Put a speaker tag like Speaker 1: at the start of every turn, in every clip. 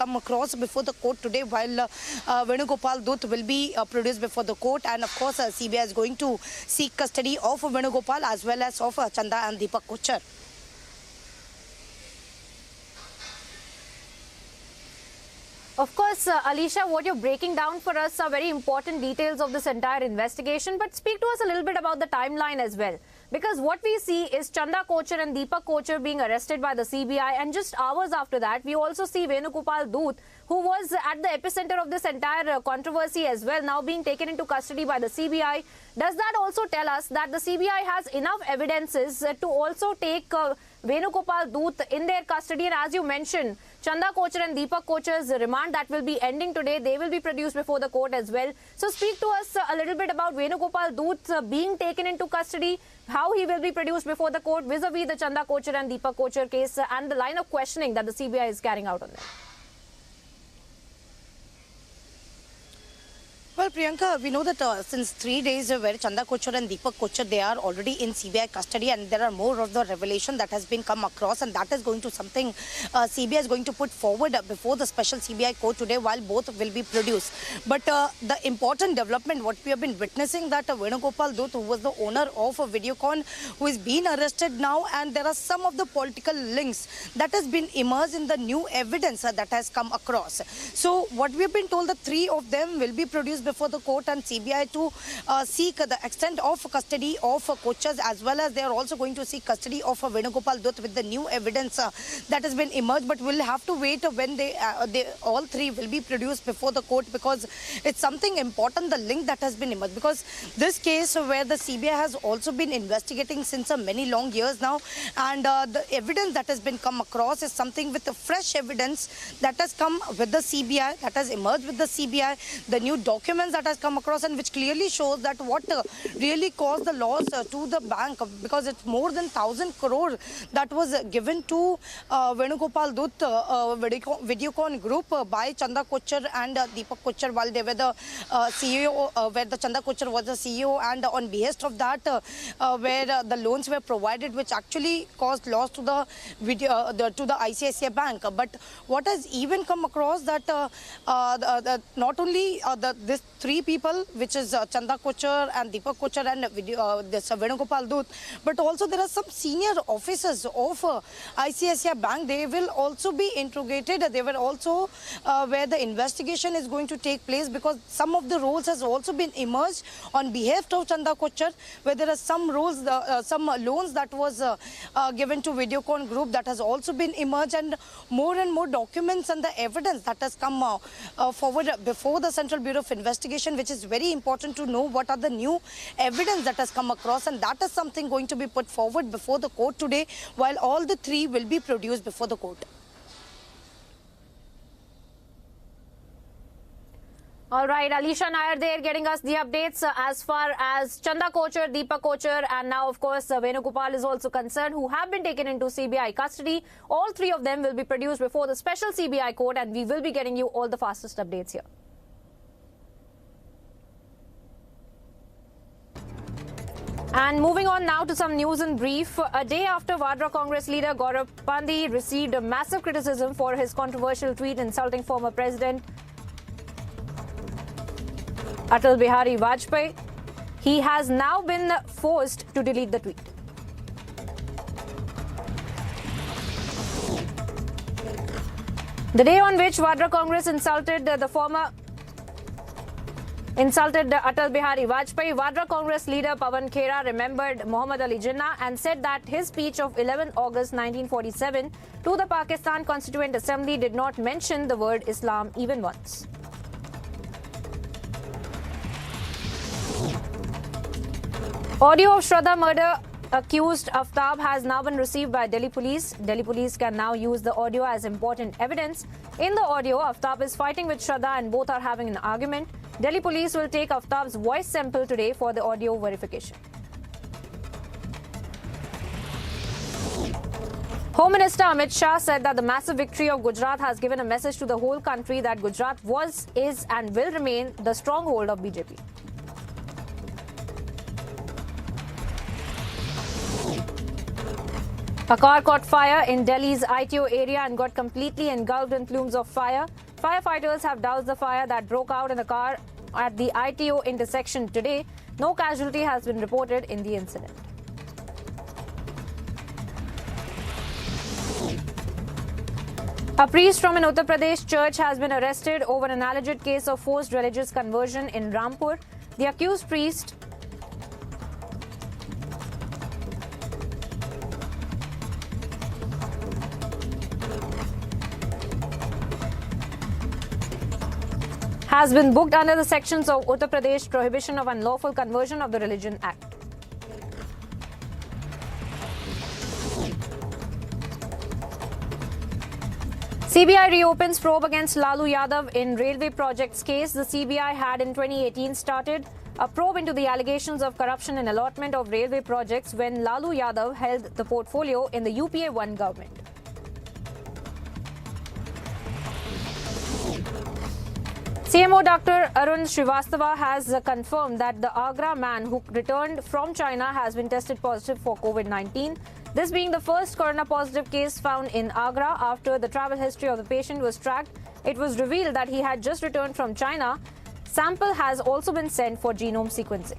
Speaker 1: come across before the court today, while Venugopal Dutt will be produced before the court. And of course, CBI is going to seek custody of Venugopal as well as of Chanda and Deepak Kocchars.
Speaker 2: Of course, Alisha, what you're breaking down for us are very important details of this entire investigation. But speak to us a little bit about the timeline as well. Because what we see is Chanda Kocchars and Deepak Kocchars being arrested by the CBI. And just hours after that, we also see Venugopal Dutt, who was at the epicenter of this entire controversy as well, now being taken into custody by the CBI. Does that also tell us that the CBI has enough evidences to also take Venugopal Dutt in their custody? And as you mentioned, Chanda Kocchars and Deepak Kocchars' remand that will be ending today, they will be produced before the court as well. So speak to us a little bit about Venugopal Dutt being taken into custody, how he will be produced before the court vis-a-vis the Chanda Kocchars and Deepak Kocchars case, and the line of questioning that the CBI is carrying out on them.
Speaker 1: Well, Priyanka, we know that since 3 days where Chanda Kocchars and Deepak Kocchars, they are already in CBI custody, and there are more of the revelation that has been come across, and that is going to something CBI is going to put forward before the special CBI court today, while both will be produced. But the important development, what we have been witnessing, that Venugopal Dutt, who was the owner of Videocon, who is being arrested now, and there are some of the political links that has been emerged in the new evidence that has come across. So what we have been told, that 3 of them will be produced before the court, and CBI to seek the extent of custody of Kocchars, as well as they are also going to seek custody of Venugopal Dutt with the new evidence that has been emerged. But we'll have to wait when they all 3 will be produced before the court, because it's something important, the link that has been emerged. Because this case where the CBI has also been investigating since many long years now, and the evidence that has been come across is something with the fresh evidence that has come with the CBI, that has emerged with the CBI, the new documents that has come across, and which clearly shows that what really caused the loss to the bank, because it's more than 1,000 crore that was given to Venugopal Dutt Videocon group by Chanda Kocchars and Deepak Kocchars, while they were the CEO, where the Chanda Kocchars was the CEO, and on behest of that, where the loans were provided, which actually caused loss to the ICICI bank. But what has even come across, that not only this 3 people, which is Chanda Kocchars and Deepak Kocchars and this Venugopal Dutt, but also there are some senior officers of ICICI Bank. They will also be interrogated. They were also where the investigation is going to take place, because some of the roles has also been emerged on behalf of Chanda Kocchars, where there are some roles, some loans that was given to Videocon group that has also been emerged, and more documents and the evidence that has come forward before the Central Bureau of Investigation, which is very important to know what are the new evidence that has come across, and that is something going to be put forward before the court today, while all the 3 will be produced before the court.
Speaker 2: All right, Alisha Nair there getting us the updates as far as Chanda Kocchars, Deepak Kocchars, and now of course Venugopal is also concerned, who have been taken into CBI custody. All 3 of them will be produced before the special CBI court, and we will be getting you all the fastest updates here. And moving on now to some news in brief. A day after Vadra Congress leader Gaurav Pandey received a massive criticism for his controversial tweet insulting former President Atal Bihari Vajpayee, he has now been forced to delete the tweet. The day on which Vadra Congress insulted Atal Bihari Vajpayee, Vadra Congress leader Pawan Khera remembered Muhammad Ali Jinnah and said that his speech of 11 August 1947 to the Pakistan Constituent Assembly did not mention the word Islam even once. Audio of Shraddha murder accused Aftab has now been received by Delhi police. Delhi police can now use the audio as important evidence. In the audio, Aftab is fighting with Shraddha and both are having an argument. Delhi police will take Aftab's voice sample today for the audio verification. Home Minister Amit Shah said that the massive victory of Gujarat has given a message to the whole country that Gujarat was, is and will remain the stronghold of BJP. A car caught fire in Delhi's ITO area and got completely engulfed in plumes of fire. Firefighters have doused the fire that broke out in the car at the ITO intersection today. No casualty has been reported in the incident. A priest from an Uttar Pradesh church has been arrested over an alleged case of forced religious conversion in Rampur. The accused priest has been booked under the sections of Uttar Pradesh Prohibition of Unlawful Conversion of the Religion Act. CBI reopens probe against Lalu Yadav in railway projects case. The CBI had in 2018 started a probe into the allegations of corruption in allotment of railway projects when Lalu Yadav held the portfolio in the UPA-1 government. CMO Dr. Arun Srivastava has confirmed that the Agra man who returned from China has been tested positive for COVID-19. This being the first corona positive case found in Agra after the travel history of the patient was tracked. It was revealed that he had just returned from China. Sample has also been sent for genome sequencing.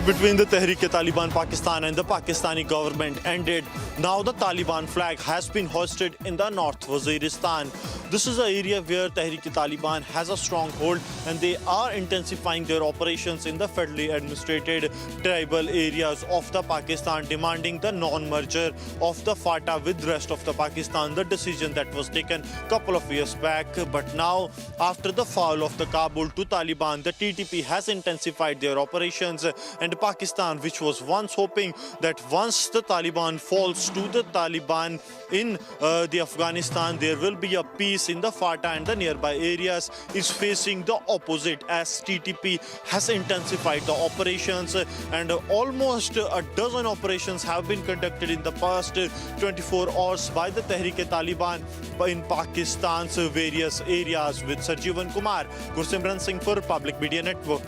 Speaker 3: Between the Tehreek-e-Taliban Pakistan and the Pakistani government ended. Now the Taliban flag has been hoisted in the North Waziristan. This is an area where Tehreek-e-Taliban has a stronghold and they are intensifying their operations in the federally administrated tribal areas of the Pakistan, demanding the non-merger of the FATA with the rest of the Pakistan, the decision that was taken a couple of years back. But now, after the fall of the Kabul to Taliban, the TTP has intensified their operations, and Pakistan, which was once hoping that once the Taliban falls to the Taliban in the Afghanistan, there will be a peace in the FATA and the nearby areas, is facing the opposite as TTP has intensified the operations, and almost a dozen operations have been conducted in the past 24 hours by the Tehreek-e-Taliban in Pakistan's various areas. With Sarjeevan Kumar, Gursimran Singh for Public Media Network.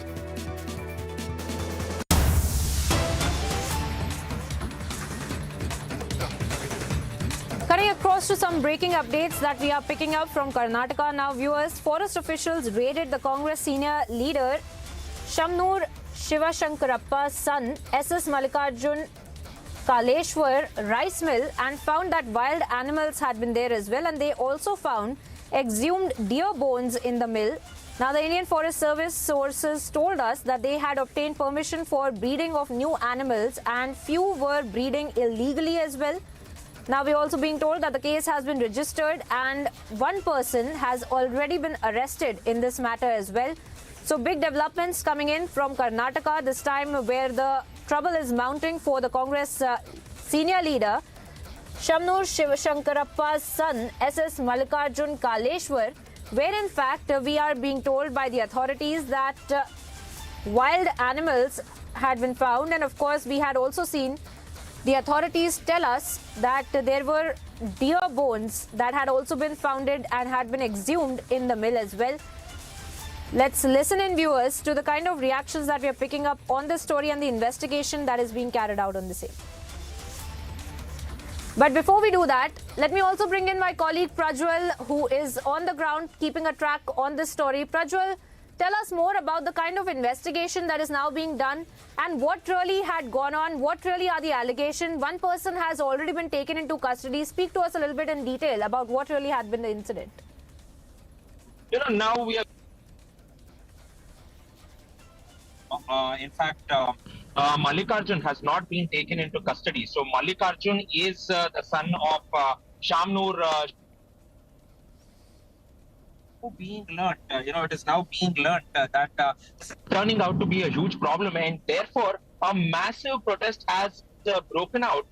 Speaker 2: Cutting across to some breaking updates that we are picking up from Karnataka now, viewers. Forest officials raided the Congress senior leader Shamnoor Shivashankarappa's son SS Mallikarjun Kaleshwar rice mill and found that wild animals had been there as well, and they also found exhumed deer bones in the mill. Now, the Indian Forest Service sources told us that they had obtained permission for breeding of new animals and few were breeding illegally as well. Now, we're also being told that the case has been registered and one person has already been arrested in this matter as well. So, big developments coming in from Karnataka this time, where the trouble is mounting for the Congress senior leader Shamnoor Shivashankarappa's son SS Mallikarjun Kaleshwar, where in fact we are being told by the authorities that wild animals had been found, and of course we had also seen the authorities tell us that there were deer bones that had also been founded and had been exhumed in the mill as well. Let's listen in, viewers, to the kind of reactions that we are picking up on this story and the investigation that is being carried out on the same. But before we do that, let me also bring in my colleague Prajwal, who is on the ground keeping a track on this story. Prajwal, tell us more about the kind of investigation that is now being done and what really had gone on, what really are the allegations. One person has already been taken into custody. Speak to us a little bit in detail about what really had been the incident.
Speaker 4: Now we are... in fact, Mallikarjun has not been taken into custody. So Mallikarjun is the son of Shamnoor. Being learnt, it is now being learnt that this is turning out to be a huge problem, and therefore a massive protest has broken out.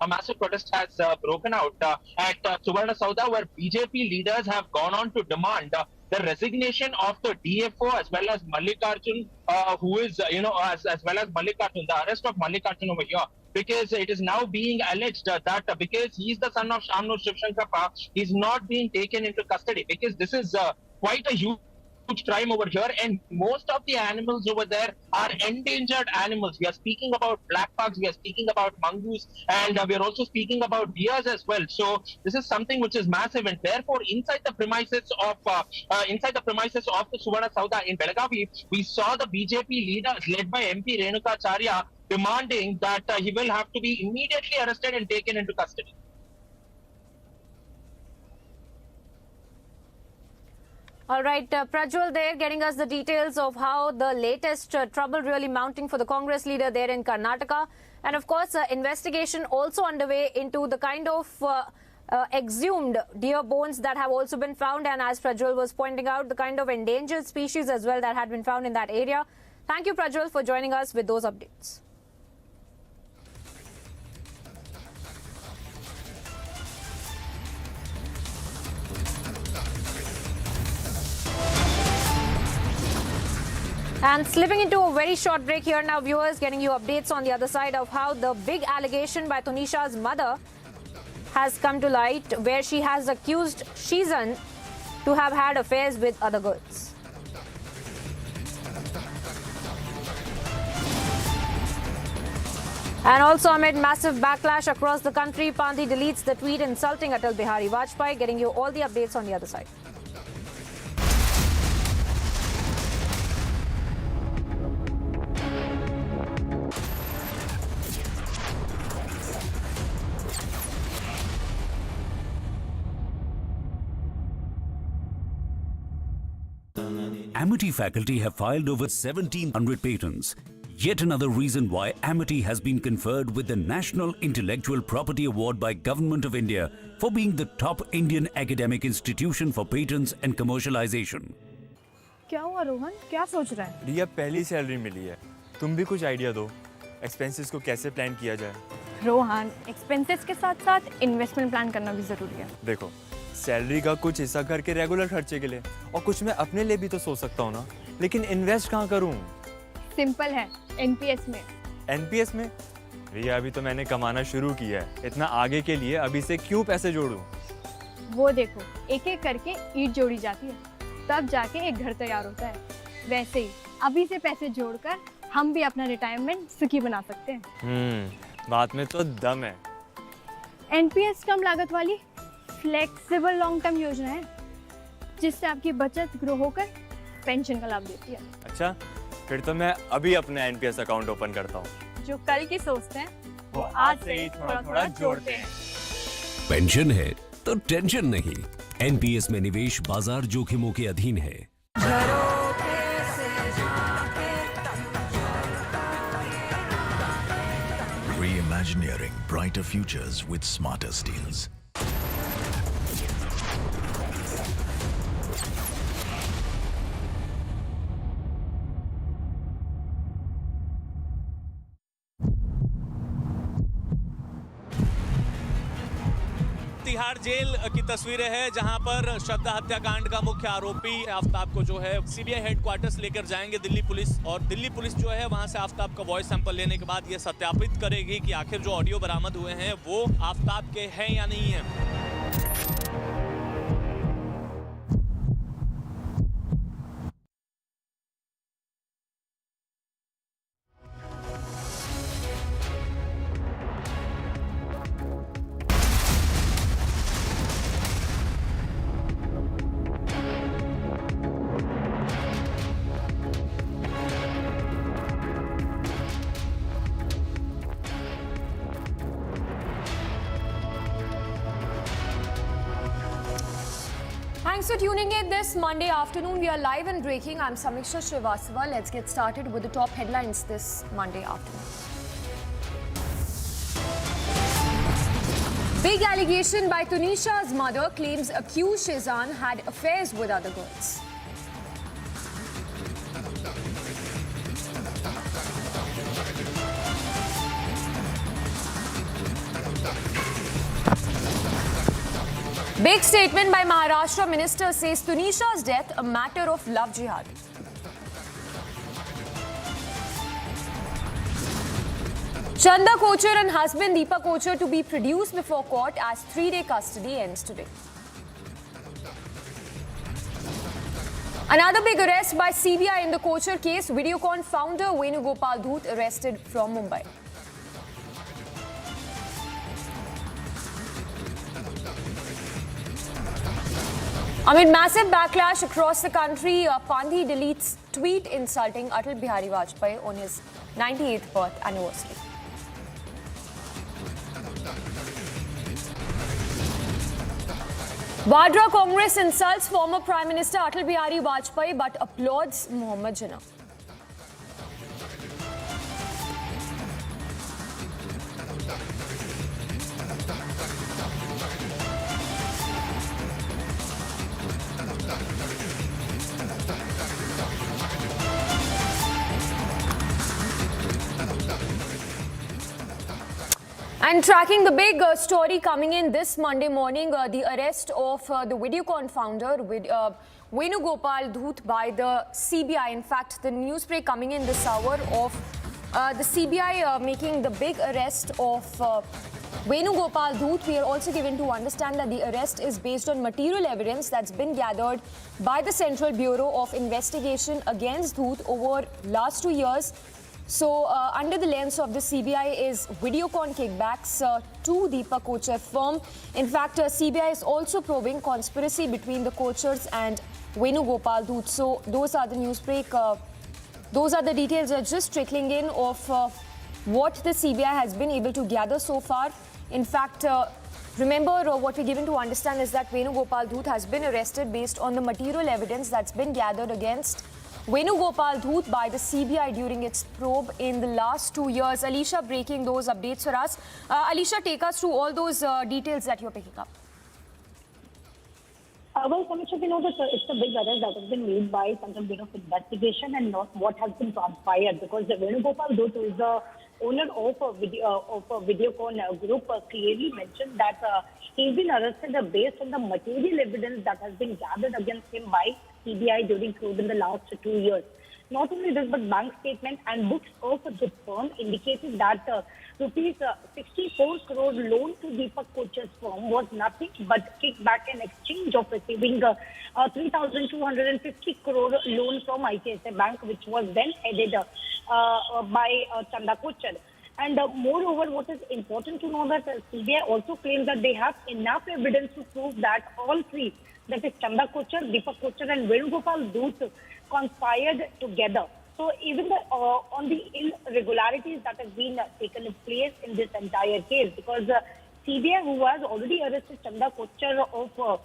Speaker 4: A massive protest has broken out at Suvarna Sauda, where BJP leaders have gone on to demand the resignation of the DFO as well as Mallikarjun, who is, as well as Mallikarjun, the arrest of Mallikarjun over here. Because it is now being alleged that because he is the son of Shamnoor Shivashankarappa, he is not being taken into custody. Because this is quite a huge huge crime over here, and most of the animals over there are endangered animals. We are speaking about black pugs, we are speaking about mongoose, and we are also speaking about deers as well. So this is something which is massive, and therefore inside the premises of the Suvarna Sauda in Belagavi, we saw the BJP leaders led by MP Renukacharya demanding that he will have to be immediately arrested and taken into custody.
Speaker 2: All right, Prajwal there getting us the details of how the latest trouble really mounting for the Congress leader there in Karnataka. And of course, investigation also underway into the kind of exhumed deer bones that have also been found. And as Prajwal was pointing out, the kind of endangered species as well that had been found in that area. Thank you, Prajwal, for joining us with those updates. And slipping into a very short break here now, viewers, getting you updates on the other side of how the big allegation by Tunisha's mother has come to light, where she has accused Shizan to have had affairs with other girls. And also amid massive backlash across the country, Pandey deletes the tweet insulting Atal Bihari Vajpayee, getting you all the updates on the other side.
Speaker 5: Amity faculty have filed over 1,700 patents. Yet another reason why Amity has been conferred with the National Intellectual Property Award by Government of India for being the top Indian academic institution for patents and commercialization.
Speaker 6: क्या हुआ रोहन? क्या सोच रहा है?
Speaker 7: रिया पहली salary मिली है, तुम भी कुछ आइडिया दो, एक्सपेंसेस को कैसे प्लान किया जाए?
Speaker 6: रोहन, एक्सपेंसेस के साथ साथ इन्वेस्टमेंट प्लान करना भी जरूरी है।
Speaker 7: देखो, सैलरी का कुछ हिस्सा घर के रेगुलर खर्चे के लिए और कुछ मैं अपने लिए भी तो सोच सकता हूँ ना, लेकिन इन्वेस्ट कहाँ करूँ?
Speaker 6: सिंपल है, एनपीएस में।
Speaker 7: एनपीएस में? रिया अभी तो मैंने कमाना शुरू किया है, इतना आगे के लिए अभी से क्यों पैसे जोड़ूं?
Speaker 6: वो देखो, एक एक करके ईंट जोड़ी जाती है, तब जाके एक घर तैयार होता है। वैसे ही अभी से पैसे जोड़कर हम भी अपना रिटायरमेंट सुखी बना सकते हैं।
Speaker 7: बात में तो दम है।
Speaker 6: एनपीएस कम लागत वाली फ्लेक्सिबल लॉन्ग टर्म योजना है, जिससे आपकी बचत ग्रो होकर पेंशन का लाभ देती है।
Speaker 7: अच्छा, फिर तो मैं अभी अपना एनपीएस अकाउंट ओपन करता हूँ।
Speaker 6: जो कल की सोचते हैं, वो आज से ही थोड़ा-थोड़ा जोड़ते हैं।
Speaker 5: पेंशन है तो टेंशन नहीं। एनपीएस में निवेश बाजार जोखिमों के अधीन है।
Speaker 8: Reimagineering brighter futures with smarter steels.
Speaker 9: Tihar jail की तस्वीरें हैं, जहां पर श्रद्धा हत्याकांड का मुख्य आरोपी आफ्ताब को जो है सीबीआई हेडक्वार्टर्स लेकर जाएंगे दिल्ली पुलिस, और दिल्ली पुलिस जो है वहां से आफ्ताब का वॉइस सैंपल लेने के बाद ये सत्यापित करेगी कि आखिर जो ऑडियो बरामद हुए हैं वो आफ्ताब के हैं या नहीं है।
Speaker 2: Thanks for tuning in this Monday afternoon. We are live and breaking. I'm Samiksha Srivastava. Let's get started with the top headlines this Monday afternoon. Big allegation by Tunisha's mother claims accused Shizan had affairs with other girls. Big statement by Maharashtra minister says Tunisha's death a matter of love jihad. Chanda Kocchar and husband Deepak Kocchar to be produced before court as 3-day custody ends today. Another big arrest by CBI in the Kocchars case. Videocon founder Venugopal Dhoot arrested from Mumbai. Amid massive backlash across the country, Pandhi deletes tweet insulting Atal Bihari Vajpayee on his 98th birth anniversary. Vadra Congress insults former Prime Minister Atal Bihari Vajpayee but applauds Mohammad Jinnah. And tracking the big story coming in this Monday morning, the arrest of the Videocon founder Venugopal Dhoot by the CBI. In fact, the news break coming in this hour of the CBI making the big arrest of Venugopal Dhoot. We are also given to understand that the arrest is based on material evidence that's been gathered by the Central Bureau of Investigation against Dhoot over last 2 years. So, under the lens of the CBI is Videocon kickbacks to Deepak Kocchar firm. In fact, CBI is also probing conspiracy between the Kocchars and Venugopal Dhoot. So, those are the news break. Those are the details just trickling in of what the CBI has been able to gather so far. In fact, remember what we're given to understand is that Venugopal Dhoot has been arrested based on the material evidence that's been gathered against Venugopal Dhoot by the CBI during its probe in the last 2 years. Alicia breaking those updates for us. Alicia, take us through all those details that you're picking up.
Speaker 1: Well, Samiksha, we know that it's a big arrest that has been made by Central Bureau of Investigation and not what has been transpired, because the Venugopal Dhoot, who is the owner of a Videocon group, clearly mentioned that he's been arrested based on the material evidence that has been gathered against him by CBI during probe in the last 2 years. Not only this, but bank statement and books of the firm indicated that rupees 64 crore loan to Deepak Kochar's firm was nothing but kickback in exchange of receiving 3,250 crore loan from ICICI Bank, which was then headed by Chanda Kocchar. And moreover, what is important to know that CBI also claims that they have enough evidence to prove that all three, that is Chanda Kocchar, Deepak Kocchar and Venugopal Dhoot, conspired together. So even on the irregularities that have been taken place in this entire case, because CBI, who has already arrested Chanda Kocchar of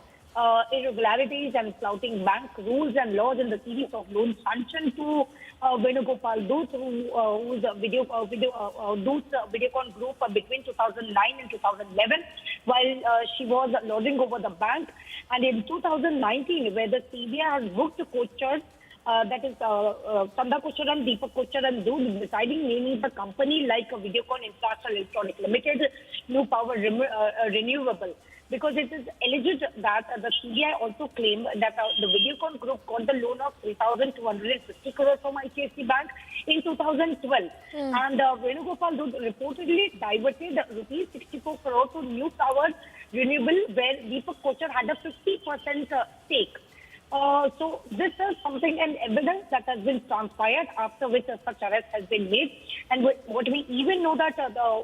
Speaker 1: irregularities and flouting bank rules and laws in the series of loan sanction to Venugopal Dhoot, who's Dhoot's Videocon group between 2009 and 2011, while she was lording over the bank. And in 2019, where the CBI has booked Kocchars, that is Chanda Kocchar and Deepak Kocchar and Dhoot, deciding naming the company like Videocon International Electronic Limited, New Power Renewable. Because it is alleged that the CBI also claimed that the Videocon group got the loan of 3,250 crore from ICICI Bank in 2012. And Venugopal Dhoot reportedly diverted rupees 64 crore to New Power Renewable, where Deepak Kocchar had a 50% stake. So this is something, an evidence that has been transpired, after which such arrest has been made. And what we even know that Chanda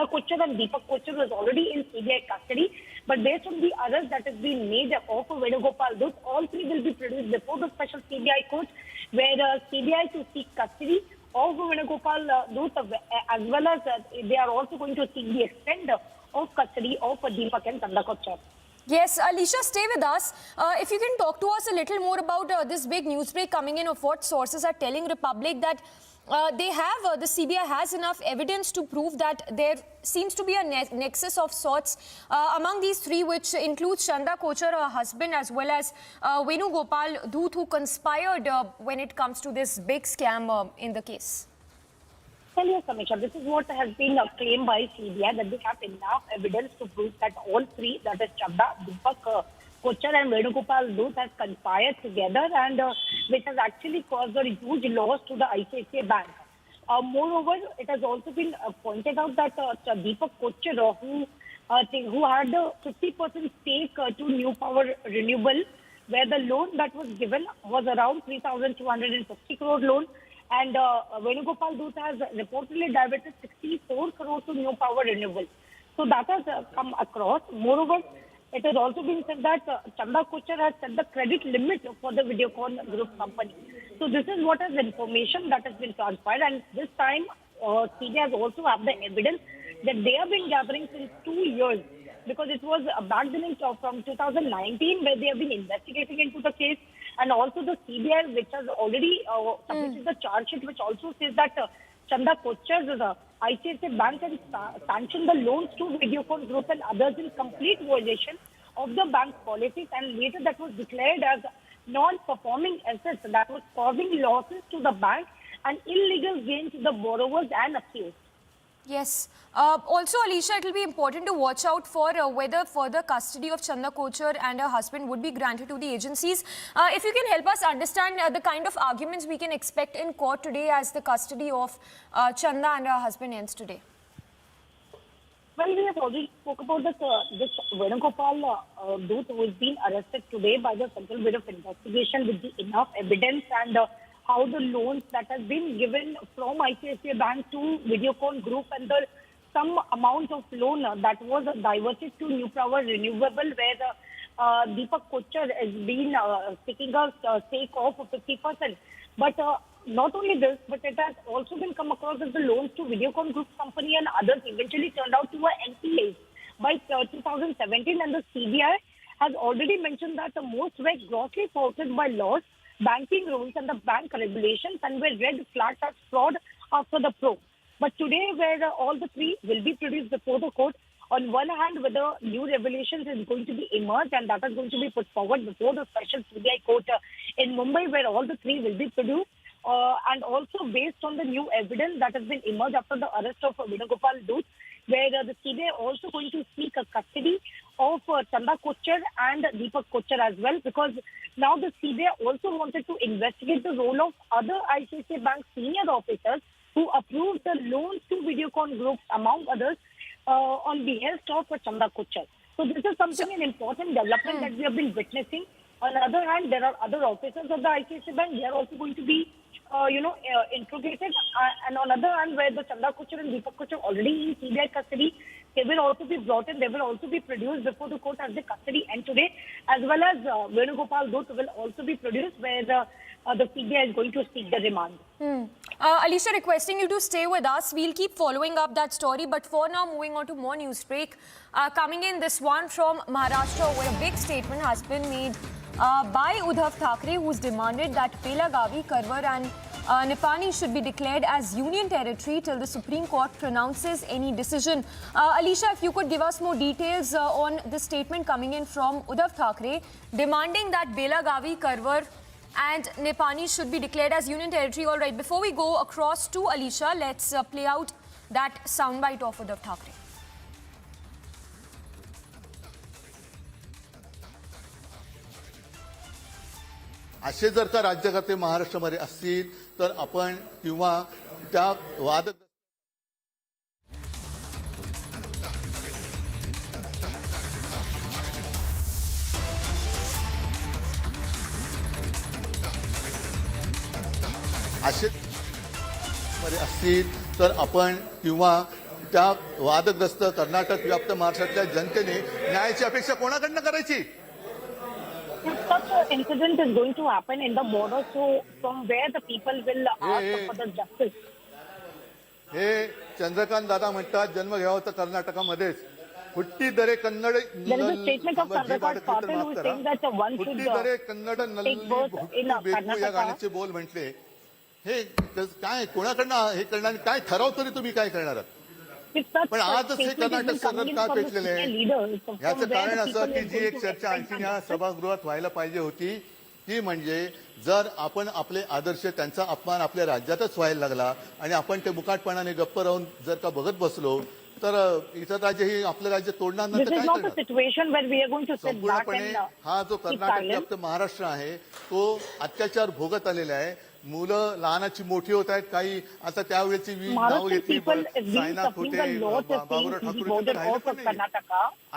Speaker 1: Kocchar and Deepak Kocchar was already in CBI custody. But based on the arrest that has been made of Venugopal Dhoot, all three will be produced before the special CBI court, where CBI to seek custody of Venugopal Dhoot, as well as they are also going to seek the extent of custody of Deepak and Chanda Kocchar.
Speaker 2: Yes, Alicia, stay with us. If you can talk to us a little more about this big news break coming in of what sources are telling Republic that the CBI has enough evidence to prove that there seems to be a nexus of sorts among these three, which includes Chanda Kocchar, her husband, as well as Venugopal Dhoot, who conspired when it comes to this big scam in the case.
Speaker 1: Well, yes, Samiksha, this is what has been claimed by CBI, that they have enough evidence to prove that all three, that is Chanda, Deepak Kocchar and Venugopal Dhoot, has conspired together, and which has actually caused a huge loss to the ICICI Bank. Moreover, it has also been pointed out that Deepak Kocchar, who had a 50% stake to New Power Renewable, where the loan that was given was around 3,250 crore loan, and Venugopal Dut has reportedly diverted 64 crore to New Power Renewable. So that has come across. Moreover, it has also been said that Chanda Kocchar has set the credit limit for the Videocon group company. So this is what is information that has been transpired, and this time CBI has also have the evidence that they have been gathering since 2 years, because it was back then from 2019 where they have been investigating into the case, and also the CBI, which has already submitted the charge sheet, which also says that Chanda Kocchars, ICICI Bank has sanctioned the loans to Videocon Group and others in complete violation of the bank's policies, and later that was declared as non-performing assets that was causing losses to the bank and illegal gain to the borrowers and accused.
Speaker 10: Yes. Also, Alisha, it will be important to watch out for whether further custody of Chanda Kocchar and her husband would be granted to the agencies. If you can help us understand the kind of arguments we can expect in court today as the custody of Chanda and her husband ends today.
Speaker 1: Well, we have already spoke about this Venugopal Dut, who is being arrested today by the Central Bureau of Investigation with the enough evidence, and how the loans that have been given from ICICI Bank to Videocon Group, and some amount of loan that was diverted to New Power Renewable, where Deepak Kocchar has been taking a stake of 50%. But not only this, but it has also been come across as the loans to Videocon Group company and others eventually turned out to NPAs by 2017, and the CBI has already mentioned that the most were grossly faulted by laws, banking rules and the bank regulations, and were red flagged as fraud after the probe. But today, where all the three will be produced before the court, on one hand, whether new revelations is going to be emerged, and that is going to be put forward before the special CBI court in Mumbai, where all the three will be produced, and also based on the new evidence that has been emerged after the arrest of Venugopal Dut, where the CBI also going to seek a custody of Chanda Kocchar and Deepak Kocchar as well, because now the CBI also wanted to investigate the role of other ICICI Bank senior officers who approved the loans to Videocon Group, among others, on behalf of Chanda Kocchar. So this is something, an important development that we have been witnessing. On the other hand, there are other officers of the ICICI Bank. They are also going to be interrogated. And on the other hand, where the Chanda Kocchar and Deepak Kocchar already in CBI custody, they will also be brought in. They will also be produced before the court as the custody end today, as well as Venugopal Dut will also be produced, where the CBI is going to seek the remand.
Speaker 10: Alisha, requesting you to stay with us. We'll keep following up that story. But for now, moving on to more news break. Coming in, this one from Maharashtra, where a big statement has been made by Uddhav Thackeray, who's demanded that Belagavi, Karwar and Nipani should be declared as union territory till the Supreme Court pronounces any decision. Alisha, if you could give us more details on the statement coming in from Uddhav Thackeray, demanding that Belagavi, Karwar and Nipani should be declared as union territory. All right, before we go across to Alisha, let's play out that soundbite of Uddhav Thackeray.
Speaker 11: असे जर का राज्यकर्ते महाराष्ट्रामध्ये असतील तर आपण किंवा त्या वाद असे मध्ये असतील तर आपण किंवा त्या वादग्रस्त कर्नाटक व्याप्त महाराष्ट्रातल्या जनतेने न्यायाची अपेक्षा कोणाकडनं करायची?
Speaker 1: Such an incident is going to happen in the border, so from where the people will ask for the justice.
Speaker 11: हे चंद्रकांत दादा म्हणतात जन्म घ्यावा होता कर्नाटकामध्येच. हुट्टीदरे Kannada
Speaker 1: There is a statement of Chandrakant Patil who is saying that one should
Speaker 11: हुट्टीदरे Kannada नल्ली बेकू या गाण्याचे बोल म्हटले. हे काय कोणाकडनं हे करणार, काय ठराव तरी तुम्ही काय करणार आहात? पण आजच हे कर्नाटक सरकार का पेटलेले आहे? याचं कारण असं की जी एक चर्चा आणखी या सभागृहात व्हायला पाहिजे होती, ती म्हणजे जर आपण आपले आदर्श त्यांचा अपमान आपल्या राज्यातच व्हायला लागला आणि आपण ते मुकाटपणाने गप्प राहून जर का बघत बसलो तर इतर राज्य ही आपलं राज्य तोडणार नाही तर काय करणार? संपूर्णपणे हा जो कर्नाटक व्याप्त महाराष्ट्र आहे तो अत्याचार भोगत आलेला आहे. मुलं लहानाची मोठी होत आहेत. काही आता त्यावेळेची नाव घेतली सायनाथ होते, बाबुराव ठाकूर राहिले पण नाही.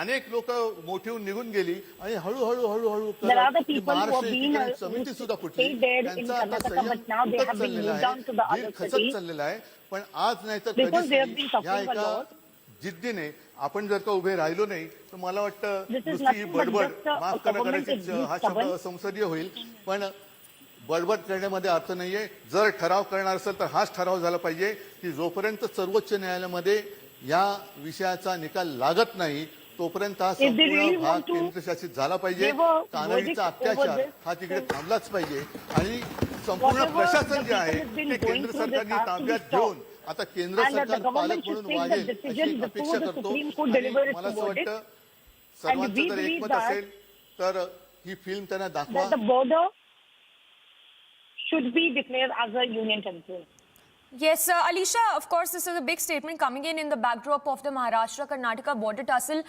Speaker 11: अनेक लोक मोठी होऊन निघून गेली आणि हळूहळू महाराष्ट्र समिती सुद्धा फुटली. त्यांचा आता संयम चाललेला आहे, खचत चाललेला आहे. पण आज नाही तर कधी ह्या एका जिद्दीने आपण जर का उभे राहिलो नाही तर मला वाटतं नुसती ही बडबड, माफ करायची हा शब्द संसदीय होईल, पण बडबड करण्यामध्ये अर्थ नाहीये. जर ठराव करणार असेल तर हाच ठराव झाला पाहिजे की जोपर्यंत सर्वोच्च न्यायालयामध्ये या विषयाचा निकाल लागत नाही तोपर्यंत हा संपूर्ण भाग केंद्रशासित झाला पाहिजे. कानडीचा अत्याचार हा तिकडे थांबलाच पाहिजे आणि संपूर्ण प्रशासन जे आहे ते केंद्र सरकारने ताब्यात घेऊन आता केंद्र सरकार पालक म्हणून वागेल अशी अपेक्षा करतो. मला असं वाटतं सर्वांचं जर एकमत असेल तर ही फिल्म त्यांना दाखवा.
Speaker 1: should be declared as a union territory.
Speaker 10: Yes, Alisha, of course, this is a big statement coming in the backdrop of the Maharashtra-Karnataka border tussle.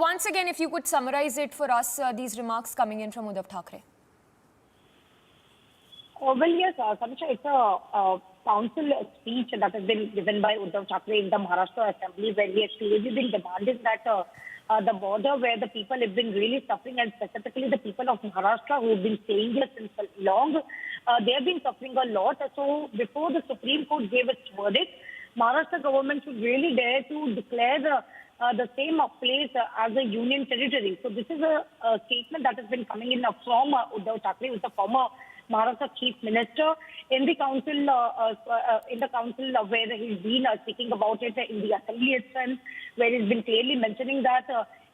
Speaker 10: Once again, if you could summarize it for us, these remarks coming in from Uddhav Thackeray.
Speaker 1: Well, yes, Samisha, it's a council speech that has been given by Uddhav Thackeray in the Maharashtra Assembly, where he has clearly been demanding that the border where the people have been really suffering, and specifically the people of Maharashtra who have been staying there since long, they have been suffering a lot. So before the Supreme Court gave its verdict, Maharashtra government should really dare to declare the same place as a union territory. So this is a statement that has been coming in from Uddhav Thackeray, who is the former Maharashtra Chief Minister, in the council where he's been speaking about it in the assembly itself, where he's been clearly mentioning that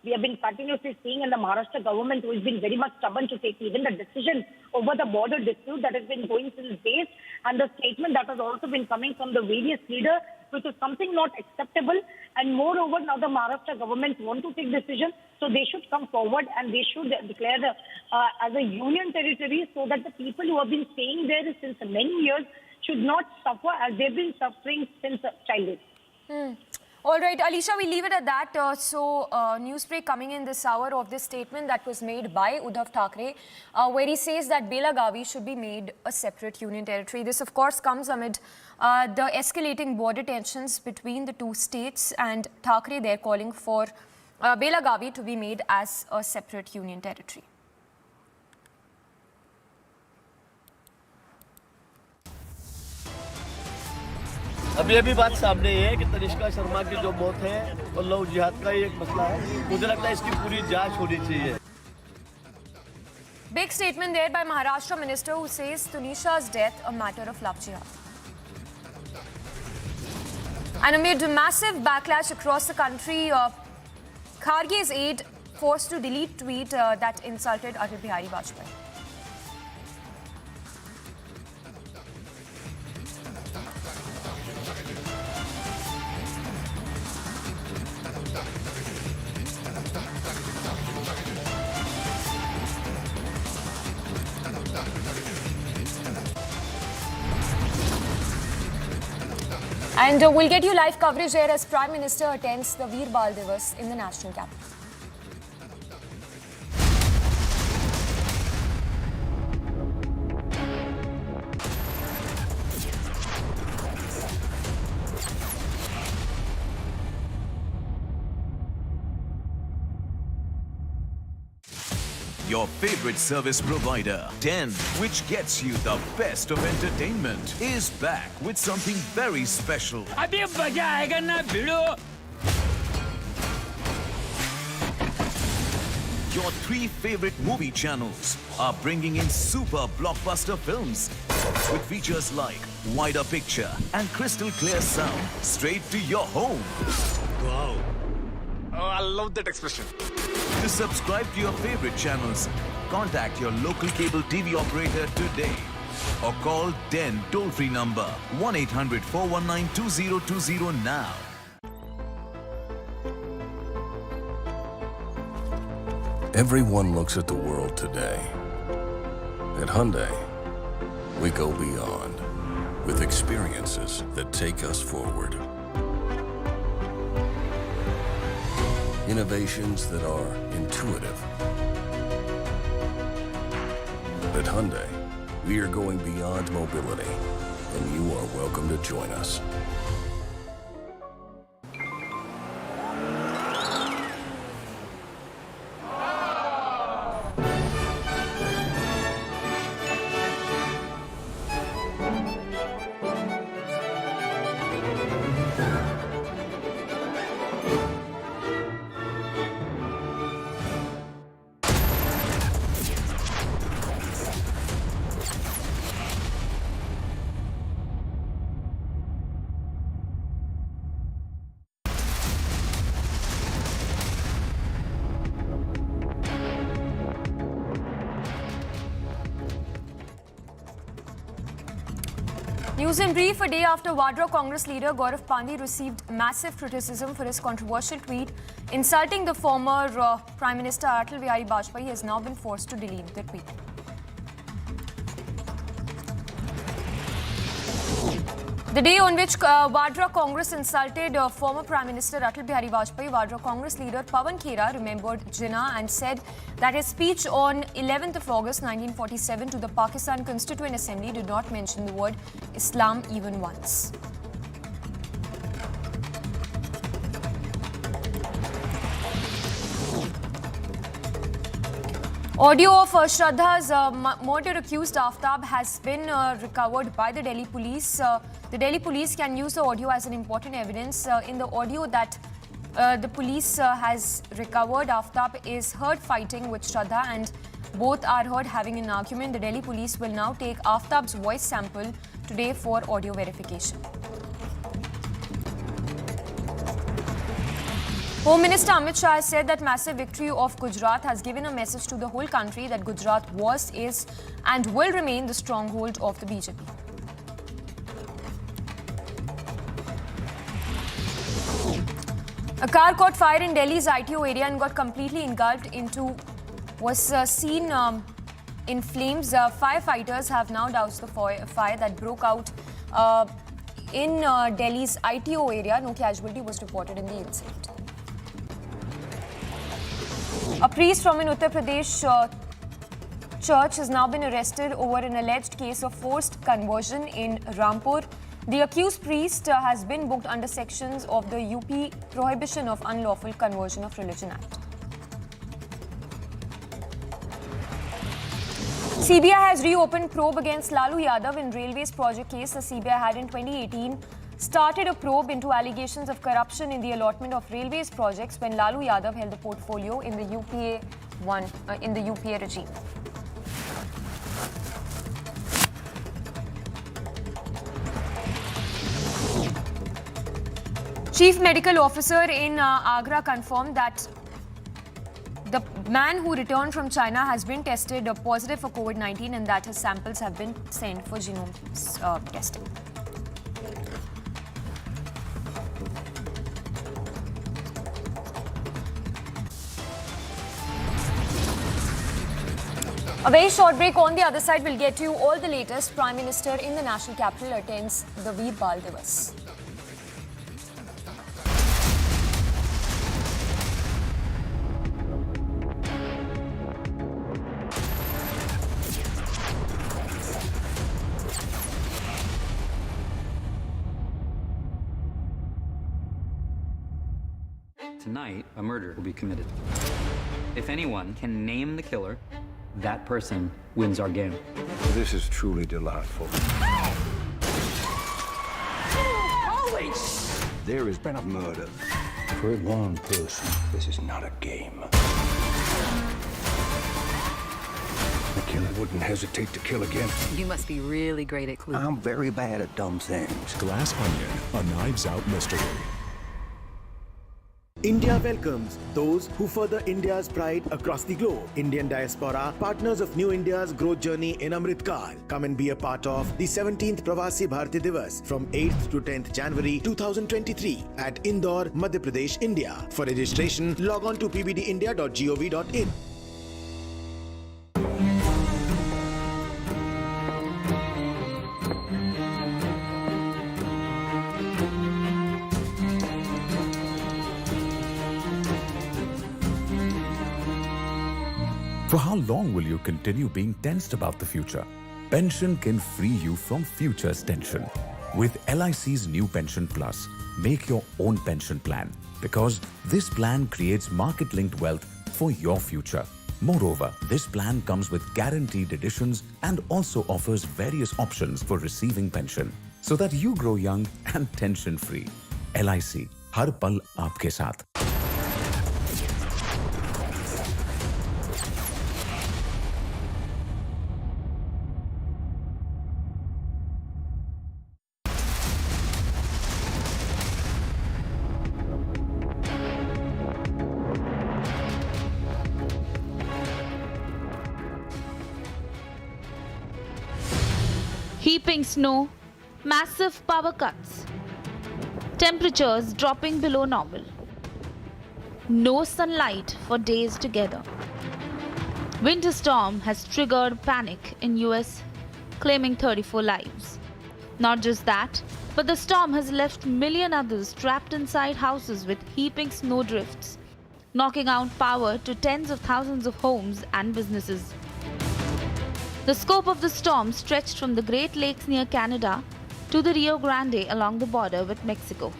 Speaker 1: we have been continuously seeing in the Maharashtra government who has been very much stubborn to take even the decision over the border dispute that has been going since days, and the statement that has also been coming from the various leaders, which is something not acceptable. And moreover, now the Maharashtra government want to take decision, so they should come forward and they should declare as a union territory, so that the people who have been staying there since many years should not suffer as they've been suffering since childhood.
Speaker 10: All right, Alisha, we leave it at that. News break coming in this hour of this statement that was made by Uddhav Thackeray, where he says that Belagavi should be made a separate union territory. This, of course, comes amid the escalating border tensions between the two states, and Thackeray there calling for Belagavi to be made as a separate union territory.
Speaker 12: अभी अभी बात सामने है कि तनिष्का शर्मा की जो मौत है और लव जिहाद का ही एक मसला है. मुझे लगता है इसकी पूरी जांच होनी चाहिए.
Speaker 10: Big statement there by Maharashtra minister, who says Tunisha's death a matter of love jihad. And amid massive backlash across the country, Kharge's aide forced to delete tweet that insulted Atal Bihari Vajpayee. And we'll get you live coverage here as Prime Minister attends the Veer Bal Divas in the national capital.
Speaker 8: Your favorite service provider, Den, which gets you the best of entertainment, is back with something very special.
Speaker 13: अभी मजा आएगा ना भिड़ो.
Speaker 8: Your 3 favorite movie channels are bringing in super blockbuster films with features like wider picture and crystal clear sound straight to your home.
Speaker 13: Wow. Oh, I love that expression.
Speaker 8: To subscribe to your favorite channels, contact your local cable TV operator today or call Den toll-free number 1-800-419-2020 now.
Speaker 14: Everyone looks at the world today. At Hyundai, we go beyond with experiences that take us forward. Innovations that are intuitive. At Hyundai, We are going beyond mobility, and you are welcome to join us.
Speaker 10: News in brief, a day after Vadra Congress leader Gaurav Pandey received massive criticism for his controversial tweet insulting the former Prime Minister Atal Bihari Vajpayee, he has now been forced to delete the tweet. The day on which Vadra Congress insulted former Prime Minister Atal Bihari Vajpayee, Vadra Congress leader Pawan Khera remembered Jinnah and said that his speech on 11th of August 1947 to the Pakistan Constituent Assembly did not mention the word Islam even once. Audio of Shraddha's murder-accused Aftab has been recovered by the Delhi police. The Delhi police can use the audio as an important evidence. In the audio that the police has recovered, Aftab is heard fighting with Shraddha and both are heard having an argument. The Delhi police will now take Aftab's voice sample today for audio verification. Home Minister Amit Shah has said that massive victory of Gujarat has given a message to the whole country that Gujarat was, is and will remain the stronghold of the BJP. A car caught fire in Delhi's ITO area and got completely engulfed into was seen in flames. Firefighters have now doused the fire that broke out in Delhi's ITO area. No casualty was reported in the incident. A priest from an Uttar Pradesh church has now been arrested over an alleged case of forced conversion in Rampur. The accused priest has been booked under sections of the UP Prohibition of Unlawful Conversion of Religion Act. CBI has reopened probe against Lalu Yadav in Railways project case. The CBI had in 2018 started a probe into allegations of corruption in the allotment of railways projects when Lalu Yadav held the portfolio in the UPA regime. Chief Medical Officer in Agra confirmed that the man who returned from China has been tested positive for COVID-19 and that his samples have been sent for genome testing. A very short break. On the other side, we'll get you all the latest. Prime Minister in the national capital attends the Veer Bal Divas.
Speaker 15: Tonight, a murder will be committed. If anyone can name the killer, that person wins our game.
Speaker 16: This is truly delightful.
Speaker 15: Holy
Speaker 16: There has been a murder. For one person, this is not a game. The killer wouldn't hesitate to kill again.
Speaker 17: You must be really great at clues.
Speaker 16: I'm very bad at dumb things.
Speaker 18: Glass Onion, a Knives Out mystery.
Speaker 19: India welcomes those who further India's pride across the globe. Indian diaspora, partners of New India's growth journey in Amritkal. Come and be a part of the 17th Pravasi Bharati Divas from 8th to 10th January 2023 at Indore, Madhya Pradesh, India. For registration, log on to pbdindia.gov.in.
Speaker 18: For how long will you continue being tensed about the future? pension can free you from future's tension. With LIC's new Pension Plus, make your own pension plan because this plan creates market-linked wealth for your future. Moreover, this plan comes with guaranteed additions and also offers various options for receiving pension so that you grow young and tension-free. LIC, हर पल आपके साथ.
Speaker 20: Heaping snow, massive power cuts, temperatures dropping below normal, no sunlight for days together. Winter storm has triggered panic in US, claiming 34 lives. Not just that, but the storm has left million others trapped inside houses with heaping snow drifts, knocking out power to tens of thousands of homes and businesses. The scope of the storm stretched from the Great Lakes near Canada to the Rio Grande along the border with Mexico.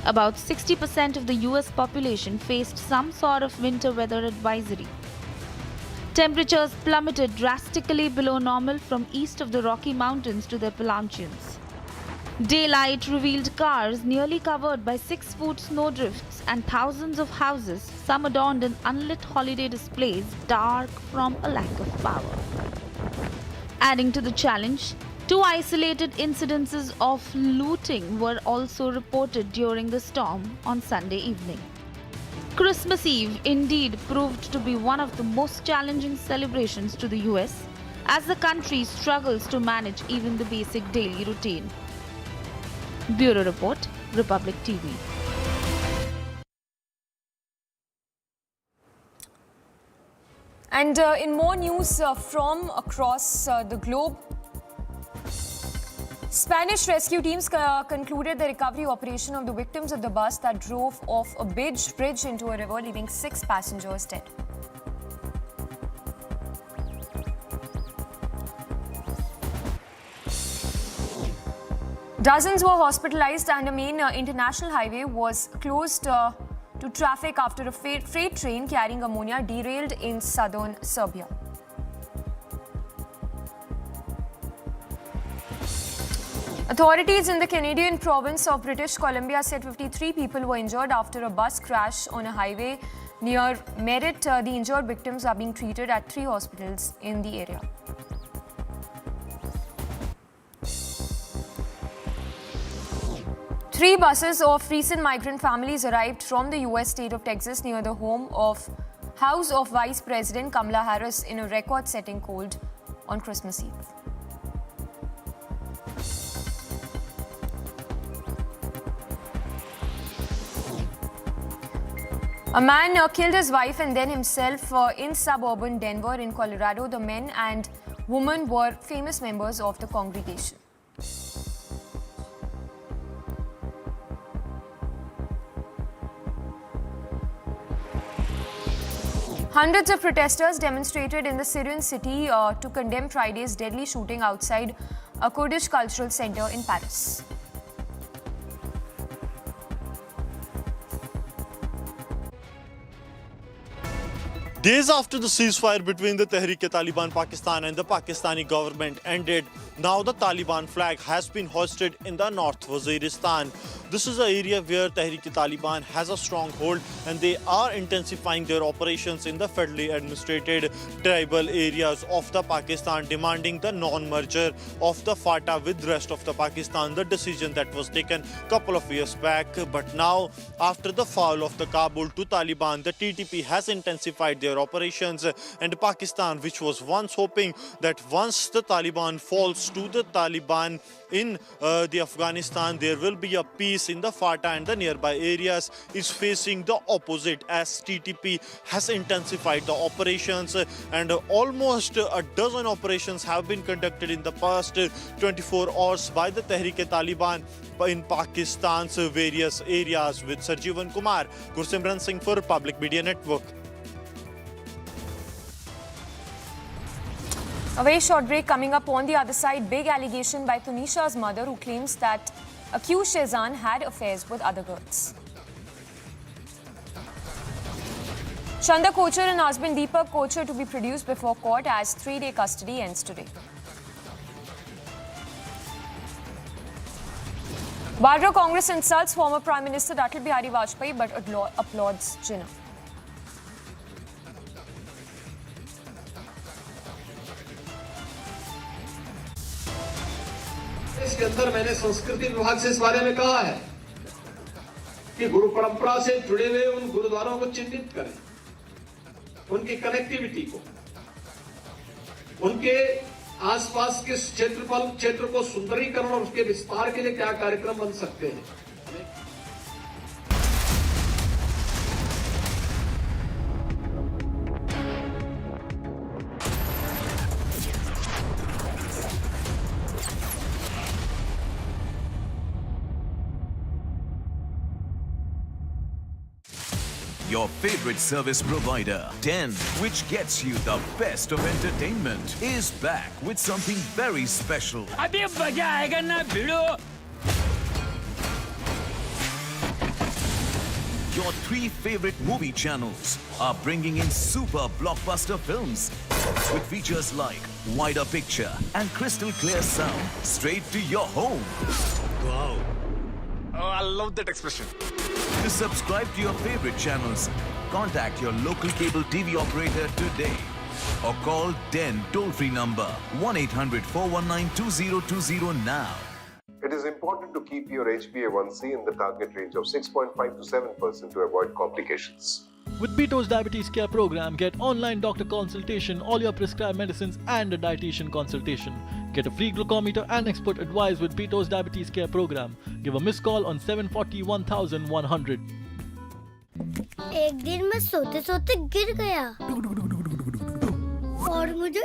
Speaker 20: About 60% of the US population faced some sort of winter weather advisory. Temperatures plummeted drastically below normal from east of the Rocky Mountains to the Appalachians. Daylight revealed cars nearly covered by 6-foot snowdrifts and thousands of houses, some adorned in unlit holiday displays, dark from a lack of power. Adding to the challenge, 2 isolated incidences of looting were also reported during the storm on Sunday evening. Christmas Eve indeed proved to be one of the most challenging celebrations to the US as the country struggles to manage even the basic daily routine. Bureau Report, Republic TV.
Speaker 10: And in more news from across the globe, Spanish rescue teams concluded the recovery operation of the victims of the bus that drove off a bridge into a river, leaving 6 passengers dead. Dozens were hospitalized and a main international highway was closed to traffic after a freight train carrying ammonia derailed in southern Serbia. Authorities in the Canadian province of British Columbia said 53 people were injured after a bus crash on a highway near Merritt. The injured victims are being treated at 3 hospitals in the area. Three buses of recent migrant families arrived from the US state of Texas near the house of Vice President Kamala Harris in a record-setting cold on Christmas Eve. A man killed his wife and then himself in suburban Denver in Colorado. The men and woman were famous members of the congregation. Hundreds of protesters demonstrated in the Syrian city to condemn Friday's deadly shooting outside a Kurdish cultural center in Paris.
Speaker 3: Days after the ceasefire between the Tehreek-e-Taliban Pakistan and the Pakistani government ended, now the Taliban flag has been hoisted in the North Waziristan. This is an area where Tehreek-e-Taliban has a stronghold and they are intensifying their operations in the federally administrated tribal areas of the Pakistan, demanding the non-merger of the FATA with the rest of the Pakistan, the decision that was taken a couple of years back. But now, after the fall of the Kabul to Taliban, the TTP has intensified their operations, and Pakistan, which was once hoping that once the Taliban falls to the Taliban in the Afghanistan, there will be a peace in the FATA and the nearby areas, is facing the opposite as TTP has intensified the operations, and almost a dozen operations have been conducted in the past 24 hours by the Tehreek-e-Taliban in Pakistan's various areas. With Sarjeevan Kumar, Gursimran Singh for Public Media Network.
Speaker 10: A very short break coming up. On the other side, big allegation by Tunisha's mother, who claims that accused Shehzan had affairs with other girls. Chanda Kocchar and husband Deepak Kocchar to be produced before court as 3-day custody ends today. Vadra Congress insults former Prime Minister Atal Bihari Vajpayee but applauds Jinnah.
Speaker 21: इसके अंदर मैंने संस्कृति विभाग से इस बारे में कहा है कि गुरु परंपरा से जुड़े हुए उन गुरुद्वारों को चिन्हित करें, उनकी कनेक्टिविटी को, उनके आसपास के क्षेत्र को सुंदरीकरण और उसके विस्तार के लिए क्या कार्यक्रम बन सकते हैं।
Speaker 8: Your favorite service provider, 10, which gets you the best of entertainment, is back with something very special.
Speaker 22: अभी मजा आएगा ना भिड़ो।
Speaker 8: Your 3 favorite movie channels are bringing in super blockbuster films with features like wider picture and crystal clear sound straight to your home.
Speaker 13: Wow. Oh, I love that expression.
Speaker 8: To subscribe to your favorite channels, contact your local cable TV operator today or call 10 toll-free number 1-800-419-2020 now.
Speaker 23: It is important to keep your HbA1c in the target range of 6.5 to 7% to avoid complications.
Speaker 24: With Beto's Diabetes Care Program, get online doctor consultation, all your prescribed medicines and a dietitian consultation. Get a free glucometer and expert advice with Beto's Diabetes Care Program. Give a missed call on 740-1100.
Speaker 25: एक दिन मैं सोते सोते गिर गया और मुझे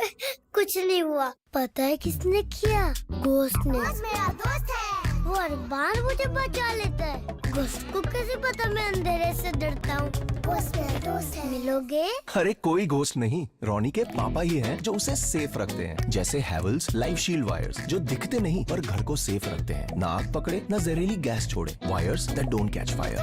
Speaker 25: कुछ नहीं हुआ। पता है किसने किया? घोस्ट ने। मेरा दोस्त है। वो हर बार मुझे बचा लेता है। घोस्ट को कैसे पता मैं अंधेरे से डरता हूँ? घोस्ट मेरा दोस्त है। मिलोगे?
Speaker 26: अरे कोई घोस्ट नहीं, रोनी के पापा ही हैं जो उसे सेफ रखते हैं। जैसे हैवेल्स लाइफ शील्ड वायर्स जो दिखते नहीं पर घर को सेफ रखते हैं। ना आग पकड़े ना जहरीली गैस छोड़े। Wires that don't catch fire.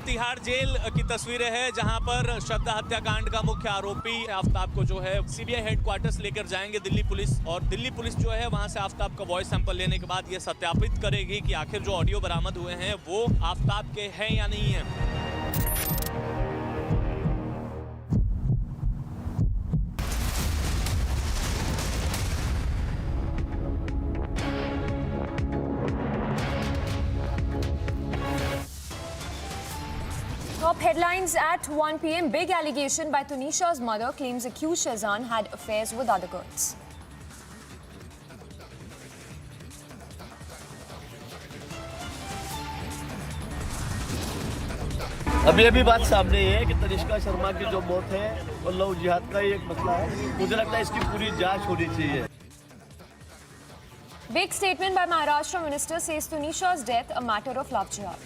Speaker 9: Tihar jail की तस्वीरें हैं जहां पर श्रद्धा हत्याकांड का मुख्य आरोपी आफ्ताब को जो है सीबीआई हेडक्वार्टर्स लेकर जाएंगे दिल्ली पुलिस, और दिल्ली पुलिस जो है वहां से आफ्ताब का वॉइस सैंपल लेने के बाद ये सत्यापित करेगी कि आखिर जो ऑडियो बरामद हुए हैं वो आफ्ताब के हैं या नहीं है।
Speaker 10: Top headlines at 1 p.m. Big allegation by Tunisha's mother claims accused Shehzan had affairs with other girls.
Speaker 12: अभी बात सामने है कि तनिष्का शर्मा की जो मौत है वो लव जिहाद का ही एक मसला है। मुझे लगता है इसकी पूरी जांच होनी चाहिए।
Speaker 10: Big statement by Maharashtra minister says Tunisha's death a matter of love jihad.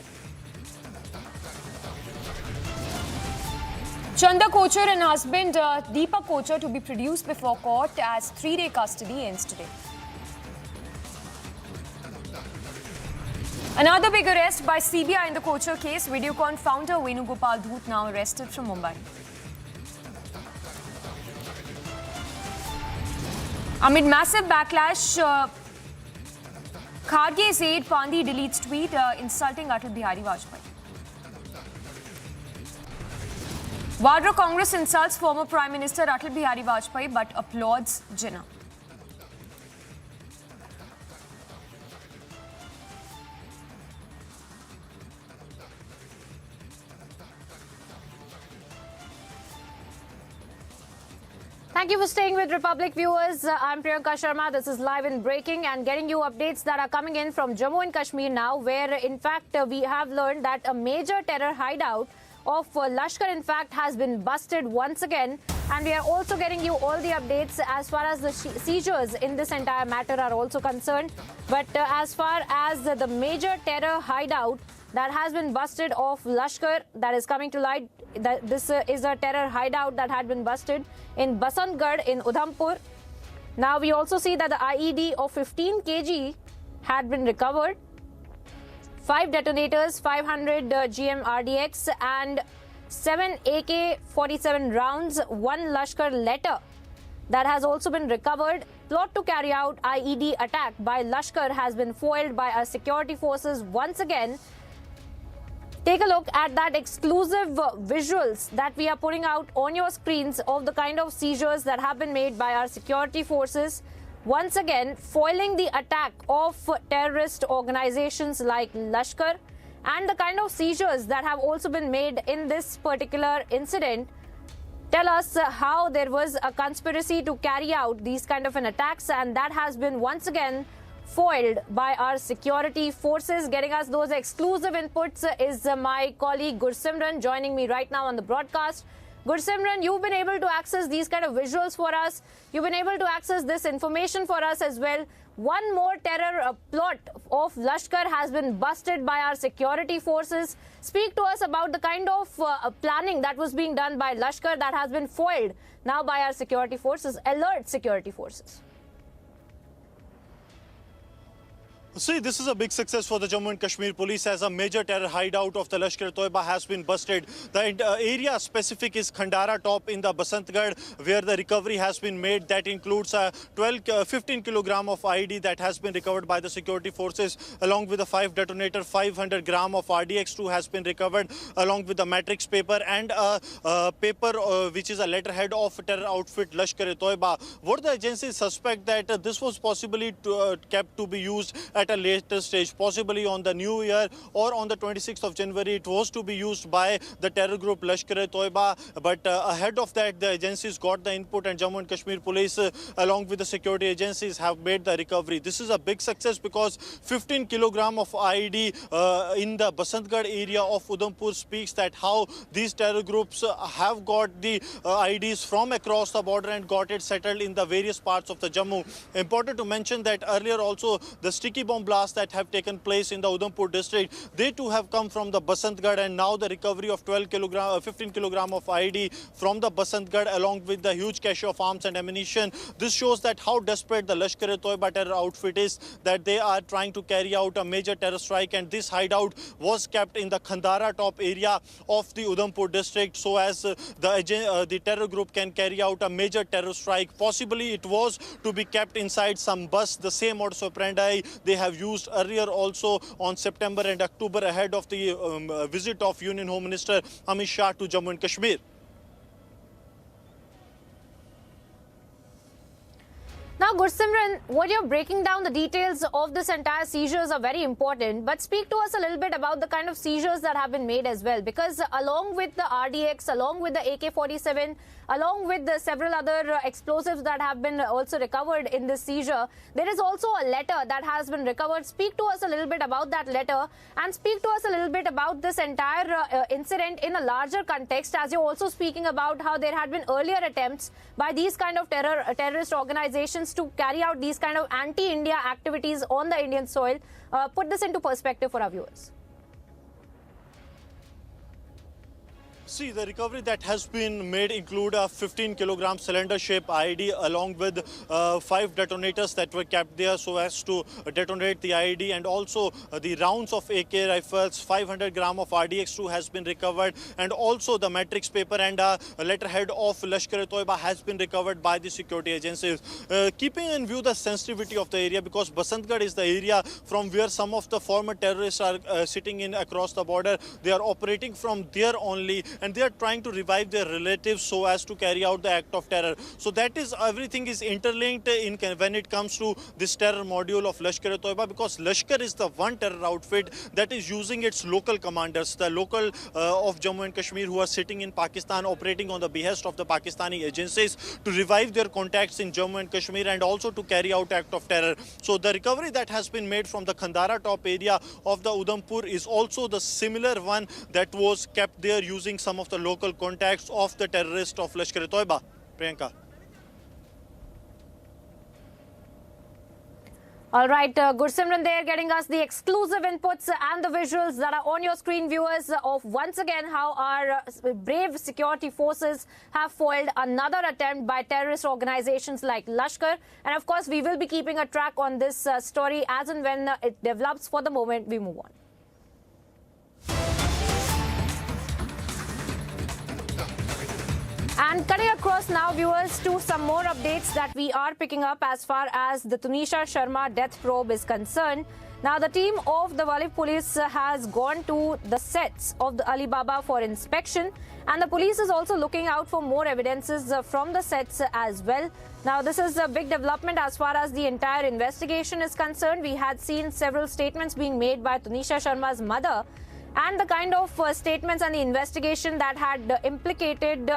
Speaker 10: Chanda Kocchar and husband Deepak Kocchar to be produced before court as 3-day custody ends today. Another big arrest by CBI in the Kocchar case. Videocon founder Venugopal Dhoot now arrested from Mumbai. Amid massive backlash, Kharge's aide Pandey deletes tweet insulting Atal Bihari Vajpayee. Vadra Congress insults former Prime Minister Atal Bihari Vajpayee but applauds Jinnah.
Speaker 2: Thank you for staying with Republic viewers. I'm Priyanka Sharma. This is Live in Breaking and getting you updates that are coming in from Jammu and Kashmir now, where in fact we have learned that a major terror hideout of Lashkar in fact has been busted once again And we are also getting you all the updates as far as the seizures in this entire matter are also concerned. But as far as the major terror hideout that has been busted of Lashkar, that is coming to light, that this is a terror hideout that had been busted in Basantgarh in Udhampur. Now we also see that the IED of 15 kg had been recovered. 5 detonators, 500 GM RDX and 7 AK-47 rounds, 1 Lashkar letter that has also been recovered. Plot to carry out IED attack by Lashkar has been foiled by our security forces once again. Take a look at that exclusive visuals that we are putting out on your screens of the kind of seizures that have been made by our security forces. Once again, foiling the attack of terrorist organizations like Lashkar, and the kind of seizures that have also been made in this particular incident tell us how there was a conspiracy to carry out these kind of an attacks, and that has been once again foiled by our security forces. Getting us those exclusive inputs is my colleague Gursimran, joining me right now on the broadcast. Gursimran, you've been able to access these kind of visuals for us. You've been able to access this information for us as well. One more terror plot of Lashkar has been busted by our security forces. Speak to us about the kind of planning that was being done by Lashkar that has been foiled now by our security forces, alert security forces.
Speaker 3: See, this is a big success for the Jammu and Kashmir police as a major terror hideout of the Lashkar-e-Toiba has been busted. The area specific is Khandara Top in the Basantgarh, where the recovery has been made. That includes 15 kilogram of IED that has been recovered by the security forces, along with the 5 detonator, 500 gram of RDX2 has been recovered, along with the matrix paper and a paper which is a letterhead of terror outfit Lashkar-e-Toiba. What the agencies suspect that this was possibly kept to be used at a later stage, possibly on the new year or on the 26th of January. It was to be used by the terror group Lashkar-e-Toiba, but ahead of that the agencies got the input, and Jammu and Kashmir police along with the security agencies have made the recovery. This is a big success because 15 kilogram of IED in the Basantgarh area of Udhampur speaks that how these terror groups have got the IEDs from across the border and got it settled in the various parts of the Jammu. Important to mention that earlier also the sticky bomb blasts that have taken place in the Udhampur district, they too have come from the Basantgarh, and now the recovery of 15 kilogram of IED from the Basantgarh along with the huge cache of arms and ammunition. This shows that how desperate the Lashkar-e-Toiba terror outfit is, that they are trying to carry out a major terror strike, and this hideout was kept in the Khandara Top area of the Udhampur district so as the terror group can carry out a major terror strike. Possibly it was to be kept inside some bus, the same modus operandi they have used earlier also on September and October ahead of the visit of Union Home Minister Amit Shah to Jammu and Kashmir.
Speaker 2: Now, Gursimran, what you're breaking down the details of this entire seizures are very important, but speak to us a little bit about the kind of seizures that have been made as well, because along with the RDX, along with the AK-47, along with the several other explosives that have been also recovered in this seizure, there is also a letter that has been recovered. Speak to us a little bit about that letter, and speak to us a little bit about this entire incident in a larger context, as you're also speaking about how there had been earlier attempts by these kind of terrorist organizations to carry out these kind of anti-India activities on the Indian soil. Put this into perspective for our viewers.
Speaker 3: See, the recovery that has been made include a 15 kilogram cylinder-shaped IED along with 5 detonators that were kept there so as to detonate the IED, and also the rounds of AK rifles, 500 gram of RDX2 has been recovered, and also the matrix paper and a letterhead of Lashkar-e-Toiba has been recovered by the security agencies. Keeping in view the sensitivity of the area, because Basantgarh is the area from where some of the former terrorists are sitting in across the border, they are operating from there only, and they are trying to revive their relatives so as to carry out the act of terror. So that is, everything is interlinked when it comes to this terror module of Lashkar-e-Toiba, because Lashkar is the one terror outfit that is using its local commanders, the local of Jammu and Kashmir who are sitting in Pakistan, operating on the behest of the Pakistani agencies to revive their contacts in Jammu and Kashmir and also to carry out act of terror. So the recovery that has been made from the Khandara Top area of the Udhampur is also the similar one that was kept there using some some of the local contacts of the terrorist of Lashkar-e-Toiba. Priyanka.
Speaker 2: All right, Gursimran there getting us the exclusive inputs and the visuals that are on your screen, viewers, of once again how our brave security forces have foiled another attempt by terrorist organizations like Lashkar. And of course, we will be keeping a track on this story as and when it develops. For the moment, we move on. And cutting across now, viewers, to some more updates that we are picking up as far as the Tunisha Sharma death probe is concerned. Now, the team of the Walif police has gone to the sets of the Alibaba for inspection, and the police is also looking out for more evidences from the sets as well. Now, this is a big development as far as the entire investigation is concerned. We had seen several statements being made by Tunisha Sharma's mother, and the kind of statements and the investigation that had implicated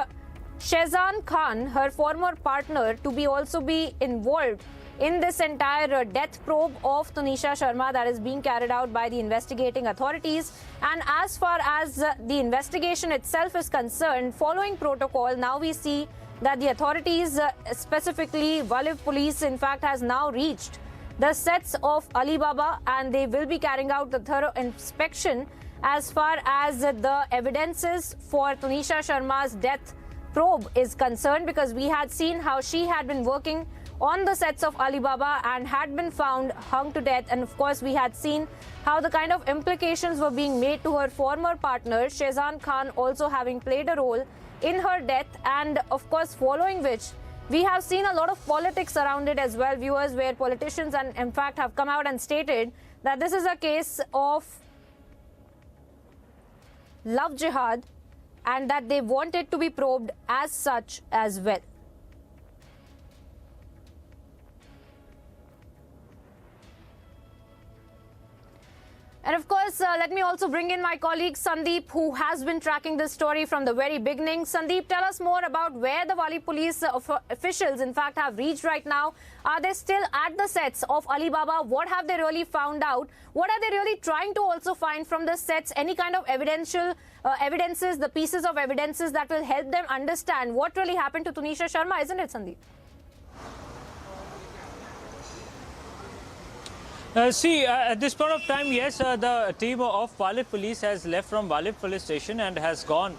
Speaker 2: Shehzan Khan, her former partner, to be involved in this entire death probe of Tunisha Sharma that is being carried out by the investigating authorities. And as far as the investigation itself is concerned, following protocol, now we see that the authorities, specifically Walif police, in fact, has now reached the sets of Alibaba, and they will be carrying out the thorough inspection as far as the evidences for Tunisha Sharma's death probe is concerned, because we had seen how she had been working on the sets of Alibaba and had been found hung to death. And of course, we had seen how the kind of implications were being made to her former partner, Shehzan Khan, also having played a role in her death. And of course, following which, we have seen a lot of politics around it as well, viewers, where politicians and in fact have come out and stated that this is a case of love jihad, and that they want it to be probed as such as well. And of course, let me also bring in my colleague Sandeep, who has been tracking this story from the very beginning. Sandeep, tell us more about where the Wali police officials, in fact, have reached right now. Are they still at the sets of Alibaba? What have they really found out? What are they really trying to also find from the sets? Any kind of evidences, the pieces of evidences that will help them understand what really happened to Tunisha Sharma, isn't it, Sandeep?
Speaker 1: At this point of time, yes, the team of Walif Police has left from Walif Police Station and has gone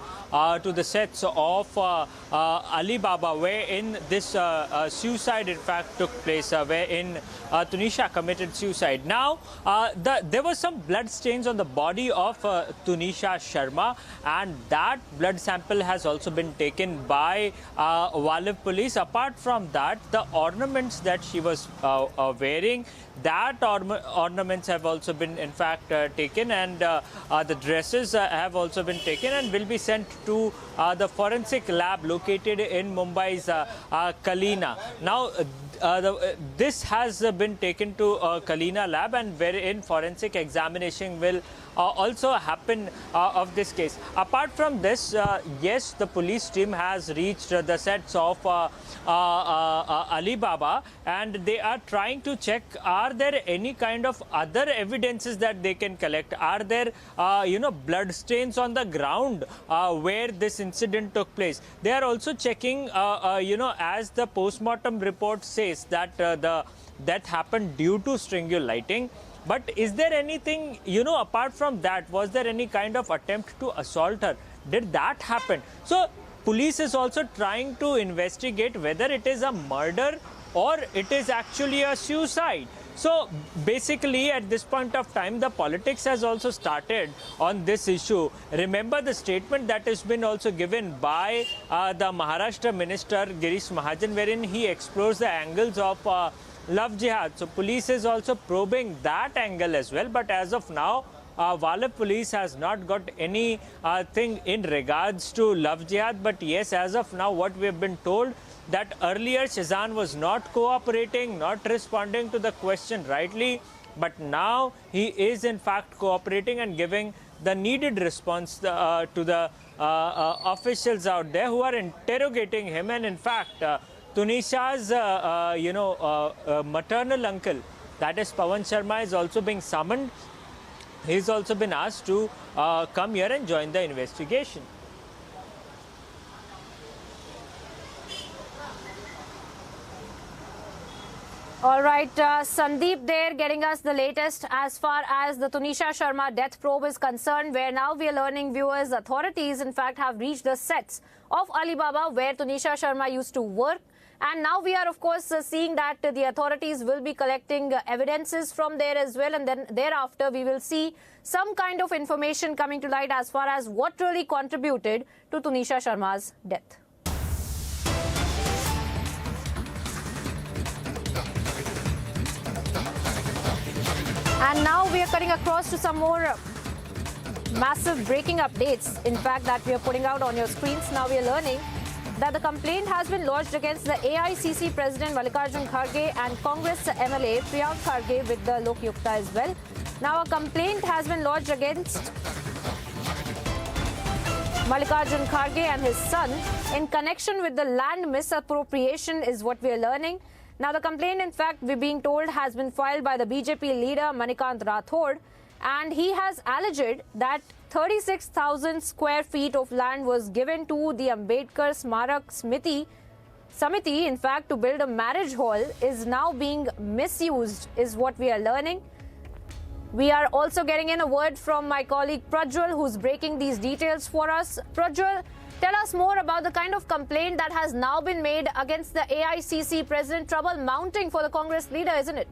Speaker 1: to the sets of Alibaba, wherein this suicide, in fact, took place, wherein Tunisha committed suicide. Now, there were some blood stains on the body of Tunisha Sharma, and that blood sample has also been taken by Walif Police. Apart from that, the ornaments that she was wearing, that ornaments have also been, in fact, taken, and the dresses have also been taken and will be sent to the forensic lab located in Mumbai's Kalina. Now, this has been taken to Kalina lab, and wherein forensic examination will also happen of this case. Apart from this, yes, the police team has reached the sets of Alibaba, and they are trying to check, are there any kind of other evidences that they can collect? Are there, blood stains on the ground where this incident took place? They are also checking, as the postmortem report says, that the death happened due to stringul lighting. But is there anything, apart from that, was there any kind of attempt to assault her? Did that happen? So, police is also trying to investigate whether it is a murder or it is actually a suicide. So, basically, at this point of time, the politics has also started on this issue. Remember the statement that has been also given by the Maharashtra Minister Girish Mahajan, wherein he explores the angles of love jihad. So, police is also probing that angle as well. But as of now, Walif police has not got any thing in regards to love jihad. But yes, as of now, what we have been told, that earlier Shehzan was not cooperating, not responding to the question rightly. But now he is in fact cooperating and giving the needed response to the officials out there who are interrogating him. And in fact, Tunisha's, maternal uncle, that is Pawan Sharma, is also being summoned. He's also been asked to come here and join the investigation.
Speaker 2: All right, Sandeep there getting us the latest as far as the Tunisha Sharma death probe is concerned, where now we are learning, viewers, authorities in fact have reached the sets of Alibaba where Tunisha Sharma used to work. And now we are, of course, seeing that the authorities will be collecting evidences from there as well. And then thereafter, we will see some kind of information coming to light as far as what really contributed to Tunisha Sharma's death. And now we are cutting across to some more massive breaking updates, in fact, that we are putting out on your screens. Now we are learning that the complaint has been lodged against the AICC President Mallikarjun Kharge and Congress MLA Priyank Kharge with the Lok Yukta as well. Now a complaint has been lodged against Mallikarjun Kharge and his son in connection with the land misappropriation is what we are learning. Now the complaint, in fact, we're being told, has been filed by the BJP leader Manikant Rathod, and he has alleged that 36,000 square feet of land was given to the Ambedkar Smarak Samiti, in fact, to build a marriage hall, is now being misused, is what we are learning. We are also getting in a word from my colleague Prajwal, who's breaking these details for us. Prajwal, tell us more about the kind of complaint that has now been made against the AICC president. Trouble mounting for the Congress leader, isn't it?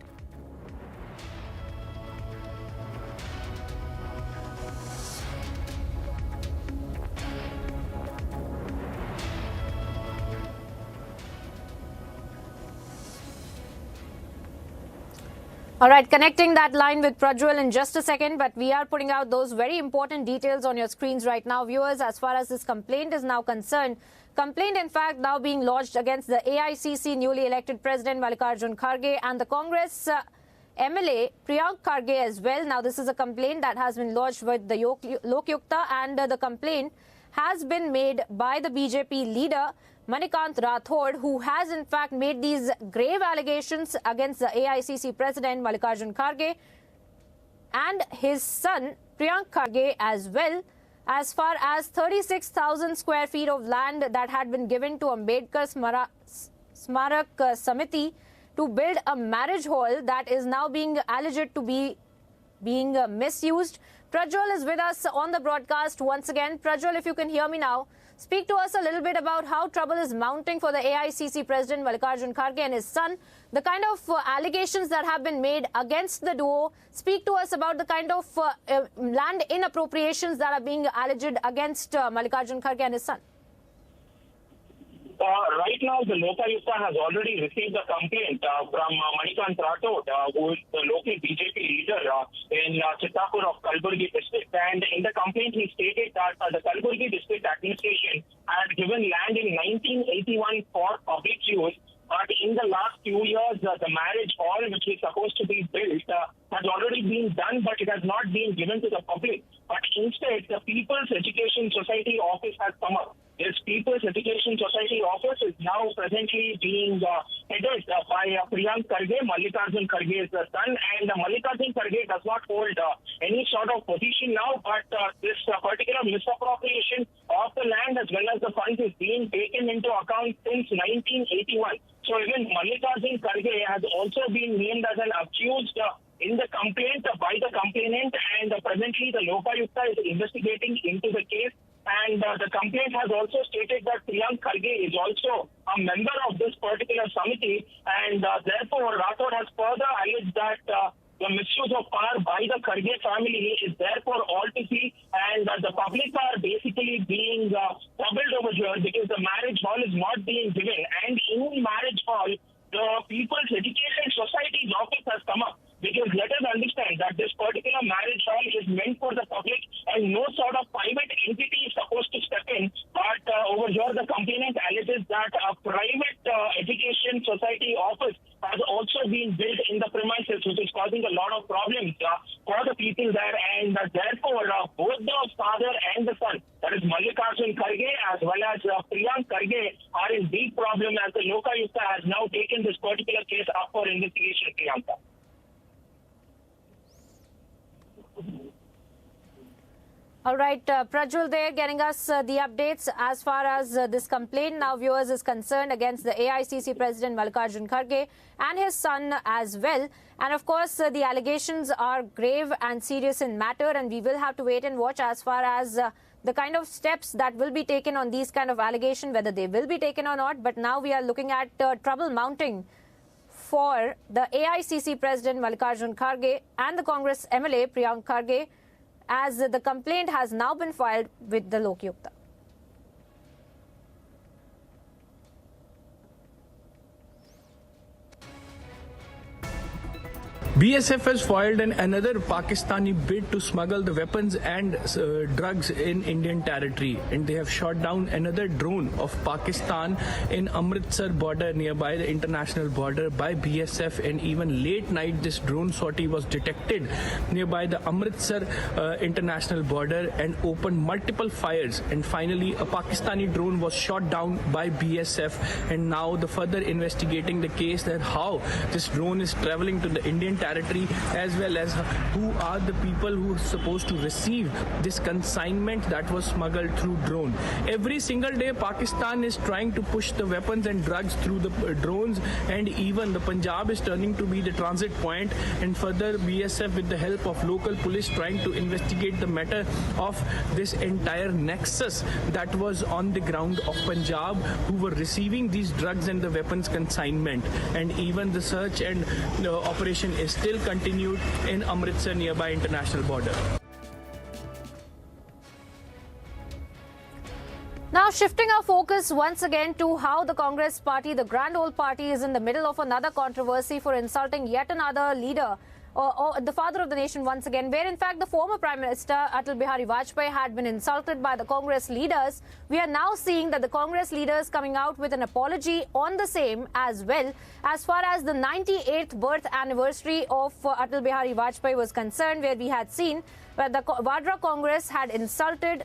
Speaker 2: All right, connecting that line with Prajwal in just a second, but we are putting out those very important details on your screens right now, viewers, as far as this complaint is now concerned. Complaint, in fact, now being lodged against the AICC newly elected President Mallikarjun Kharge and the Congress MLA Priyank Kharge as well. Now, this is a complaint that has been lodged with the Lok Yukta, and the complaint has been made by the BJP leader Manikant Rathod, who has in fact made these grave allegations against the AICC president Mallikarjun Kharge and his son Priyank Kharge as well, as far as 36,000 square feet of land that had been given to Ambedkar Smarak Samiti to build a marriage hall that is now being alleged to be being misused. Prajwal is with us on the broadcast once again. Prajwal, if you can hear me now, speak to us a little bit about how trouble is mounting for the AICC president Mallikarjun Kharge and his son, the kind of allegations that have been made against the duo. Speak to us about the kind of land inappropriations that are being alleged against Mallikarjun Kharge and his son.
Speaker 4: Right now, the Lokayukta has already received a complaint from Manikant Rathod, who is the local BJP leader in Chittapur of Kalburgi district. And in the complaint, he stated that the Kalburgi district administration had given land in 1981 for public use. But in the last few years, the marriage hall, which is supposed to be built, has already been done, but it has not been given to the public. But instead, the People's Education Society office has come up. This People's Education Society office is now presently being headed by Priyank Kharge, Mallikarjun Kharge's son. And Mallikarjun Kharge does not hold any sort of position now, but this particular misappropriation of the land as well as the funds is being taken into account since 1981. So even Mallikarjun Kharge has also been named as an accused in the complaint by the complainant, and presently the Lokayukta is investigating into the case. And the complaint has also stated that Priyank Kharge is also a member of this particular Samiti, and therefore Rathod has further alleged that the misuse of power by the Kharge family is there for all to see, and the public are basically being troubled over here because the marriage hall is not being given. And in marriage hall, the People's Education Society's office has come up. Because let us understand that this particular marriage hall is meant for the public and no sort of private entity is supposed to step in. But over here, the complainant alleges that a private education society office has also been built in the premises, which is causing a lot of problems for the people there. And therefore, both the father and the son, that is Mallikarjun Kharge as well as Priyank Kharge, are in deep problem as the Lokayukta has now taken this particular case up for investigation, Priyanka.
Speaker 2: All right, Prajwal there getting us the updates as far as this complaint now, viewers, is concerned against the AICC President Mallikarjun Kharge and his son as well. And of course, the allegations are grave and serious in matter, and we will have to wait and watch as far as the kind of steps that will be taken on these kind of allegations, whether they will be taken or not. But now we are looking at trouble mounting for the AICC President Mallikarjun Kharge and the Congress MLA Priyank Kharge, as the complaint has now been filed with the Lok Yukta.
Speaker 22: BSF has filed another Pakistani bid to smuggle the weapons and drugs in Indian territory, and they have shot down another drone of Pakistan in Amritsar border, nearby the international border, by BSF. And even late night this drone sortie was detected nearby the Amritsar international border and opened multiple fires, and finally a Pakistani drone was shot down by BSF. And now the further investigating the case, that how this drone is traveling to the Indian territory, as well as who are the people who are supposed to receive this consignment that was smuggled through drone. Every single day Pakistan is trying to push the weapons and drugs through the drones, and even the Punjab is turning to be the transit point, and further BSF with the help of local police trying to investigate the matter of this entire nexus that was on the ground of Punjab, who were receiving these drugs and the weapons consignment. And even the search and operation is still continued in Amritsar, nearby international border.
Speaker 2: Now shifting our focus once again to how the Congress party, the grand old party, is in the middle of another controversy for insulting yet another leader, or the father of the nation once again, where in fact the former Prime Minister Atal Bihari Vajpayee had been insulted by the Congress leaders. We are now seeing that the Congress leaders coming out with an apology on the same as well, as far as the 98th birth anniversary of Atal Bihari Vajpayee was concerned, where we had seen where the Vadra Congress had insulted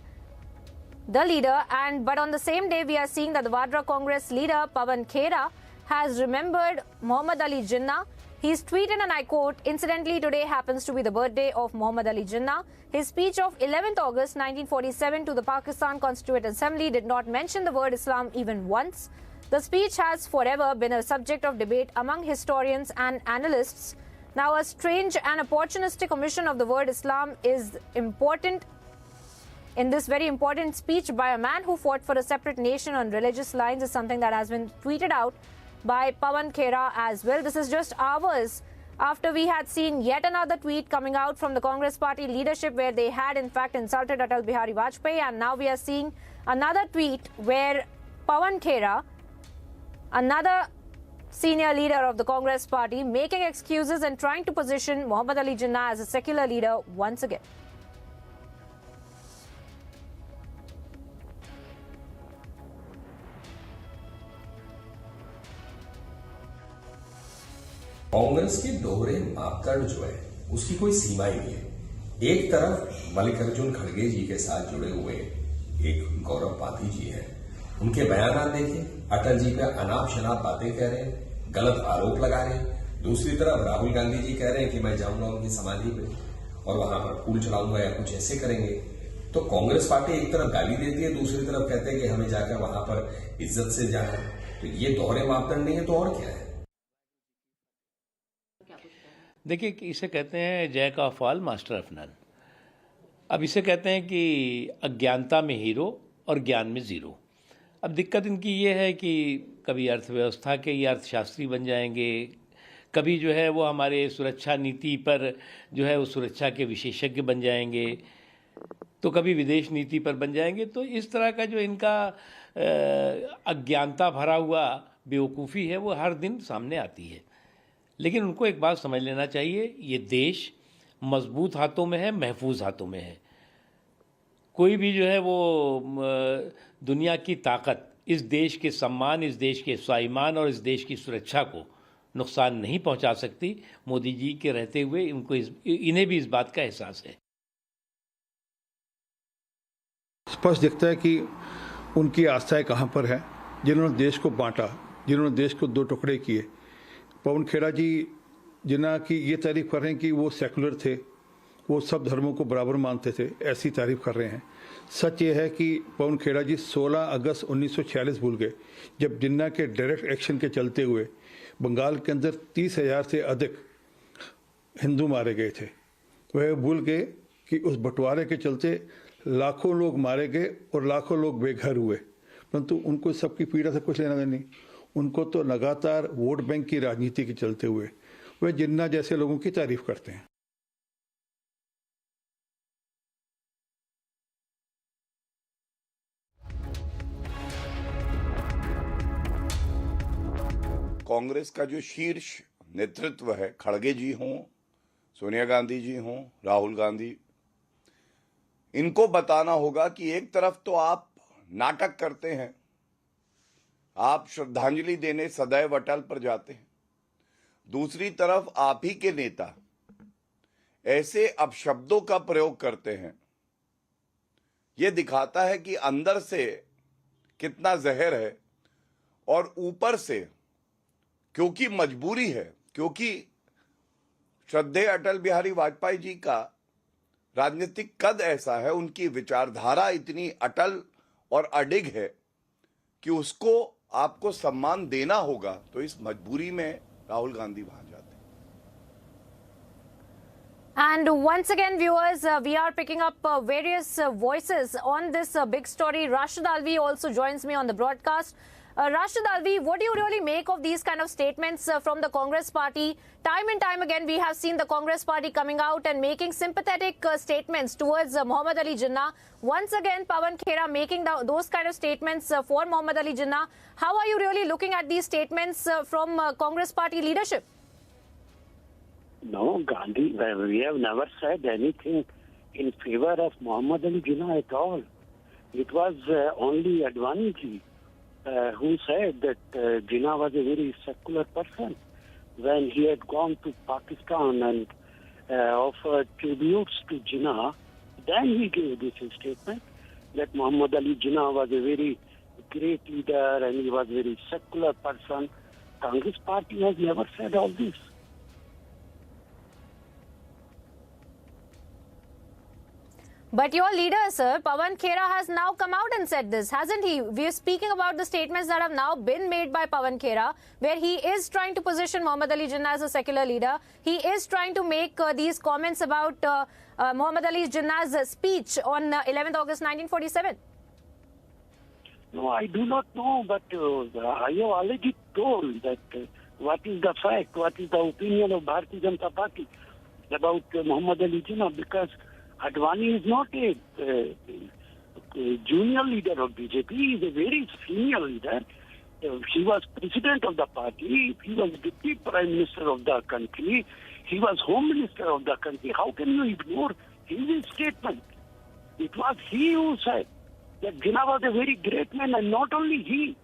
Speaker 2: the leader, but on the same day we are seeing that the Vadra Congress leader Pawan Khera has remembered Muhammad Ali Jinnah. He's tweeted, and I quote, "Incidentally, today happens to be the birthday of Muhammad Ali Jinnah. His speech of 11th August 1947 to the Pakistan Constituent Assembly did not mention the word Islam even once. The speech has forever been a subject of debate among historians and analysts. Now, a strange and opportunistic omission of the word Islam is important in this very important speech by a man who fought for a separate nation on religious lines," is something that has been tweeted out by Pawan Khera as well. This is just hours after we had seen yet another tweet coming out from the Congress party leadership, where they had in fact insulted Atal Bihari Vajpayee, and now we are seeing another tweet where Pawan Khera, another senior leader of the Congress party, making excuses and trying to position Muhammad Ali Jinnah as a secular leader once again.
Speaker 5: Congress के दोहरे मापदंड जो है उसकी कोई सीमा ही नहीं है। एक तरफ मल्लिकार्जुन खड़गे जी के साथ जुड़े हुए एक गौरव पाठी जी हैं, उनके बयान देखिए, अटल जी पे अनाप शनाप बातें कह रहे हैं, गलत आरोप लगा रहे हैं। दूसरी तरफ राहुल गांधी जी कह रहे हैं कि मैं जाऊंगा उनकी समाधि पे और वहां पर फूल चढ़ाऊंगा या कुछ ऐसे करेंगे। तो कांग्रेस पार्टी एक तरफ गाली देती है, दूसरी तरफ कहते हैं कि हमें जाकर वहां पर इज्जत से जाए। तो ये दोहरे मापदंड नहीं है तो और क्या है?
Speaker 6: देखिए, इसे कहते हैं जय का फॉल मास्टर ऑफ नन। अब इसे कहते हैं कि अज्ञानता में हीरो और ज्ञान में ज़ीरो। अब दिक्कत इनकी ये है कि कभी अर्थव्यवस्था के ये अर्थशास्त्री बन जाएंगे, कभी जो है वो हमारे सुरक्षा नीति पर जो है वो सुरक्षा के विशेषज्ञ बन जाएंगे, तो कभी विदेश नीति पर बन जाएंगे। तो इस तरह का जो इनका अज्ञानता भरा हुआ बेवकूफ़ी है वो हर दिन सामने आती है। लेकिन उनको एक बात समझ लेना चाहिए, ये देश मजबूत हाथों में है, महफूज हाथों में है। कोई भी जो है वो दुनिया की ताकत इस देश के सम्मान, इस देश के स्वाभिमान और इस देश की सुरक्षा को नुकसान नहीं पहुंचा सकती। मोदी जी के रहते हुए इन्हें भी इस बात का एहसास है।
Speaker 7: स्पष्ट दिखता है कि उनकी आस्थाएं कहाँ पर है। जिन्होंने देश को बांटा, जिन्होंने देश को दो टुकड़े किए, पवन खेड़ा जी जिन्ना की ये तारीफ कर रहे हैं कि वो सेकुलर थे वो सब धर्मों को बराबर मानते थे, ऐसी तारीफ कर रहे हैं। सच ये है कि पवन खेड़ा जी 16 अगस्त 1946 भूल गए, जब जिन्ना के डायरेक्ट एक्शन के चलते हुए बंगाल के अंदर 30,000 से अधिक हिंदू मारे गए थे। वह भूल गए कि उस बंटवारे के चलते लाखों लोग मारे गए और लाखों लोग बेघर हुए, परंतु उनको सबकी पीड़ा से कुछ लेना देना नहीं। उनको तो लगातार वोट बैंक की राजनीति के चलते हुए वह जिन्ना जैसे लोगों की तारीफ करते हैं।
Speaker 11: कांग्रेस का जो शीर्ष नेतृत्व है, खड़गे जी हों, सोनिया गांधी जी हों, राहुल गांधी, इनको बताना होगा कि एक तरफ तो आप नाटक करते हैं, आप श्रद्धांजलि देने सदैव अटल पर जाते हैं, दूसरी तरफ आप ही के नेता ऐसे अपशब्दों का प्रयोग करते हैं। यह दिखाता है कि अंदर से कितना जहर है और ऊपर से क्योंकि मजबूरी है, क्योंकि श्रद्धेय अटल बिहारी वाजपेयी जी का राजनीतिक कद ऐसा है, उनकी विचारधारा इतनी अटल और अडिग है कि उसको आपको सम्मान देना होगा, तो इस मजबूरी में राहुल गांधी वहां जाते हैं।
Speaker 2: And once again, viewers, we are picking up various voices on this big story. Rashid Alvi also joins me on the broadcast. Rashid Alvi, what do you really make of these kind of statements from the Congress party? Time and time again, we have seen the Congress party coming out and making sympathetic statements towards Muhammad Ali Jinnah. Once again, Pawan Khera making those kind of statements for Muhammad Ali Jinnah. How are you really looking at these statements from Congress party leadership?
Speaker 14: No, Gandhi, we have never said anything in favor of Muhammad Ali Jinnah at all. It was only Advani ji who said that Jinnah was a very secular person. When he had gone to Pakistan and offered tributes to Jinnah, then he gave this statement that Muhammad Ali Jinnah was a very great leader and he was a very secular person. Congress party has never said all this.
Speaker 2: But your leader, sir, Pawan Khera, has now come out and said this, hasn't he? We are speaking about the statements that have now been made by Pawan Khera, where he is trying to position Muhammad Ali Jinnah as a secular leader. He is trying to make these comments about Muhammad Ali Jinnah's speech on 11th August 1947.
Speaker 14: No, I do not know, but I have already told that what is the fact, what is the opinion of Bharatiya Janata Party about Muhammad Ali Jinnah, because Advani is not a junior leader of BJP. He is a very senior leader. He was president of the party. He was deputy prime minister of the country. He was home minister of the country. How can you ignore his statement? It was he who said that Jinnah was a very great man, and not only he.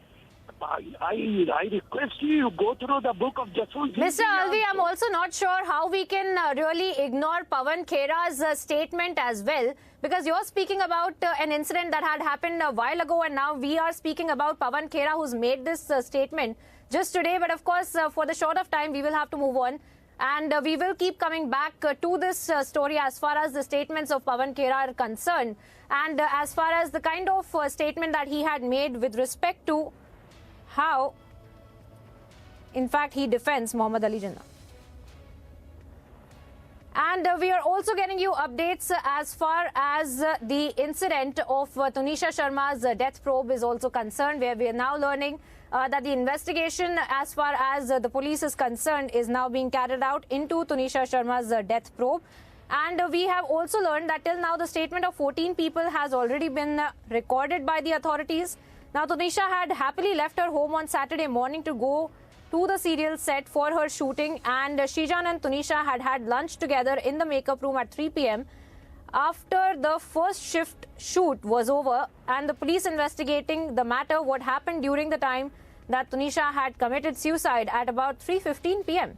Speaker 14: I request you to go through the book of Jaswant.
Speaker 2: Mr. Alvi, I'm also not sure how we can really ignore Pawan Khera's statement as well, because you're speaking about an incident that had happened a while ago, and now we are speaking about Pawan Khera, who's made this statement just today. But of course, for the short of time, we will have to move on. And we will keep coming back to this story as far as the statements of Pawan Khera are concerned, and as far as the kind of statement that he had made with respect to how, in fact, he defends Muhammad Ali Jinnah. And we are also getting you updates as far as the incident of Tunisha Sharma's death probe is also concerned, where we are now learning that the investigation as far as the police is concerned is now being carried out into Tunisha Sharma's death probe. And we have also learned that till now the statement of 14 people has already been recorded by the authorities. Now, Tunisha had happily left her home on Saturday morning to go to the serial set for her shooting, and Shijan and Tunisha had had lunch together in the makeup room at 3 p.m. After the first shift shoot was over and the police investigating the matter, what happened during the time that Tunisha had committed suicide at about 3:15 p.m.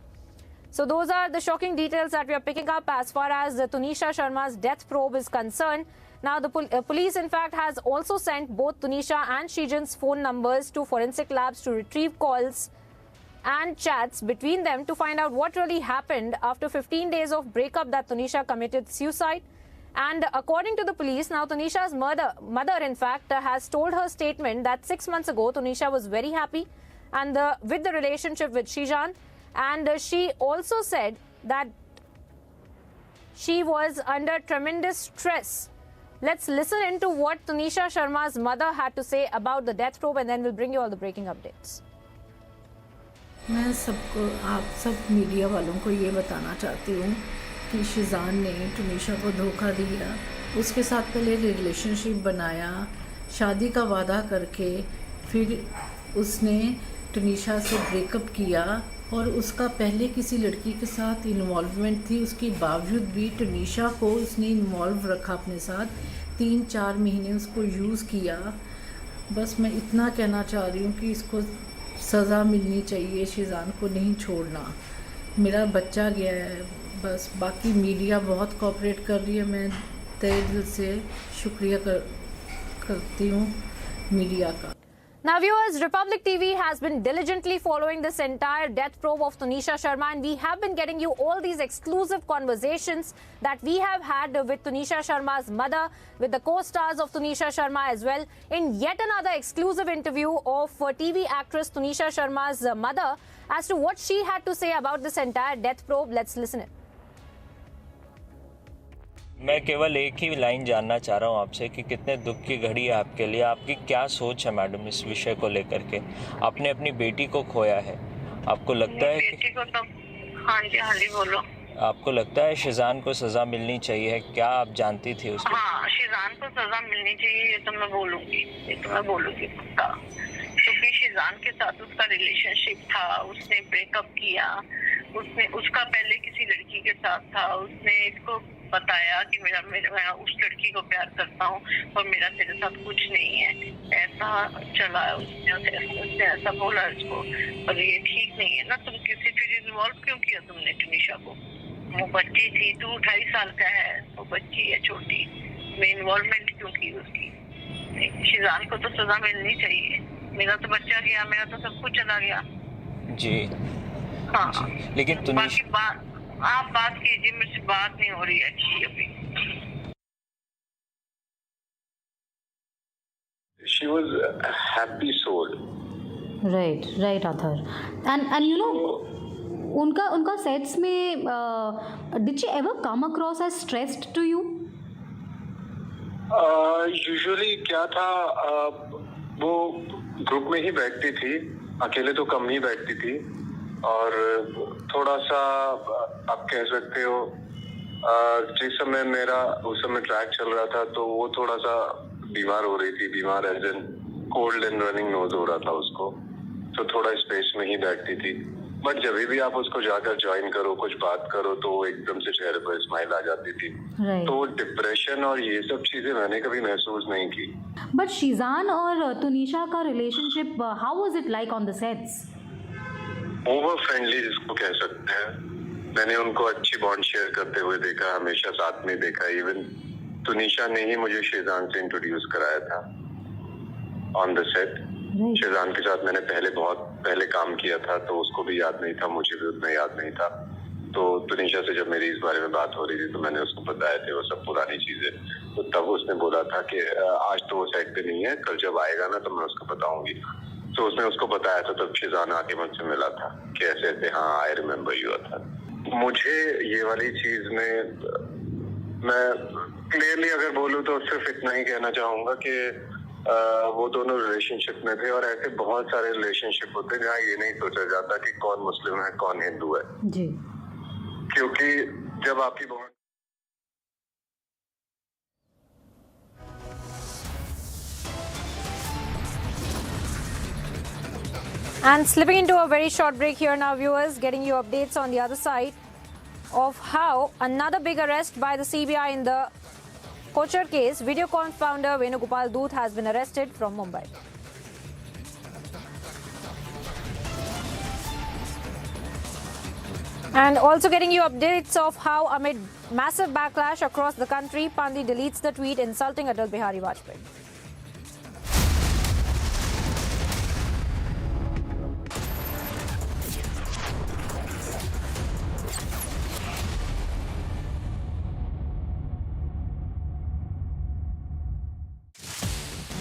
Speaker 2: So those are the shocking details that we are picking up as far as Tunisha Sharma's death probe is concerned. Now, the police, in fact, has also sent both Tunisha and Shijan's phone numbers to forensic labs to retrieve calls and chats between them to find out what really happened after 15 days of breakup that Tanisha committed suicide. And according to the police, now Tanisha's mother in fact has told her statement that 6 months ago Tanisha was very happy and with the relationship with Shijan, and she also said that she was under tremendous stress. Let's listen into what Tanisha Sharma's mother had to say about the death probe, and then we'll bring you all the breaking updates.
Speaker 15: मैं सबको, आप सब media वालों को ये बताना चाहती हूँ कि शिजान ने टुनीशा को धोखा दिया, उसके साथ पहले रिलेशनशिप बनाया, शादी का वादा करके फिर उसने टुनीशा से ब्रेकअप किया और उसका पहले किसी लड़की के साथ इन्वॉल्वमेंट थी। उसके बावजूद भी टुनीशा को उसने इन्वॉल्व रखा अपने साथ, 3-4 महीने उसको यूज़ किया। बस मैं इतना कहना चाह रही हूँ कि इसको सज़ा मिलनी चाहिए, शिजान को नहीं छोड़ना। मेरा बच्चा गया है, बस बाकी मीडिया बहुत कोऑपरेट कर रही है। मैं तहे दिल से शुक्रिया करती हूँ मीडिया का।
Speaker 2: Now viewers, Republic TV has been diligently following this entire death probe of Tanisha Sharma, and we have been getting you all these exclusive conversations that we have had with Tanisha Sharma's mother, with the co-stars of Tanisha Sharma as well, in yet another exclusive interview of TV actress Tanisha Sharma's mother as to what she had to say about this entire death probe. Let's listen it.
Speaker 1: मैं केवल एक ही line जानना चाह रहा हूँ आपसे कि कितने दुख की घड़ी है आपके लिए, आपकी क्या सोच है मैडम इस विषय को लेकर के? आपने अपनी बेटी को खोया है, आपको लगता है
Speaker 16: बेटी को तो हाँ जी बोलो।
Speaker 1: आपको लगता है शिजान को सजा मिलनी चाहिए? क्या आप जानती थी उसको?
Speaker 16: हाँ, शिजान को सजा मिलनी चाहिए, ये तो मैं बोलूँगी पक्का, क्योंकि शिजान के साथ उसका रिलेशनशिप था, उसने ब्रेकअप किया, उसका पहले किसी लड़की के साथ था, उसने इसको बताया कि मैं उस लड़की को प्यार करता हूँ और मेरा तेरे साथ कुछ नहीं है, ऐसा चला है उसने ऐसा बोला इसको, और ये ठीक नहीं है ना। तुम किसी फिर इन्वॉल्व क्यों किया तुमने टुनीशा को? वो बच्ची थी, तू 2.5 साल का है, वो बच्ची है छोटी, मैं इन्वॉल्वमेंट क्यों की उसकी? शिजान को तो सजा मिलनी चाहिए। मेरा तो बच्चा गया, मेरा तो सब कुछ चला गया
Speaker 1: जी।
Speaker 16: हाँ
Speaker 1: जी, लेकिन तुनिशा
Speaker 16: आप बात कीजिए, मुझसे बात नहीं हो रही अच्छी अभी।
Speaker 23: She was a happy soul.
Speaker 17: Right, Athar. And you know, उनका सेट्स में did she ever come across as stressed to you?
Speaker 23: Usually क्या था, वो ग्रुप में ही बैठती थी, अकेले तो कम ही बैठती थी, और थोड़ा सा आप कह सकते हो जिस समय मेरा उस समय ट्रैक चल रहा था तो वो थोड़ा सा बीमार हो रही थी, बीमार as in cold and running nose हो रहा था उसको, तो थोड़ा स्पेस में ही बैठती थी। बट जब भी आप उसको जाकर ज्वाइन करो, कुछ बात करो, तो एकदम से चेहरे पर स्माइल आ जाती थी। तो डिप्रेशन और ये सब चीजें मैंने कभी महसूस नहीं की।
Speaker 17: बट शिजान और तुनिशा का relationship, how was it like on the sets?
Speaker 23: Over friendly जिसको कह सकते हैं। मैंने उनको अच्छी बॉन्ड शेयर करते हुए देखा, हमेशा साथ में देखा। इवन तुनिशा ने ही मुझे शिजान से इंट्रोड्यूस कराया था ऑन द सेट। शिजान के साथ मैंने बहुत पहले काम किया था, तो उसको भी याद नहीं था, मुझे भी उतना याद नहीं था। तो तुनिशा से जब मेरी इस बारे में बात हो रही थी तो मैंने उसको बताया थे वो सब पुरानी चीजें। तो तब उसने बोला था कि आज तो वो सेट पे नहीं है, कल जब आएगा ना तो मैं उसको बताऊंगी। तो उसने उसको बताया था, तब शिजान आके मुझसे मिला था कि ऐसे ऐसे, हाँ आई रिमेम्बर यू था। मुझे ये वाली चीज में मैं क्लियरली अगर बोलूँ तो सिर्फ इतना ही कहना चाहूंगा कि वो दोनों रिलेशनशिप में थे, और ऐसे बहुत सारे रिलेशनशिप होते हैं जहाँ ये नहीं सोचा जाता कि कौन मुस्लिम है कौन हिंदू है
Speaker 17: जी।
Speaker 23: क्योंकि जब आपकी bond
Speaker 2: And slipping into a very short break here now, viewers, getting you updates on the other side of how another big arrest by the CBI in the Kocchars case. Videocon founder Venugopal Doot has been arrested from Mumbai. And also getting you updates of how amid massive backlash across the country, Pandey deletes the tweet insulting Atal Bihari Vajpayee.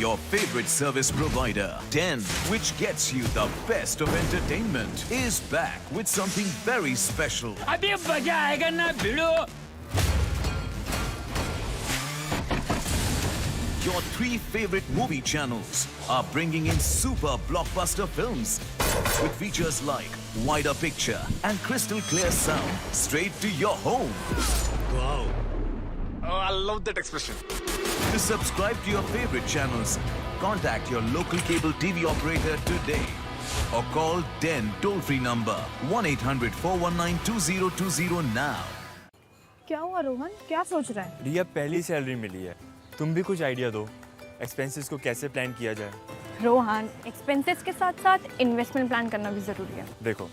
Speaker 8: your favorite service provider. 10, which gets you the best of entertainment, is back with something very special.
Speaker 13: अभी मजा आएगा ना भिड़ो.
Speaker 8: Your 3 favorite movie channels are bringing in super blockbuster films with features like wider picture and crystal clear sound straight to your home.
Speaker 9: Wow. Oh, I love that expression.
Speaker 8: To subscribe to your favorite channels, contact your local cable TV operator today or call 10 toll-free number 1-800-419-2020 now.
Speaker 10: क्या हुआ रोहन? क्या सोच रहा है?
Speaker 18: रिया, पहली salary मिली है, तुम भी कुछ आइडिया दो, एक्सपेंसेस को कैसे प्लान किया जाए।
Speaker 10: रोहन, एक्सपेंसेस के साथ साथ इन्वेस्टमेंट प्लान करना भी जरूरी है।
Speaker 18: देखो,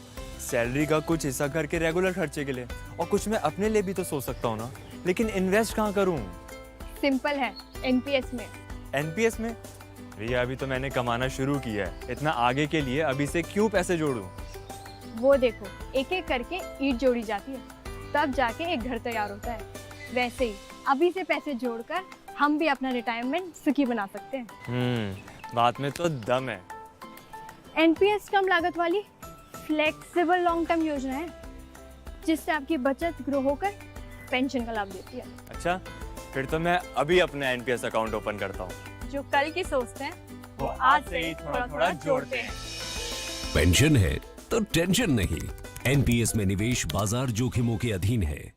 Speaker 18: सैलरी का कुछ हिस्सा घर के रेगुलर खर्चे के लिए और कुछ मैं अपने लिए भी तो सोच सकता हूँ ना, लेकिन इन्वेस्ट कहाँ करूँ?
Speaker 10: सिंपल है, एनपीएस में।
Speaker 18: एनपीएस में? रिया, अभी तो मैंने कमाना शुरू किया है, इतना आगे के लिए अभी से क्यों पैसे जोड़ूं?
Speaker 10: वो देखो, एक एक करके ईंट जोड़ी जाती है, तब जाके एक घर तैयार होता है। वैसे ही अभी से पैसे जोड़कर हम भी अपना रिटायरमेंट सुखी बना सकते हैं।
Speaker 18: बात में तो दम है।
Speaker 10: एनपीएस कम लागत वाली फ्लेक्सिबल लॉन्ग टर्म योजना है, जिससे आपकी बचत ग्रो होकर पेंशन का लाभ देती है।
Speaker 18: अच्छा, फिर तो मैं अभी अपना एनपीएस अकाउंट ओपन करता हूँ।
Speaker 10: जो कल की सोचते हैं वो आज से ही थोड़ा थोड़ा जोड़ते हैं।
Speaker 19: पेंशन है तो टेंशन नहीं। एनपीएस में निवेश बाजार जोखिमों के अधीन है।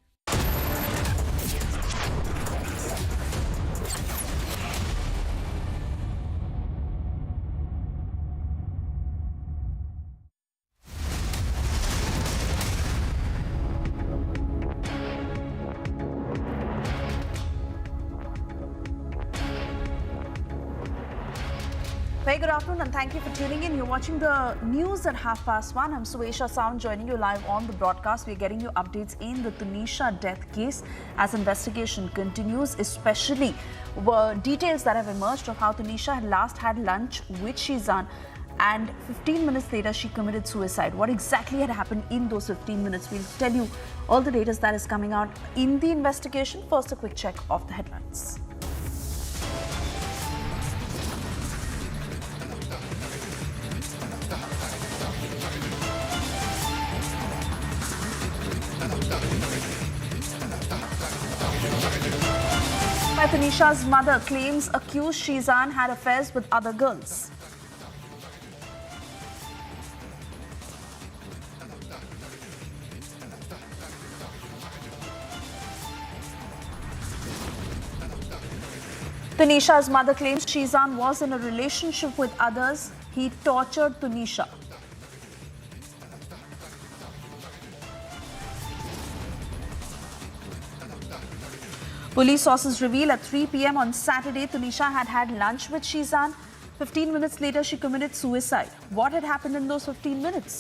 Speaker 20: Very good afternoon and thank you for tuning in. You're watching the news at 1:30. I'm Suesha Sound joining you live on the broadcast. We're getting you updates in the Tunisha death case as investigation continues, especially details that have emerged of how Tunisha had last had lunch with Shizan and 15 minutes later she committed suicide. What exactly had happened in those 15 minutes? We'll tell you all the data that is coming out in the investigation. First, a quick check of the headlines. Tunisha's mother claims accused Shizan had affairs with other girls. Tunisha's mother claims Shizan was in a relationship with others. He tortured Tunisha. Police sources reveal at 3 p.m. on Saturday, Tunisha had had lunch with Shizan. 15 minutes later, she committed suicide. What had happened in those 15 minutes?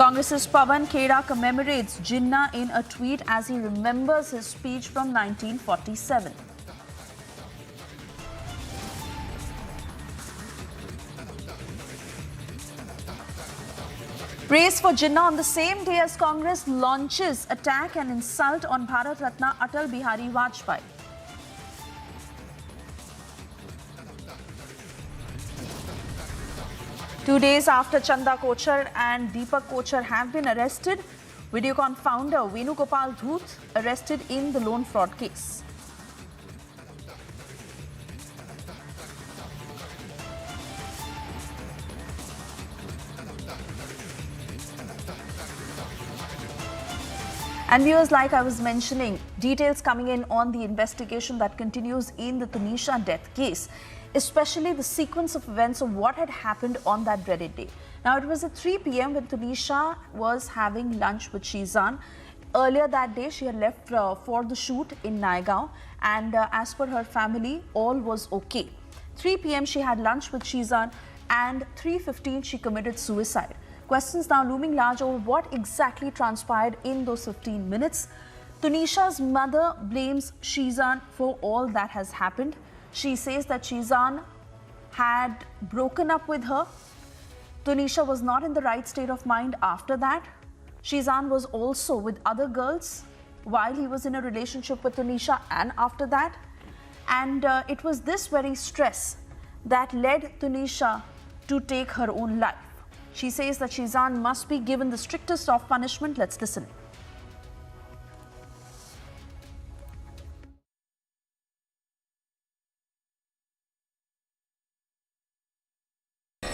Speaker 20: Congress's Pawan Khera commemorates Jinnah in a tweet as he remembers his speech from 1947. Praise for Jinnah on the same day as Congress launches attack and insult on Bharat Ratna Atal Bihari Vajpayee. Two days after Chanda Kocchars and Deepak Kocchars have been arrested, Videocon founder Venugopal Dhoot arrested in the loan fraud case. And viewers, like I was mentioning, details coming in on the investigation that continues in the Tunisha death case, especially the sequence of events of what had happened on that dreaded day. Now, it was at 3 p.m. when Tunisha was having lunch with Shizan. Earlier that day, she had left for the shoot in Naigaon, and as per her family, all was okay. 3 p.m. she had lunch with Shizan, and 3:15 she committed suicide. Questions now looming large over what exactly transpired in those 15 minutes. Tunisha's mother blames Shizan for all that has happened. She says that Shizan had broken up with her. Tunisha was not in the right state of mind after that. Shizan was also with other girls. while he was in a relationship with Tunisha and after that. And it was this very stress that led Tunisha to take her own life. She says that Shizan must be given the strictest of punishment. Let's listen.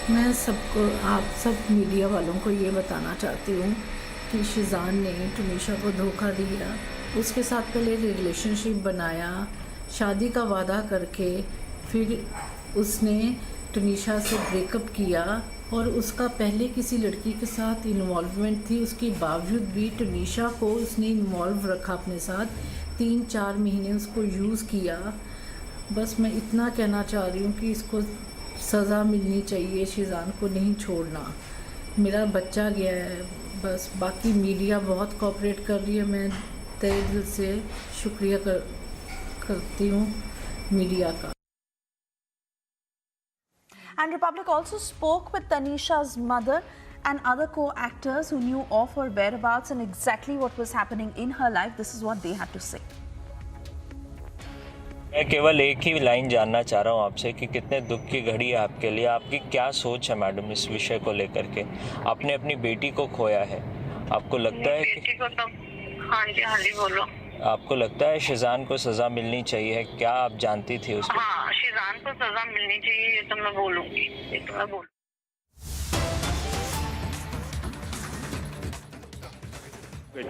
Speaker 15: मैं सबको, आप सब media वालों को ये बताना चाहती हूँ कि शिजान ने टुनीशा को धोखा दिया, उसके साथ पहले रिलेशनशिप बनाया, शादी का वादा करके फिर उसने टुनीशा से ब्रेकअप किया और उसका पहले किसी लड़की के साथ इन्वॉल्वमेंट थी। उसके बावजूद भी टुनीशा को उसने इन्वॉल्व रखा अपने साथ, 3-4 महीने उसको यूज़ किया। बस मैं इतना कहना चाह रही हूँ कि इसको सज़ा मिलनी चाहिए, शिजान को नहीं छोड़ना। मेरा बच्चा गया है, बस बाकी मीडिया बहुत कोऑपरेट कर रही है। मैं तहे दिल से शुक्रिया करती हूँ मीडिया का।
Speaker 20: And Republic also spoke with Tanisha's mother and other co-actors who knew of her whereabouts and exactly what was happening in her life. This is what they had to say.
Speaker 1: मैं केवल एक ही line जानना चाह रहा हूँ आपसे कि कितने दुख की घड़ी है आपके लिए, आपकी क्या सोच है मैडम इस विषय को लेकर के? आपने अपनी बेटी को खोया है, आपको लगता है कि
Speaker 16: बेटी को तो हाँ जी बोलो।
Speaker 1: आपको लगता है शिजान को सजा मिलनी चाहिए? क्या आप जानती थी उसको?
Speaker 16: हाँ, शिजान को सजा मिलनी चाहिए, ये तो मैं बोलूँगी, ये तो मैं बोलूँगी।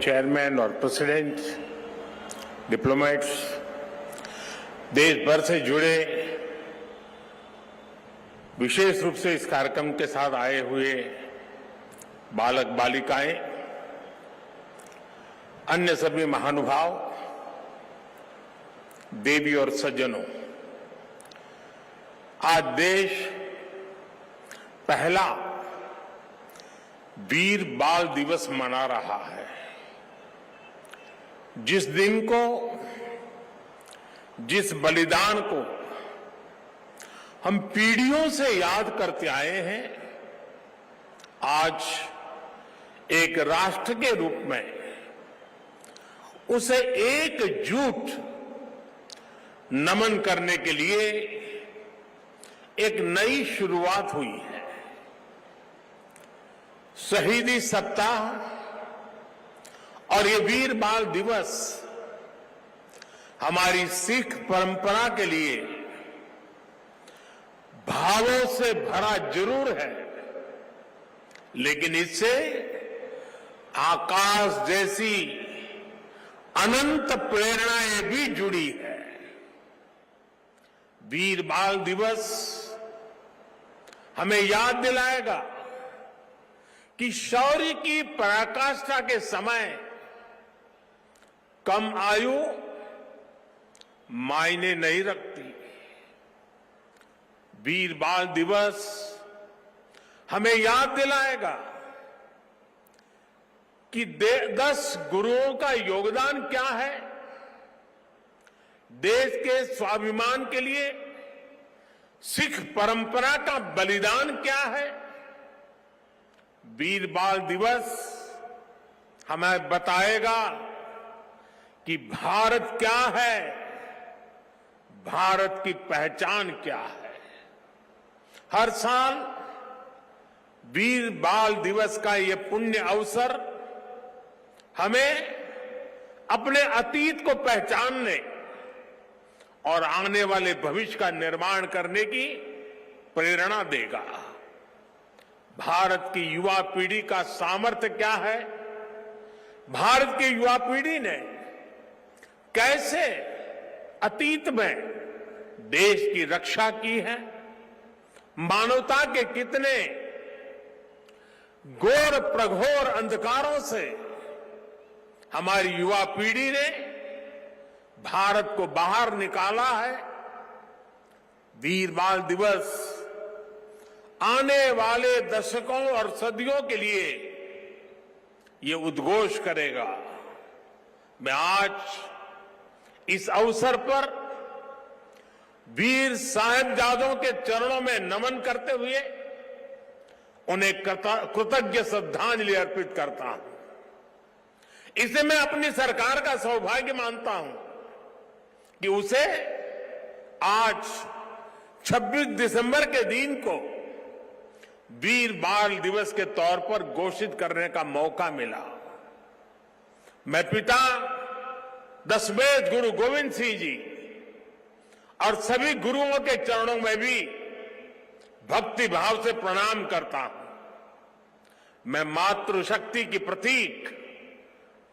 Speaker 3: चेयरमैन और प्रेसिडेंट, डिप्लोमेट्स, देश भर से जुड़े, विशेष रूप से इस कार्यक्रम के साथ आए हुए बालक बालिकाएं, अन्य सभी महानुभाव, देवी और सज्जनों, आज देश पहला वीर बाल दिवस मना रहा है। जिस दिन को, जिस बलिदान को हम पीढ़ियों से याद करते आए हैं, आज एक राष्ट्र के रूप में उसे एकजुट नमन करने के लिए एक नई शुरुआत हुई है। शहीदी सप्ताह और ये वीर बाल दिवस हमारी सिख परंपरा के लिए भावों से भरा जरूर है, लेकिन इससे आकाश जैसी अनंत प्रेरणाएं भी जुड़ी है। वीर बाल दिवस हमें याद दिलाएगा कि शौर्य की पराकाष्ठा के समय कम आयु मायने नहीं रखती। वीर बाल दिवस हमें याद दिलाएगा कि 10 गुरुओं का योगदान क्या है, देश के स्वाभिमान के लिए सिख परंपरा का बलिदान क्या है। वीर बाल दिवस हमें बताएगा कि भारत क्या है, भारत की पहचान क्या है। हर साल वीर बाल दिवस का ये पुण्य अवसर हमें अपने अतीत को पहचानने और आने वाले भविष्य का निर्माण करने की प्रेरणा देगा। भारत की युवा पीढ़ी का सामर्थ्य क्या है, भारत की युवा पीढ़ी ने कैसे अतीत में देश की रक्षा की है, मानवता के कितने घोर प्रघोर अंधकारों से हमारी युवा पीढ़ी ने भारत को बाहर निकाला है। वीर बाल दिवस आने वाले दशकों और सदियों के लिए ये उद्घोष करेगा। मैं आज इस अवसर पर वीर साहिबजादों के चरणों में नमन करते हुए उन्हें कृतज्ञ श्रद्धांजलि अर्पित करता हूं। इसे मैं अपनी सरकार का सौभाग्य मानता हूं कि उसे आज 26 दिसंबर के दिन को वीर बाल दिवस के तौर पर घोषित करने का मौका मिला। मैं पिता दशमेध गुरु गोविंद सिंह जी और सभी गुरुओं के चरणों में भी भक्ति भाव से प्रणाम करता हूं। मैं मातृशक्ति की प्रतीक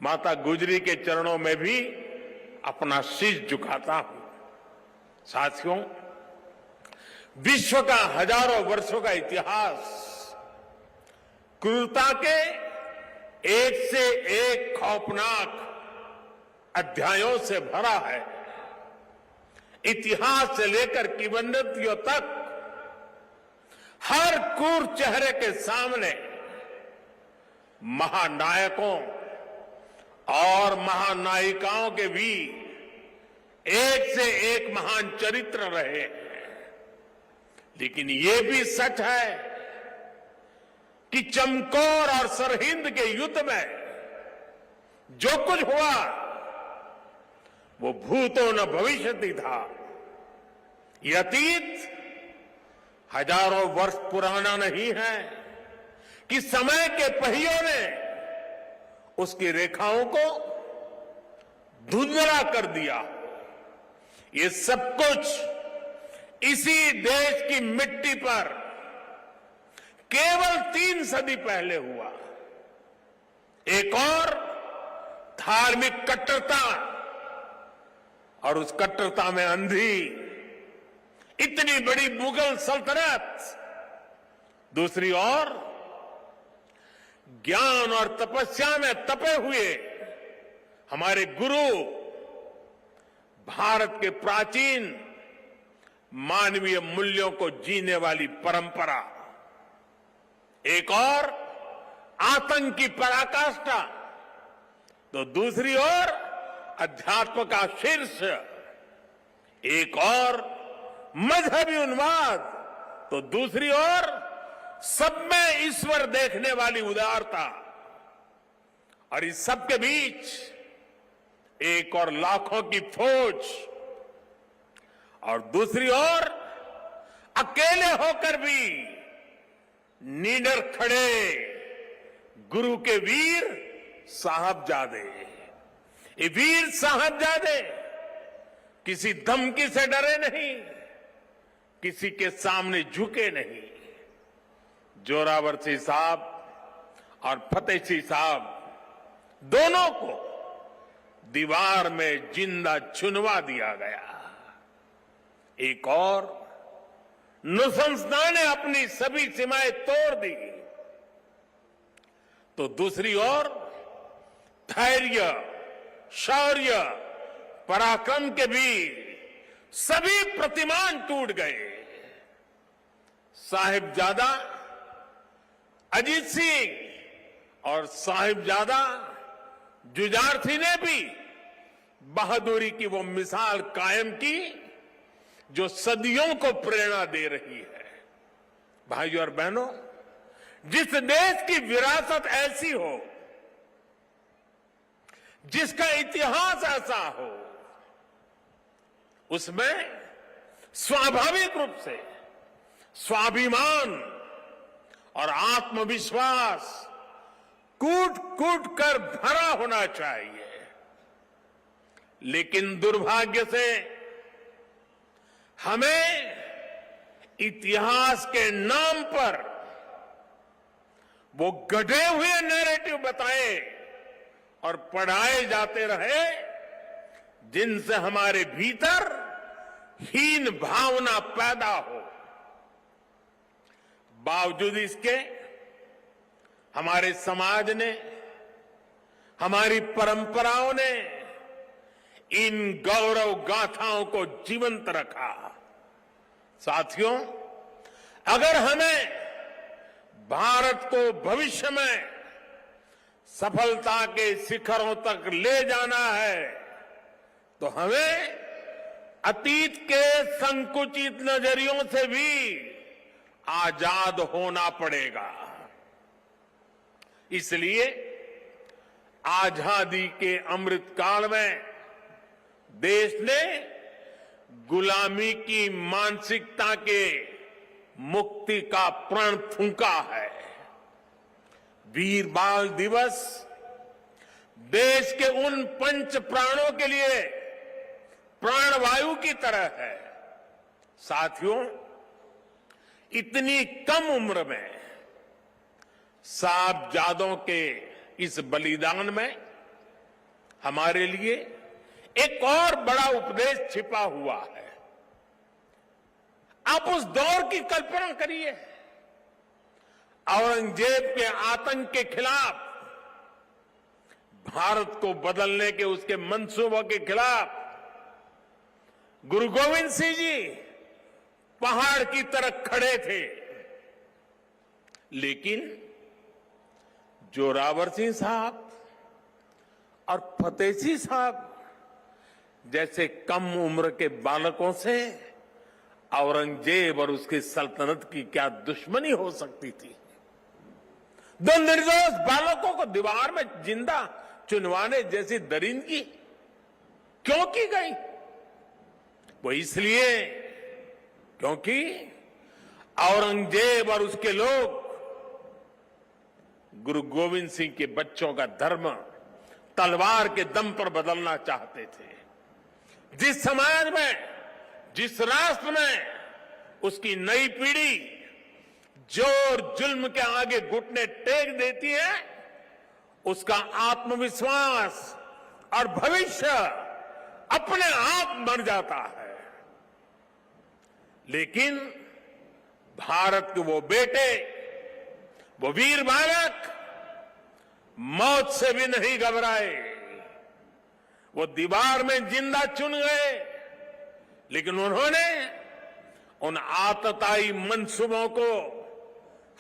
Speaker 3: माता गुजरी के चरणों में भी अपना शीश झुकाता हूं। साथियों, विश्व का हजारों वर्षों का इतिहास क्रूरता के एक से एक खौफनाक अध्यायों से भरा है। इतिहास से लेकर किंवदंतियों तक हर क्रूर चेहरे के सामने महानायकों और महानायिकाओं के भी एक से एक महान चरित्र रहे हैं। लेकिन ये भी सच है कि चमकौर और सरहिंद के युद्ध में जो कुछ हुआ वो भूतो न भविष्यति था। ये अतीत हजारों वर्ष पुराना नहीं है कि समय के पहियों ने उसकी रेखाओं को धुंधला कर दिया। ये सब कुछ इसी देश की मिट्टी पर केवल 3 सदी पहले हुआ। एक और धार्मिक कट्टरता और उस कट्टरता में अंधी इतनी बड़ी मुगल सल्तनत, दूसरी ओर ज्ञान और तपस्या में तपे हुए हमारे गुरु, भारत के प्राचीन मानवीय मूल्यों को जीने वाली परंपरा, एक और आतंक की पराकाष्ठा, तो दूसरी ओर अध्यात्म का शीर्ष, एक और मजहबी उन्माद, तो दूसरी ओर सब में ईश्वर देखने वाली उदारता, और इस सब के बीच एक और लाखों की फौज, और दूसरी ओर अकेले होकर भी निडर खड़े गुरु के वीर साहबजादे। ये वीर साहबजादे किसी धमकी से डरे नहीं, किसी के सामने झुके नहीं। जोरावर सिंह साहब और फतेह सिंह साहब दोनों को दीवार में जिंदा चुनवा दिया गया। एक और नृशंसता ने अपनी सभी सीमाएं तोड़ दी, तो दूसरी ओर धैर्य, शौर्य, पराक्रम के भी सभी प्रतिमान टूट गए। साहिबजादा अजीत सिंह और साहिबजादा जुझारथी ने भी बहादुरी की वो मिसाल कायम की जो सदियों को प्रेरणा दे रही है। भाइयों और बहनों, जिस देश की विरासत ऐसी हो, जिसका इतिहास ऐसा हो, उसमें स्वाभाविक रूप से स्वाभिमान और आत्मविश्वास कूट कूट कर भरा होना चाहिए। लेकिन दुर्भाग्य से हमें इतिहास के नाम पर वो गढ़े हुए नैरेटिव बताए और पढ़ाए जाते रहे, जिनसे हमारे भीतर हीन भावना पैदा हो। बावजूद इसके हमारे समाज ने, हमारी परंपराओं ने इन गौरव गाथाओं को जीवंत रखा। साथियों, अगर हमें भारत को भविष्य में सफलता के शिखरों तक ले जाना है, तो हमें अतीत के संकुचित नजरियों से भी आजाद होना पड़ेगा। इसलिए आजादी के अमृत काल में देश ने गुलामी की मानसिकता के मुक्ति का प्रण फूंका है। वीर बाल दिवस देश के उन पंच प्राणों के लिए प्राणवायु की तरह है। साथियों, इतनी कम उम्र में साहबजादों के इस बलिदान में हमारे लिए एक और बड़ा उपदेश छिपा हुआ है। आप उस दौर की कल्पना करिए, औरंगजेब के आतंक के खिलाफ, भारत को बदलने के उसके मंसूबों के खिलाफ गुरु गोविंद सिंह जी पहाड़ की तरह खड़े थे। लेकिन जोरावर सिंह साहब और फतेह सिंह साहब जैसे कम उम्र के बालकों से औरंगजेब और उसकी सल्तनत की क्या दुश्मनी हो सकती थी। दो निर्दोष बालकों को दीवार में जिंदा चुनवाने जैसी दरिंदगी क्यों की गई? वो इसलिए क्योंकि औरंगजेब और उसके लोग गुरु गोविंद सिंह के बच्चों का धर्म तलवार के दम पर बदलना चाहते थे। जिस समाज में, जिस राष्ट्र में उसकी नई पीढ़ी जोर जुल्म के आगे घुटने टेक देती है, उसका आत्मविश्वास और भविष्य अपने आप मर जाता है। लेकिन भारत के वो बेटे, वो वीर बालक मौत से भी नहीं घबराए। वो दीवार में जिंदा चुन गए, लेकिन उन्होंने उन आतताई मंसूबों को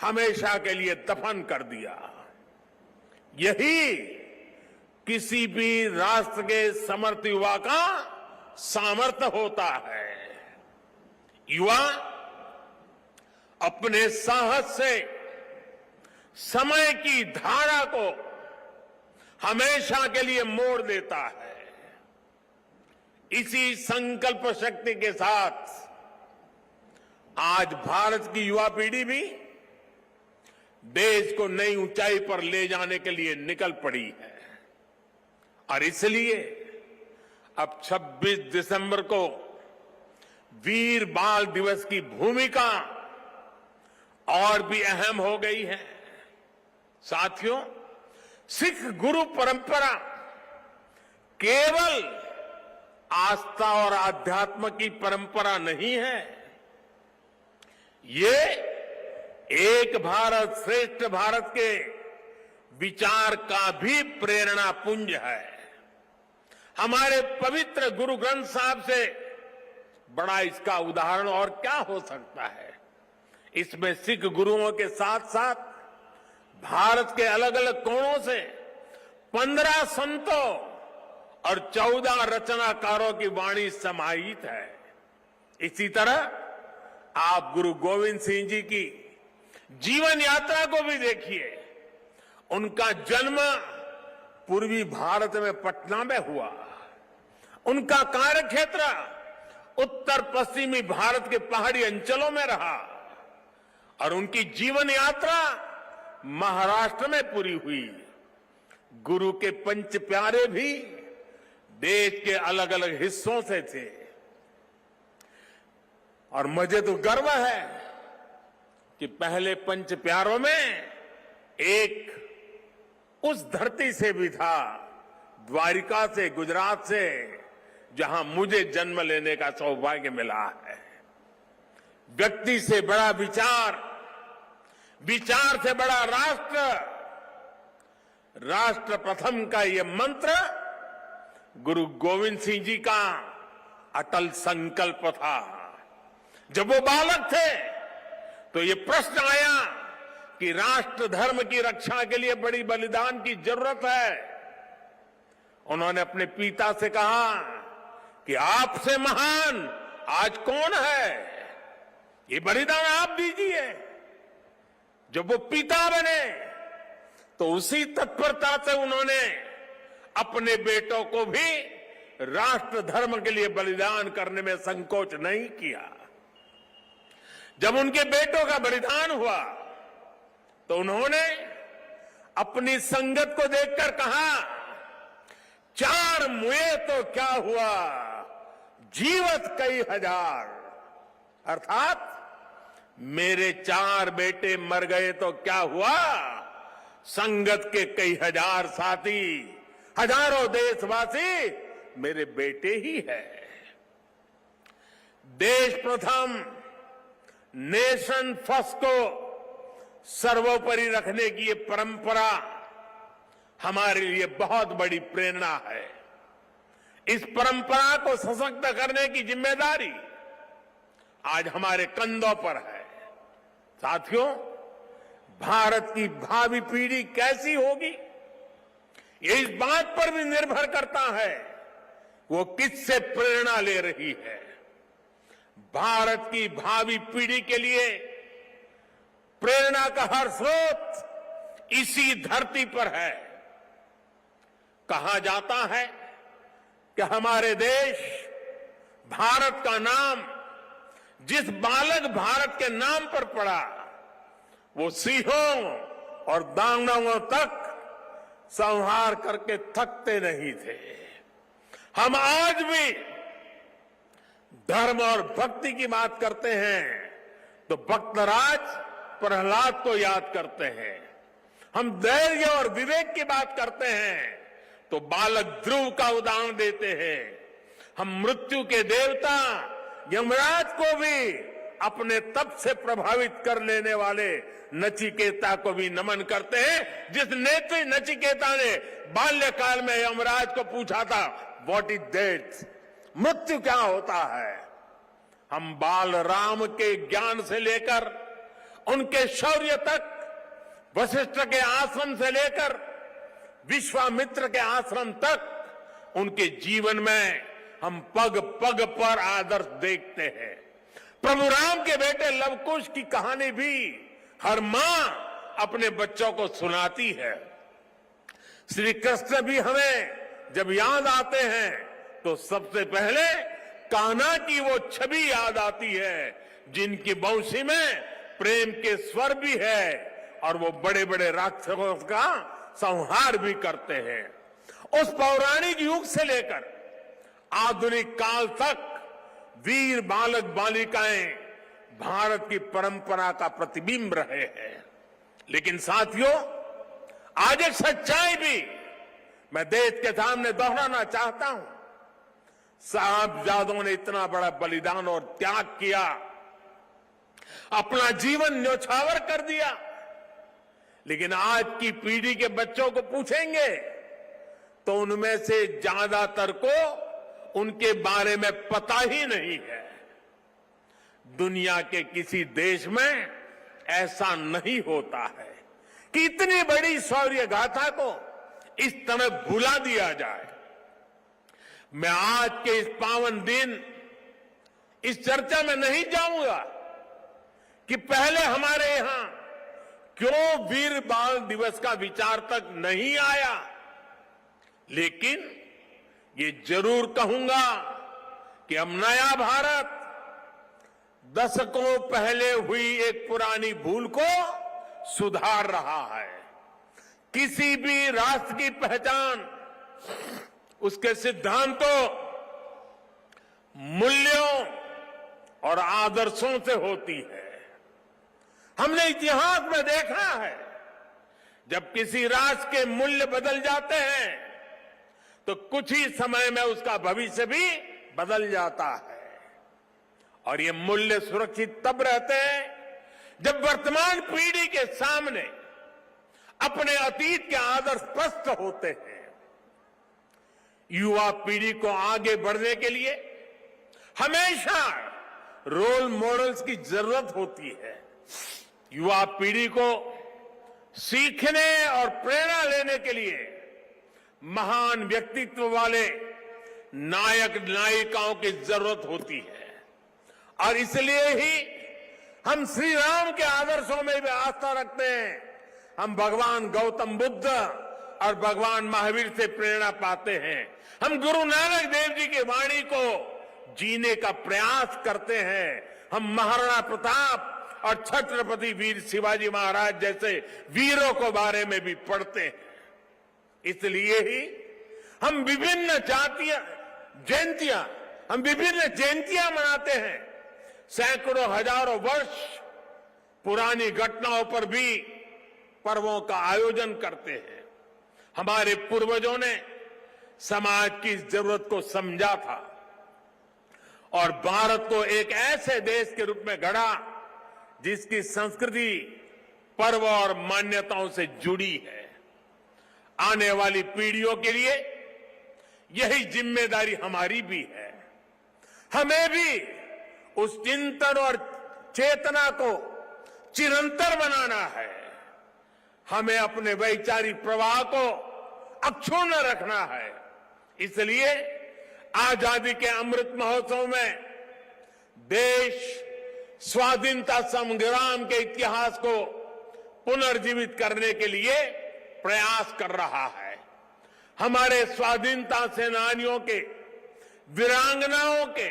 Speaker 3: हमेशा के लिए दफन कर दिया। यही किसी भी राष्ट्र के समर्थ युवा का सामर्थ्य होता है। युवा अपने साहस से समय की धारा को हमेशा के लिए मोड़ देता है। इसी संकल्प शक्ति के साथ आज भारत की युवा पीढ़ी भी देश को नई ऊंचाई पर ले जाने के लिए निकल पड़ी है। और इसलिए अब 26 दिसंबर को वीर बाल दिवस की भूमिका और भी अहम हो गई है। साथियों, सिख गुरु परंपरा केवल आस्था और आध्यात्म की परंपरा नहीं है, ये एक भारत श्रेष्ठ भारत के विचार का भी प्रेरणा पुंज है। हमारे पवित्र गुरु ग्रंथ साहब से बड़ा इसका उदाहरण और क्या हो सकता है। इसमें सिख गुरुओं के साथ साथ भारत के अलग अलग कोणों से 15 संतों और 14 रचनाकारों की वाणी समाहित है। इसी तरह आप गुरु गोविंद सिंह जी की जीवन यात्रा को भी देखिए। उनका जन्म पूर्वी भारत में पटना में हुआ। उनका कार्यक्षेत्र उत्तर पश्चिमी भारत के पहाड़ी अंचलों में रहा और उनकी जीवन यात्रा महाराष्ट्र में पूरी हुई। गुरु के पंच प्यारे भी देश के अलग अलग हिस्सों से थे। और मुझे तो गर्व है कि पहले पंच प्यारों में एक उस धरती से भी था, द्वारिका से, गुजरात से, जहां मुझे जन्म लेने का सौभाग्य मिला है। व्यक्ति से बड़ा विचार, विचार से बड़ा राष्ट्र, राष्ट्र प्रथम का ये मंत्र गुरु गोविंद सिंह जी का अटल संकल्प था। जब वो बालक थे तो ये प्रश्न आया कि राष्ट्र धर्म की रक्षा के लिए बड़ी बलिदान की जरूरत है। उन्होंने अपने पिता से कहा कि आपसे महान आज कौन है, ये बलिदान आप दीजिए। जब वो पिता बने तो उसी तत्परता से उन्होंने अपने बेटों को भी राष्ट्र धर्म के लिए बलिदान करने में संकोच नहीं किया। जब उनके बेटों का बलिदान हुआ तो उन्होंने अपनी संगत को देखकर कहा, 4 मुए तो क्या हुआ, जीवत कई हजार। अर्थात मेरे 4 बेटे मर गए तो क्या हुआ, संगत के कई हजार साथी, हजारों देशवासी मेरे बेटे ही है। देश प्रथम, नेशन फर्स्ट को सर्वोपरि रखने की ये परंपरा हमारे लिए बहुत बड़ी प्रेरणा है। इस परंपरा को सशक्त करने की जिम्मेदारी आज हमारे कंधों पर है। साथियों, भारत की भावी पीढ़ी कैसी होगी, ये इस बात पर भी निर्भर करता है वो किससे प्रेरणा ले रही है। भारत की भावी पीढ़ी के लिए प्रेरणा का हर स्रोत इसी धरती पर है। कहा जाता है कि हमारे देश भारत का नाम जिस बालक भारत के नाम पर पड़ा, वो सिंहों और दानवों तक संहार करके थकते नहीं थे। हम आज भी धर्म और भक्ति की बात करते हैं तो भक्तराज प्रहलाद को याद करते हैं। हम धैर्य और विवेक की बात करते हैं तो बालक ध्रुव का उदाहरण देते हैं। हम मृत्यु के देवता यमराज को भी अपने तप से प्रभावित कर लेने वाले नचिकेता को भी नमन करते हैं, जिस नेत्री नचिकेता ने बाल्यकाल में यमराज को पूछा था, व्हाट इज डेथ, मृत्यु क्या होता है। हम बाल राम के ज्ञान से लेकर उनके शौर्य तक, वशिष्ठ के आश्रम से लेकर विश्वामित्र के आश्रम तक, उनके जीवन में हम पग पग पर आदर्श देखते हैं। प्रभु राम के बेटे लवकुश की कहानी भी हर मां अपने बच्चों को सुनाती है। श्री कृष्ण भी हमें जब याद आते हैं तो सबसे पहले कान्हा की वो छवि याद आती है, जिनकी बंशी में प्रेम के स्वर भी है और वो बड़े बड़े राक्षसों का संहार भी करते हैं। उस पौराणिक युग से लेकर आधुनिक काल तक वीर बालक बालिकाएं भारत की परंपरा का प्रतिबिंब रहे हैं। लेकिन साथियों, आज एक सच्चाई भी मैं देश के सामने दोहराना चाहता हूं। साहबजादों ने इतना बड़ा बलिदान और त्याग किया, अपना जीवन न्यौछावर कर दिया, लेकिन आज की पीढ़ी के बच्चों को पूछेंगे तो उनमें से ज्यादातर को उनके बारे में पता ही नहीं है। दुनिया के किसी देश में ऐसा नहीं होता है कि इतनी बड़ी शौर्य गाथा को इस तरह भुला दिया जाए। मैं आज के इस पावन दिन इस चर्चा में नहीं जाऊंगा कि पहले हमारे यहां क्यों वीर बाल दिवस का विचार तक नहीं आया, लेकिन ये जरूर कहूंगा कि अब नया भारत दशकों पहले हुई एक पुरानी भूल को सुधार रहा है। किसी भी राष्ट्र की पहचान उसके सिद्धांतों, मूल्यों और आदर्शों से होती है। हमने इतिहास में देखा है, जब किसी राष्ट्र के मूल्य बदल जाते हैं तो कुछ ही समय में उसका भविष्य भी बदल जाता है। और ये मूल्य सुरक्षित तब रहते हैं जब वर्तमान पीढ़ी के सामने अपने अतीत के आदर्श स्पष्ट होते हैं। युवा पीढ़ी को आगे बढ़ने के लिए हमेशा रोल मॉडल्स की जरूरत होती है। युवा पीढ़ी को सीखने और प्रेरणा लेने के लिए महान व्यक्तित्व वाले नायक नायिकाओं की जरूरत होती है। और इसलिए ही हम श्री राम के आदर्शों में भी आस्था रखते हैं। हम भगवान गौतम बुद्ध और भगवान महावीर से प्रेरणा पाते हैं। हम गुरु नानक देव जी की वाणी को जीने का प्रयास करते हैं। हम महाराणा प्रताप और छत्रपति वीर शिवाजी महाराज जैसे वीरों के बारे में भी पढ़ते हैं। इसलिए ही हम विभिन्न जयंतियां मनाते हैं। सैकड़ों हजारों वर्ष पुरानी घटनाओं पर भी पर्वों का आयोजन करते हैं। हमारे पूर्वजों ने समाज की जरूरत को समझा था और भारत को एक ऐसे देश के रूप में गढ़ा जिसकी संस्कृति पर्व और मान्यताओं से जुड़ी है। आने वाली पीढ़ियों के लिए यही जिम्मेदारी हमारी भी है। हमें भी उस चिंतन और चेतना को चिरंतर बनाना है। हमें अपने वैचारिक प्रवाह को अक्षुण्ण रखना है। इसलिए आजादी के अमृत महोत्सव में देश स्वाधीनता संग्राम के इतिहास को पुनर्जीवित करने के लिए प्रयास कर रहा है। हमारे स्वाधीनता सेनानियों के, वीरांगनाओं के,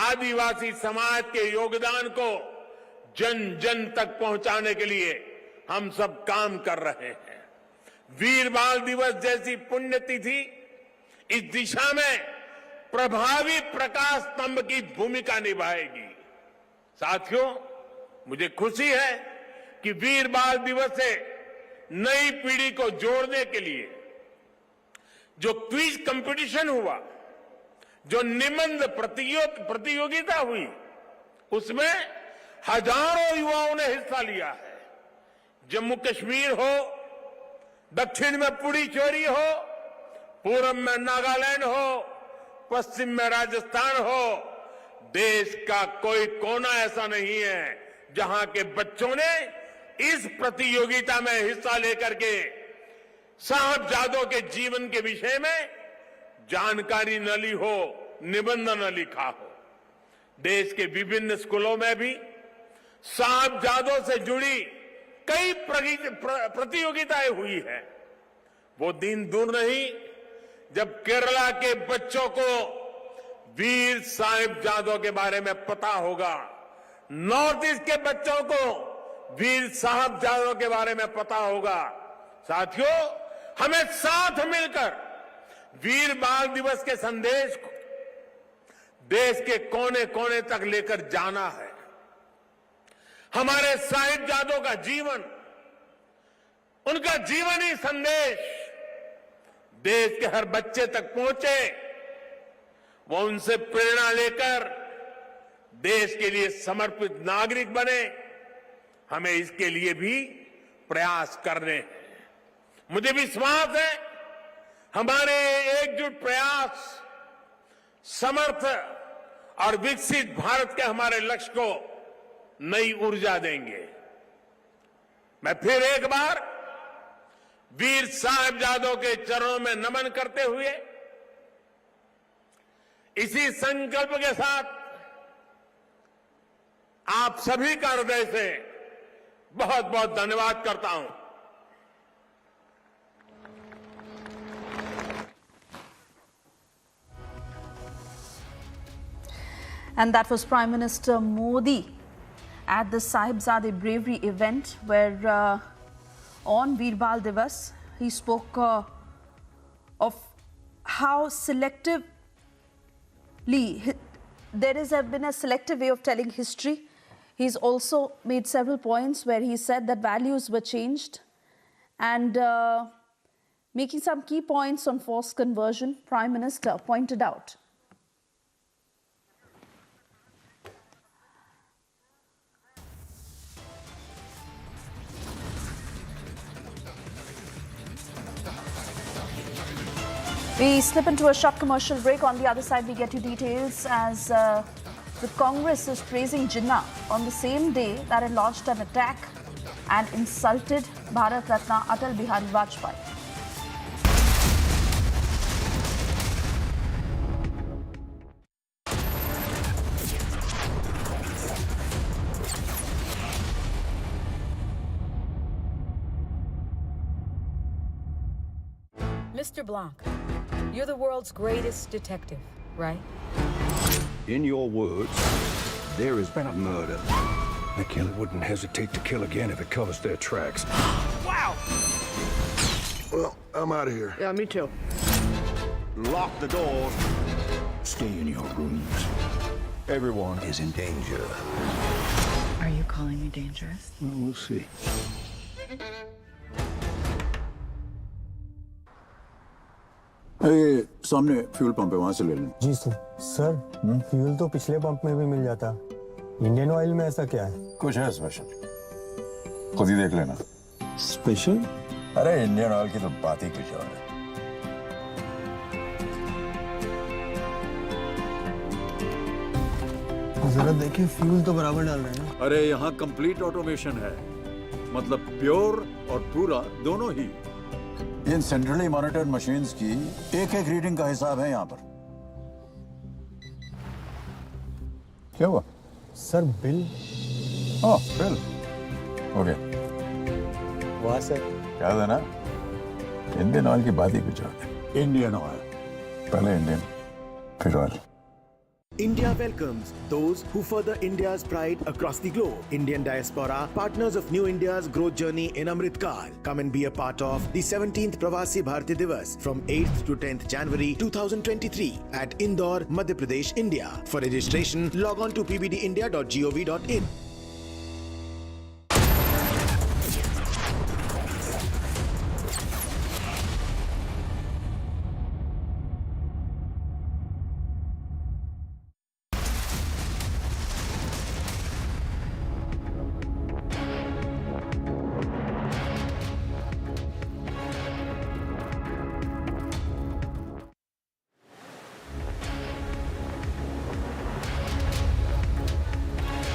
Speaker 3: आदिवासी समाज के योगदान को जन जन तक पहुंचाने के लिए हम सब काम कर रहे हैं। वीर बाल दिवस जैसी पुण्यतिथि इस दिशा में प्रभावी प्रकाश स्तंभ की भूमिका निभाएगी। साथियों, मुझे खुशी है कि वीर बाल दिवस से नई पीढ़ी को जोड़ने के लिए जो क्विज कंपटीशन हुआ, जो निबंध प्रतियोगिता हुई, उसमें हजारों युवाओं ने हिस्सा लिया है। जम्मू कश्मीर हो, दक्षिण में पुडुचेरी हो, पूर्व में नागालैंड हो, पश्चिम में राजस्थान हो, देश का कोई कोना ऐसा नहीं है जहां के बच्चों ने इस प्रतियोगिता में हिस्सा लेकर के साहबजादों के जीवन के विषय में जानकारी न ली हो, निबंध न लिखा हो। देश के विभिन्न स्कूलों में भी साहबजादों से जुड़ी कई प्रतियोगिताएं हुई है। वो दिन दूर नहीं जब केरला के बच्चों को वीर साहिबजादों के बारे में पता होगा, नॉर्थ ईस्ट के बच्चों को वीर साहिबजादों के बारे में पता होगा। साथियों, हमें साथ मिलकर वीर बाल दिवस के संदेश को देश के कोने कोने तक लेकर जाना है। हमारे साहिबजादों का जीवन, उनका जीवनी संदेश देश के हर बच्चे तक पहुंचे, वो उनसे प्रेरणा लेकर देश के लिए समर्पित नागरिक बने। हमें इसके लिए भी प्रयास करने हैं। मुझे विश्वास है हमारे एकजुट प्रयास समर्थ और विकसित भारत के हमारे लक्ष्य को नई ऊर्जा देंगे। मैं फिर एक बार वीर साहिबजादों के चरणों में नमन करते हुए इसी संकल्प के साथ आप सभी का हृदय से बहुत बहुत धन्यवाद करता हूं।
Speaker 20: And that was Prime Minister Modi at the Sahibzade Bravery event where on Veer Bal Divas he spoke of how selectively there has been a selective way of telling history. He's also made several points where he said that values were changed and making some key points on forced conversion, Prime Minister pointed out. We slip into a short commercial break. On the other side, we get you details as the Congress is praising Jinnah on the same day that it launched an attack and insulted Bharat Ratna Atal Bihari Vajpayee.
Speaker 4: Mr. Blanc, you're the world's greatest detective, right?
Speaker 12: In your words, there has been a murder. The killer wouldn't hesitate to kill again if it covers their tracks.
Speaker 4: Wow!
Speaker 12: Well, I'm out of here.
Speaker 4: Yeah, me too.
Speaker 12: Lock the doors. Stay in your rooms. Everyone is in danger.
Speaker 4: Are you calling me dangerous?
Speaker 12: Well, we'll see.
Speaker 21: ये सामने fuel pump है, वहां से ले लें।
Speaker 24: जी sir fuel तो पिछले pump में भी मिल जाता, इंडियन ऑयल में ऐसा क्या है?
Speaker 21: कुछ है स्पेशल, खुद ही देख लेना।
Speaker 24: स्पेशल?
Speaker 21: अरे इंडियन ऑयल की तो बात ही कुछ और है।
Speaker 24: जरा देखें, फ्यूल तो बराबर डाल रहे हैं।
Speaker 21: अरे यहाँ कंप्लीट ऑटोमेशन है, मतलब प्योर और पूरा दोनों ही। इन सेंट्रली मॉनिटर्ड मशीन्स की एक एक रीडिंग का हिसाब है यहाँ पर। क्या हुआ?
Speaker 24: Sir bill.
Speaker 21: हाँ बिल हो गया।
Speaker 24: वाह सर।
Speaker 21: क्या देना? इंडियन ऑयल की बात ही कुछ और है। इंडियन ऑयल, पहले इंडियन फिर oil.
Speaker 25: India welcomes those who further India's pride across the globe. Indian diaspora, partners of New India's growth journey in Amrit Kaal. Come and be a part of the 17th Pravasi Bharatiya Divas from 8th to 10th January 2023 at Indore, Madhya Pradesh, India. For registration, log on to pbdindia.gov.in.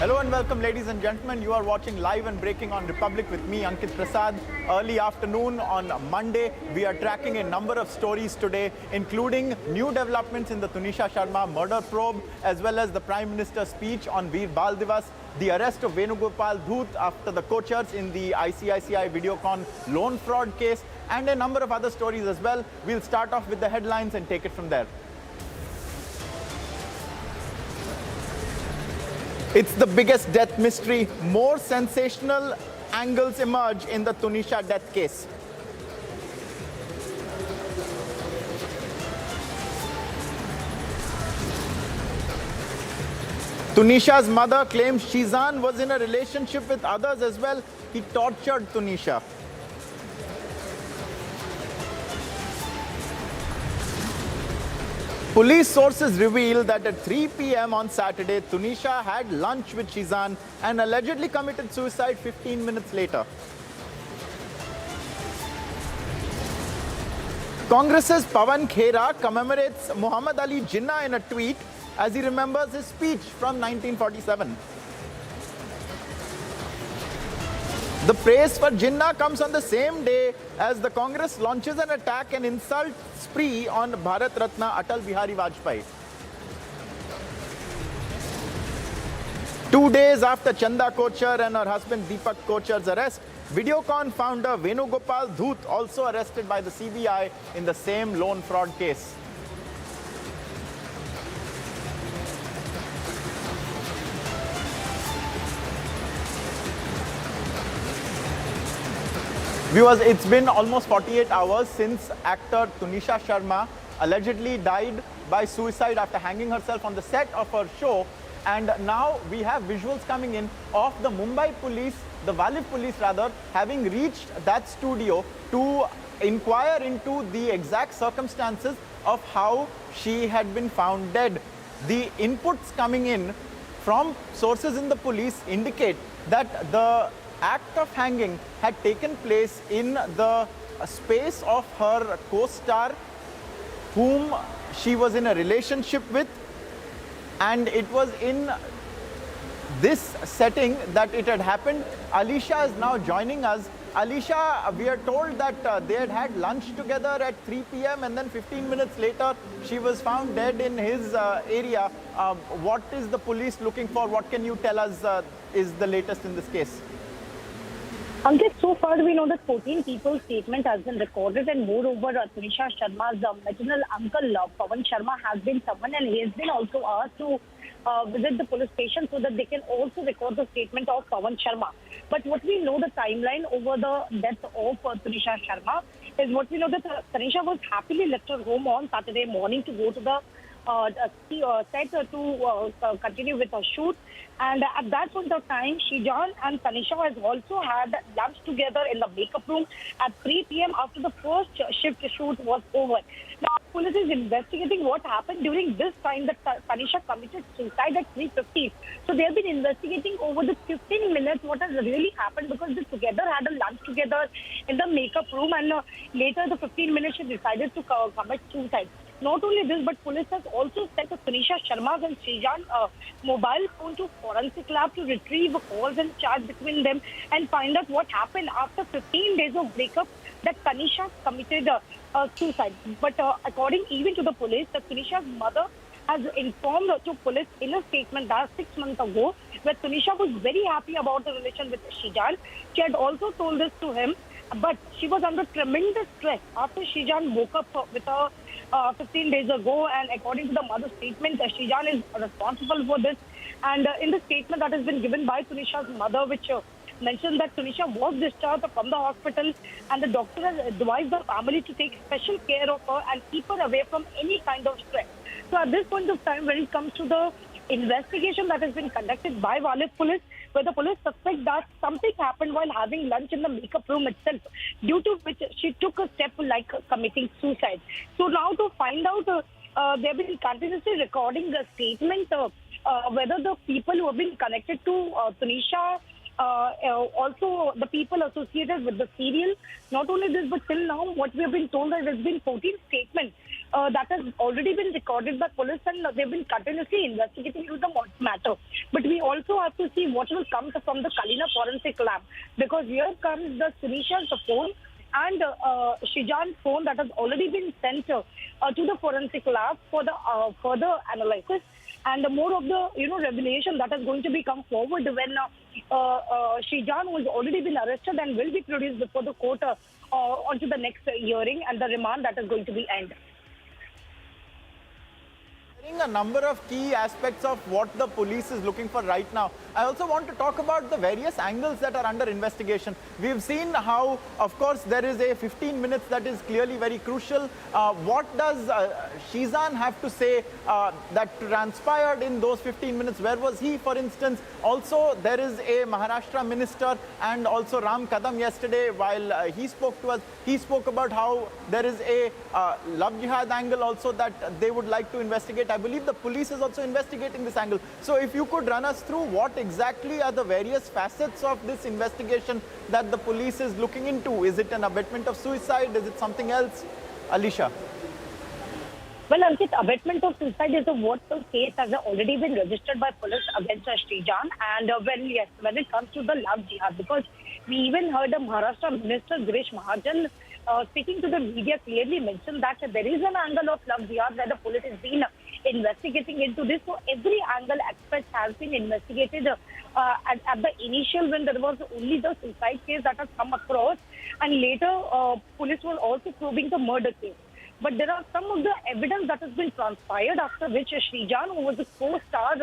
Speaker 26: Hello and welcome, ladies and gentlemen. You are watching Live and Breaking on Republic with me, Ankit Prasad. Early afternoon on Monday, we are tracking a number of stories today, including new developments in the Tunisha Sharma murder probe, as well as the Prime Minister's speech on Veer Bal Divas, the arrest of Venugopal Dhoot after the Kocchars in the ICICI Videocon loan fraud case, and a number of other stories as well. We'll start off with the headlines and take it from there. It's the biggest death mystery. More sensational angles emerge in the Tunisha death case. Tunisha's mother claims Shizan was in a relationship with others as well. He tortured Tunisha. Police sources reveal that at 3 p.m. on Saturday, Tunisha had lunch with Shizan and allegedly committed suicide 15 minutes later. Congress's Pawan Khera commemorates Muhammad Ali Jinnah in a tweet as he remembers his speech from 1947. The praise for Jinnah comes on the same day as the Congress launches an attack and insult spree on Bharat Ratna Atal Bihari Vajpayee. 2 days after Chanda Kocchar and her husband Deepak Kochar's arrest, Videocon founder Venugopal Dhoot also arrested by the CBI in the same loan fraud case. Viewers, it's been almost 48 hours since actor Tunisha Sharma allegedly died by suicide after hanging herself on the set of her show. And now we have visuals coming in of the Mumbai police, the Valiv police rather, having reached that studio to inquire into the exact circumstances of how she had been found dead. The inputs coming in from sources in the police indicate that the act of hanging had taken place in the space of her co-star whom she was in a relationship with, and it was in this setting that it had happened. Alisha is now joining us. Alisha, we are told that they had had lunch together at 3 p.m. and then 15 minutes later she was found dead in his area. What is the police looking for? What can you tell us is the latest in this case?
Speaker 5: Ankit, so far we know that 14 people's statement has been recorded, and moreover, Tunisha Sharma's maternal uncle, Pawan Sharma, has been summoned, and he has been also asked to visit the police station so that they can also record the statement of Pawan Sharma. But what we know, the timeline over the death of Tunisha Sharma is what we know that Tanisha was happily left her home on Saturday morning to go to the set to continue with her shoot. And at that point of time, Shijan and Tanisha has also had lunch together in the makeup room at 3 p.m. after the first shift shoot was over. Now, police is investigating what happened during this time that Tanisha committed suicide at 3:50. So they have been investigating over the 15 minutes what has really happened, because they together had a lunch together in the makeup room, and later the 15 minutes she decided to commit suicide. Not only this, but police has also sent Tanisha Sharma's and Shijan mobile phone to forensic lab to retrieve calls and chats between them and find out what happened after 15 days of breakup that Tanisha committed suicide. But according even to the police, Tanisha's mother has informed to police in a statement that 6 months ago, where Tanisha was very happy about the relation with Shijan. She had also told this to him, but she was under tremendous stress after Shijan woke up with her 15 days ago, and according to the mother's statement, Shijan is responsible for this. And in the statement that has been given by Tanisha's mother, which mentioned that Tanisha was discharged from the hospital, and the doctor has advised the family to take special care of her and keep her away from any kind of stress. So at this point of time, when it comes to the investigation that has been conducted by Walid police, where the police suspect that something happened while having lunch in the makeup room itself, due to which she took a step like committing suicide. So now to find out, they have been continuously recording the statement, whether the people who have been connected to Tanisha, also the people associated with the serial. Not only this, but till now, what we have been told that there has been 14 statements that has already been recorded by police, and they've been continuously investigating into the matter. But we also have to see what will come from the Kalina forensic lab, because here comes the Tanisha's phone and Shijan's phone that has already been sent to the forensic lab for the further analysis. And more of the revelation that is going to be come forward when Shijan was already been arrested and will be produced before the court onto the next hearing and the remand that is going to be end.
Speaker 26: A number of key aspects of what the police is looking for right now. I also want to talk about the various angles that are under investigation. We've seen how, of course, there is a 15 minutes that is clearly very crucial. What does Shizan have to say that transpired in those 15 minutes? Where was he, for instance? Also, there is a Maharashtra minister and also Ram Kadam yesterday, while he spoke to us, he spoke about how there is a love jihad angle also that they would like to investigate. I believe the police is also investigating this angle. So if you could run us through what exactly are the various facets of this investigation that the police is looking into. Is it an abetment of suicide? Is it something else? Alisha.
Speaker 5: Well, Ankit, abetment of suicide is what the case has already been registered by police against Shrijan. And when it comes to the love jihad, because we even heard the Maharashtra Minister Girish Mahajan speaking to the media clearly mentioned that there is an angle of love jihad where the police has been investigating into this. So every angle aspect has been investigated at the initial, when there was only the suicide case that has come across, and later police were also probing the murder case. But there are some of the evidence that has been transpired, after which Shrijan, who was the co-star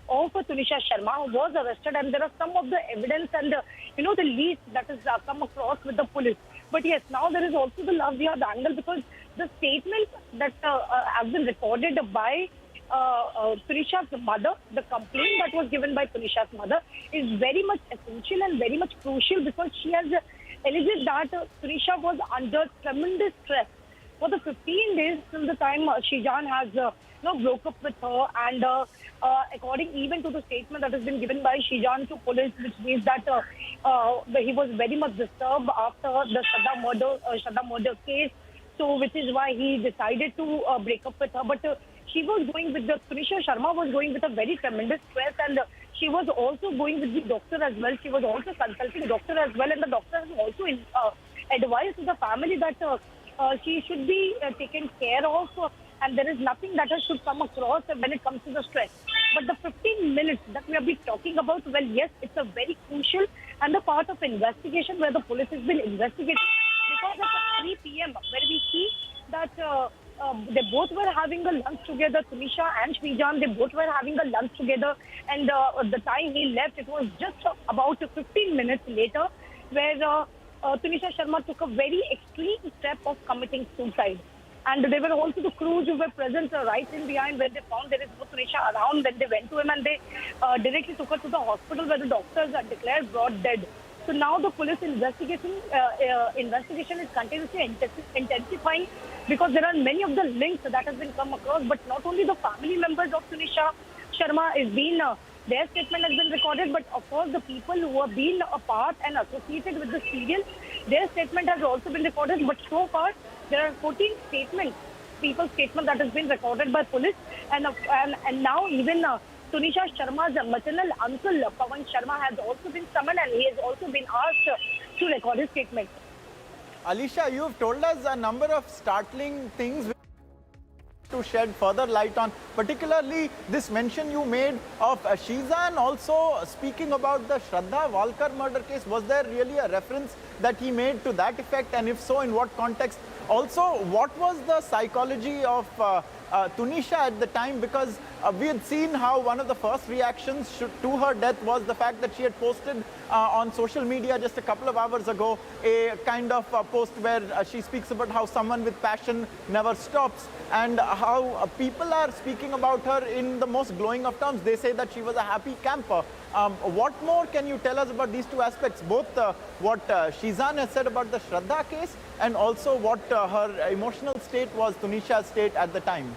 Speaker 5: of Tanisha Sharma, was arrested, and there are some of the evidence and the leads that has come across with the police. But yes, now there is also the love jihad angle, because the statement that has been recorded by Tanisha's mother, the complaint that was given by Tanisha's mother, is very much essential and very much crucial, because she has alleged that Tanisha was under tremendous stress for the 15 days till the time Shijan has broke up with her. And according even to the statement that has been given by Shijan to police, which means that he was very much disturbed after the Shraddha murder case. So which is why he decided to break up with her. But she was going with Tanisha Sharma was going with a very tremendous stress, and she was also going with the doctor as well. She was also consulting doctor as well, and the doctor has also advised to the family that she should be taken care of and there is nothing that should come across when it comes to the stress. But the 15 minutes that we have been talking about, well, yes, it's a very crucial and the part of investigation where the police has been investigating, because at 3 p.m. where we see that they both were having a lunch together, Tunisha and Shrijan, they both were having a lunch together, and the time he left, it was just about 15 minutes later where Tunisha Sharma took a very extreme step of committing suicide. And there were also the crews who were present right in behind when they found there is no Tunisha around. Then they went to him and they directly took her to the hospital where the doctors declared brought dead. So now the police investigation is continuously intensifying, because there are many of the links that has been come across. But not only the family members of Tunisha Sharma is being their statement has been recorded, but of course the people who have been a part and associated with the serial, their statement has also been recorded. But so far there are 14 statements, people's statement that has been recorded by police, and now even Tunisha Sharma's maternal uncle Pawan Sharma has also been summoned, and he has also been asked to record his statement.
Speaker 26: Alisha, you've told us a number of startling things to shed further light on, particularly this mention you made of Shizan also speaking about the Shraddha Walkar murder case. Was there really a reference that he made to that effect, and if so, in what context? Also, what was the psychology of Tunisha at the time? Because we had seen how one of the first reactions to her death was the fact that she had posted on social media just a couple of hours ago a kind of post where she speaks about how someone with passion never stops, and how people are speaking about her in the most glowing of terms. They say that she was a happy camper. What more can you tell us about these two aspects, both what Shizan has said about the Shraddha case and also what her emotional state was, Tunisha's state at the time?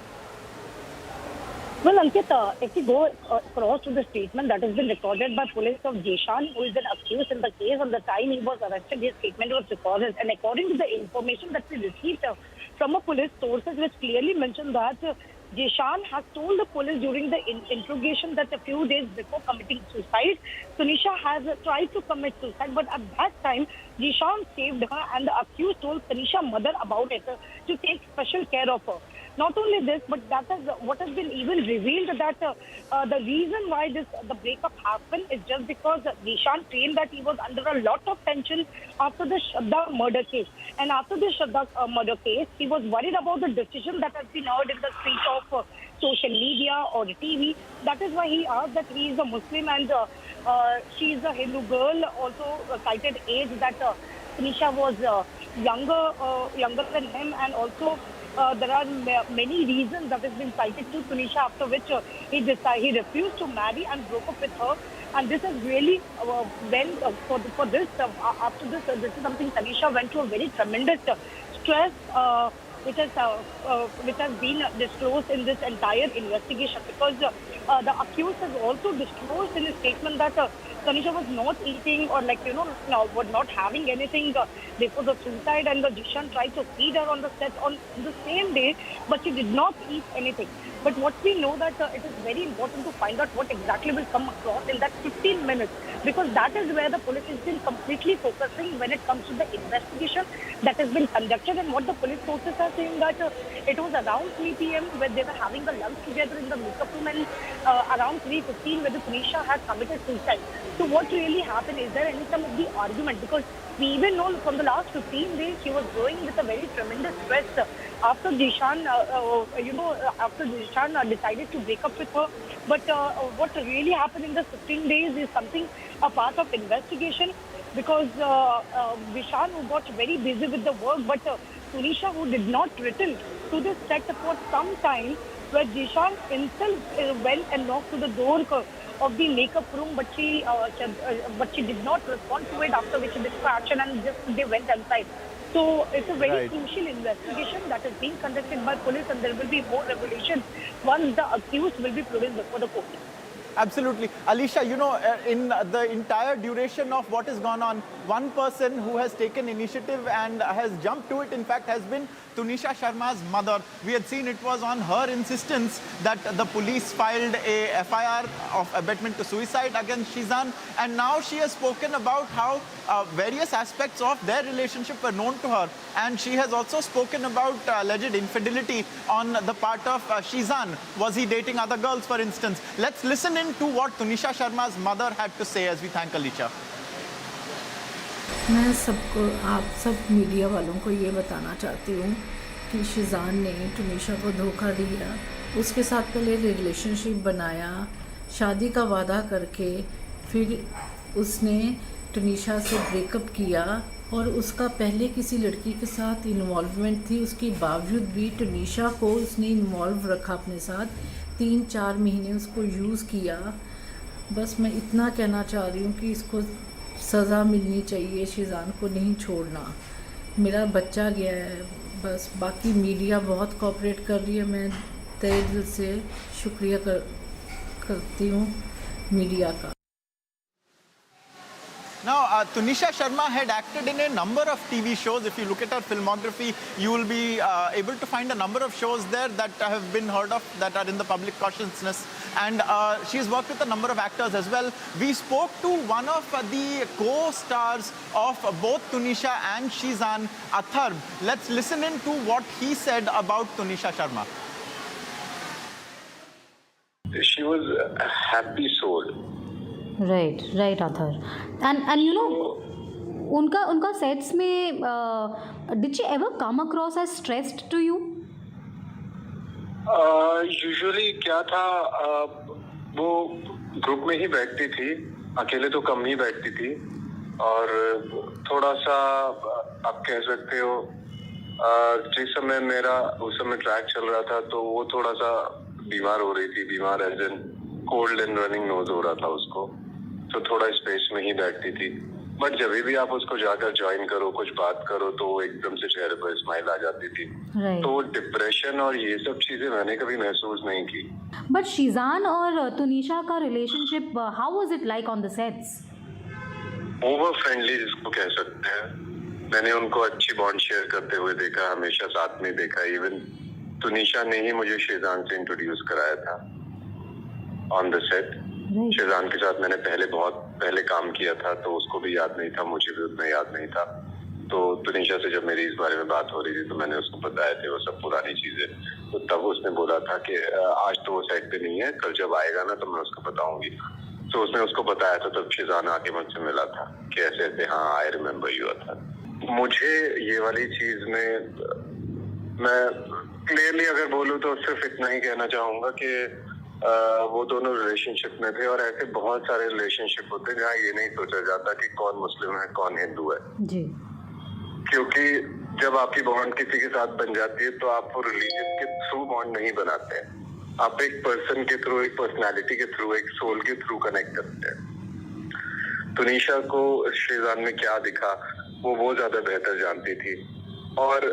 Speaker 5: Well, Ankit, if you go across to the statement that has been recorded by police of Jishan, who is an accused in the case, on the time he was arrested, his statement was recorded. And according to the information that we received from a police sources, which clearly mentioned that Jishan has told the police during the interrogation that a few days before committing suicide, Tunisha has tried to commit suicide, but at that time, Jishan saved her, and the accused told Tunisha's mother about it to take special care of her. Not only this, but that is what has been even revealed, that the reason why the breakup happened is just because Jishan claimed that he was under a lot of tension after the Shraddha murder case. And after the Shraddha murder case, he was worried about the decision that has been heard in the streets of social media or TV. That is why he asked that he is a Muslim and she is a Hindu girl. Also cited age, that Tunisha was younger than him, and also there are many reasons that has been cited to Tunisha, after which he refused to marry and broke up with her. And this is really for this after this this is something Tunisha went through a very tremendous stress, which has been disclosed in this entire investigation, because the accused has also disclosed in his statement that Tunisha was not eating, or was not having anything before the suicide, and the Jishan tried to feed her on the set on the same day, but she did not eat anything. But what we know that it is very important to find out what exactly will come across in that 15 minutes, because that is where the police has been completely focusing when it comes to the investigation that has been conducted. And what the police sources are saying, that it was around 3 p.m. where they were having a lunch together in the makeup room, and around 3:15 where the Tunisha had committed suicide. So what really happened? Is there any some of the argument? Because we even know from the last 15 days she was growing with a very tremendous stress after Jishan, after Jishan decided to break up with her. But what really happened in the 15 days is something a part of investigation, because Jishan, who got very busy with the work, but Tunisha, who did not return to the set for some time, where Jishan himself went and knocked to the door of the makeup room, but she did not respond to it, after which she took action and they went inside. So it's a very crucial investigation that is being conducted by police, and there will be more revelations once the accused will be produced before the court.
Speaker 26: Absolutely. Alisha, in the entire duration of what has gone on, one person who has taken initiative and has jumped to it, in fact, has been Tunisha Sharma's mother. We had seen it was on her insistence that the police filed a FIR of abetment to suicide against Shizan, and now she has spoken about how various aspects of their relationship were known to her, and she has also spoken about alleged infidelity on the part of Shizan. Was he dating other girls, for instance? Let's listen in to what Tunisha Sharma's mother had to say as we thank Alicia.
Speaker 15: मैं सबको, आप सब media वालों को ये बताना चाहती हूँ कि शिजान ने टुनीशा को धोखा दिया, उसके साथ पहले रिलेशनशिप बनाया, शादी का वादा करके फिर उसने टुनीशा से ब्रेकअप किया और उसका पहले किसी लड़की के साथ इन्वॉल्वमेंट थी। उसके बावजूद भी टुनीशा को उसने इन्वॉल्व रखा अपने साथ, 3-4 महीने उसको यूज़ किया। बस मैं इतना कहना चाह रही हूँ कि इसको सज़ा मिलनी चाहिए, शिजान को नहीं छोड़ना। मेरा बच्चा गया है, बस बाकी मीडिया बहुत कोऑपरेट कर रही है। मैं तहे दिल से शुक्रिया करती हूँ मीडिया का।
Speaker 26: Now, Tunisha Sharma had acted in a number of TV shows. If you look at her filmography, you will be able to find a number of shows there that have been heard of, that are in the public consciousness. And she has worked with a number of actors as well. We spoke to one of the co-stars of both Tunisha and Shizan, Atharb. Let's listen in to what he said about Tunisha Sharma.
Speaker 23: She was a happy soul.
Speaker 6: Right, Athar. And you know, उनका sets में did she ever come across as stressed to you?
Speaker 23: Usually क्या था, वो group में ही बैठती थी, अकेले तो कम ही बैठती थी, और थोड़ा सा आप कह सकते हो जिस समय मेरा उस समय ट्रैक चल रहा था तो वो थोड़ा सा बीमार हो रही थी, बीमार as in cold and running nose हो रहा था उसको, तो थोड़ा स्पेस में ही बैठती थी। बट जब भी आप उसको जाकर ज्वाइन करो, कुछ बात करो, तो एकदम से चेहरे पर स्माइल आ जाती थी। तो डिप्रेशन और ये सब चीजें मैंने कभी महसूस नहीं की।
Speaker 6: बट शिजान और तुनिशा का relationship, how was it like on the sets?
Speaker 23: Over friendly जिसको कह सकते हैं। मैंने उनको अच्छी बॉन्ड शेयर करते हुए देखा, हमेशा साथ में देखा। इवन तुनिशा ने ही मुझे शिजान से इंट्रोड्यूस कराया था ऑन द सेट। शिजान के साथ मैंने बहुत पहले काम किया था, तो उसको भी याद नहीं था, मुझे भी उतना याद नहीं था। तो तुनिशा से जब मेरी इस बारे में बात हो रही थी तो मैंने उसको बताया थे वो सब पुरानी चीजें। तो तब उसने बोला था कि आज तो वो सेट पे नहीं है, कल जब आएगा ना तो मैं उसको बताऊंगी। तो उसने उसको बताया था, तब शिजान आके मुझसे मिला था कि ऐसे ऐसे, हाँ आई रिमेम्बर यू था। मुझे ये वाली चीज में मैं क्लियरली अगर बोलूँ तो सिर्फ इतना ही कहना चाहूंगा कि वो दोनों रिलेशनशिप में थे, और ऐसे बहुत सारे रिलेशनशिप होते हैं जहाँ ये नहीं सोचा जाता कि कौन मुस्लिम है कौन हिंदू है जी। क्योंकि जब आपकी बॉन्ड किसी के साथ बन जाती है तो आप वो रिलीजन के थ्रू बॉन्ड नहीं बनाते हैं, आप एक पर्सन के थ्रू, एक पर्सनालिटी के थ्रू, एक सोल के थ्रू कनेक्ट करते हैं। तुनिशा को शिजान में क्या दिखा वो ज्यादा बेहतर जानती थी, और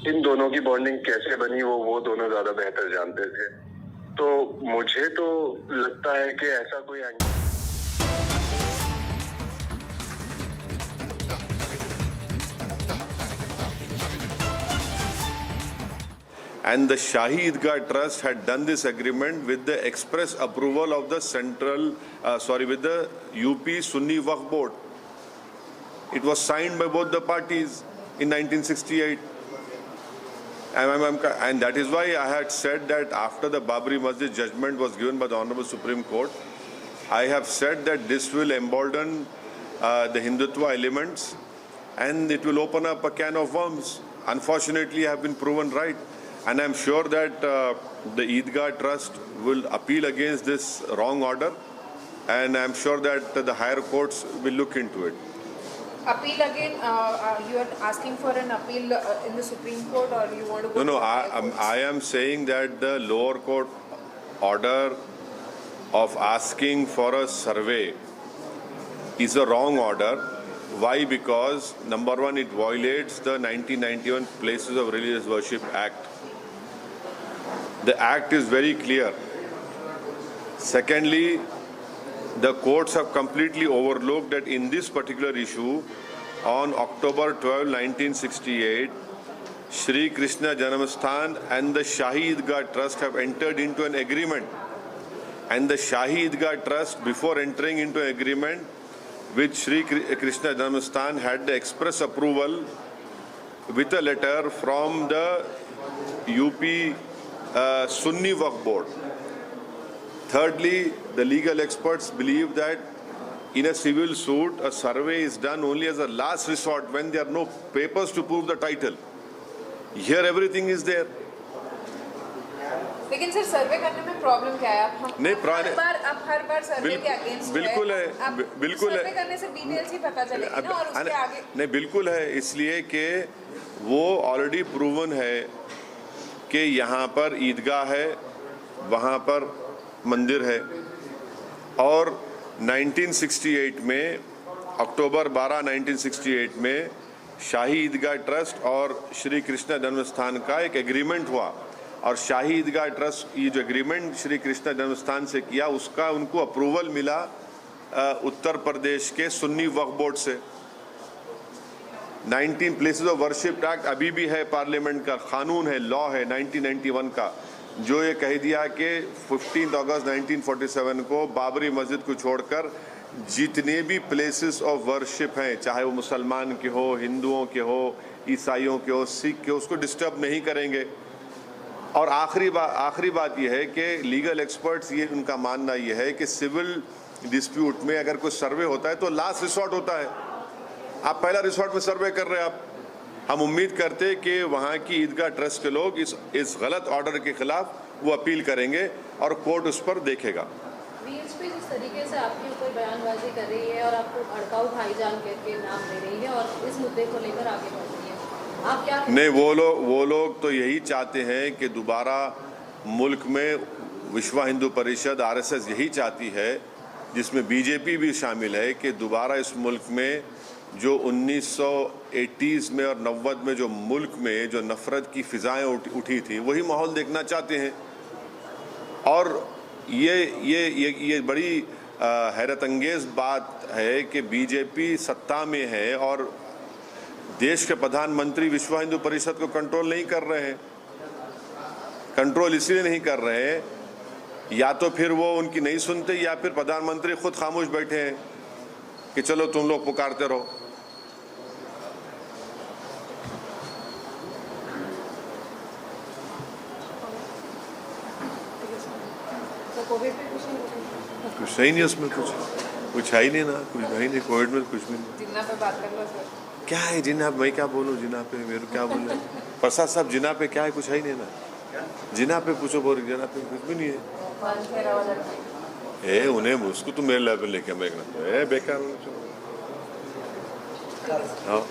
Speaker 23: इन दोनों की बॉन्डिंग कैसे बनी वो दोनों ज्यादा बेहतर जानते थे। तो मुझे तो लगता है कि ऐसा कोई
Speaker 7: And the Shahi Idgah Trust had done this agreement with the express approval of the with the UP Sunni Waqf Board. It was signed by both the parties in 1968. And that is why I had said that after the Babri Masjid judgment was given by the Honorable Supreme Court, I have said that this will embolden the Hindutva elements and it will open up a can of worms. Unfortunately, I have been proven right. And I'm sure that the Idgah Trust will appeal against this wrong order. And I'm sure that the higher courts will look into it.
Speaker 10: Appeal again, you are asking for an appeal in the Supreme Court, or you want to go
Speaker 7: No, I am saying that the lower court order of asking for a survey is a wrong order. Why? Because number one, it violates the 1991 Places of Religious Worship Act. The act is very clear. Secondly, the courts have completely overlooked that in this particular issue, on October 12, 1968, Shri Krishna Janamasthan and the Shahi Idgah Trust have entered into an agreement. And the Shahi Idgah Trust, before entering into an agreement with Shri Krishna Janamasthan, had the express approval with a letter from the UP Sunni Waqf Board. Thirdly, the legal experts believe that in a civil suit, a survey is done only as a last resort when there are no papers to prove the title. Here everything is there.
Speaker 2: लेकिन sir सर्वे करने में problem क्या है? आप
Speaker 7: नहीं
Speaker 2: हर बार सर्वे के against
Speaker 7: बिल्कुल है, बिल्कुल है।
Speaker 2: सर्वे करने से डिटेल्स ही पता चलेगी ना, और उसके आगे
Speaker 7: नहीं बिल्कुल है, इसलिए कि वो ऑलरेडी प्रूवन है कि यहाँ पर ईदगाह है, वहाँ पर मंदिर है, और 1968 में अक्टूबर 12 1968 में शाही ईदगाह ट्रस्ट और श्री कृष्ण जन्मस्थान का एक एग्रीमेंट हुआ, और शाही ईदगाह ट्रस्ट ये जो एग्रीमेंट श्री कृष्ण जन्मस्थान से किया उसका उनको अप्रूवल मिला उत्तर प्रदेश के सुन्नी वक्फ बोर्ड से। 19 प्लेसेस ऑफ वर्शिप एक्ट अभी भी है, पार्लियामेंट का कानून है, लॉ है 1991 का, जो ये कह दिया कि 15 अगस्त 1947 को बाबरी मस्जिद को छोड़कर जितने भी प्लेसेस ऑफ वर्शिप हैं, चाहे वो मुसलमान के हो, हिंदुओं के हो, ईसाइयों के हो, सिख के हो, उसको डिस्टर्ब नहीं करेंगे। और आखिरी बात यह है कि लीगल एक्सपर्ट्स ये उनका मानना ये है कि सिविल डिस्प्यूट में अगर कोई सर्वे होता है तो लास्ट रिसोर्ट होता है। आप पहला रिसोर्ट में सर्वे कर रहे हैं हम उम्मीद करते हैं कि वहाँ की ईदगाह ट्रस्ट के लोग इस गलत ऑर्डर के खिलाफ वो अपील करेंगे और कोर्ट उस पर देखेगा।
Speaker 11: बीएचपी जिस तरीके से आपके ऊपर बयानबाजी कर रही है और आपको भड़काऊ भाईजान के नाम दे रही है और इस मुद्दे को लेकर आगे बढ़ रही है, आप क्या
Speaker 7: नहीं, वो लोग तो यही चाहते हैं कि दोबारा मुल्क में विश्व हिंदू परिषद आरएसएस यही चाहती है, जिसमें बीजेपी भी शामिल है, कि दोबारा इस मुल्क में जो 1980s में और 90 में जो मुल्क में जो नफरत की फिजाएं उठी थी वही माहौल देखना चाहते हैं। और ये बड़ी हैरत अंगेज़ बात है कि बीजेपी सत्ता में है और देश के प्रधानमंत्री विश्व हिंदू परिषद को कंट्रोल नहीं कर रहे हैं। कंट्रोल इसलिए नहीं कर रहे हैं, या तो फिर वो उनकी नहीं सुनते, या फिर प्रधानमंत्री खुद खामोश बैठे हैं कि चलो तुम लोग पुकारते रहो। कुछ है ही नहीं उसमें, कुछ है ही नहीं ना, कुछ है ही नहीं कोविड में, कुछ भी नहीं।
Speaker 2: जिन्ना पे बात कर लो सर।
Speaker 7: क्या है जिन्ना, मैं क्या बोलूँ जिन्ना पे, मेरे क्या बोले प्रसाद साहब, जिन्ना पे क्या है, कुछ है ही नहीं ना। जिन्ना पे पूछो, बोल जिन्ना पे कुछ भी नहीं है। उन्हें उसको तो मेरे लेवल लेके मैं बेकार हाँ।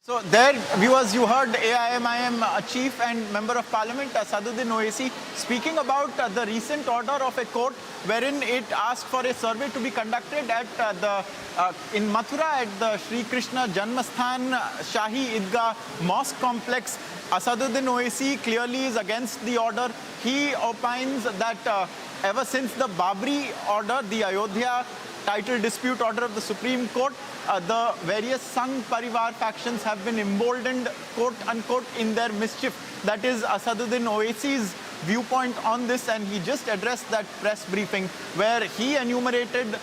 Speaker 26: So there, viewers, you heard AIMIM Chief and Member of Parliament Asaduddin Owaisi speaking about the recent order of a court wherein it asked for a survey to be conducted at in Mathura at the Sri Krishna Janmasthan Shahi Idgah Mosque Complex. Asaduddin Owaisi clearly is against the order. He opines that ever since the Babri order, the Ayodhya title dispute order of the Supreme Court, the various Sangh Parivar factions have been emboldened, quote unquote, in their mischief. That is Asaduddin Owaisi's viewpoint on this, and he just addressed that press briefing where he enumerated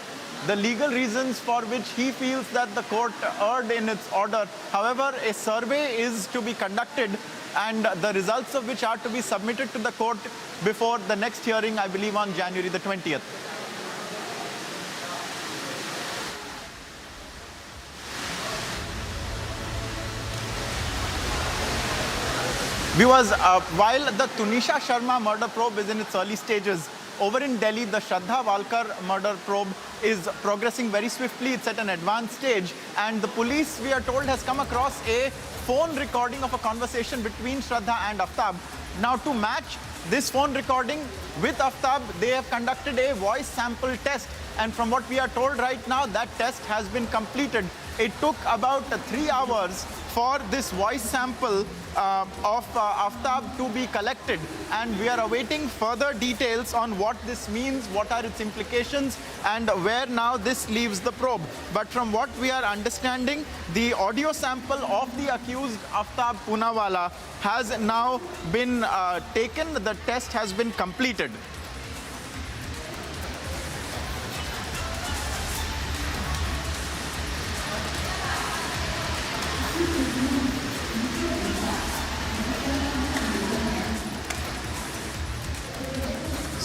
Speaker 26: the legal reasons for which he feels that the court erred in its order. However, a survey is to be conducted, and the results of which are to be submitted to the court before the next hearing, I believe on January the 20th. Viewers, while the Tunisha Sharma murder probe is in its early stages, over in Delhi, the Shraddha Walkar murder probe is progressing very swiftly. It's at an advanced stage, and the police, we are told, has come across a phone recording of a conversation between Shraddha and Aftab. Now, to match this phone recording with Aftab, they have conducted a voice sample test. And from what we are told right now, that test has been completed. It took about 3 hours for this voice sample of Aftab to be collected. And we are awaiting further details on what this means, what are its implications, and where now this leaves the probe. But from what we are understanding, the audio sample of the accused Aftab Poonawalla has now been taken. The test has been completed.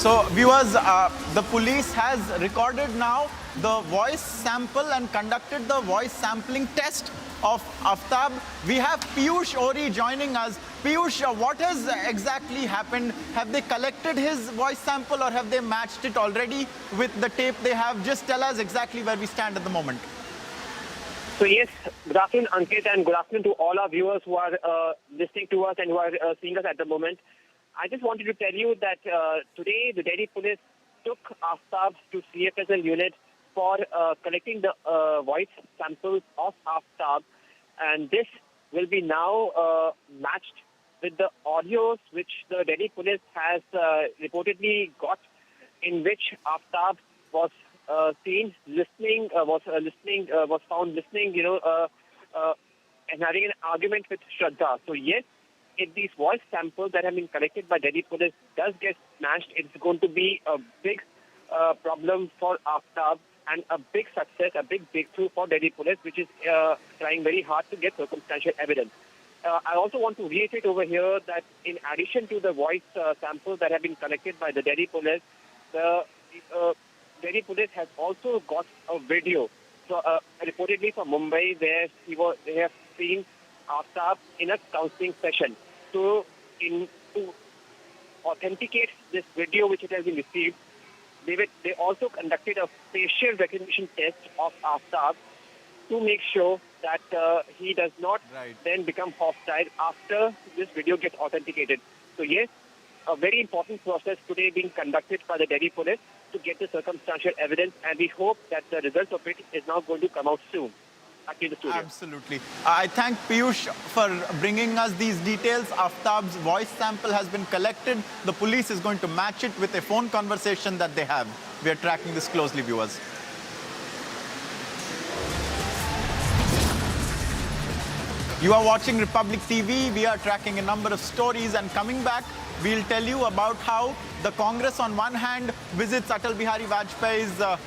Speaker 26: So viewers, the police has recorded now the voice sample and conducted the voice sampling test of Aftab. We have Piyush Ori joining us. Piyush, what has exactly happened? Have they collected his voice sample or have they matched it already with the tape they have? Just tell us exactly where we stand at the moment.
Speaker 8: So yes, good afternoon Ankit, and good afternoon to all our viewers who are listening to us and who are seeing us at the moment. I just wanted to tell you that today the Delhi police took Aftab to CFSL unit for collecting the voice samples of Aftab, and this will be now matched with the audios which the Delhi police has reportedly got, in which Aftab was seen listening, was found listening, and having an argument with Shraddha. So yes, if these voice samples that have been collected by Delhi police does get smashed, it's going to be a big problem for Aftab and a big success, a big breakthrough for Delhi police, which is trying very hard to get circumstantial evidence. I also want to reiterate over here that in addition to the voice samples that have been collected by the Delhi police, the Delhi police has also got a video, so reportedly from Mumbai, where they have seen Aftab in a counselling session. So, to authenticate this video which it has been received, they also conducted a facial recognition test of Aftab to make sure that he does not then become hostile after this video gets authenticated. So yes, a very important process today being conducted by the Delhi police to get the circumstantial evidence, and we hope that the results of it is now going to come out soon.
Speaker 26: Absolutely. I thank Piyush for bringing us these details. Aftab's voice sample has been collected. The police is going to match it with a phone conversation that they have. We are tracking this closely, viewers. You are watching Republic TV. We are tracking a number of stories, and coming back, we'll tell you about how the Congress on one hand visits Atal Bihari Vajpayee's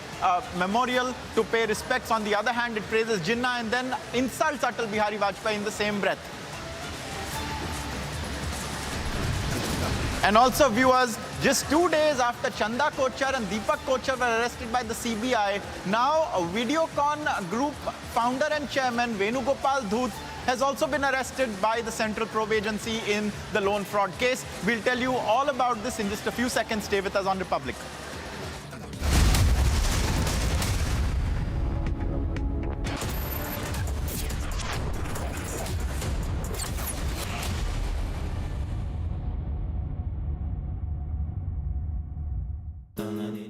Speaker 26: memorial to pay respects. On the other hand, it praises Jinnah and then insults Atal Bihari Vajpayee in the same breath. And also, viewers, just 2 days after Chanda Kocchar and Deepak Kocchar were arrested by the CBI, now a Videocon group founder and chairman Venugopal Dhoot has also been arrested by the Central Probe Agency in the loan fraud case. We'll tell you all about this in just a few seconds. Stay with us on Republic.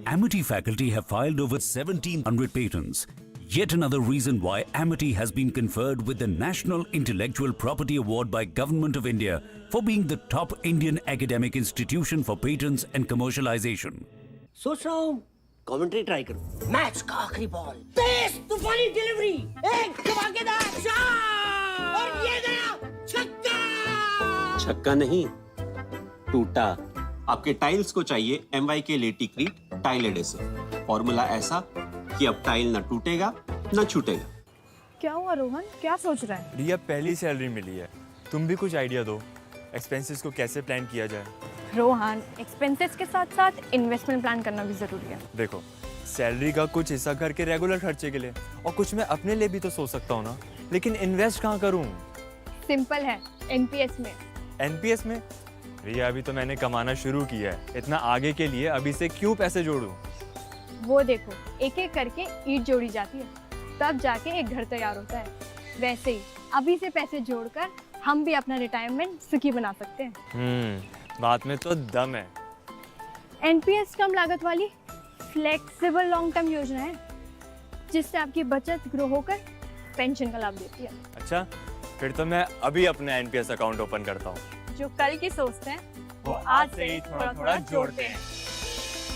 Speaker 19: Amity faculty have filed over 1,700 patents. Yet another reason why Amity has been conferred with the National Intellectual Property Award by Government of India for being the top Indian academic institution for patents and commercialization.
Speaker 9: सोच रहा हूँ commentary try करूँ। Match का आखिरी ball, तेज तूफानी delivery, एक धमाकेदार shot और ये गया छक्का।
Speaker 13: छक्का नहीं, टूटा। आपके टाइल्स को चाहिए MY के लेटिक्रीट टाइल एडेसिव। फॉर्मूला ऐसा कि अब टाइल न टूटेगा न छूटेगा।
Speaker 10: क्या हुआ रोहन, क्या सोच रहा है?
Speaker 18: रिया, पहली सैलरी मिली है, तुम भी कुछ आइडिया दो, एक्सपेंसेस को कैसे प्लान किया जाए।
Speaker 10: रोहन, एक्सपेंसेस के साथ साथ इन्वेस्टमेंट प्लान करना भी जरूरी है।
Speaker 18: देखो, सैलरी का कुछ हिस्सा घर के रेगुलर खर्चे के लिए और कुछ मैं अपने लिए भी तो सोच सकता हूँ ना, लेकिन इन्वेस्ट कहाँ करूँ?
Speaker 10: सिंपल है, NPS में।
Speaker 18: NPS में? रिया, अभी तो मैंने कमाना शुरू किया है, इतना आगे के लिए अभी से क्यों पैसे जोड़ूं?
Speaker 10: वो देखो, एक एक करके ईंट जोड़ी जाती है, तब जाके एक घर तैयार होता है। वैसे ही अभी से पैसे जोड़कर हम भी अपना रिटायरमेंट सुखी बना सकते हैं।
Speaker 18: बात में तो दम है।
Speaker 1: एनपीएस कम लागत वाली फ्लेक्सिबल लॉन्ग टर्म योजना है जिससे आपकी बचत ग्रो होकर पेंशन का लाभ देती है।
Speaker 18: अच्छा, फिर तो मैं अभी अपना एनपीएस अकाउंट ओपन करता हूँ।
Speaker 1: जो कल की सोचते हैं वो आज से ही थोड़ा थोड़ा जोड़ते हैं।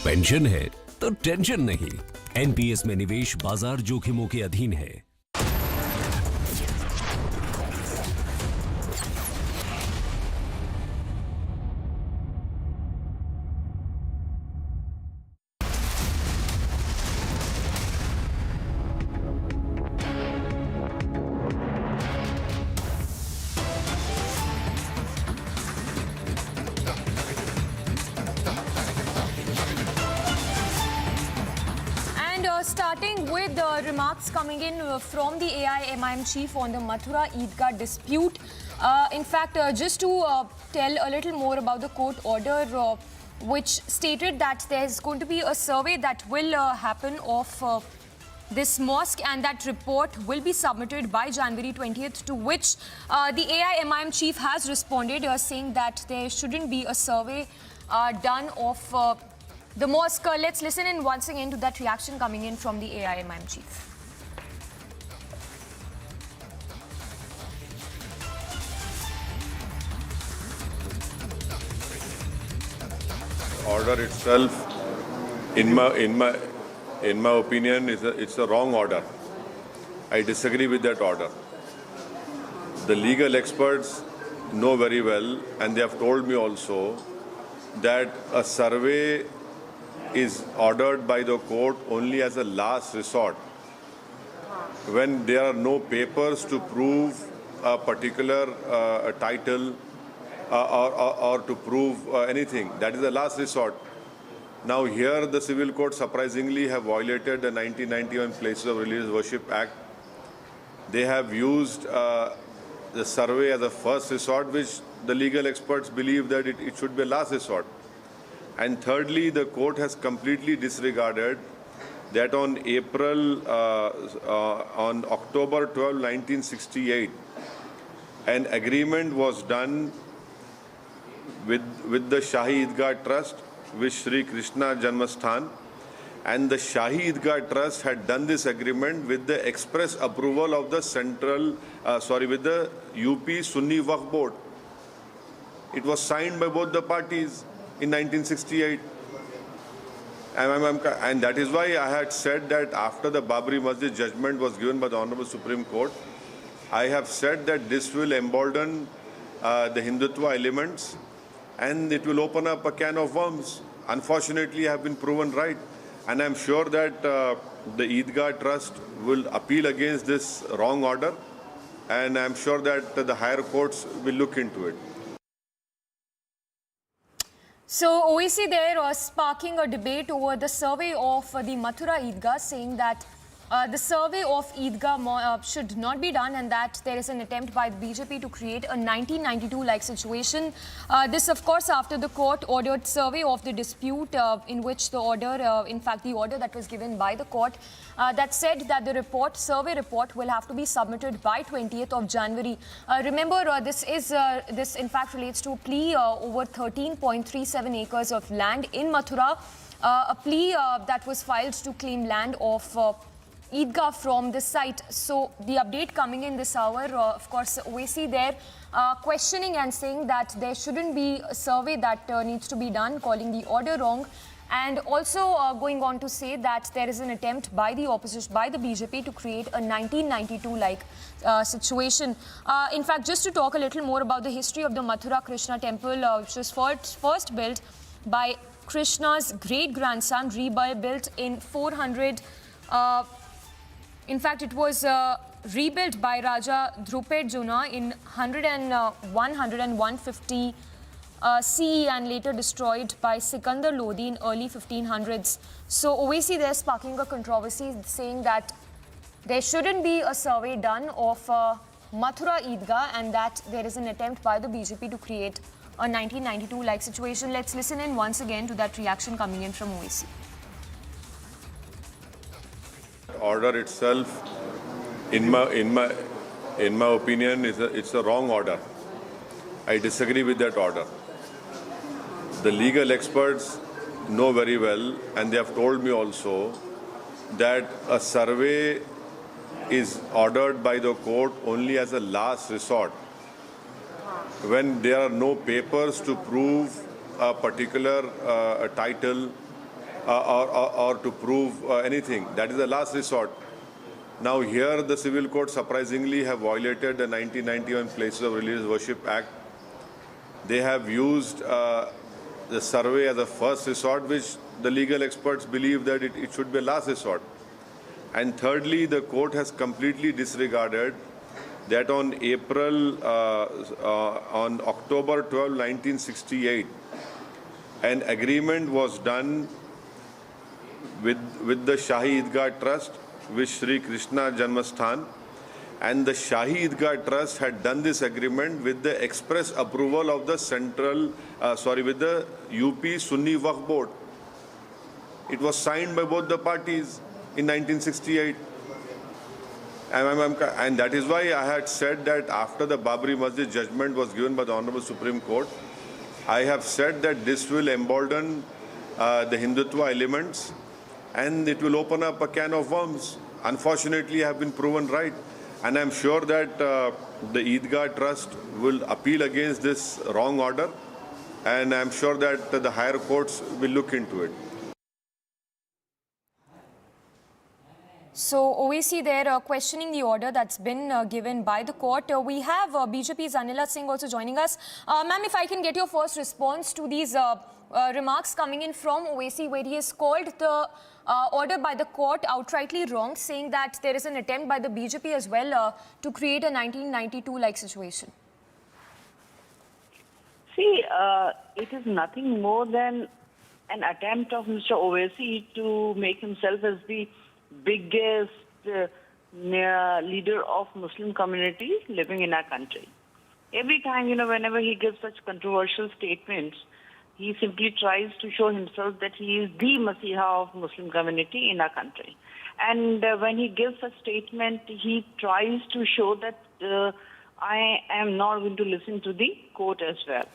Speaker 19: पेंशन है तो टेंशन नहीं। एनपीएस में निवेश बाजार जोखिमों के अधीन है।
Speaker 10: Starting with remarks coming in from the AIMIM chief on the Mathura Eidgah dispute. In fact, just to tell a little more about the court order, which stated that there's going to be a survey that will happen of this mosque, and that report will be submitted by January 20th, to which the AIMIM chief has responded, saying that there shouldn't be a survey done of the mosque. Let's listen in once again to that reaction coming in from the AIMIM chief.
Speaker 7: Order itself, in my opinion, it's a wrong order. I disagree with that order. The legal experts know very well, and they have told me also, that a survey is ordered by the court only as a last resort, when there are no papers to prove a particular title or to prove anything. That is the last resort. Now here the civil court surprisingly have violated the 1991 Places of Religious Worship Act. They have used the survey as a first resort, which the legal experts believe that it should be a last resort. And thirdly, the court has completely disregarded that on October 12, 1968, an agreement was done with the Shahi Eidgah Trust, with Sri Krishna Janmasthan, and the Shahi Eidgah Trust had done this agreement with the express approval of the with the UP Sunni Waqf Board. It was signed by both the parties in 1968. And that is why I had said that after the Babri Masjid judgment was given by the Honorable Supreme Court, I have said that this will embolden the Hindutva elements, and it will open up a can of worms. Unfortunately, I have been proven right. And I'm sure that the Eidgah Trust will appeal against this wrong order, and I'm sure that the higher courts will look into it.
Speaker 10: So OIC there was sparking a debate over the survey of the Mathura Eidgah, saying that the survey of Eidgah should not be done, and that there is an attempt by the BJP to create a 1992-like situation. This, of course, after the court ordered survey of the dispute, in which the order, in fact, the order that was given by the court that said that the survey report will have to be submitted by 20th of January. Remember, this in fact relates to a plea over 13.37 acres of land in Mathura, a plea that was filed to claim land of Eidgah from the site. So the update coming in this hour, of course, OIC there questioning and saying that there shouldn't be a survey that needs to be done, calling the order wrong, and also going on to say that there is an attempt by the opposition, by the BJP, to create a 1992-like situation. In fact, just to talk a little more about the history of the Mathura Krishna temple, which was first built by Krishna's great-grandson, rebuilt in 400. In fact, it was rebuilt by Raja Drupad Juna in 150 CE, and later destroyed by Sikandar Lodi in early 1500s. So OIC there sparking a controversy, saying that there shouldn't be a survey done of Mathura Eidgah, and that there is an attempt by the BJP to create a 1992-like situation. Let's listen in once again to that reaction coming in from OIC.
Speaker 7: Order itself, in my opinion, it's a wrong order. I disagree with that order. the legal experts know very well, and they have told me also, that a survey is ordered by the court only as a last resort. When there are no papers to prove a particular title or to prove anything, that is the last resort. Now here the civil court surprisingly have violated the 1991 Places of Religious Worship Act. They have used the survey as a first resort, which the legal experts believe that it should be a last resort. And thirdly, the court has completely disregarded that on October 12, 1968, an agreement was done with the Shahi Idgah Trust, with Sri Krishna Janmasthan, and the Shahi Idgah Trust had done this agreement with the express approval of the with the UP Sunni Waqf Board. It was signed by both the parties in 1968. And that is why I had said that after the Babri Masjid judgment was given by the Honorable Supreme Court, I have said that this will embolden the Hindutva elements and it will open up a can of worms. Unfortunately, I have been proven right. And I'm sure that the Idgah Trust will appeal against this wrong order. And I'm sure that the higher courts will look into it.
Speaker 10: So, OAC, they're questioning the order that's been given by the court. We have BJP's Anila Singh also joining us. Ma'am, if I can get your first response to these remarks coming in from OAC, where he has called the order by the court outrightly wrong, saying that there is an attempt by the BJP as well to create a 1992-like situation.
Speaker 5: See, it is nothing more than an attempt of Mr. Owaisi to make himself as the biggest leader of Muslim communities living in our country. Every time, whenever he gives such controversial statements, he simply tries to show himself that he is the Masiha of Muslim community in our country. And when he gives such statement, he tries to show that I am not going to listen to the court as well.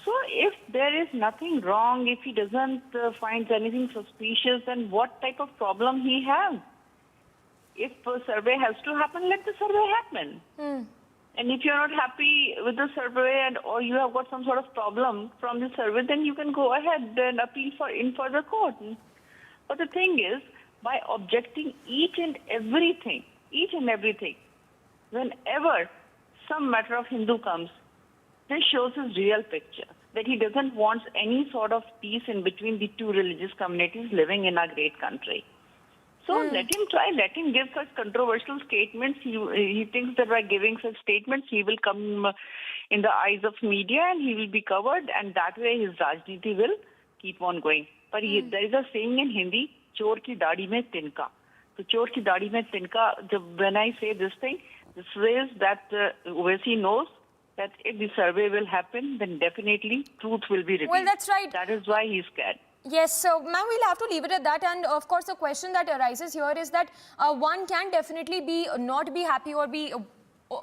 Speaker 5: So if there is nothing wrong, if he doesn't find anything suspicious, then what type of problem he has? If a survey has to happen, let the survey happen. And if you're not happy with the survey or you have got some sort of problem from the survey, then you can go ahead and appeal in further court. But the thing is, by objecting each and everything, whenever some matter of Hindu comes, this shows his real picture, that he doesn't want any sort of peace in between the two religious communities living in our great country. So let him try, let him give such controversial statements. He thinks that by giving such statements, he will come in the eyes of media and he will be covered, and that way his Rajniti will keep on going. But there is a saying in Hindi, chor ki daadi mein tinka. So chor ki daadi mein tinka, when I say this thing, this is that Owaisi knows that if the survey will happen, then definitely truth will be revealed.
Speaker 10: Well, that's right.
Speaker 5: That is why he's scared.
Speaker 10: Yes, so ma'am, we'll have to leave it at that. And of course, the question that arises here is that one can definitely not be happy or be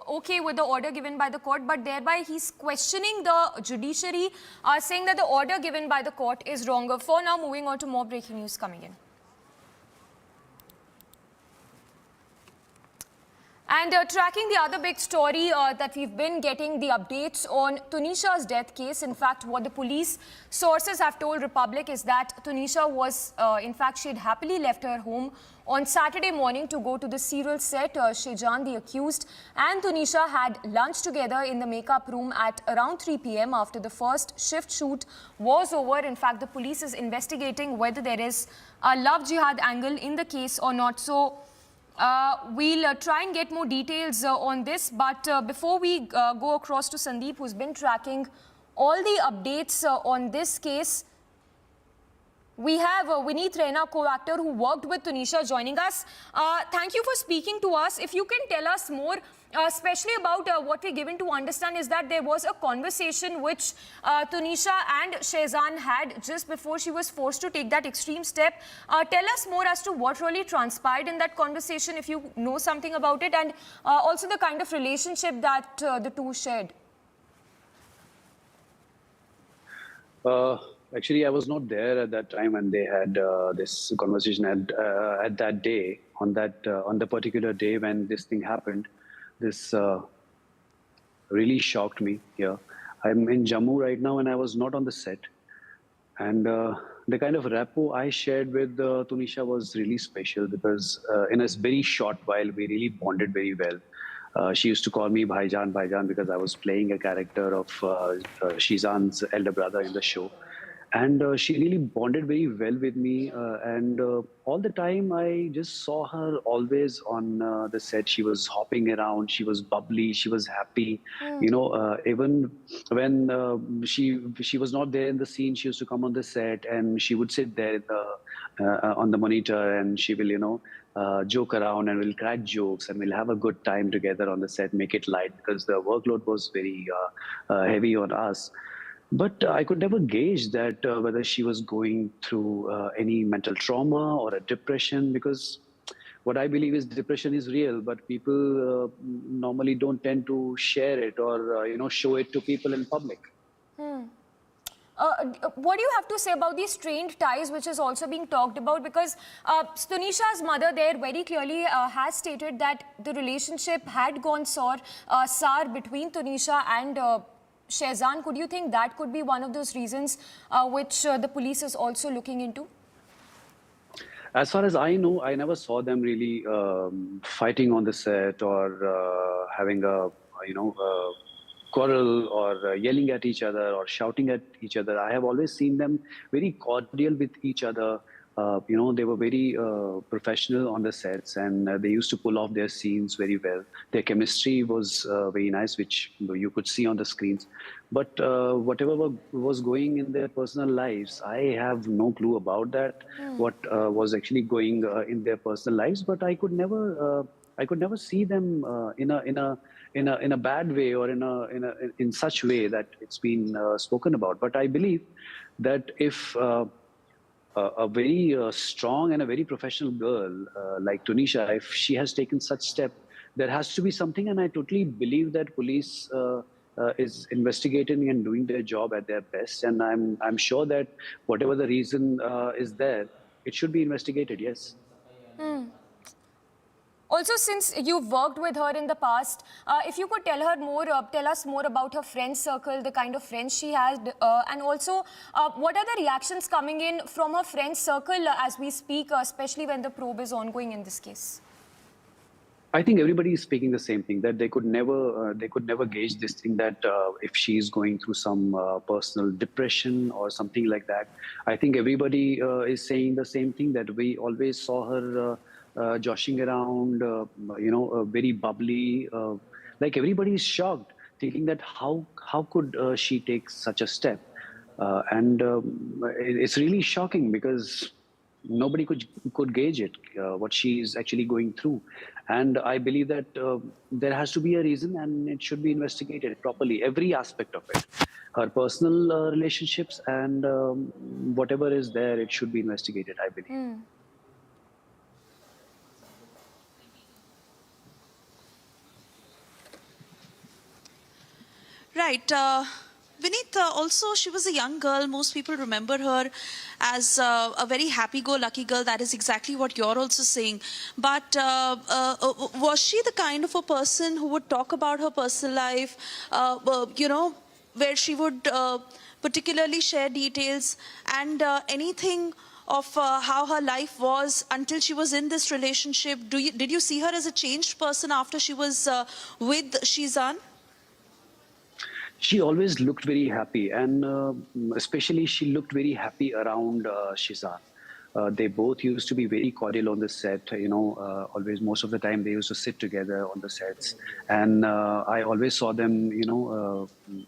Speaker 10: okay with the order given by the court, but thereby he's questioning the judiciary, saying that the order given by the court is wrong. For now, moving on to more breaking news coming in. And tracking the other big story that we've been getting the updates on Tunisha's death case. In fact, what the police sources have told Republic is that Tunisha was, in fact, she had happily left her home on Saturday morning to go to the serial set. Shejan, the accused, and Tunisha had lunch together in the makeup room at around 3 p.m. after the first shift shoot was over. In fact, the police is investigating whether there is a love jihad angle in the case or not. So, we'll try and get more details on this, but before we go across to Sandeep, who's been tracking all the updates on this case, we have Vineet Raina, co-actor who worked with Tunisha, joining us. Thank you for speaking to us. If you can tell us more, especially about what we're given to understand is that there was a conversation which Tunisha and Shehzan had just before she was forced to take that extreme step. Tell us more as to what really transpired in that conversation, if you know something about it, and also the kind of relationship that the two shared.
Speaker 3: Actually, I was not there at that time when they had this conversation at that day, on the particular day when this thing happened. This really shocked me here. I'm in Jammu right now, and I was not on the set. And the kind of rapport I shared with Tunisha was really special because in a very short while, we really bonded very well. She used to call me Bhaijan, Bhaijan, because I was playing a character of Shizan's elder brother in the show. And she really bonded very well with me. And all the time, I just saw her always on the set. She was hopping around. She was bubbly. She was happy. You know, even when she was not there in the scene, she used to come on the set and she would sit there on the monitor, and she will, joke around, and we'll crack jokes, and we'll have a good time together on the set, make it light, because the workload was very heavy on us. But I could never gauge that whether she was going through any mental trauma or a depression, because what I believe is depression is real, but people normally don't tend to share it or show it to people in public.
Speaker 10: What do you have to say about these strained ties, which is also being talked about? Because Tunisha's mother there very clearly has stated that the relationship had gone sour between Tunisha and Shehzan. Could you think that could be one of those reasons which the police is also looking into?
Speaker 3: As far as I know, I never saw them really fighting on the set or having a quarrel or yelling at each other or shouting at each other. I have always seen them very cordial with each other. They were very professional on the sets, and they used to pull off their scenes very well. Their chemistry was very nice, which you could see on the screens. But whatever was going in their personal lives, I have no clue about that. What was actually going in their personal lives? But I could never see them in a bad way or in such way that it's been spoken about. But I believe that if a very strong and a very professional girl like Tunisha, if she has taken such step, there has to be something, and I totally believe that police is investigating and doing their job at their best. And I'm sure that whatever the reason is there, it should be investigated. Yes.
Speaker 10: Also, since you've worked with her in the past, if you could tell us more about her friend circle, the kind of friends she has, and also what are the reactions coming in from her friend circle as we speak, especially when the probe is ongoing in this case?
Speaker 3: I think everybody is speaking the same thing, that they could never gauge this thing, that if she is going through some personal depression or something like that. I think everybody is saying the same thing, that we always saw her joshing around, very bubbly. Like everybody is shocked, thinking that how could she take such a step? And it's really shocking because nobody could gauge it, what she is actually going through. And I believe that there has to be a reason, and it should be investigated properly, every aspect of it. Her personal relationships and whatever is there, it should be investigated, I believe.
Speaker 14: Right. Vineet, also, she was a young girl. Most people remember her as a very happy-go-lucky girl. That is exactly what you're also saying. But was she the kind of a person who would talk about her personal life, where she would particularly share details and anything of how her life was until she was in this relationship? Did you see her as a changed person after she was with Shehzan?
Speaker 3: She always looked very happy, and especially she looked very happy around Shehzan. They both used to be very cordial on the set, always, most of the time they used to sit together on the sets. And I always saw them,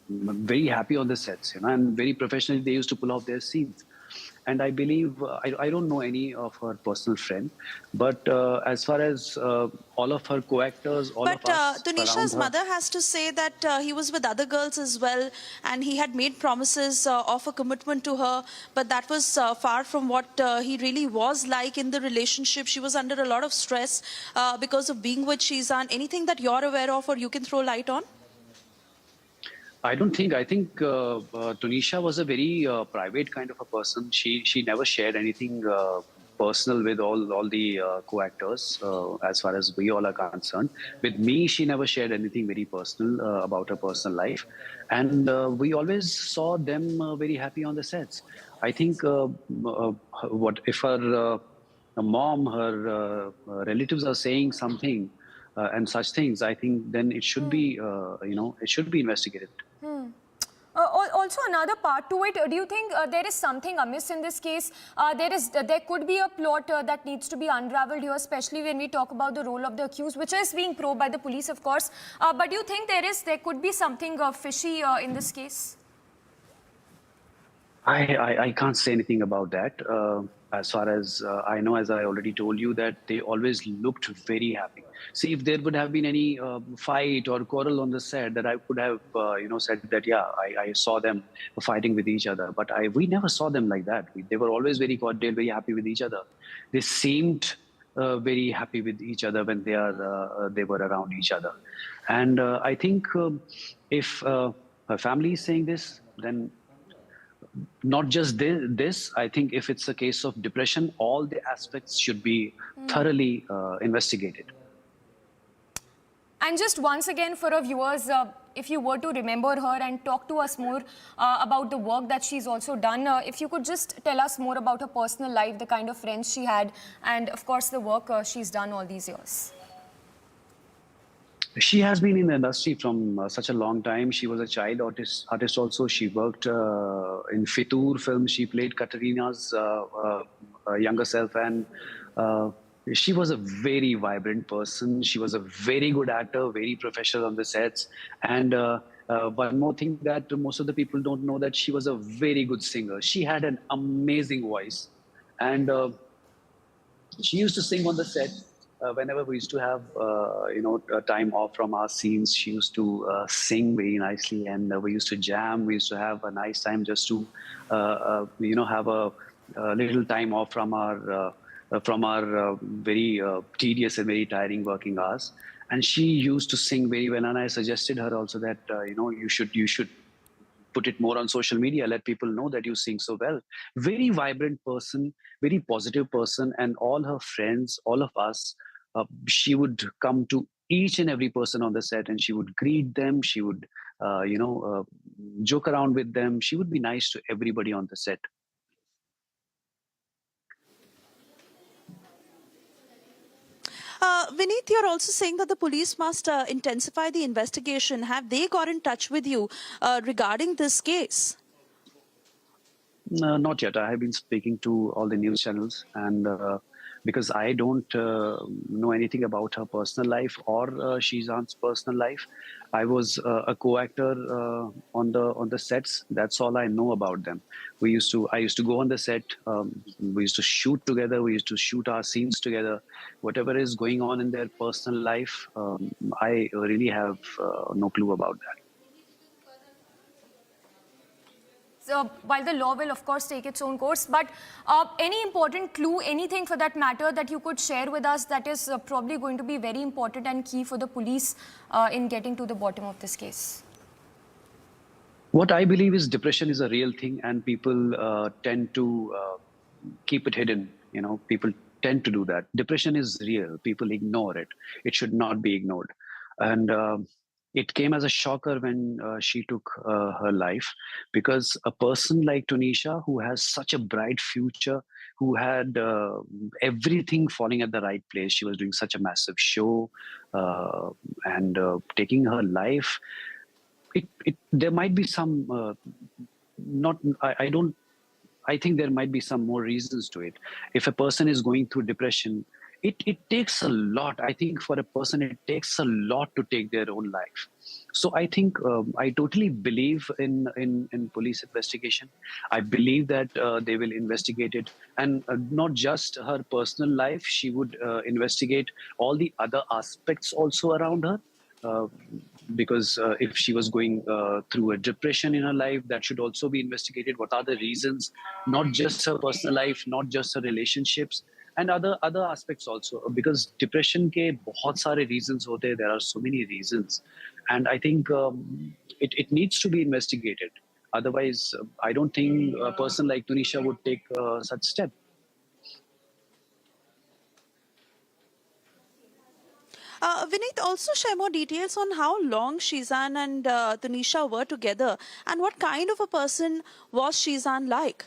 Speaker 3: very happy on the sets, and very professionally they used to pull off their scenes. And I believe, I don't know any of her personal friend, but as far as all of her co-actors, all of us
Speaker 14: But Tunisha's
Speaker 3: around her,
Speaker 14: mother has to say that he was with other girls as well, and he had made promises of a commitment to her, but that was far from what he really was like in the relationship. She was under a lot of stress because of being with Shehzan. Anything that you're aware of or you can throw light on?
Speaker 3: I don't think. I think Tunisha was a very private kind of a person. She never shared anything personal with all the co-actors, as far as we all are concerned. With me, she never shared anything very personal about her personal life, and we always saw them very happy on the sets. I think what if her mom, her relatives are saying something and such things, I think then it should be it should be investigated.
Speaker 10: Hmm. Also, another part to it. Do you think there is something amiss in this case? There could be a plot that needs to be unraveled here, especially when we talk about the role of the accused, which is being probed by the police, of course. But do you think there could be something fishy in this case?
Speaker 3: I can't say anything about that. As far as I know, as I already told you, that they always looked very happy. See, if there would have been any fight or quarrel on the set, that I could have, said that, yeah, I saw them fighting with each other. But we never saw them like that. They were always very cordial, very happy with each other. They seemed very happy with each other when they were around each other. And I think if her family is saying this, then not just this, I think if it's a case of depression, all the aspects should be thoroughly investigated.
Speaker 10: And just once again for our viewers, if you were to remember her and talk to us more about the work that she's also done, if you could just tell us more about her personal life, the kind of friends she had, and of course the work she's done all these years.
Speaker 3: She has been in the industry from such a long time. She was a child artist also. She worked in Fitur film. She played Katarina's younger self, and she was a very vibrant person. She was a very good actor, very professional on the sets. And one more thing that most of the people don't know, that she was a very good singer. She had an amazing voice, and she used to sing on the set. Whenever we used to have, time off from our scenes, she used to sing very nicely, and we used to jam. We used to have a nice time just to, have a little time off from our very tedious and very tiring working hours. And she used to sing very well, and I suggested her also that you should put it more on social media, let people know that you sing so well. Very vibrant person, very positive person, and all her friends, all of us, she would come to each and every person on the set, and she would greet them. She would, joke around with them. She would be nice to everybody on the set.
Speaker 14: Vineet, you're also saying that the police must intensify the investigation. Have they got in touch with you regarding this case?
Speaker 3: Not yet. I have been speaking to all the news channels, and because I don't know anything about her personal life or Shizan's personal life, I was a co-actor on the sets. That's all I know about them. I used to go on the set. We used to shoot together. We used to shoot our scenes together. Whatever is going on in their personal life, I really have no clue about that.
Speaker 10: So, while the law will, of course, take its own course, but any important clue, anything for that matter that you could share with us that is probably going to be very important and key for the police in getting to the bottom of this case?
Speaker 3: What I believe is depression is a real thing, and people tend to keep it hidden. People tend to do that. Depression is real. People ignore it. It should not be ignored. And it came as a shocker when she took her life, because a person like Tunisha, who has such a bright future, who had everything falling at the right place, she was doing such a massive show, and taking her life, there might be some, I think there might be some more reasons to it. If a person is going through depression, it takes a lot. I think for a person, it takes a lot to take their own life. So I think I totally believe in police investigation. I believe that they will investigate it, and not just her personal life. She would investigate all the other aspects also around her. Because if she was going through a depression in her life, that should also be investigated. What are the reasons? Not just her personal life, not just her relationships. and other aspects also, because depression के बहुत सारे reasons होते हैं. There are so many reasons, and I think it needs to be investigated. Otherwise, I don't think a person like Tunisha would take such step.
Speaker 14: Vineet, also share more details on how long Shizan and Tunisha were together, and what kind of a person was Shizan like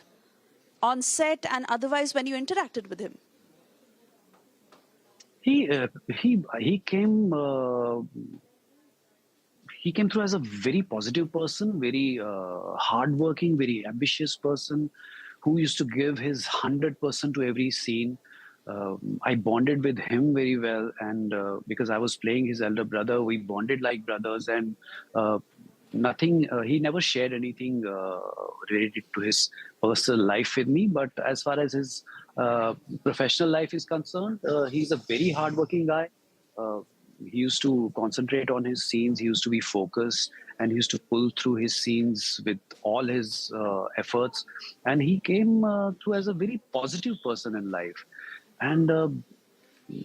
Speaker 14: on set and otherwise when you interacted with him?
Speaker 3: He came through as a very positive person, very hardworking, very ambitious person who used to give his 100% to every scene. I bonded with him very well, and because I was playing his elder brother, we bonded like brothers, and he never shared anything related to his personal life with me. But as far as his professional life is concerned, he's a very hardworking guy. He used to concentrate on his scenes. He used to be focused, and he used to pull through his scenes with all his efforts. And he came through as a very positive person in life. And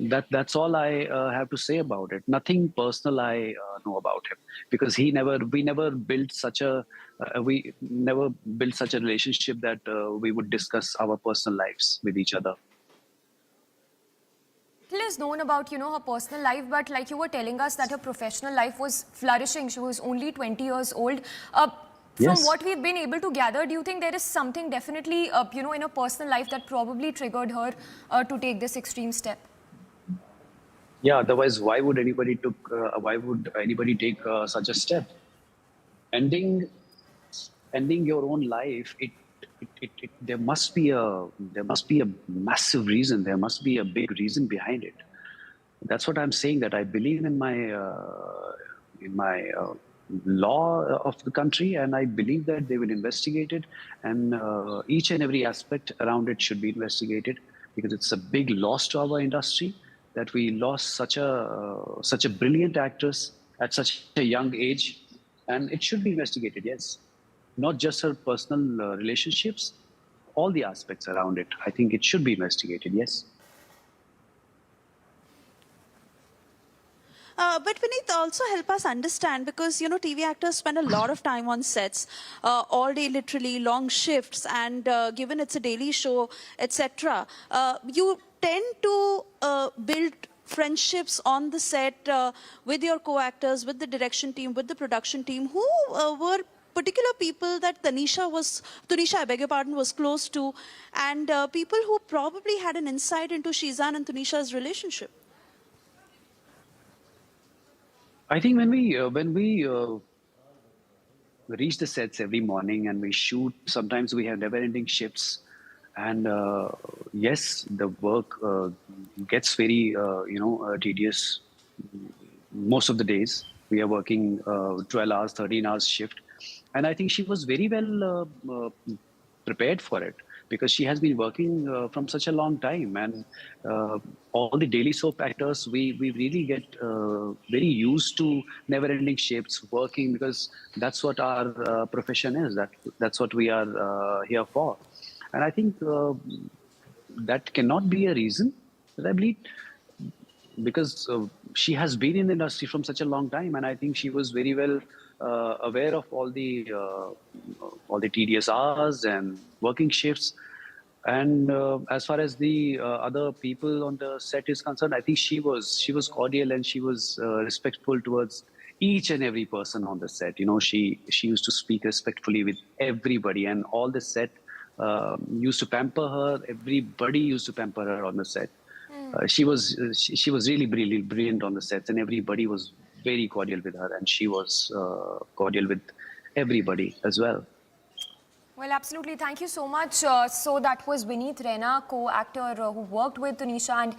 Speaker 3: that's all I have to say about it. Nothing personal I know about him, because we never built such a relationship that we would discuss our personal lives with each other.
Speaker 10: Little is known about, her personal life, but like you were telling us that her professional life was flourishing. She was only 20 years old. From what we've been able to gather, do you think there is something definitely, in her personal life that probably triggered her to take this extreme step?
Speaker 3: Yeah, otherwise, why would anybody take such a step? Ending your own life, there must be a massive reason. There must be a big reason behind it. That's what I'm saying. That I believe in my law of the country, and I believe that they will investigate it, and each and every aspect around it should be investigated, because it's a big loss to our industry that we lost such a brilliant actress at such a young age, and it should be investigated. Yes. Not just her personal relationships, all the aspects around it. I think it should be investigated, yes.
Speaker 14: But Vineet, also help us understand, because, TV actors spend a lot of time on sets, all day literally, long shifts, and given it's a daily show, etc., you tend to build friendships on the set with your co-actors, with the direction team, with the production team. Who were particular people that Tunisha, I beg your pardon, was close to, and people who probably had an insight into Shizan and Tunisha's relationship?
Speaker 3: I think when we reach the sets every morning and we shoot, sometimes we have never-ending shifts, and yes, the work gets very tedious. Most of the days we are working 12 hours, 13 hours shift. And I think she was very well prepared for it, because she has been working from such a long time. And all the daily soap actors, we really get very used to never-ending shifts, working, because that's what our profession is. That's what we are here for. And I think that cannot be a reason, I believe, because she has been in the industry from such a long time, and I think she was very well aware of all the tedious hours and working shifts. And as far as the other people on the set is concerned, I think she was cordial, and she was respectful towards each and every person on the set. She used to speak respectfully with everybody, and all the set used to pamper her. Everybody used to pamper her on the set. She was really brilliant on the sets, and everybody was very cordial with her, and she was cordial with everybody as well.
Speaker 10: Well, absolutely. Thank you so much. So that was Vineet Raina, co-actor who worked with Tunisha, and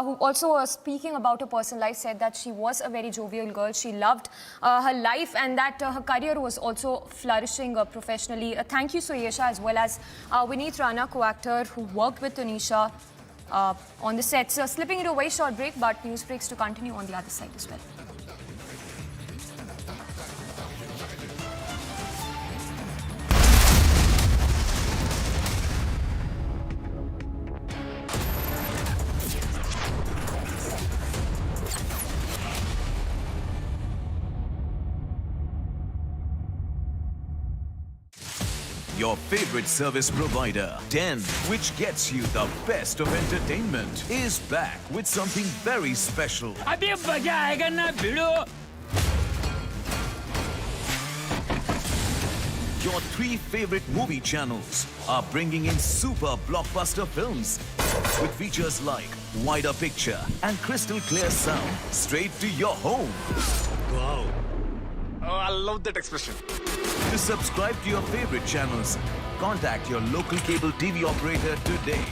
Speaker 10: who also, speaking about her personal life, said that she was a very jovial girl. She loved her life, and that her career was also flourishing professionally. Thank you, Suyesha, as well as Vineet Raina, co-actor who worked with Tunisha on the sets. Slipping into a very short break, but news breaks to continue on the other side as well.
Speaker 4: your favorite service provider, 10, which gets you the best of entertainment, is back with something very special.
Speaker 9: अभी मजा आएगा ना भिड़ो.
Speaker 4: Your 3 favorite movie channels are bringing in super blockbuster films with features like wider picture and crystal clear sound straight to your home.
Speaker 9: Wow. Oh, I love that expression.
Speaker 4: To subscribe to your favorite channels, contact your local cable TV operator today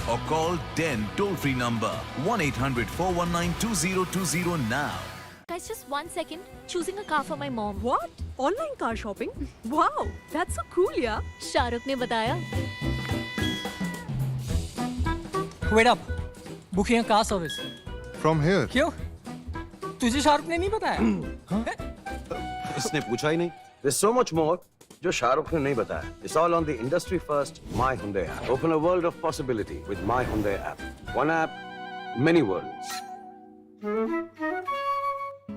Speaker 4: or call 10 toll-free number 1-800-419-2020 now.
Speaker 12: Guys, just 1 second. Choosing a car for my mom.
Speaker 16: What? Online car shopping? Wow, that's so cool, yeah.
Speaker 12: Shahrukh ने बताया.
Speaker 17: Wait up. Booking a car service.
Speaker 20: From here.
Speaker 17: क्यों? तुझे शाहरुख ने नहीं बताया?
Speaker 22: इसने पूछा ही नहीं. There's so much more जो शाहरुख ने नहीं बताया. It's all on the industry first My Hyundai app. Open a world of possibility with My Hyundai app. One app, many worlds.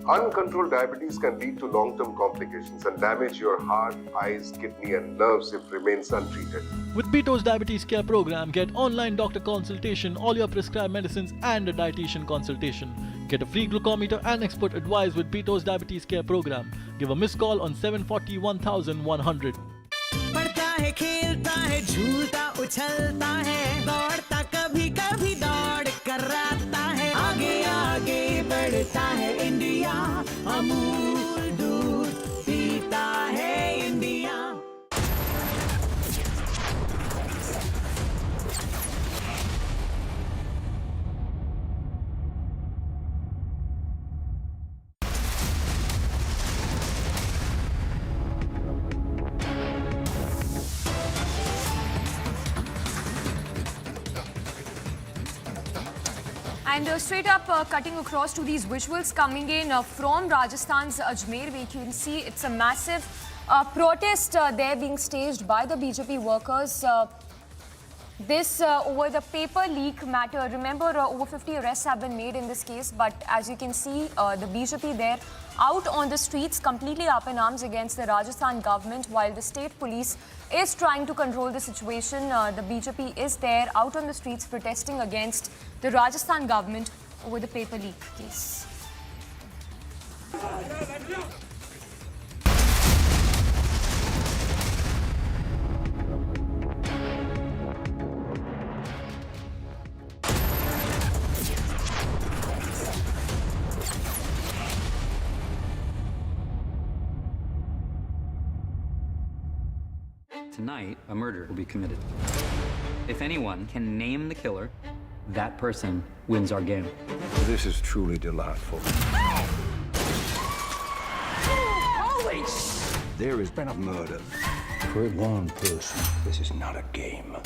Speaker 27: Uncontrolled diabetes can lead to long-term complications and damage your heart, eyes, kidney and nerves if remains untreated.
Speaker 28: With Beto's Diabetes Care Program, get online doctor consultation, all your prescribed medicines and a dietitian consultation. Get a free glucometer and expert advice with Beto's Diabetes Care Program. Give a missed call on 740 1100.
Speaker 29: पढ़ता है, खेलता है, झूलता उछलता है, दौड़ता कभी कभी दौड़ कराता है, आगे आगे बढ़ता है इंडिया, अमूल दूध पीता है India.
Speaker 10: And straight up cutting across to these visuals coming in from Rajasthan's Ajmer, we can see it's a massive protest there being staged by the BJP workers. This over the paper leak matter. Remember, over 50 arrests have been made in this case, but as you can see, the BJP there out on the streets, completely up in arms against the Rajasthan government, while the state police is trying to control the situation. The BJP is there out on the streets protesting against the Rajasthan government over the paper leak case.
Speaker 30: Tonight, a murder will be committed. If anyone can name the killer, that person wins our game.
Speaker 21: This is truly delightful.
Speaker 29: Holy
Speaker 21: There has been a murder. For one person, this is not a game.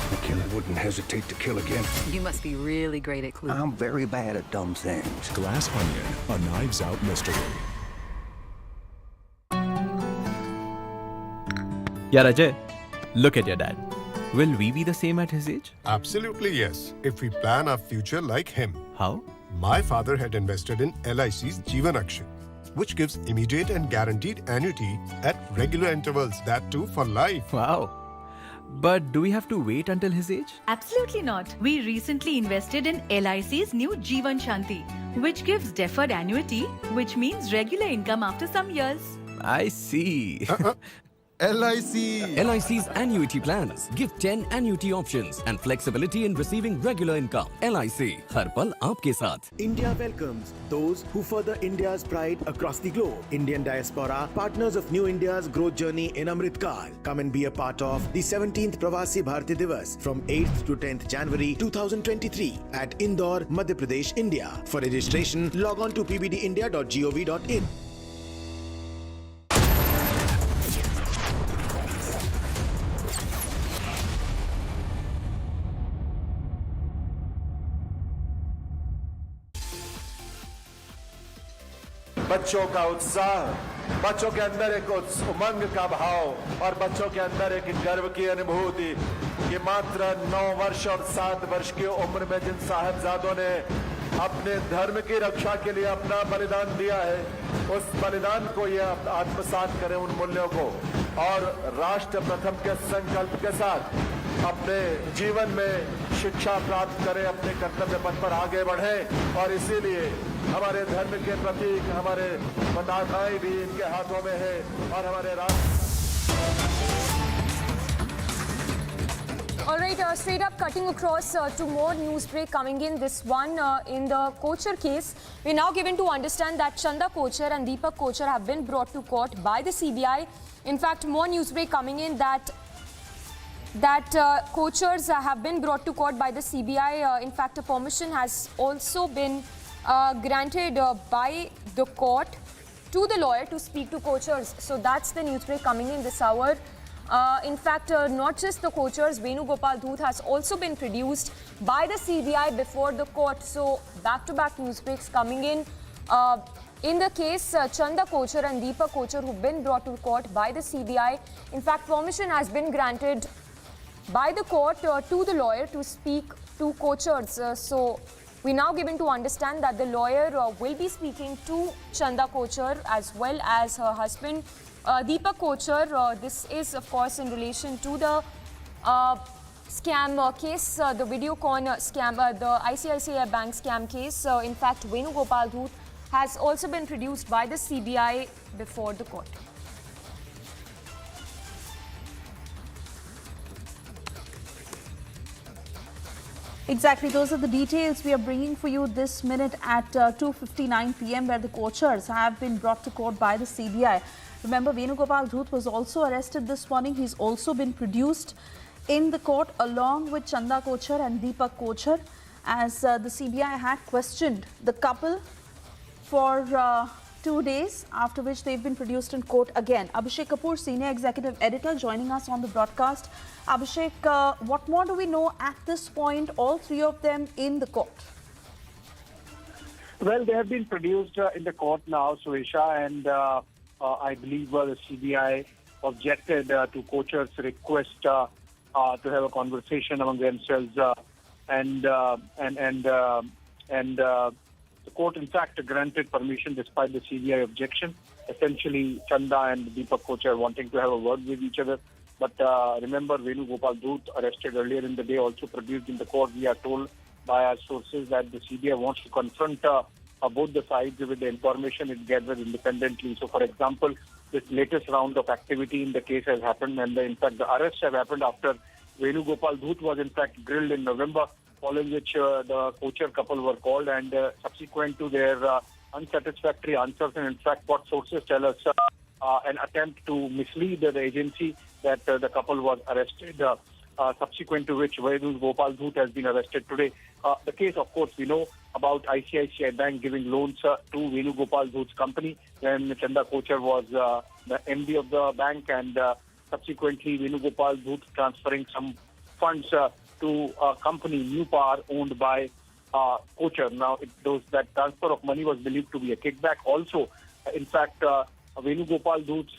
Speaker 21: The killer wouldn't hesitate to kill again.
Speaker 31: You must be really great at clues.
Speaker 21: I'm very bad at dumb things.
Speaker 32: Glass Onion, a Knives Out mystery.
Speaker 18: Yeah, Ajay, look at your dad. Will we be the same at his age?
Speaker 33: Absolutely yes, if we plan our future like him.
Speaker 18: How?
Speaker 33: My father had invested in LIC's Jeevan Akshay, which gives immediate and guaranteed annuity at regular intervals, that too for life.
Speaker 18: Wow. But do we have to wait until his age?
Speaker 34: Absolutely not. We recently invested in LIC's new Jeevan Shanti, which gives deferred annuity, which means regular income after some years.
Speaker 18: I see.
Speaker 35: LIC. LIC's annuity plans give 10 annuity options and flexibility in receiving regular income. LIC, हर पल आपके साथ.
Speaker 25: India welcomes those who further India's pride across the globe. Indian diaspora, partners of New India's growth journey in Amrit Kaal. Come and be a part of the 17th Pravasi Bharati Divas from 8th to 10th January 2023 at Indore, Madhya Pradesh, India. For registration, log on to pbdindia.gov.in.
Speaker 36: बच्चों का उत्साह, बच्चों के अंदर एक उमंग का भाव और बच्चों के अंदर एक गर्व की अनुभूति कि मात्र 9 वर्ष और 7 वर्ष की उम्र में जिन साहबजादों ने अपने धर्म की रक्षा के लिए अपना बलिदान दिया है, उस बलिदान को ये आत्मसात करें, उन मूल्यों को, और राष्ट्र प्रथम के संकल्प के साथ अपने जीवन में शिक्षा प्राप्त करें, अपने कर्तव्य पथ पर आगे बढ़ें। और इसीलिए हमारे धर्म के प्रतीक, हमारे पताकाएं भी इनके हाथों में है, और हमारे राष्ट्र।
Speaker 10: All right, straight up cutting across to more news break coming in. This one in the Kocchar case. We're now given to understand that Chanda Kocchar and Deepak Kocchar have been brought to court by the CBI. In fact, more news break coming in that Kocchars have been brought to court by the CBI. In fact, a permission has also been granted by the court to the lawyer to speak to Kocchars. So that's the news break coming in this hour. In fact, not just the Kocchars, Venugopal Dhoot has also been produced by the CBI before the court. So back-to-back news breaks coming in. In the case, Chanda Kocchar and Deepak Kocchar, who've been brought to court by the CBI. In fact, permission has been granted by the court to the lawyer to speak to Kocchars. So we're now given to understand that the lawyer will be speaking to Chanda Kocchar as well as her husband, Deepak Kocchar. This is, of course, in relation to the scam case, the Videocon scam, the ICICI bank scam case. In fact, Venugopal Dhoot has also been produced by the CBI before the court.
Speaker 16: Exactly, those are the details we are bringing for you this minute at 2:59 p.m. where the Kocchars have been brought to court by the CBI. Remember, Venugopal Dhoot was also arrested this morning. He's also been produced in the court along with Chanda Kocchar and Deepak Kocchar, as the CBI had questioned the couple for 2 days, after which they've been produced in court again. Abhishek Kapoor, Senior Executive Editor, joining us on the broadcast. Abhishek, what more do we know at this point, all three of them in the court?
Speaker 1: Well, they have been produced in the court now, Suresha, and I believe the CBI objected to Kochar's request to have a conversation among themselves, and the court, in fact, granted permission despite the CBI objection. Essentially, Chanda and Deepak Kocchar wanting to have a word with each other. But remember, Venugopal Dhoot, arrested earlier in the day, also produced in the court. We are told by our sources that the CBI wants to confront both the sides with the information it gathered independently. So, for example, this latest round of activity in the case has happened, and in fact, the arrests have happened after Venugopal Dhoot was in fact grilled in November, following which the Kocchar couple were called, and subsequent to their unsatisfactory answers, and in fact what sources tell us, an attempt to mislead the agency that the couple was arrested, subsequent to which Venugopal Dhoot has been arrested today. The case, of course, we know about ICICI Bank giving loans to Venugopal Dhoot's company when Chanda Kocchar was the MD of the bank, and subsequently Venugopal Dhoot transferring some funds to a company, New Power, owned by Kocchar. Now, that transfer of money was believed to be a kickback. Also, in fact, Venugopal Dhoot's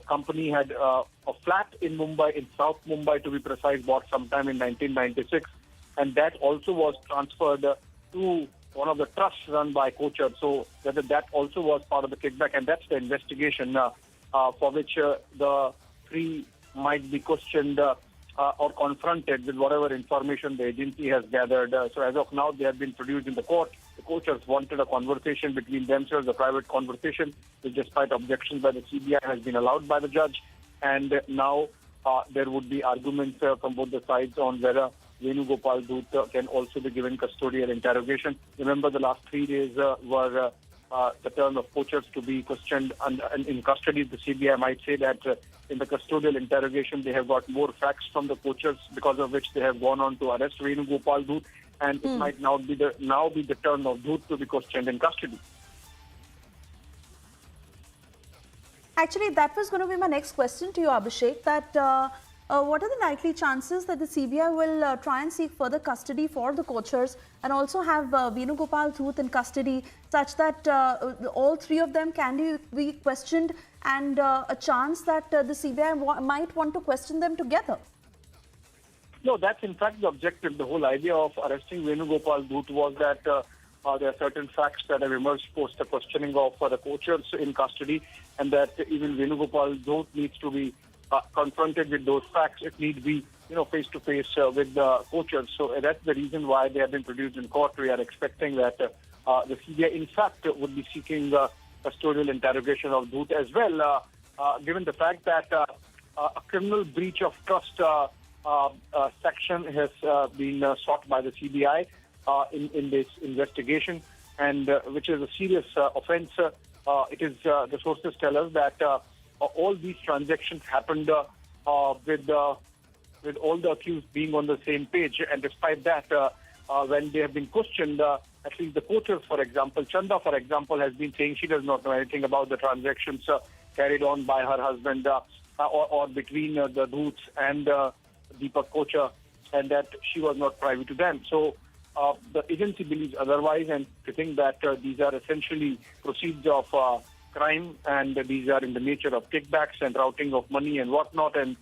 Speaker 1: company had a flat in Mumbai, in South Mumbai to be precise, bought sometime in 1996, and that also was transferred to one of the trusts run by Kocchar. So whether that also was part of the kickback, and that's the investigation for which the three might be questioned or confronted with whatever information the agency has gathered. So as of now, they have been produced in the court. The Kocchars wanted a conversation between themselves, a private conversation, which despite objections by the CBI has been allowed by the judge. And now there would be arguments from both the sides on whether Venugopal Dhoot can also be given custodial interrogation. Remember, the last 3 days were the turn of Kocchars to be questioned and in custody. The CBI might say that in the custodial interrogation, they have got more facts from the Kocchars, because of which they have gone on to arrest Venugopal Dhoot, and it might now be the turn of Dhoot to be questioned in custody.
Speaker 16: Actually, that was going to be my next question to you, Abhishek, that what are the likely chances that the CBI will try and seek further custody for the Kocchars and also have Venugopal Dhoot in custody, such that all three of them can be questioned, and a chance that the CBI might want to question them together?
Speaker 1: No, that's in fact the objective. The whole idea of arresting Venugopal Dhoot was that there are certain facts that have emerged post the questioning of the Kocchars in custody, and that even Venugopal Dhut needs to be confronted with those facts. It need be, face to face with the Kocchars. So that's the reason why they have been produced in court. We are expecting that the CBI, in fact, would be seeking custodial interrogation of Dhut as well, given the fact that a criminal breach of trust section has been sought by the CBI in this investigation, and which is a serious offense. It is the sources tell us that all these transactions happened with all the accused being on the same page, and despite that, when they have been questioned, at least the Kocchars, for example, Chanda, for example, has been saying she does not know anything about the transactions carried on by her husband or between the Dhuts and Deepak Kocchar, and that she was not privy to them. So the agency believes otherwise, and to think that these are essentially proceeds of crime, and these are in the nature of kickbacks and routing of money and whatnot, and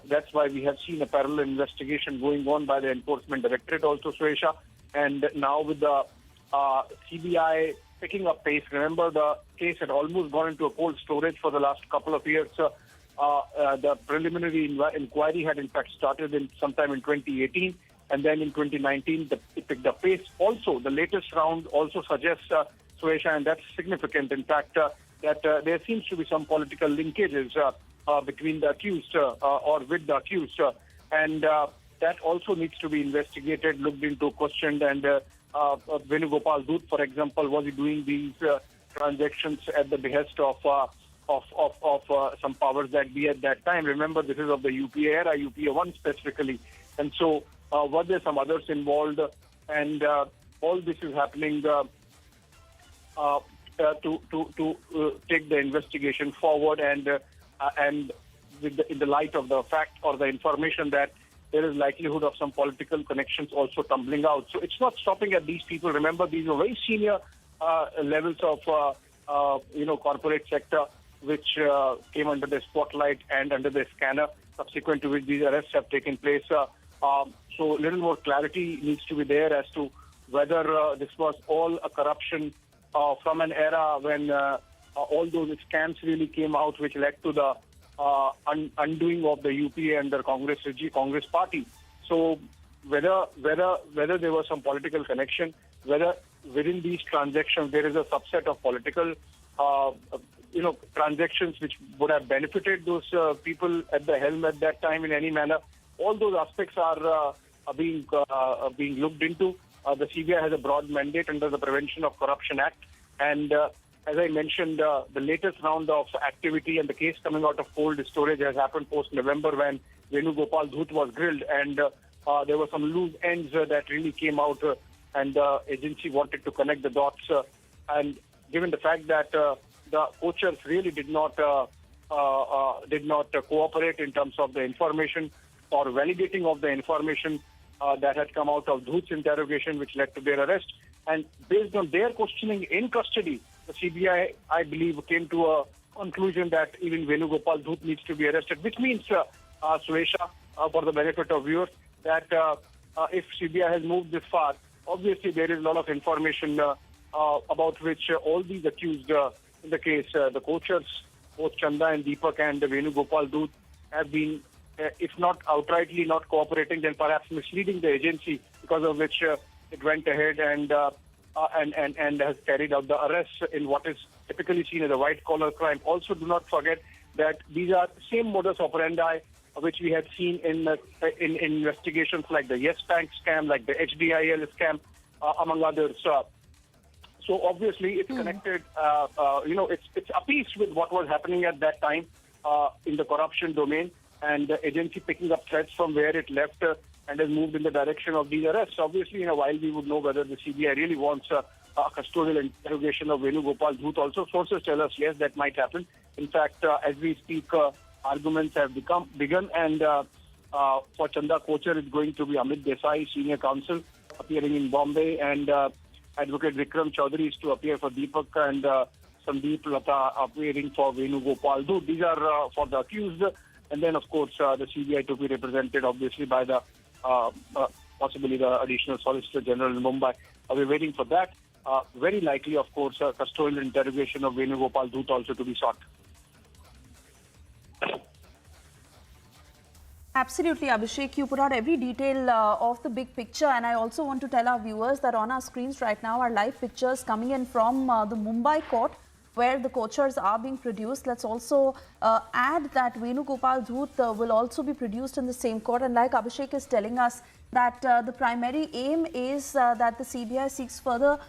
Speaker 1: that's why we have seen a parallel investigation going on by the Enforcement Directorate also, Suesha, and now with the CBI picking up pace. Remember, the case had almost gone into a cold storage for the last couple of years. The preliminary inquiry had in fact started sometime in 2018, and then in 2019 it picked up pace. Also, the latest round also suggests, Suesha, and that's significant, in fact, that there seems to be some political linkages between the accused or with the accused, and that also needs to be investigated, looked into, questioned, and Venugopal Dhut, for example, was he doing these transactions at the behest of some powers that be at that time? Remember, this is of the UPA era, UPA 1 specifically, and so were there some others involved? And all this is happening to take the investigation forward, and in the light of the fact or the information that there is likelihood of some political connections also tumbling out. So it's not stopping at these people. Remember, these are very senior levels of corporate sector which came under the spotlight and under the scanner, subsequent to which these arrests have taken place. So little more clarity needs to be there as to whether this was all a corruption from an era when all those scams really came out, which led to the undoing of the UPA and the Congress party. So whether there was some political connection, whether within these transactions there is a subset of political transactions which would have benefited those people at the helm at that time in any manner, all those aspects are being looked into. The CBI has a broad mandate under the Prevention of Corruption Act, and as I mentioned, the latest round of activity and the case coming out of cold storage has happened post-November when Venugopal Dhut was grilled, and there were some loose ends that really came out, and the agency wanted to connect the dots. And given the fact that the Kocchars really did not cooperate in terms of the information or validating of the information that had come out of Dhut's interrogation, which led to their arrest, and based on their questioning in custody, the CBI, I believe, came to a conclusion that even Venugopal Dhut needs to be arrested, which means, Suesha, for the benefit of viewers, that if CBI has moved this far, obviously there is a lot of information about which all these accused in the case, the Kocchars, both Chanda and Deepak and Venugopal Dhut, have been, if not outrightly not cooperating, then perhaps misleading the agency, because of which it went ahead and has carried out the arrests in what is typically seen as a white-collar crime. Also, do not forget that these are same modus operandi which we had seen in investigations like the Yes Bank scam, like the HDIL scam, among others. So obviously, it's connected. It's appeased with what was happening at that time in the corruption domain, and the agency picking up threads from where it left and has moved in the direction of these arrests. Obviously, in a while, we would know whether the CBI really wants a custodial interrogation of Venugopal Dhut. Also, sources tell us, yes, that might happen. In fact, as we speak, arguments have begun, and for Chanda Kocchar, it's going to be Amit Desai, senior counsel, appearing in Bombay, and Advocate Vikram Chaudhary is to appear for Deepak, and Sandeep Lata appearing for Venugopal Dhut. These are for the accused, and then, of course, the CBI to be represented, obviously, by the possibly the additional Solicitor General in Mumbai. We're waiting for that. Very likely, of course, a custodial interrogation of Venugopal Dhoot also to be sought.
Speaker 16: Absolutely, Abhishek. You put out every detail of the big picture, and I also want to tell our viewers that on our screens right now are live pictures coming in from the Mumbai court where the Kocchars are being produced. Let's also add that Venugopal Dhoot will also be produced in the same court, and like Abhishek is telling us that the primary aim is that the CBI seeks further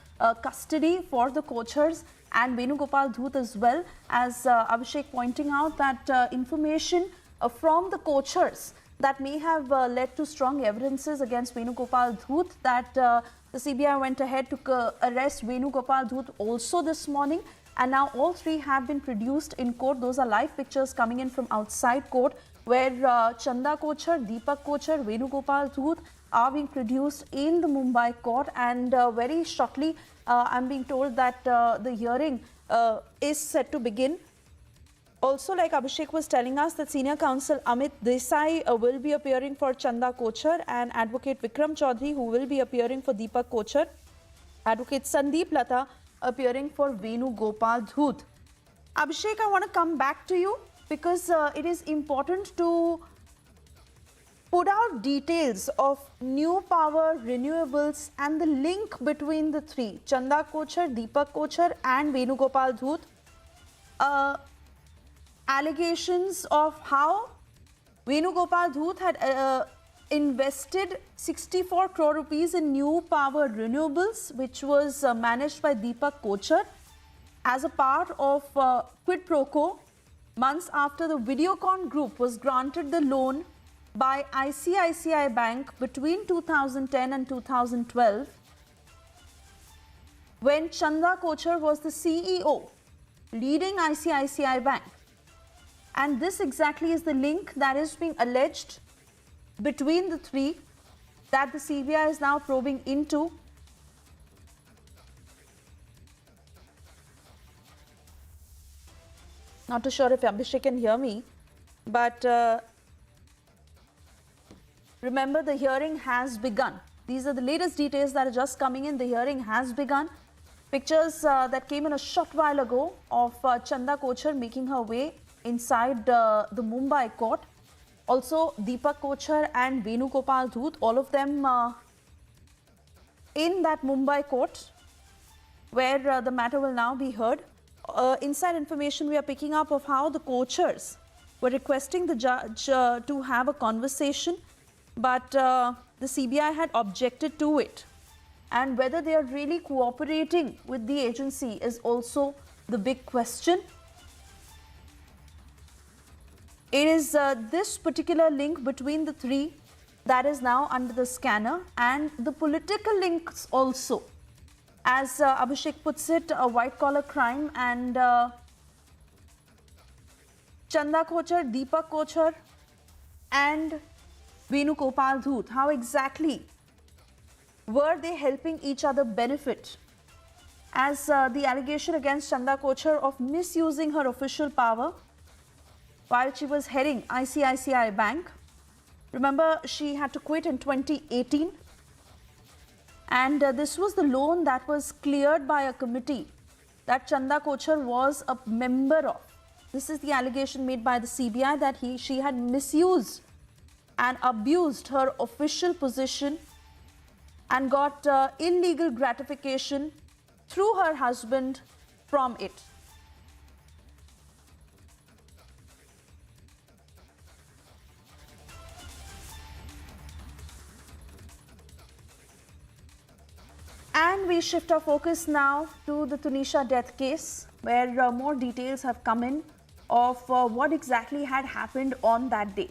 Speaker 16: custody for the Kocchars and Venugopal Dhoot as well, as Abhishek pointing out that information from the Kocchars that may have led to strong evidences against Venugopal Dhoot, that the CBI went ahead to arrest Venugopal Dhoot also this morning, and now all three have been produced in court. Those are live pictures coming in from outside court where Chanda Kocchar, Deepak Kocchar, Venugopal Dhoot are being produced in the Mumbai court, and very shortly I'm being told that the hearing is set to begin. Also, like Abhishek was telling us, that Senior Counsel Amit Desai will be appearing for Chanda Kocchar, and Advocate Vikram Chaudhary, who will be appearing for Deepak Kocchar, Advocate Sandeep Lata appearing for Venugopal Dhoot. Abhishek, I want to come back to you because it is important to put out details of new power, renewables, and the link between the three, Chanda Kocchar, Deepak Kocchar and Venugopal Dhoot. Allegations of how Venugopal Dhoot had invested 64 crore rupees in new power renewables, which was managed by Deepak Kocchar as a part of quid pro quo months after the Videocon group was granted the loan by ICICI Bank between 2010 and 2012, when Chanda Kocchar was the CEO leading ICICI Bank. And this exactly is the link that is being alleged between the three that the CBI is now probing into. Not too sure if Abhishek can hear me, but remember, the hearing has begun. These are the latest details that are just coming in. The hearing has begun. Pictures that came in a short while ago of Chanda Kocchar making her way inside the Mumbai court. Also, Deepak Kocchar and Venugopal Dhoot, all of them in that Mumbai court where the matter will now be heard. Inside information we are picking up of how the Kocchars were requesting the judge to have a conversation, but the CBI had objected to it. And whether they are really cooperating with the agency is also the big question. It is this particular link between the three that is now under the scanner, and the political links also. As Abhishek puts it, a white-collar crime, and Chanda Kocchar, Deepak Kocchar and Venugopal Dhoot, how exactly were they helping each other benefit? As the allegation against Chanda Kocchar of misusing her official power while she was heading ICICI Bank. Remember, she had to quit in 2018. And this was the loan that was cleared by a committee that Chanda Kocchar was a member of. This is the allegation made by the CBI, that she had misused and abused her official position and got illegal gratification through her husband from it. And we shift our focus now to the Tunisha death case, where more details have come in of what exactly had happened on that day.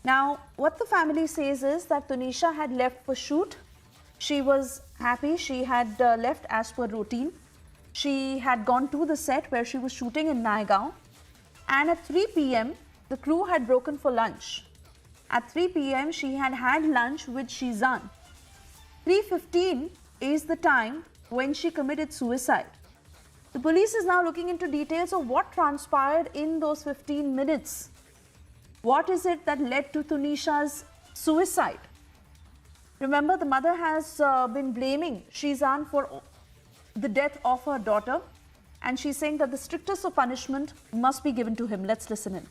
Speaker 16: Now, what the family says is that Tunisha had left for shoot. She was happy. She had left as per routine. She had gone to the set where she was shooting in Naigaon. And at 3 p.m., the crew had broken for lunch. At 3 p.m., she had had lunch with Shizan. 3:15 is the time when she committed suicide. The police is now looking into details of what transpired in those 15 minutes. What is it that led to Tunisha's suicide? Remember, the mother has been blaming Shizan for the death of her daughter, and she's saying that the strictest of punishment must be given to him. Let's listen in.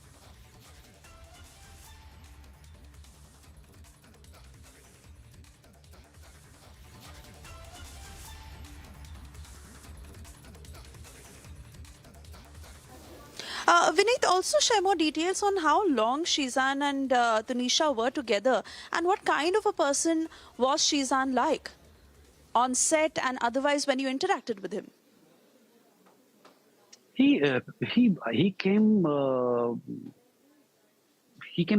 Speaker 16: Vineet, also share more details on how long Shizan and Tanisha were together, and what kind of a person was Shizan like on set and otherwise when you interacted with him?
Speaker 2: He came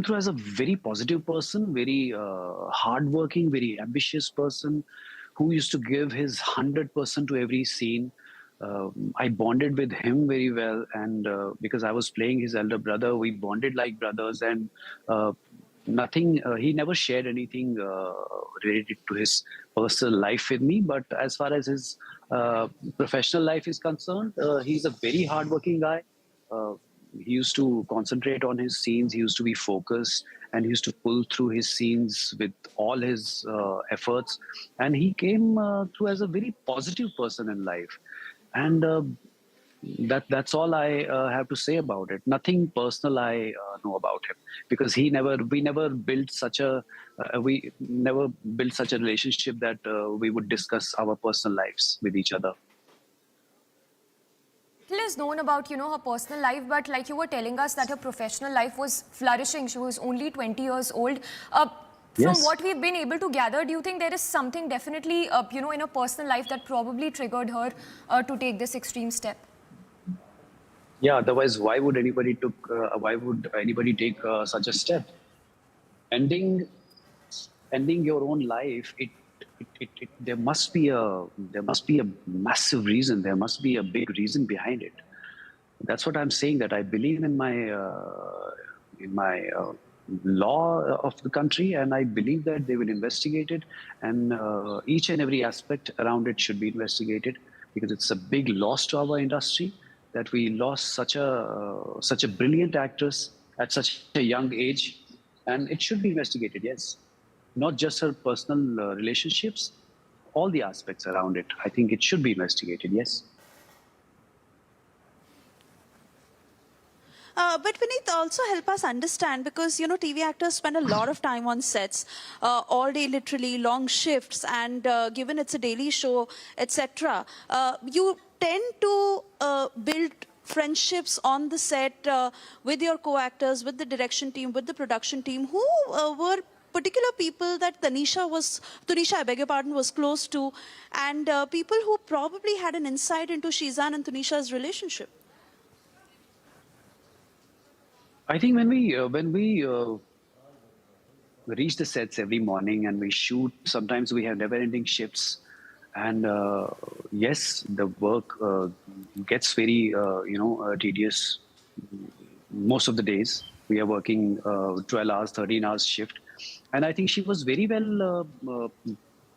Speaker 2: through as a very positive person, very hardworking, very ambitious person who used to give his 100% to every scene. I bonded with him very well, and because I was playing his elder brother, we bonded like brothers, and nothing. He never shared anything related to his personal life with me. But as far as his professional life is concerned, he's a very hardworking guy. He used to concentrate on his scenes. He used to be focused, and he used to pull through his scenes with all his efforts. And he came through as a very positive person in life. And that's all I have to say about it. Nothing personal I know about him, because we never built such a relationship that we would discuss our personal lives with each other.
Speaker 10: Little is known about, her personal life, but like you were telling us that her professional life was flourishing. She was only 20 years old. From what we've been able to gather, do you think there is something definitely, in her personal life that probably triggered her to take this extreme step?
Speaker 2: Yeah, otherwise, why would anybody take such a step? Ending your own life, there must be a massive reason. There must be a big reason behind it. That's what I'm saying. That I believe in my law of the country, and I believe that they will investigate it, and each and every aspect around it should be investigated, because it's a big loss to our industry that we lost such a brilliant actress at such a young age, and it should be investigated. Yes, not just her personal relationships, all the aspects around it. I think it should be investigated. Yes.
Speaker 16: But Vineet, also help us understand, because TV actors spend a lot of time on sets, all day, literally long shifts, and given it's a daily show, etc. You tend to build friendships on the set with your co-actors, with the direction team, with the production team. Who were particular people that Tanisha, I beg your pardon, was close to, and people who probably had an insight into Shizan and Tanisha's relationship?
Speaker 2: I think when we reach the sets every morning and we shoot, sometimes we have never-ending shifts, and yes, the work gets very tedious. Most of the days we are working 12 hours, 13 hours shift, and I think she was very well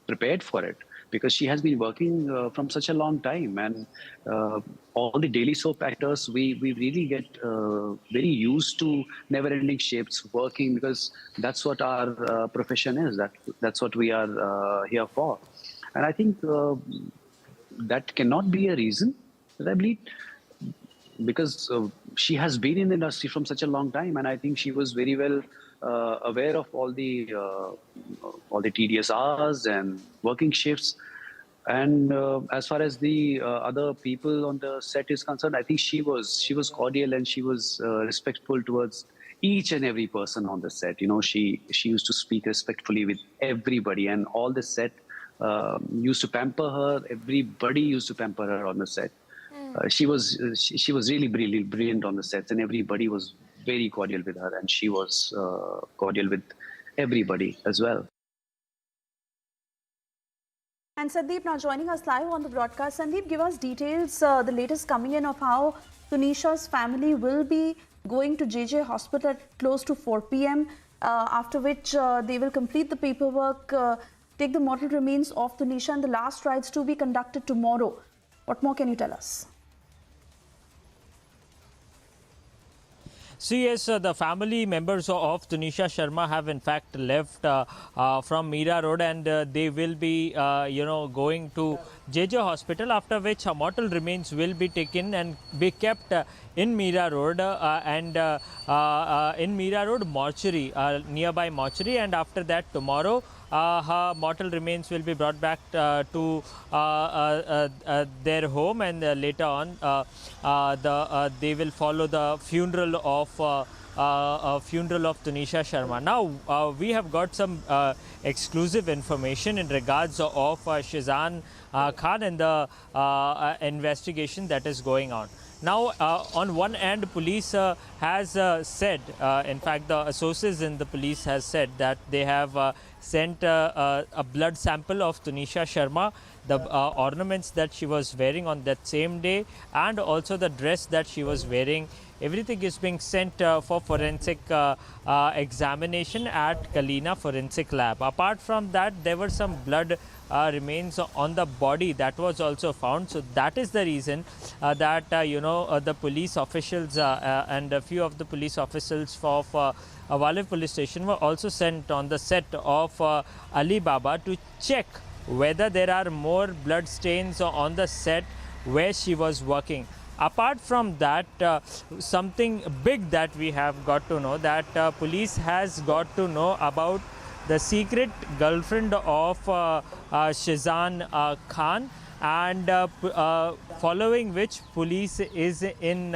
Speaker 2: prepared for it, because she has been working from such a long time, and all the daily soap actors, we really get very used to never-ending shifts, working, because that's what our profession is. That's what we are here for, and I think that cannot be a reason, I believe, because she has been in the industry from such a long time, and I think she was very well aware of all the tedious hours and working shifts. And as far as the other people on the set is concerned, I think she was cordial, and she was respectful towards each and every person on the set. She used to speak respectfully with everybody, and all the set used to pamper her. Everybody used to pamper her on the set. She was really brilliant on the sets, and everybody was very cordial with her, and she was cordial with everybody as well.
Speaker 16: And Sandeep now joining us live on the broadcast. Sandeep, give us details, the latest coming in, of how Tanisha's family will be going to JJ Hospital at close to 4 p.m. After which they will complete the paperwork, take the mortal remains of Tanisha, and the last rites to be conducted tomorrow. What more can you tell us?
Speaker 3: So yes, the family members of Tunisha Sharma have in fact left from Meera Road, and they will be going to JJ Hospital, after which her mortal remains will be taken and be kept in Meera Road in Meera Road mortuary, nearby mortuary, and after that tomorrow her mortal remains will be brought back to their home, and later on they will follow the funeral of Tunisha Sharma. Now we have got some exclusive information in regards of Shizan Khan and the investigation that is going on. Now, on one hand, police has said, in fact, the sources in the police has said that they have sent a blood sample of Tunisha Sharma, the ornaments that she was wearing on that same day, and also the dress that she was wearing. Everything is being sent for forensic examination at Kalina Forensic Lab. Apart from that, there were some blood remains on the body that was also found. So that is the reason that the police officials and a few of the police officials of Walev police station were also sent on the set of Alibaba to check whether there are more blood stains on the set where she was working. Apart from that, something big that we have got to know, that police has got to know about the secret girlfriend of Shizan Khan, and following which police is in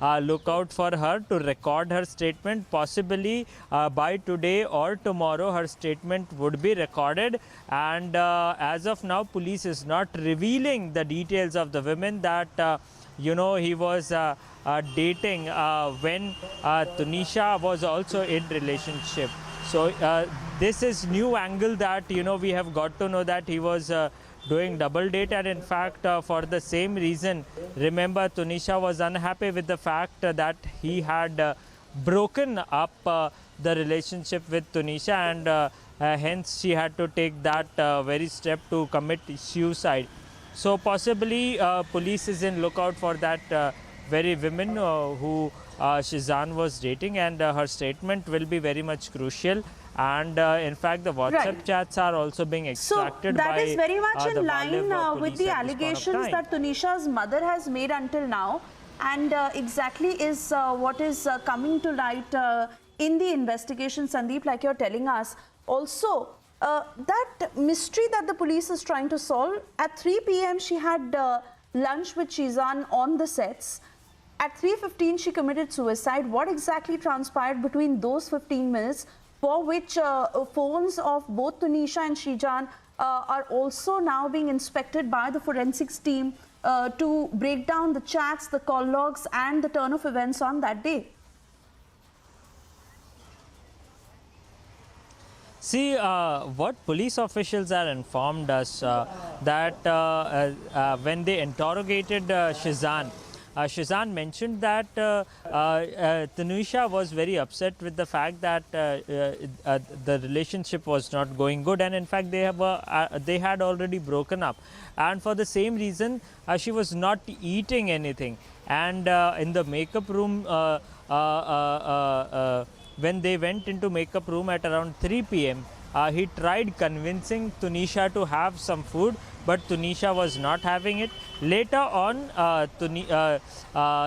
Speaker 3: lookout for her to record her statement. Possibly by today or tomorrow her statement would be recorded, and as of now police is not revealing the details of the women that he was dating when Tunisha was also in relationship. So this is new angle that we have got to know that he was doing double date, and in fact for the same reason, remember, Tunisha was unhappy with the fact that he had broken up the relationship with Tunisha, and hence she had to take that very step to commit suicide. So possibly police is in lookout for that very women who Shizan was dating, and her statement will be very much crucial. And in fact, the WhatsApp chats are also being extracted.
Speaker 16: So that
Speaker 3: by,
Speaker 16: is very much in
Speaker 3: Walev,
Speaker 16: line with the allegations that Tunisha's mother has made until now, and exactly is what is coming to light in the investigation, Sandeep, like you're telling us. Also, that mystery that the police is trying to solve, at 3 p.m. she had lunch with Shizan on the sets. At 3:15 she committed suicide. What exactly transpired between those 15 minutes, for which phones of both Tunisha and Shizan are also now being inspected by the forensics team to break down the chats, the call logs and the turn of events on that day?
Speaker 3: See, what police officials are informed us that when they interrogated Shizan, Shizan mentioned that Tunisha was very upset with the fact that the relationship was not going good, and in fact they had already broken up, and for the same reason she was not eating anything. And in the makeup room, when they went into makeup room at around 3 p.m. He tried convincing Tunisha to have some food, but Tunisha was not having it. Later on,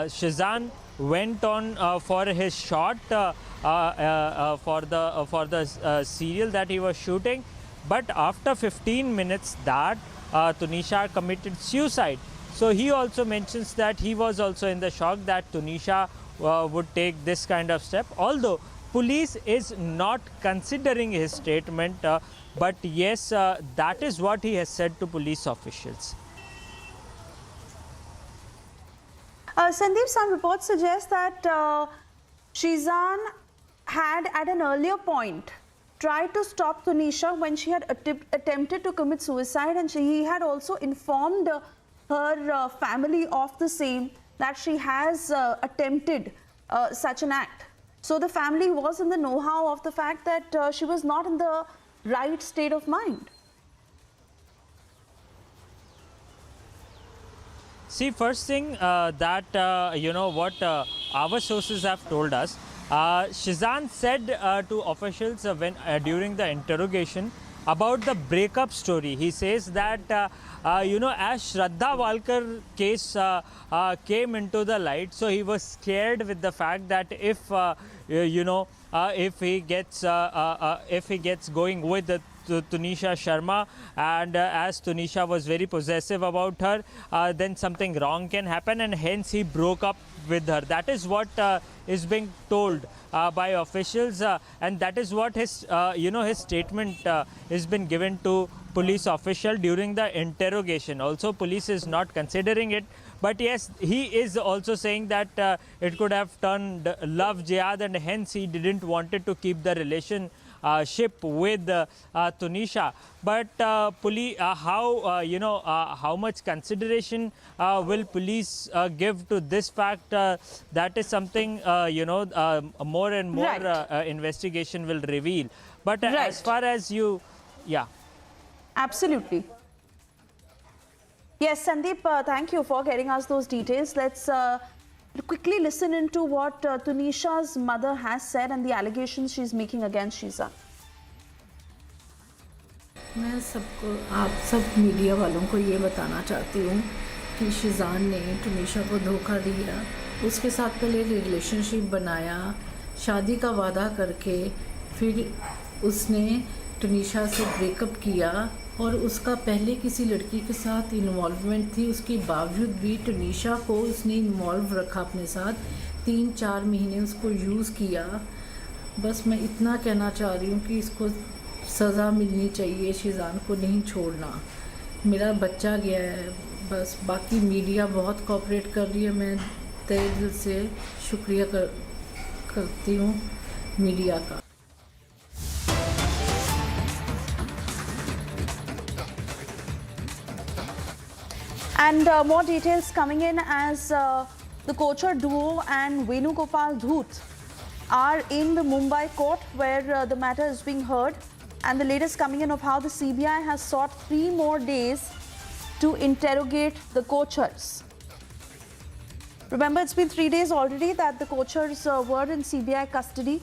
Speaker 3: Shizan went on for his shot for the serial that he was shooting, but after 15 minutes that Tunisha committed suicide. So he also mentions that he was also in the shock that Tunisha would take this kind of step, although police is not considering his statement, but yes, that is what he has said to police officials.
Speaker 16: Sandeep, some reports suggest that Shizan had at an earlier point tried to stop Tunisha when she had attempted to commit suicide, and he had also informed her family of the same, that she has attempted such an act. So the family was in the know-how of the fact that she was not in the right state of mind.
Speaker 3: See, first thing that what our sources have told us, Shizan said to officials during the interrogation about the breakup story. He says that, as Shraddha Walkar case came into the light, so he was scared with the fact that if he gets going with the Tunisha Sharma, and as Tunisha was very possessive about her, then something wrong can happen, and hence he broke up with her. That is what is being told by officials, and that is what his statement has been given to police official during the interrogation. Also, police is not considering it, but yes, he is also saying that it could have turned love jihad, and hence he didn't wanted to keep the relationship with Tunisha. But how much consideration will police give to this fact? That is something more and more investigation will reveal. But as far as
Speaker 16: absolutely. Yes, Sandeep, thank you for getting us those details. Let's quickly listen into what Tunisha's mother has said and the allegations she's making against Shizan.
Speaker 4: मैं सबको, आप सब media वालों को ये बताना चाहती हूँ कि शिजान ने तुनिशा को धोखा दिया, उसके साथ पहले रिलेशनशिप बनाया, शादी का वादा करके फिर उसने तुनिशा से ब्रेकअप किया और उसका पहले किसी लड़की के साथ इन्वॉल्वमेंट थी। उसके बावजूद भी तुनिशा को उसने इन्वॉल्व रखा अपने साथ, 3-4 महीने उसको यूज़ किया। बस मैं इतना कहना चाह रही हूँ कि इसको सज़ा मिलनी चाहिए, शिजान को नहीं छोड़ना। मेरा बच्चा गया है, बस बाकी मीडिया बहुत कोऑपरेट कर रही है। मैं तहे दिल से शुक्रिया करती हूँ मीडिया का।
Speaker 16: And more details coming in as the Kocchar duo and Venugopal Dhoot are in the Mumbai court where the matter is being heard. And the latest coming in of how the CBI has sought 3 more days to interrogate the Kocchars. Remember, it's been 3 days already that the Kocchars were in CBI custody.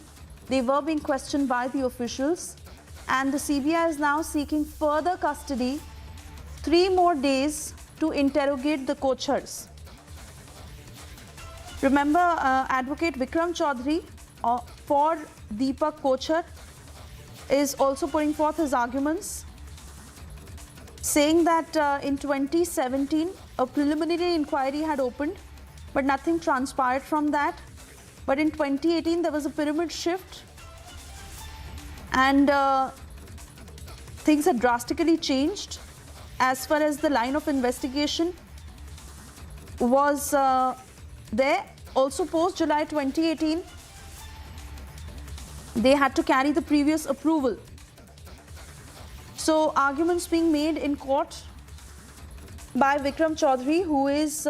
Speaker 16: They were being questioned by the officials. And the CBI is now seeking further custody, 3 more days to interrogate the Kocchars. Remember, Advocate Vikram Chaudhary for Deepak Kocchar is also putting forth his arguments, saying that in 2017 a preliminary inquiry had opened, but nothing transpired from that. But in 2018 there was a pyramid shift and things had drastically changed as far as the line of investigation was there. Also post July 2018, they had to carry the previous approval. So arguments being made in court by Vikram Chaudhary, who is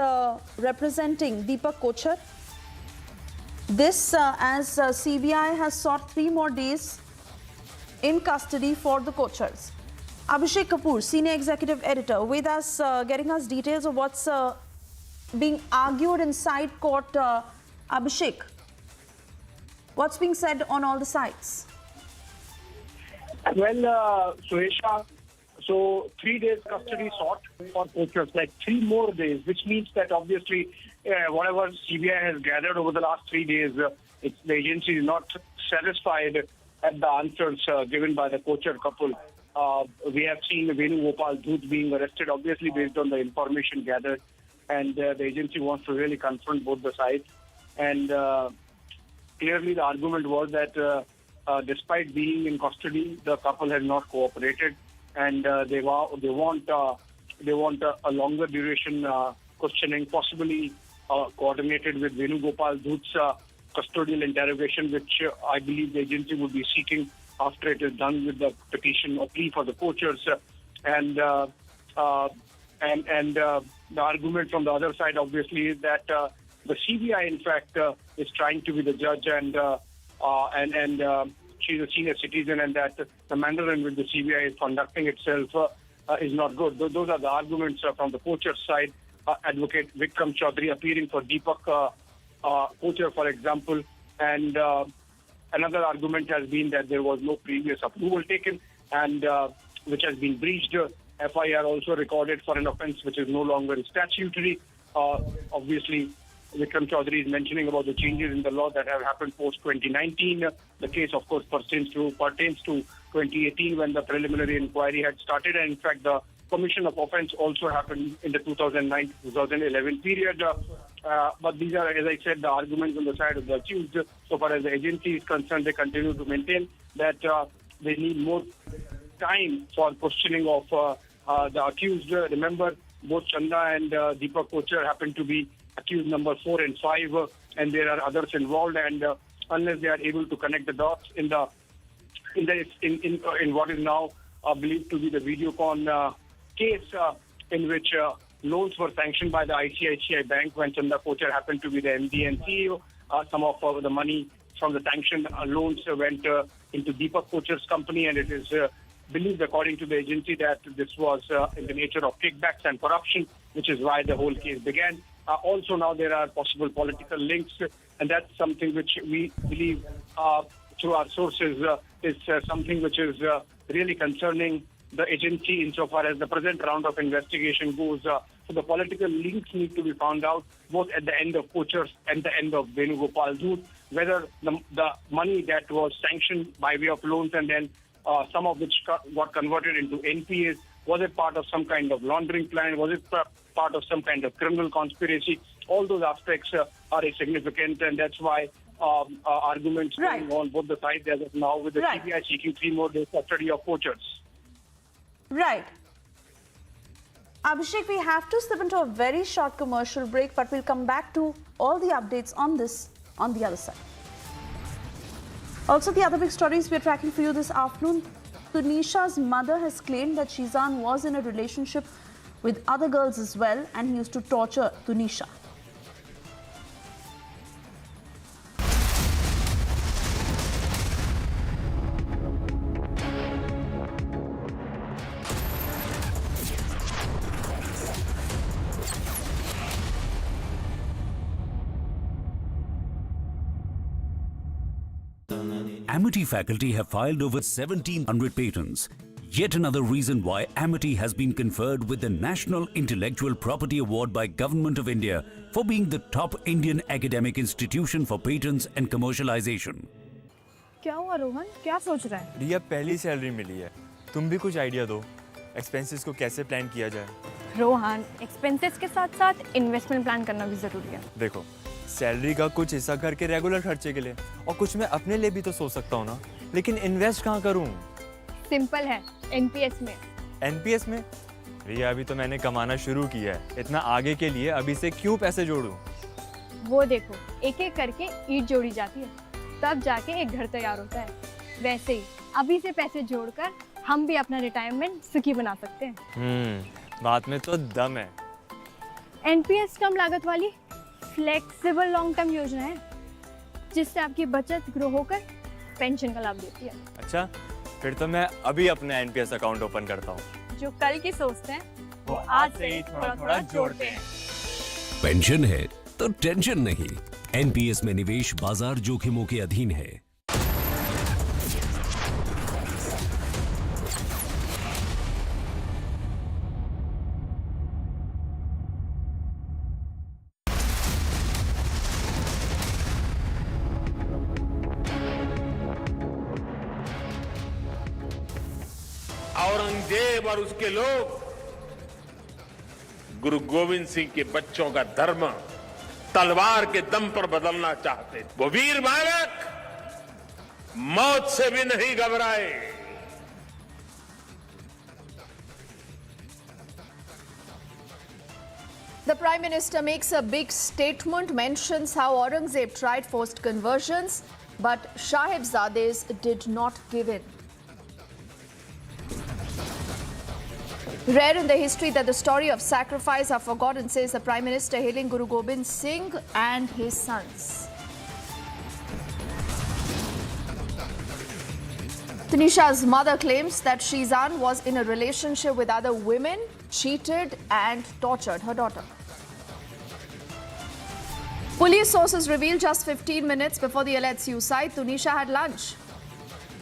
Speaker 16: representing Deepak Kocchar. This as CBI has sought 3 more days in custody for the Kocchars. Abhishek Kapoor, Senior Executive Editor, with us, getting us details of what's being argued inside court. Abhishek, what's being said on all the sides?
Speaker 1: Well, Suhesha, so 3 days custody sought for Kocchars, like 3 more days, which means that obviously whatever CBI has gathered over the last 3 days, the agency is not satisfied at the answers given by the Kocchar couple. We have seen Venugopal Dhoot being arrested, obviously based on the information gathered, and the agency wants to really confront both the sides. And clearly the argument was that despite being in custody, the couple has not cooperated, and they want a longer duration questioning, possibly coordinated with Venugopal Dhoot's custodial interrogation, which I believe the agency would be seeking after it is done with the petition or plea for the Kocchars. And the argument from the other side obviously is that the CBI in fact is trying to be the judge, and she's a senior citizen, and that the manner in which the CBI is conducting itself is not good. Those are the arguments from the Kocchar side. Advocate Vikram Chaudhary appearing for Deepak Kocchars, for example. And another argument has been that there was no previous approval taken, and which has been breached. FIR also recorded for an offence which is no longer statutory. Obviously, Vikram Chaudhary is mentioning about the changes in the law that have happened post-2019. The case, of course, pertains to 2018 when the preliminary inquiry had started. And in fact, the commission of offence also happened in the 2009-2011 period. But these are, as I said, the arguments on the side of the accused. So far as the agency is concerned, they continue to maintain that they need more time for questioning of the accused. Remember, both Chanda and Deepak Kocchars happen to be accused number 4 and 5, and there are others involved. And unless they are able to connect the dots in what is now believed to be the Videocon case, in which loans were sanctioned by the ICICI Bank when Chanda Kocchars happened to be the MD and CEO. Some of the money from the sanctioned loans went into Deepak Kocchars' company, and it is believed, according to the agency, that this was in the nature of kickbacks and corruption, which is why the whole case began. Also, now there are possible political links, and that's something which we believe through our sources is something which is really concerning the agency insofar as the present round of investigation goes. So the political links need to be found out both at the end of Kocchars and the end of Venugopal Dhoot, whether the money that was sanctioned by way of loans and then some of which got converted into NPAs, was it part of some kind of laundering plan? Was it part of some kind of criminal conspiracy? All those aspects are significant, and that's why arguments going on both the sides as of now, with the CBI seeking 3 more days custody of Kocchars.
Speaker 16: Right. Abhishek, we have to slip into a very short commercial break, but we'll come back to all the updates on this on the other side. Also, the other big stories we're tracking for you this afternoon. Tunisha's mother has claimed that Shizan was in a relationship with other girls as well, and he used to torture Tunisha.
Speaker 5: Amity faculty have filed over 1,700 patents. Yet another reason why Amity has been conferred with the National Intellectual Property Award by Government of India for being the top Indian academic institution for patents and commercialization.
Speaker 10: क्या हुआ रोहन? क्या सोच रहा है?
Speaker 18: रिया, पहली salary मिली है, तुम भी कुछ आइडिया दो, एक्सपेंसेस को कैसे प्लान किया जाए?
Speaker 10: रोहन, एक्सपेंसेस के साथ साथ इन्वेस्टमेंट प्लान करना भी जरूरी है।
Speaker 18: देखो, सैलरी का कुछ हिस्सा घर के रेगुलर खर्चे के लिए और कुछ मैं अपने लिए भी तो सोच सकता हूँ ना, लेकिन इन्वेस्ट कहाँ करूँ?
Speaker 10: सिंपल है, एनपीएस में।
Speaker 18: एनपीएस में? रिया, अभी तो मैंने कमाना शुरू किया है, इतना आगे के लिए अभी से क्यों पैसे जोड़ूं?
Speaker 10: वो देखो, एक एक करके ईंट जोड़ी जाती है, तब जाके एक घर तैयार होता है। वैसे ही अभी से पैसे जोड़कर हम भी अपना रिटायरमेंट सुखी बना सकते हैं।
Speaker 18: बात में तो दम है।
Speaker 10: एनपीएस कम लागत वाली फ्लेक्सिबल लॉन्ग टर्म योजना है, जिससे आपकी बचत ग्रो होकर पेंशन का लाभ देती है।
Speaker 18: अच्छा, फिर तो मैं अभी अपना एनपीएस अकाउंट ओपन करता हूँ।
Speaker 10: जो कल की सोचते हैं, वो आज से ही थोड़ा-थोड़ा जोड़ते हैं।
Speaker 35: पेंशन है तो टेंशन नहीं। एनपीएस में निवेश बाजार जोखिमों के अधीन है।
Speaker 6: औरंगजेब और उसके लोग गुरु गोविंद सिंह के बच्चों का धर्म तलवार के दम पर बदलना चाहते थे। वो वीर बालक मौत से भी नहीं घबराए।
Speaker 7: The Prime Minister makes a big statement, mentions how Aurangzeb tried forced conversions, but Sahibzades did not give in. Rare in the history that the story of sacrifice are forgotten, says the Prime Minister, hailing Guru Gobind Singh and his sons. Tunisha's mother claims that Shizan was in a relationship with other women, cheated and tortured her daughter. Police sources reveal just 15 minutes before the alleged suicide, Tunisha had lunch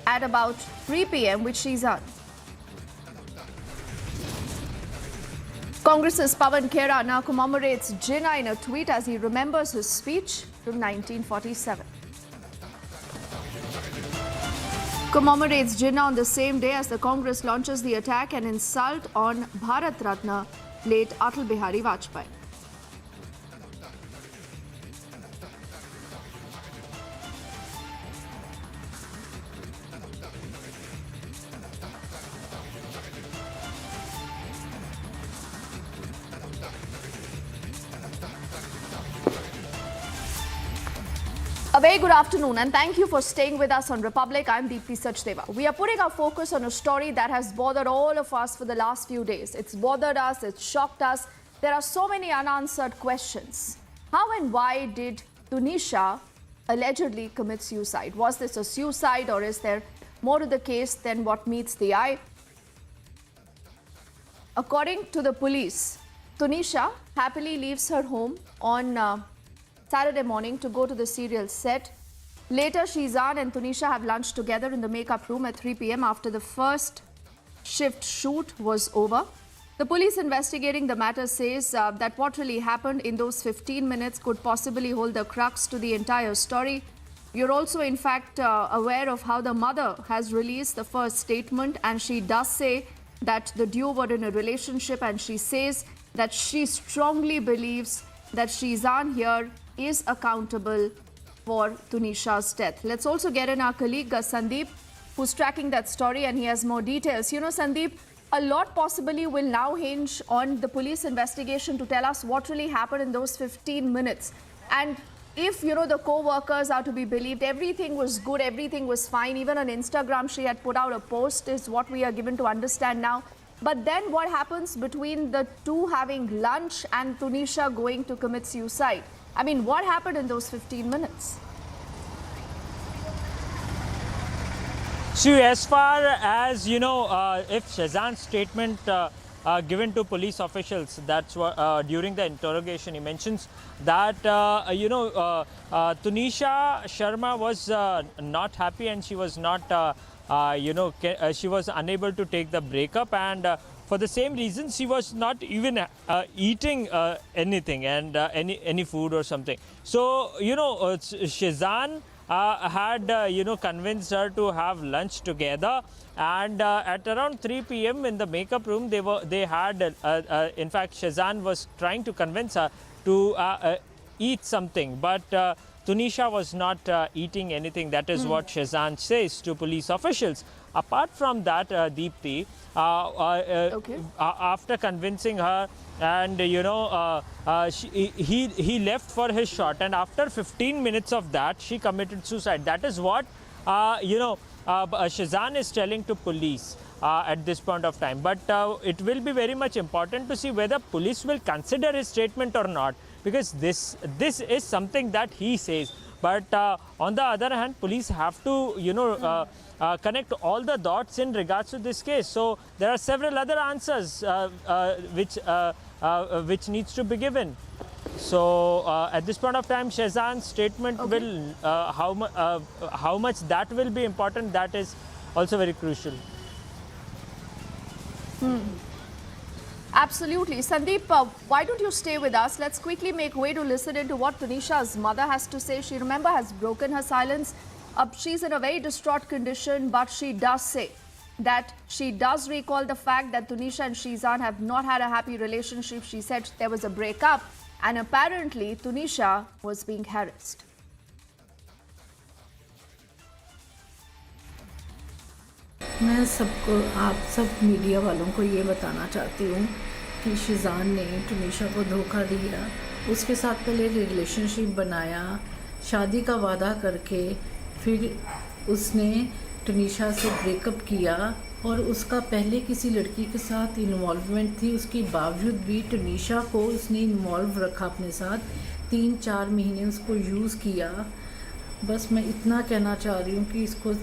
Speaker 7: at about 3 p.m. with Shizan. Congress's Pawan Khera now commemorates Jinnah in a tweet as he remembers his speech from 1947. Commemorates Jinnah on the same day as the Congress launches the attack and insult on Bharat Ratna late Atal Bihari Vajpayee. A very good afternoon and thank you for staying with us on Republic. I'm Deepthi Sachdeva. We are putting our focus on a story that has bothered all of us for the last few days. It's bothered us, it's shocked us. There are so many unanswered questions. How and why did Tunisha allegedly commit suicide? Was this a suicide or is there more to the case than what meets the eye? According to the police, Tunisha happily leaves her home on Saturday morning to go to the serial set. Later, Shizan and Tunisha have lunch together in the makeup room at 3 p.m. after the first shift shoot was over. The police investigating the matter says that what really happened in those 15 minutes could possibly hold the crux to the entire story. You're also, in fact, aware of how the mother has released the first statement, and she does say that the duo were in a relationship, and she says that she strongly believes that Shizan here is accountable for Tunisha's death. Let's also get in our colleague Sandeep, who's tracking that story, and he has more details. You know, Sandeep, a lot possibly will now hinge on the police investigation to tell us what really happened in those 15 minutes. And if, you know, the co-workers are to be believed, everything was good, everything was fine. Even on Instagram, she had put out a post, is what we are given to understand now. But then what happens between the two having lunch and Tunisha going to commit suicide? I mean, what happened in those 15 minutes?
Speaker 3: So as far as, you know, if Shazan's statement given to police officials, that's what during the interrogation he mentions that, Tunisha Sharma was not happy and she was not, she was unable to take the breakup, and for the same reason, she was not even eating anything and any food or something. So, you know, Shizan had, convinced her to have lunch together, and at around 3 p.m. in the makeup room, in fact, Shizan was trying to convince her to eat something, but Tunisha was not eating anything. That is what Shizan says to police officials. Apart from that, Deepthi, after convincing her, and he left for his shot, and after 15 minutes of that, she committed suicide. That is what Shizan is telling to police at this point of time. But it will be very much important to see whether police will consider his statement or not, because this is something that he says. But on the other hand, police have to, connect all the dots in regards to this case. So there are several other answers which needs to be given. So at this point of time, Shazan's statement will, how much that will be important, that is also very crucial.
Speaker 7: Absolutely. Sandeep, why don't you stay with us? Let's quickly make way to listen into what Tunisha's mother has to say. She, remember, has broken her silence. She's in a very distraught condition, but she does say that she does recall the fact that Tunisha and Shizan have not had a happy relationship. She said there was a breakup, and apparently Tunisha was being harassed.
Speaker 4: मैं सबको, आप सब media वालों को ये बताना चाहती हूँ कि शिजान ने तुनिशा को धोखा दिया, उसके साथ पहले रिलेशनशिप बनाया, शादी का वादा करके फिर उसने तुनिशा से ब्रेकअप किया, और उसका पहले किसी लड़की के साथ इन्वॉल्वमेंट थी, उसके बावजूद भी तुनिशा को उसने इन्वॉल्व रखा अपने साथ, 3-4 महीने उसको यूज़ किया। बस मैं इतना कहना चाह रही हूँ कि इसको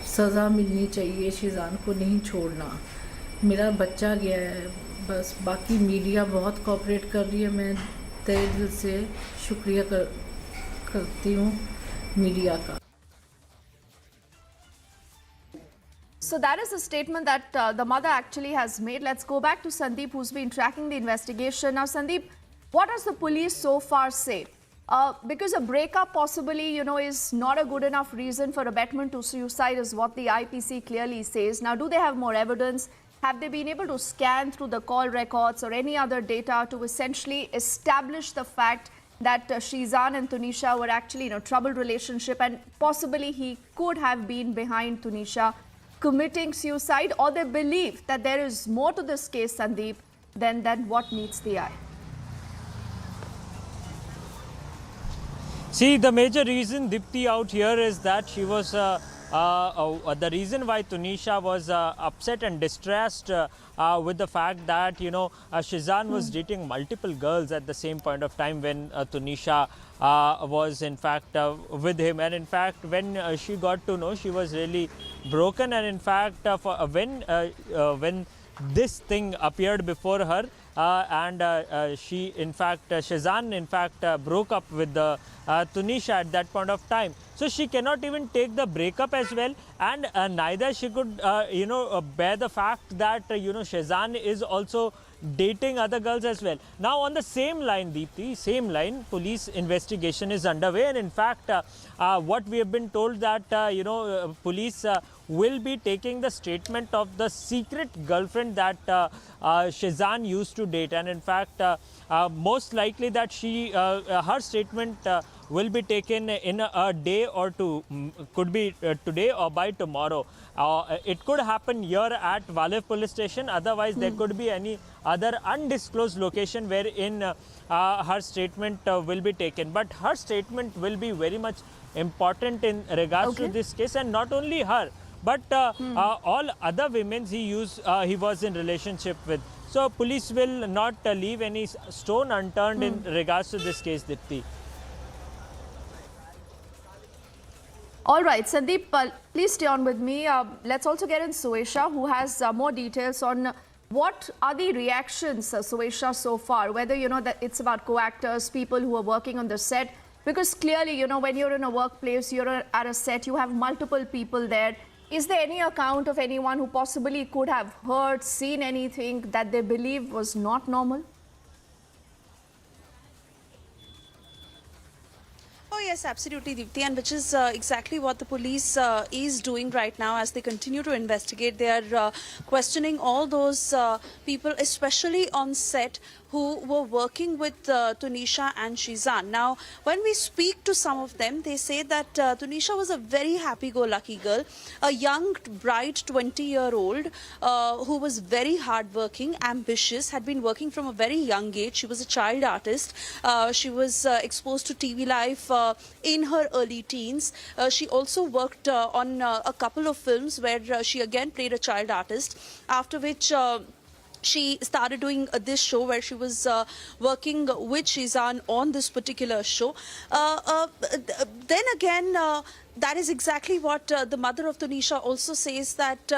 Speaker 4: सज़ा मिलनी चाहिए, शिजान को नहीं छोड़ना। मेरा बच्चा गया है, बस बाकी मीडिया बहुत कोऑपरेट कर रही है, मैं तहे दिल से शुक्रिया करती हूँ मीडिया का।
Speaker 7: So that is the statement that the mother actually has made. Let's go back to Sandeep, who's been tracking the investigation. Now, Sandeep, what does the police so far say? Because a breakup possibly, is not a good enough reason for abetment to suicide is what the IPC clearly says. Now, do they have more evidence? Have they been able to scan through the call records or any other data to essentially establish the fact that Shizan and Tunisha were actually in a troubled relationship and possibly he could have been behind Tunisha committing suicide, or they believe that there is more to this case, Sandeep, than what meets the eye?
Speaker 3: See, the major reason, Dipti, out here is that she was the reason why Tunisha was upset and distressed with the fact that, Shizan was dating multiple girls at the same point of time when Tunisha was in fact with him. And in fact, when she got to know, she was really broken. And in fact, when this thing appeared before her, she in fact Shizan in fact broke up with the Tunisha at that point of time, so she cannot even take the breakup as well, and neither she could bear the fact that Shizan is also dating other girls as well. Now on the same line, Deepthi, same line, police investigation is underway, and in fact what we have been told that police will be taking the statement of the secret girlfriend that Shizan used to date, and in fact most likely that her statement will be taken in a day or two, could be today or by tomorrow. It could happen here at Walev police station, otherwise there could be any other undisclosed location wherein her statement will be taken. But her statement will be very much important in regards to this case, and not only her, but all other women he was in relationship with. So police will not leave any stone unturned in regards to this case, Dipti.
Speaker 7: All right, Sandeep, please stay on with me. Let's also get in Suesha, who has more details on what are the reactions, Suesha, so far, whether, that it's about co-actors, people who are working on the set, because clearly, when you're in a workplace, you're at a set, you have multiple people there. Is there any account of anyone who possibly could have heard, seen anything that they believe was not normal?
Speaker 8: Oh yes, absolutely, Deepthi, and which is exactly what the police is doing right now as they continue to investigate. They are questioning all those people, especially on set, who were working with Tunisha and Shizan. Now, when we speak to some of them, they say that Tunisha was a very happy-go-lucky girl, a young, bright 20-year-old who was very hardworking, ambitious, had been working from a very young age. She was a child artist. She was exposed to TV life in her early teens. She also worked on a couple of films where she again played a child artist, after which she started doing this show where she was working with Shizan on this particular show. Then again, that is exactly what the mother of Tunisha also says, that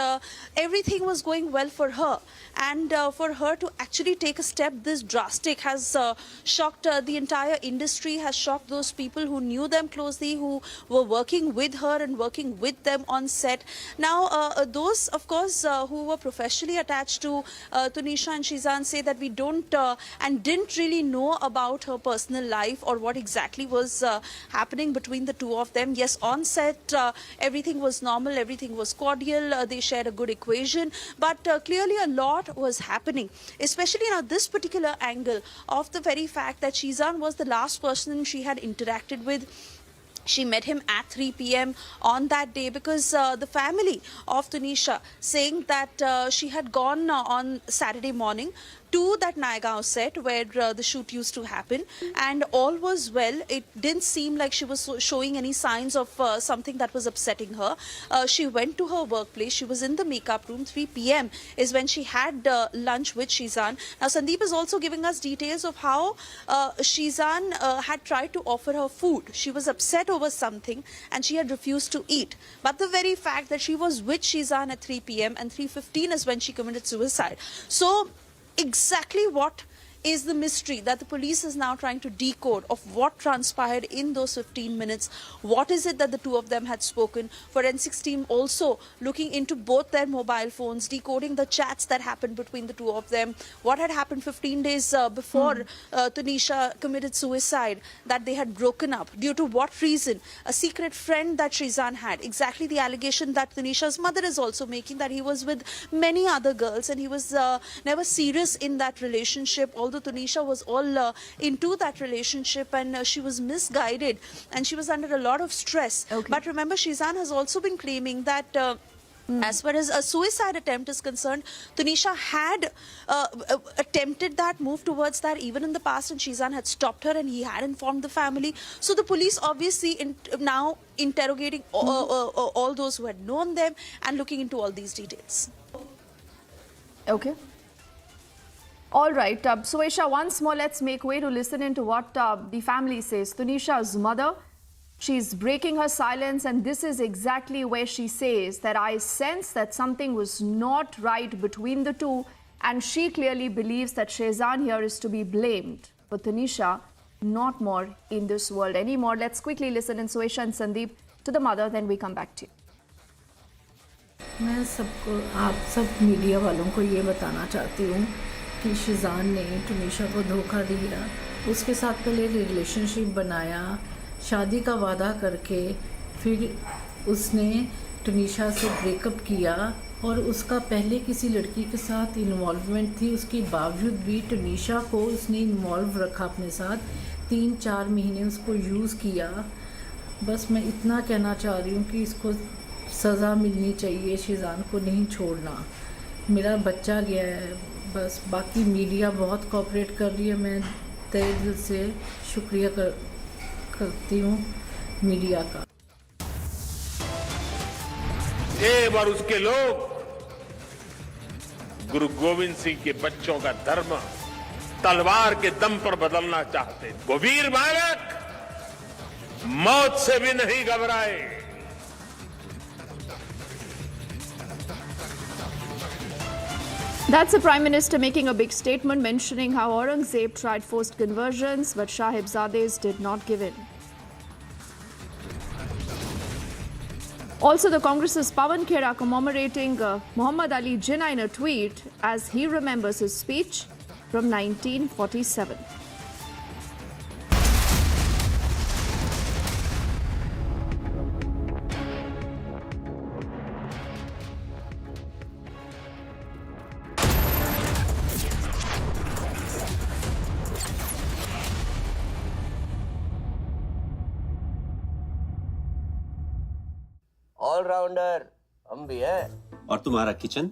Speaker 8: everything was going well for her, and for her to actually take a step this drastic has shocked the entire industry, has shocked those people who knew them closely, who were working with her and working with them on set. Now those of course who were professionally attached to Tunisha and Shizan say that we don't and didn't really know about her personal life or what exactly was happening between the two of them. Yes, on set everything was normal, everything was cordial, they shared a good equation, but clearly a lot was happening, especially now this particular angle of the very fact that Shizan was the last person she had interacted with. She met him at 3 p.m. on that day, because the family of Tunisha saying that she had gone on Saturday morning to that Naigaon set where the shoot used to happen, and all was well. It didn't seem like she was showing any signs of something that was upsetting her. She went to her workplace. She was in the makeup room. 3 p.m. is when she had lunch with Shizan. Now Sandeep is also giving us details of how Shizan had tried to offer her food. She was upset over something and she had refused to eat. But the very fact that she was with Shizan at 3 p.m. and 3:15 is when she committed suicide. So exactly what is the mystery that the police is now trying to decode of what transpired in those 15 minutes. What is it that the two of them had spoken? Forensics team also looking into both their mobile phones, decoding the chats that happened between the two of them. What had happened 15 days before Tanisha committed suicide, that they had broken up. Due to what reason? A secret friend that Shizan had. Exactly the allegation that Tanisha's mother is also making, that he was with many other girls and he was never serious in that relationship, although Tanisha was all into that relationship, and she was misguided and she was under a lot of stress. But remember, Shizan has also been claiming that as far as a suicide attempt is concerned, Tanisha had attempted that, moved towards that even in the past, and Shizan had stopped her and he had informed the family. So the police obviously now interrogating all those who had known them and looking into all these details.
Speaker 7: Okay. All right. So, Isha, once more, let's make way to listen into what the family says. Tanisha's mother, she's breaking her silence, and this is exactly where she says that I sense that something was not right between the two, and she clearly believes that Shehzan here is to be blamed. But Tanisha, not more in this world anymore. Let's quickly listen in Suesha and Sandeep to the mother, then we come back to you.
Speaker 4: मैं सबको, आप सब media वालों को ये बताना चाहती हूँ कि शिजान ने टुनीशा को धोखा दिया, उसके साथ पहले रिलेशनशिप बनाया, शादी का वादा करके फिर उसने टुनीशा से ब्रेकअप किया और उसका पहले किसी लड़की के साथ इन्वॉल्वमेंट थी। उसके बावजूद भी टुनीशा को उसने इन्वॉल्व रखा अपने साथ, 3-4 महीने उसको यूज़ किया। बस मैं इतना कहना चाह रही हूँ कि इसको सज़ा मिलनी चाहिए, शिजान को नहीं छोड़ना। मेरा बच्चा गया है, बस बाकी मीडिया बहुत कोऑपरेट कर रही है। मैं तहे दिल से शुक्रिया करती हूँ मीडिया का।
Speaker 6: देव और उसके लोग गुरु गोविंद सिंह के बच्चों का धर्म तलवार के दम पर बदलना चाहते। वो वीर बालक मौत से भी नहीं घबराए।
Speaker 7: That's the Prime Minister making a big statement, mentioning how Aurangzeb tried forced conversions, but Sahibzades did not give in. Also, the Congress's Pawan Khera commemorating Muhammad Ali Jinnah in a tweet as he remembers his speech from 1947.
Speaker 9: Allrounder हम भी हैं। और तुम्हारा kitchen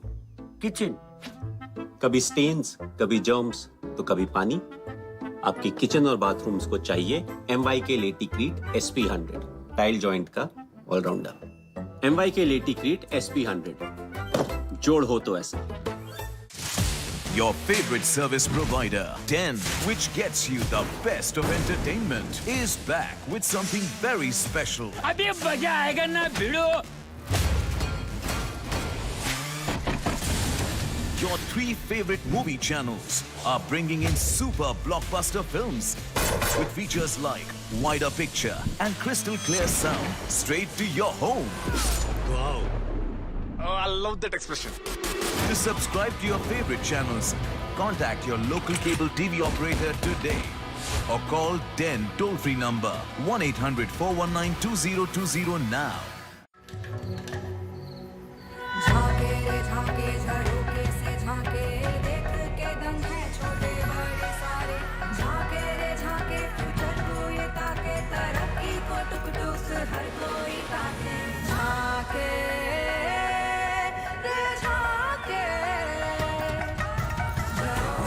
Speaker 9: कभी stains, कभी germs, तो कभी पानी। आपकी किचन और बाथरूम्स को चाहिए MYK लेटिक्रीट SP100, टाइल जॉइंट का ऑलराउंडर। MYK लेटिक्रीट SP100, जोड़ हो तो ऐसा।
Speaker 11: Your favorite service provider, Den, which gets you the best of entertainment, is back with something very special.
Speaker 12: अभी मजा आएगा ना भिड़ो।
Speaker 11: Your 3 favorite movie channels are bringing in super blockbuster films with features like wider picture and crystal clear sound straight to your home.
Speaker 12: Wow. Oh, I love that expression.
Speaker 11: To subscribe to your favorite channels, contact your local cable TV operator today or call Den toll-free number 1-800-419-2020 now.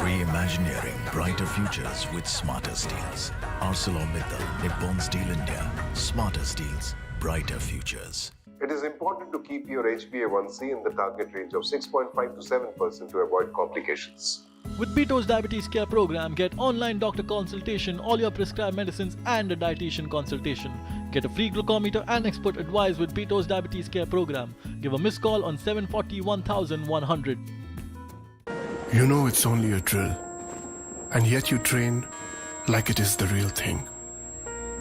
Speaker 13: Reimagineering brighter futures with smarter steels. ArcelorMittal, Nippon Steel India. Smarter steels, brighter futures.
Speaker 14: It is important to keep your HbA1c in the target range of 6.5 to 7% to avoid complications.
Speaker 15: With Pito's Diabetes Care program, get online doctor consultation, all your prescribed medicines and a dietitian consultation. Get a free glucometer and expert advice with Pito's Diabetes Care program. Give a missed call on 740 1100.
Speaker 33: You know it's only a drill. And yet you train like it is the real thing.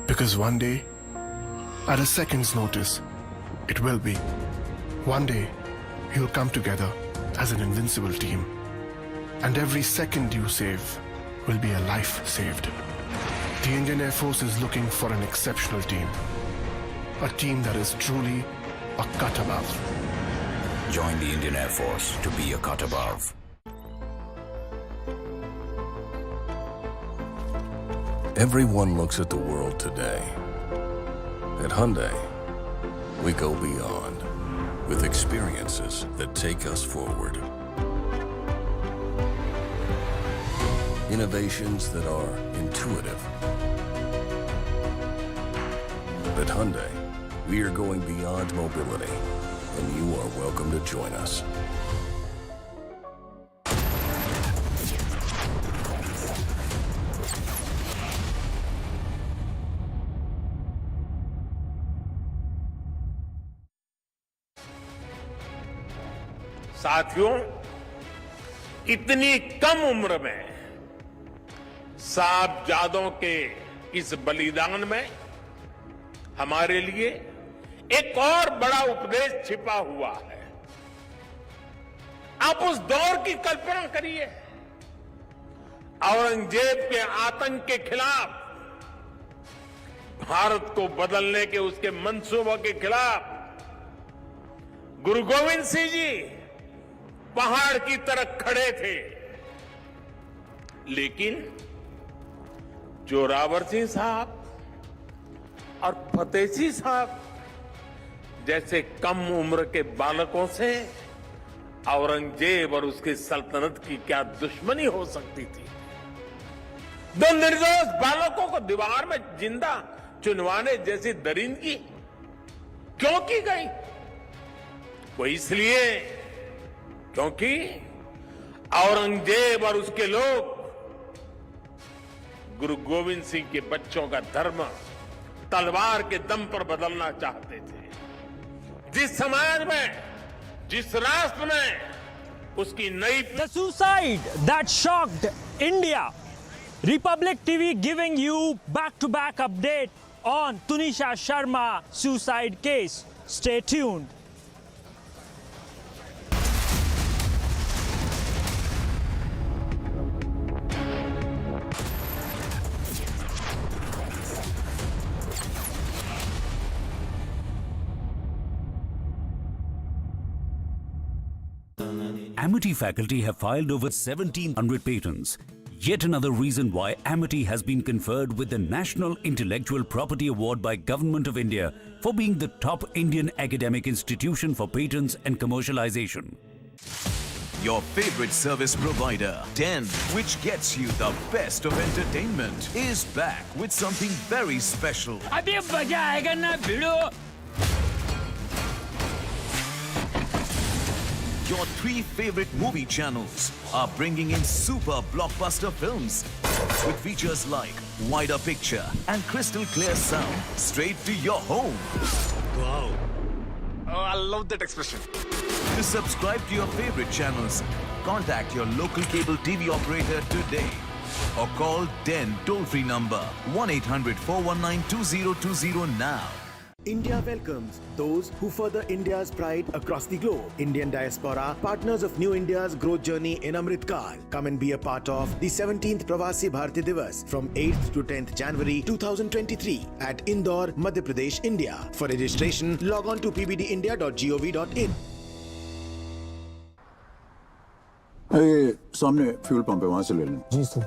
Speaker 33: Because one day, at a second's notice, it will be. One day, you'll come together as an invincible team. And every second you save will be a life saved. The Indian Air Force is looking for an exceptional team. A team that is truly a cut above.
Speaker 5: Join the Indian Air Force to be a cut above.
Speaker 13: Everyone looks at the world today. At Hyundai, we go beyond with experiences that take us forward. Innovations that are intuitive. At Hyundai, we are going beyond mobility, and you are welcome to join us.
Speaker 6: साथियों, इतनी कम उम्र में साहबजादों के इस बलिदान में हमारे लिए एक और बड़ा उपदेश छिपा हुआ है। आप उस दौर की कल्पना करिए, औरंगजेब के आतंक के खिलाफ, भारत को बदलने के उसके मंसूबों के खिलाफ गुरु गोविंद सिंह जी पहाड़ की तरह खड़े थे। लेकिन जोरावर सिंह साहब और फतेह सिंह साहब जैसे कम उम्र के बालकों से औरंगजेब और उसकी सल्तनत की क्या दुश्मनी हो सकती थी। दो निर्दोष बालकों को दीवार में जिंदा चुनवाने जैसी दरिंदगी क्यों की गई? वो इसलिए क्योंकि औरंगजेब और उसके लोग गुरु गोविंद सिंह के बच्चों का धर्म तलवार के दम पर बदलना चाहते थे। जिस समाज में, जिस राष्ट्र में उसकी नई
Speaker 3: The suicide that shocked India. Republic TV giving you back-to-back update on Tunisha Sharma suicide case. Stay tuned.
Speaker 5: Amity faculty have filed over 1,700 patents. Yet another reason why Amity has been conferred with the National Intellectual Property Award by Government of India for being the top Indian academic institution for patents and commercialization.
Speaker 11: Your favorite service provider, 10, which gets you the best of entertainment, is back with something very special.
Speaker 17: अभी मजा आएगा ना भिड़ो।
Speaker 11: Your 3 favorite movie channels are bringing in super blockbuster films with features like wider picture and crystal clear sound straight to your home.
Speaker 12: Wow. Oh, I love that expression.
Speaker 11: To subscribe to your favorite channels, contact your local cable TV operator today or call 10 toll-free number 1-800-419-2020 now.
Speaker 19: India welcomes those who further India's pride across the globe. Indian diaspora, partners of New India's growth journey in Amritkal. Come and be a part of the 17th Pravasi Bharati Divas from 8th to 10th January 2023 at Indore, Madhya Pradesh, India. For registration, log on to pbdindia.gov.in.
Speaker 20: ये सामने fuel pump है, वहां से ले लें।
Speaker 21: जी sir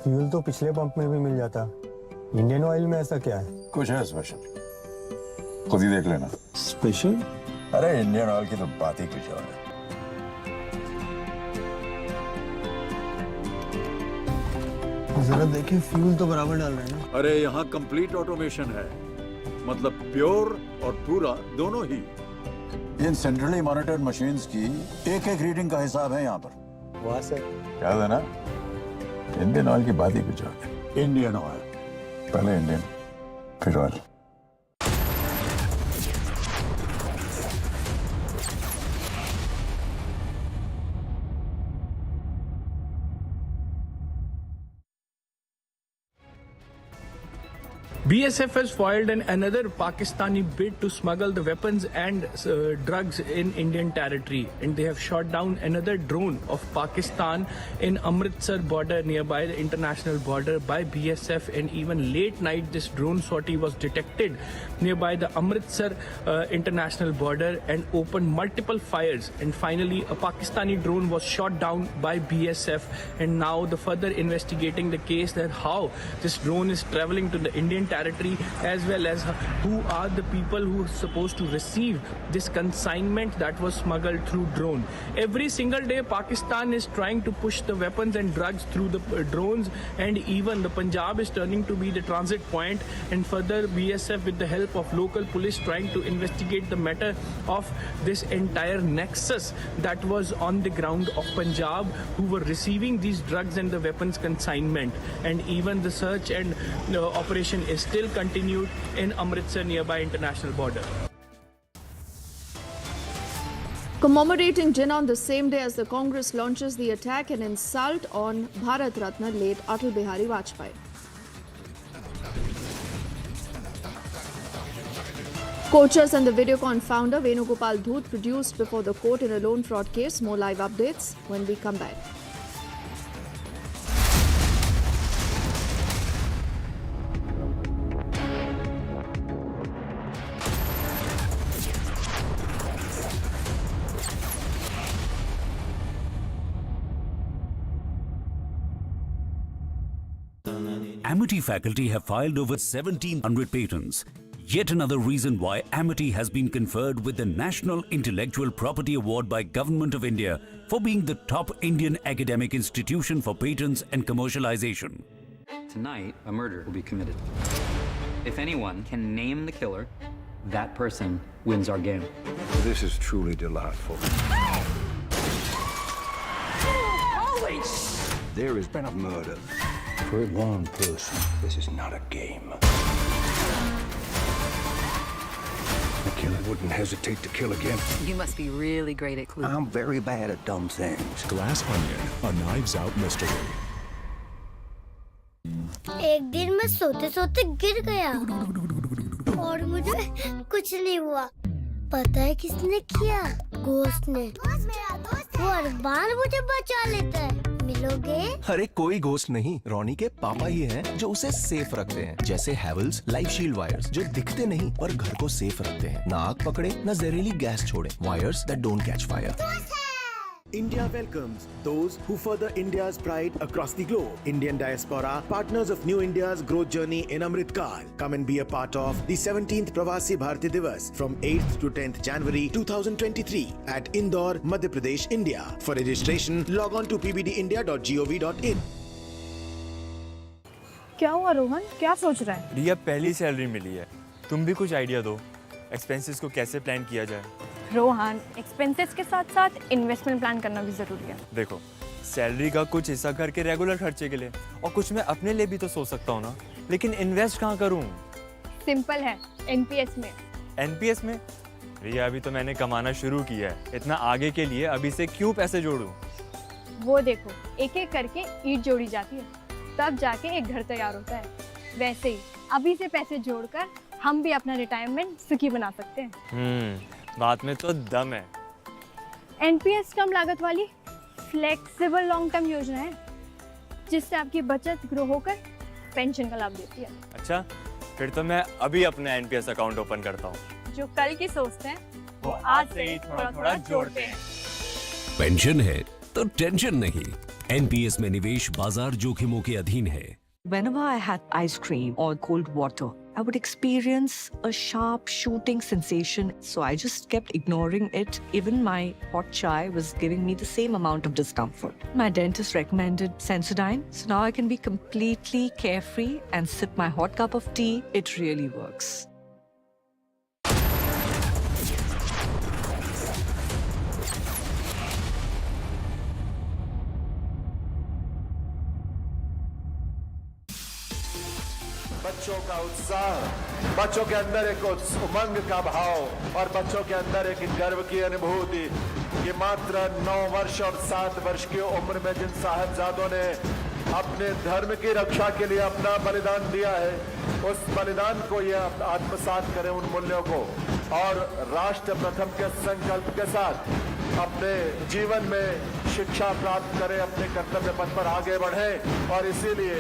Speaker 21: fuel तो पिछले pump में भी मिल जाता, इंडियन ऑयल में ऐसा क्या है?
Speaker 20: कुछ है स्पेशल, खुद ही देख लेना।
Speaker 21: स्पेशल?
Speaker 20: अरे इंडियन ऑयल की तो बात ही कुछ और है।
Speaker 21: जरा देखिए, फ्यूल तो बराबर डाल रहे हैं ना।
Speaker 20: अरे यहाँ कंप्लीट ऑटोमेशन है, मतलब प्योर और पूरा दोनों ही। इन सेंट्रली मॉनिटर्ड मशीन्स की एक-एक रीडिंग का हिसाब है यहाँ पर।
Speaker 21: वाह सर।
Speaker 20: याद है ना, इंडियन ऑयल की बात ही कुछ और है। इंडियन ऑयल, पहले इंडियन फिर oil.
Speaker 1: BSF has foiled another Pakistani bid to smuggle the weapons and drugs in Indian territory, and they have shot down another drone of Pakistan in Amritsar border, nearby the international border, by BSF. And even late night this drone sortie was detected nearby the Amritsar international border and opened multiple fires, and finally a Pakistani drone was shot down by BSF. And now the further investigating the case that how this drone is traveling to the Indian territory, as well as who are the people who are supposed to receive this consignment that was smuggled through drone. Every single day Pakistan is trying to push the weapons and drugs through the drones, and even the Punjab is turning to be the transit point, and further BSF with the help of local police trying to investigate the matter of this entire nexus that was on the ground of Punjab, who were receiving these drugs and the weapons consignment. And even the search and operation is still continued in Amritsar, nearby international border.
Speaker 7: Commemorating dinner on the same day as the Congress launches the attack and insult on Bharat Ratna late Atal Bihari Vajpayee. Kocchars and the Videocon founder Venugopal Dhoot produced before the court in a loan fraud case. More live updates when we come back.
Speaker 5: Amity faculty have filed over 1,700 patents. Yet another reason why Amity has been conferred with the National Intellectual Property Award by Government of India for being the top Indian academic institution for patents and commercialization.
Speaker 2: Tonight, a murder will be committed. If anyone can name the killer, that person wins our game.
Speaker 20: This is truly delightful.
Speaker 2: Holy
Speaker 20: There has been a murder. For one person, this is not a game. A killer wouldn't hesitate to kill again.
Speaker 16: You must be really great at clues.
Speaker 20: I'm very bad at dumb things.
Speaker 22: Glass Onion, a Knives Out mystery.
Speaker 23: एक दिन मैं सोते सोते गिर गया और मुझे कुछ नहीं हुआ। पता है किसने किया? घोस्ट ने। वो हर बार मुझे बचा लेता है। मिलोगे?
Speaker 24: अरे कोई घोस्ट नहीं, रोनी के पापा ही हैं जो उसे सेफ रखते हैं, जैसे हैवेल्स लाइफ शील्ड वायर्स जो दिखते नहीं पर घर को सेफ रखते हैं, ना आग पकड़े न जहरीली गैस छोड़े, wires that don't catch fire.
Speaker 19: India welcomes those who further India's pride across the globe. Indian diaspora, partners of New India's growth journey in Amrit Kaal. Come and be a part of the 17th Pravasi Bharti Divas from 8th to 10th January 2023 at Indore, Madhya Pradesh, India. For registration, log on to pbdindia.gov.in.
Speaker 10: क्या हुआ रोहन, क्या सोच रहा है?
Speaker 18: रिया पहली salary मिली है, तुम भी कुछ आइडिया दो, एक्सपेंसेस को कैसे प्लान किया जाए।
Speaker 10: रोहन, एक्सपेंसेस के साथ साथ इन्वेस्टमेंट प्लान करना भी जरूरी है।
Speaker 18: देखो, सैलरी का कुछ हिस्सा घर के रेगुलर खर्चे के लिए और कुछ मैं अपने लिए भी तो सोच सकता हूँ ना, लेकिन इन्वेस्ट कहाँ करूँ?
Speaker 10: सिंपल है, एनपीएस में।
Speaker 18: एनपीएस में? रिया अभी तो मैंने कमाना शुरू किया है, इतना आगे के लिए अभी से क्यों पैसे जोड़ूं?
Speaker 10: वो देखो, एक एक करके ईंट जोड़ी जाती है, तब जाके एक घर तैयार होता है। वैसे ही अभी से पैसे जोड़कर हम भी अपना रिटायरमेंट सुखी बना सकते हैं।
Speaker 18: बात में तो दम है।
Speaker 10: एनपीएस कम लागत वाली फ्लेक्सिबल लॉन्ग टर्म योजना है, जिससे आपकी बचत ग्रो होकर पेंशन का लाभ देती है।
Speaker 18: अच्छा, फिर तो मैं अभी अपना एनपीएस अकाउंट ओपन करता हूँ।
Speaker 10: जो कल की सोचते हैं वो आज से ही थोड़ा-थोड़ा जोड़ते हैं।
Speaker 5: पेंशन है तो टेंशन नहीं। एनपीएस में निवेश बाजार जोखिमों के अधीन है।
Speaker 25: Whenever I had ice cream or cold water, I would experience a sharp shooting sensation. So I just kept ignoring it. Even my hot chai was giving me the same amount of discomfort. My dentist recommended Sensodyne. So now I can be completely carefree and sip my hot cup of tea. It really works.
Speaker 26: बच्चों का उत्साह, बच्चों के अंदर एक उमंग का भाव और बच्चों के अंदर एक गर्व की अनुभूति कि मात्र 9 वर्ष और 7 वर्ष की उम्र में जिन साहबजादों ने अपने धर्म की रक्षा के लिए अपना बलिदान दिया है, उस बलिदान को ये आत्मसात करें, उन मूल्यों को, और राष्ट्र प्रथम के संकल्प के साथ अपने जीवन में शिक्षा प्राप्त करें, अपने कर्तव्य पथ पर आगे बढ़ें। और इसीलिए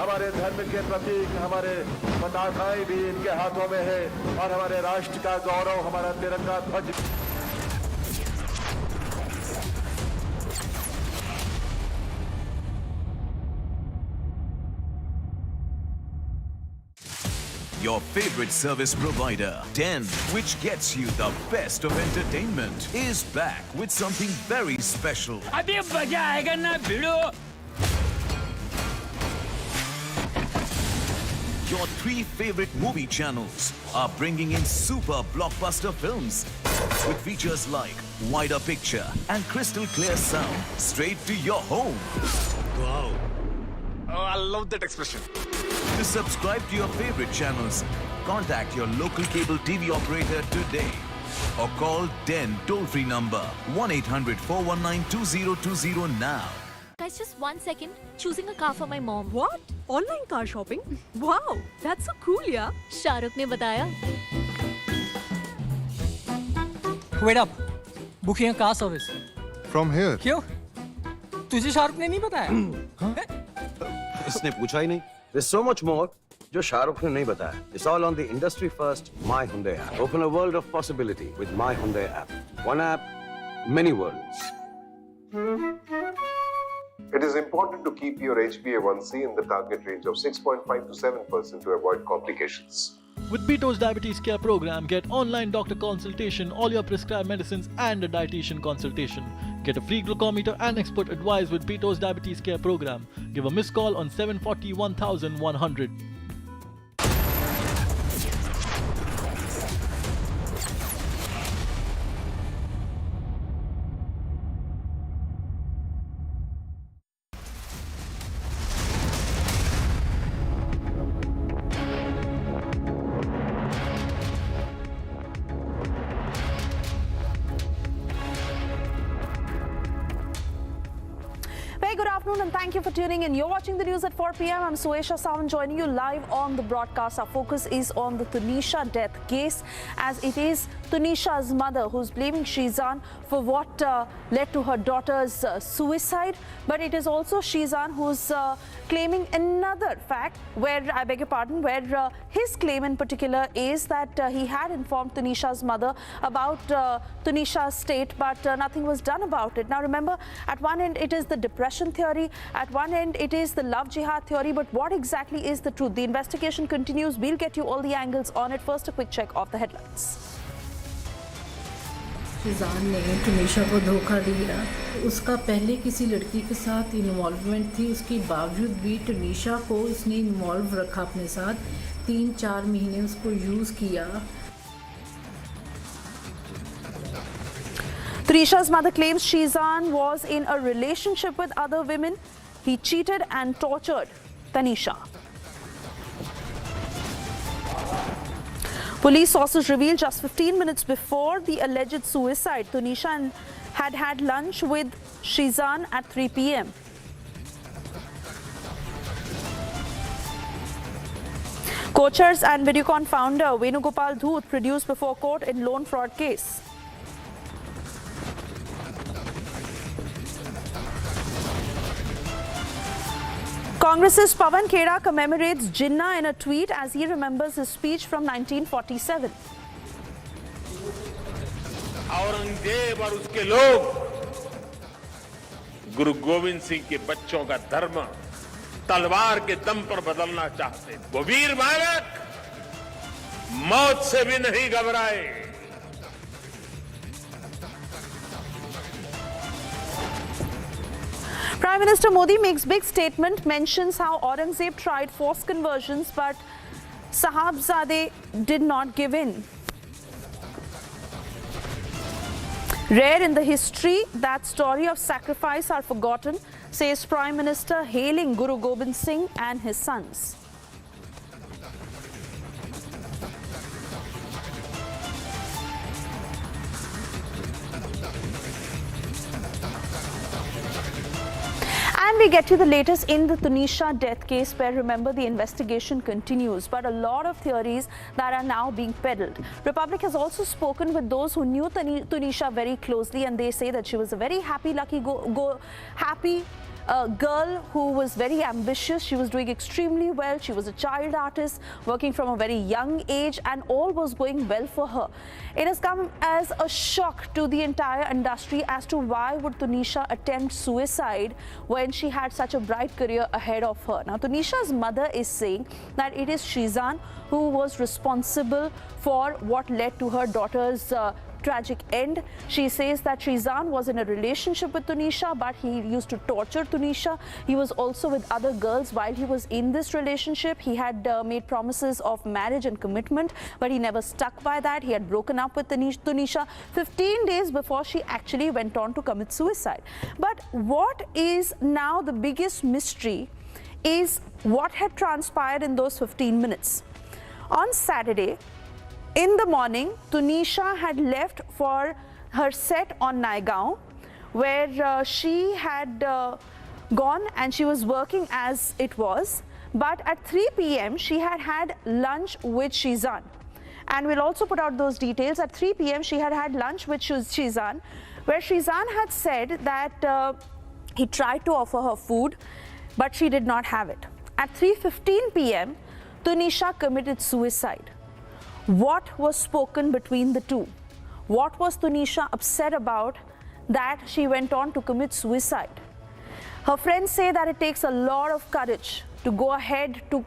Speaker 26: हमारे धर्म के प्रतीक, हमारे पताकाएं भी इनके हाथों में है, और हमारे राष्ट्र का गौरव, हमारा तिरंगा ध्वज।
Speaker 11: Your favorite service provider, 10, which gets you the best of entertainment, is back with something very special.
Speaker 17: अभी मजा आएगा ना भिड़ो।
Speaker 11: Your 3 favorite movie channels are bringing in super blockbuster films with features like wider picture and crystal clear sound straight to your home.
Speaker 12: Wow. Oh, I love that expression.
Speaker 11: To subscribe to your favorite channels, contact your local cable TV operator today or call 10 toll-free number 1-800-419-2020 now.
Speaker 4: Guys, just 1 second. Choosing a car for my mom.
Speaker 25: What? Online car shopping? Wow, that's so cool, yeah.
Speaker 4: Shahrukh ने बताया.
Speaker 8: Wait up. Booking a car service.
Speaker 9: From here.
Speaker 8: क्यों? तुझे शाहरुख ने नहीं बताया?
Speaker 9: इसने पूछा ही नहीं. There's so much more जो शाहरुख ने नहीं बताया. It's all on the industry first My Hyundai app. Open a world of possibility with My Hyundai app. One app, many worlds.
Speaker 13: It is important to keep your HbA1c in the target range of 6.5 to 7% to avoid complications.
Speaker 14: With Beto's Diabetes Care program, get online doctor consultation, all your prescribed medicines and a dietitian consultation. Get a free glucometer and expert advice with Beto's Diabetes Care program. Give a missed call on 740 1100.
Speaker 10: Very good afternoon and thank you for tuning in. You're watching the news at 4 p.m. I'm Suesha Sawan joining you live on the broadcast. Our focus is on the Tunisha death case, as it is Tunisha's mother who's blaming Shizan for what led to her daughter's suicide. But it is also Shizan who's claiming another fact where, I beg your pardon, where his claim in particular is that he had informed Tunisha's mother about Tunisha's state, but nothing was done about it. Now remember, at one end it is the depression theory, at one end it is the love jihad theory, but what exactly is the truth? The investigation continues. We'll get you all the angles on it. First, a quick check of the headlines.
Speaker 15: Sheezan ने तुनिशा को धोखा दिया. उसका पहले किसी लड़की के साथ इन्वॉल्वमेंट थी, उसके बावजूद भी तुनिशा को इसने इन्वॉल्व रखा अपने साथ. 3-4 महीने उसको यूज़ किया.
Speaker 10: Tunisha's mother claims Shizan was in a relationship with other women. He cheated and tortured Tanisha. Police sources reveal just 15 minutes before the alleged suicide, Tunisha had had lunch with Shizan at 3 p.m. Kocchars and Videocon founder Venugopal Dhoot produced before court in loan fraud case. Congress's Pawan Khera commemorates Jinnah in a tweet as he remembers his speech from 1947.
Speaker 6: Aurangzeb और उसके लोग गुरु गोविंद सिंह के बच्चों का धर्म तलवार के दम पर बदलना चाहते. वो वीर बालक मौत से भी नहीं घबराए.
Speaker 10: Prime Minister Modi makes big statement, mentions how Aurangzeb tried forced conversions, but Sahibzade did not give in. Rare in the history that story of sacrifice are forgotten, says Prime Minister, hailing Guru Gobind Singh and his sons. And
Speaker 1: we get to the latest in the Tunisha death case, where remember the investigation continues, but a lot of theories that are now being peddled. Republic has also spoken with those who knew Tunisha very closely, and they say that she was a very happy-lucky girl who was very ambitious. She was doing extremely well. She was a child artist working from a very young age, and all was going well for her. It has come as a shock to the entire industry as to why would Tunisha attempt suicide when she had such a bright career ahead of her. Now, Tunisha's mother is saying that it is Shizan who was responsible for what led to her daughter's tragic end. She says that Shizan was in a relationship with Tunisha, but he used to torture Tunisha. He was also with other girls while he was in this relationship. He had made promises of marriage and commitment, but he never stuck by that. He had broken up with Tunisha 15 days before she actually went on to commit suicide. But what is now the biggest mystery is what had transpired in those 15 minutes. On Saturday, in the morning, Tunisha had left for her set on Naigaon, where she had gone and she was working as it was. But at 3 p.m., she had had lunch with Shizan. And we'll also put out those details. At 3 p.m., she had had lunch with Shizan, where Shizan had said that he tried to offer her food, but she did not have it. At 3:15 p.m., Tunisha committed suicide. What was spoken between the two? What was Tunisha upset about that she went on to commit suicide? Her friends say that it takes a lot of courage to go ahead to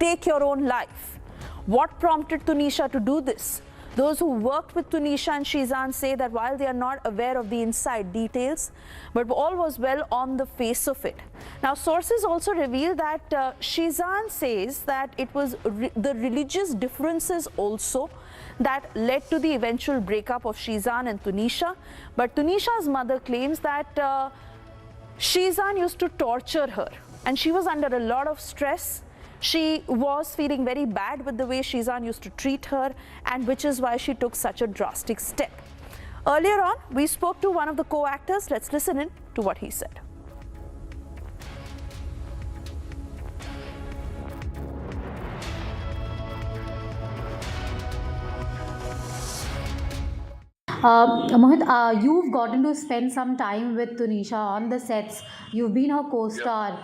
Speaker 1: take your own life. What prompted Tunisha to do this? Those who worked with Tunisha and Shizan say that while they are not aware of the inside details, but all was well on the face of it. Now, sources also reveal that Shizan says that it was the religious differences also that led to the eventual breakup of Shizan and Tunisha. But Tunisha's mother claims that Shizan used to torture her, and she was under a lot of stress. She was feeling very bad with the way Shizan used to treat her, and which is why she took such a drastic step. Earlier on, we spoke to one of the co-actors. Let's listen in to what he said.
Speaker 2: Mohit, you've gotten to spend some time with Tunisha on the sets. You've been her co-star.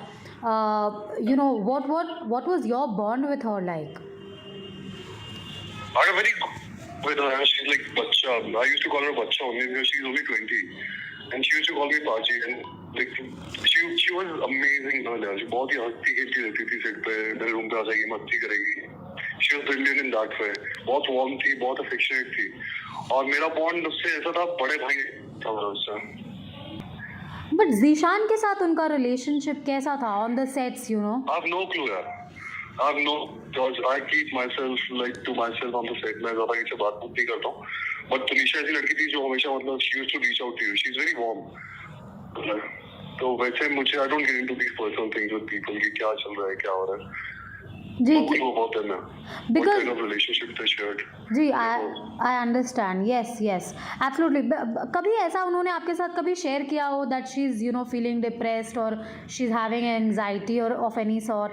Speaker 2: You know, what was your bond with her like?
Speaker 3: I had a very good with her. She's like Bacha. I used to call her Bacha only because she's only 20, and she used to call me Paji. And like she was amazing girl. She बहुत ही हंसती खेलती रहती थी set पे. मेरे room पे आ जाएगी, मस्ती करेगी. She was brilliant in that way. बहुत warm थी, बहुत affectionate थी. और मेरा बॉन्ड उससे ऐसा था, बड़े भाई था उससे.
Speaker 2: But Zishan के साथ उनका relationship कैसा था on the sets, you know?
Speaker 3: I have no clue यार. I have no, because I keep myself like to myself on the set. मैं ज़्यादा किसी बात नहीं करता हूँ. But Tunisha ऐसी लड़की थी जो हमेशा मतलब she used to reach out to you. She's very warm. तो वैसे मुझे I don't get into these personal things with people कि क्या चल रहा है, क्या हो रहा है. Because what kind of relationship they shared.
Speaker 2: Ji, I understand. Yes, absolutely. कभी ऐसा उन्होंने आपके साथ कभी शेयर किया हो that she's, you know, feeling depressed or she's having anxiety or of any sort?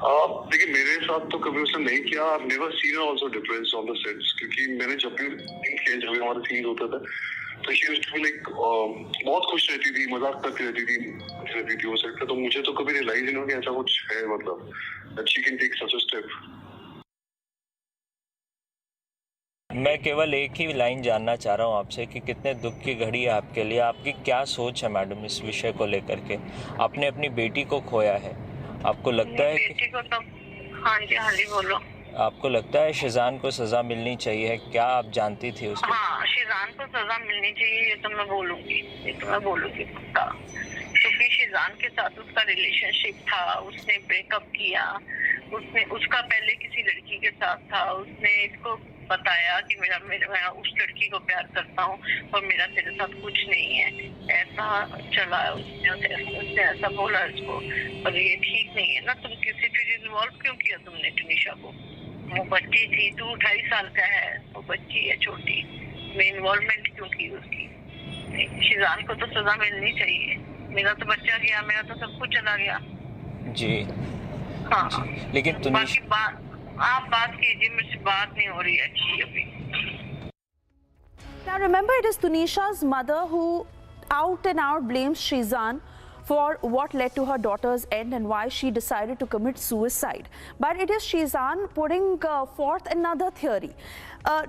Speaker 3: देखिए मेरे साथ तो कभी उसने नहीं किया. I've never seen her also depressed on the sets क्योंकि मैंने जब भी हमारे सीन्स होते थे तो she used to be like बहुत खुश रहती थी, मजाक करती रहती थी वो सेट पे. तो मुझे तो कभी रियलाइज नहीं हुआ कि ऐसा कुछ है, मतलब that she can take such a step.
Speaker 7: मैं केवल एक ही लाइन जानना चाह रहा हूँ आपसे कि कितने दुख की घड़ी है आपके लिए. आपकी क्या सोच है मैडम इस विषय को लेकर के? आपने अपनी बेटी को खोया है. आपको लगता है
Speaker 16: बेटी को तो हाँ जी बोलो.
Speaker 7: आपको लगता है शिजान को सजा मिलनी चाहिए? क्या आप जानती थी उसको?
Speaker 16: हाँ, शिजान को सजा मिलनी चाहिए, ये तो मैं बोलूँगी पक्का. क्योंकि शिजान के साथ उसका रिलेशनशिप था, उसने ब्रेकअप किया, उसका पहले किसी लड़की के साथ था. उसने इसको बताया कि मैं उस लड़की को प्यार करता हूँ और मेरा तेरे साथ कुछ नहीं है. ऐसा चला है उसने ऐसा बोला इसको. और ये ठीक नहीं है ना. तुम किसी फिर इन्वॉल्व क्यों किया तुमने तुनिशा को? वो बच्ची थी, तू 28 साल का है, वो बच्ची है छोटी. मैं इन्वॉल्वमेंट क्यों की उसकी? शिजान को तो सजा मिलनी चाहिए. मेरा तो बच्चा गया, मेरा तो सब कुछ चला गया।
Speaker 7: जी
Speaker 16: हाँ
Speaker 7: जी, लेकिन तुनिशा
Speaker 16: बाकी आप बात कीजिए, मुझसे बात नहीं हो रही है अच्छी अभी।
Speaker 1: Now remember, it is Tunisha's mother who out and out blames Shizan for what led to her daughter's end and why she decided to commit suicide. But it is Shizan putting forth another theory.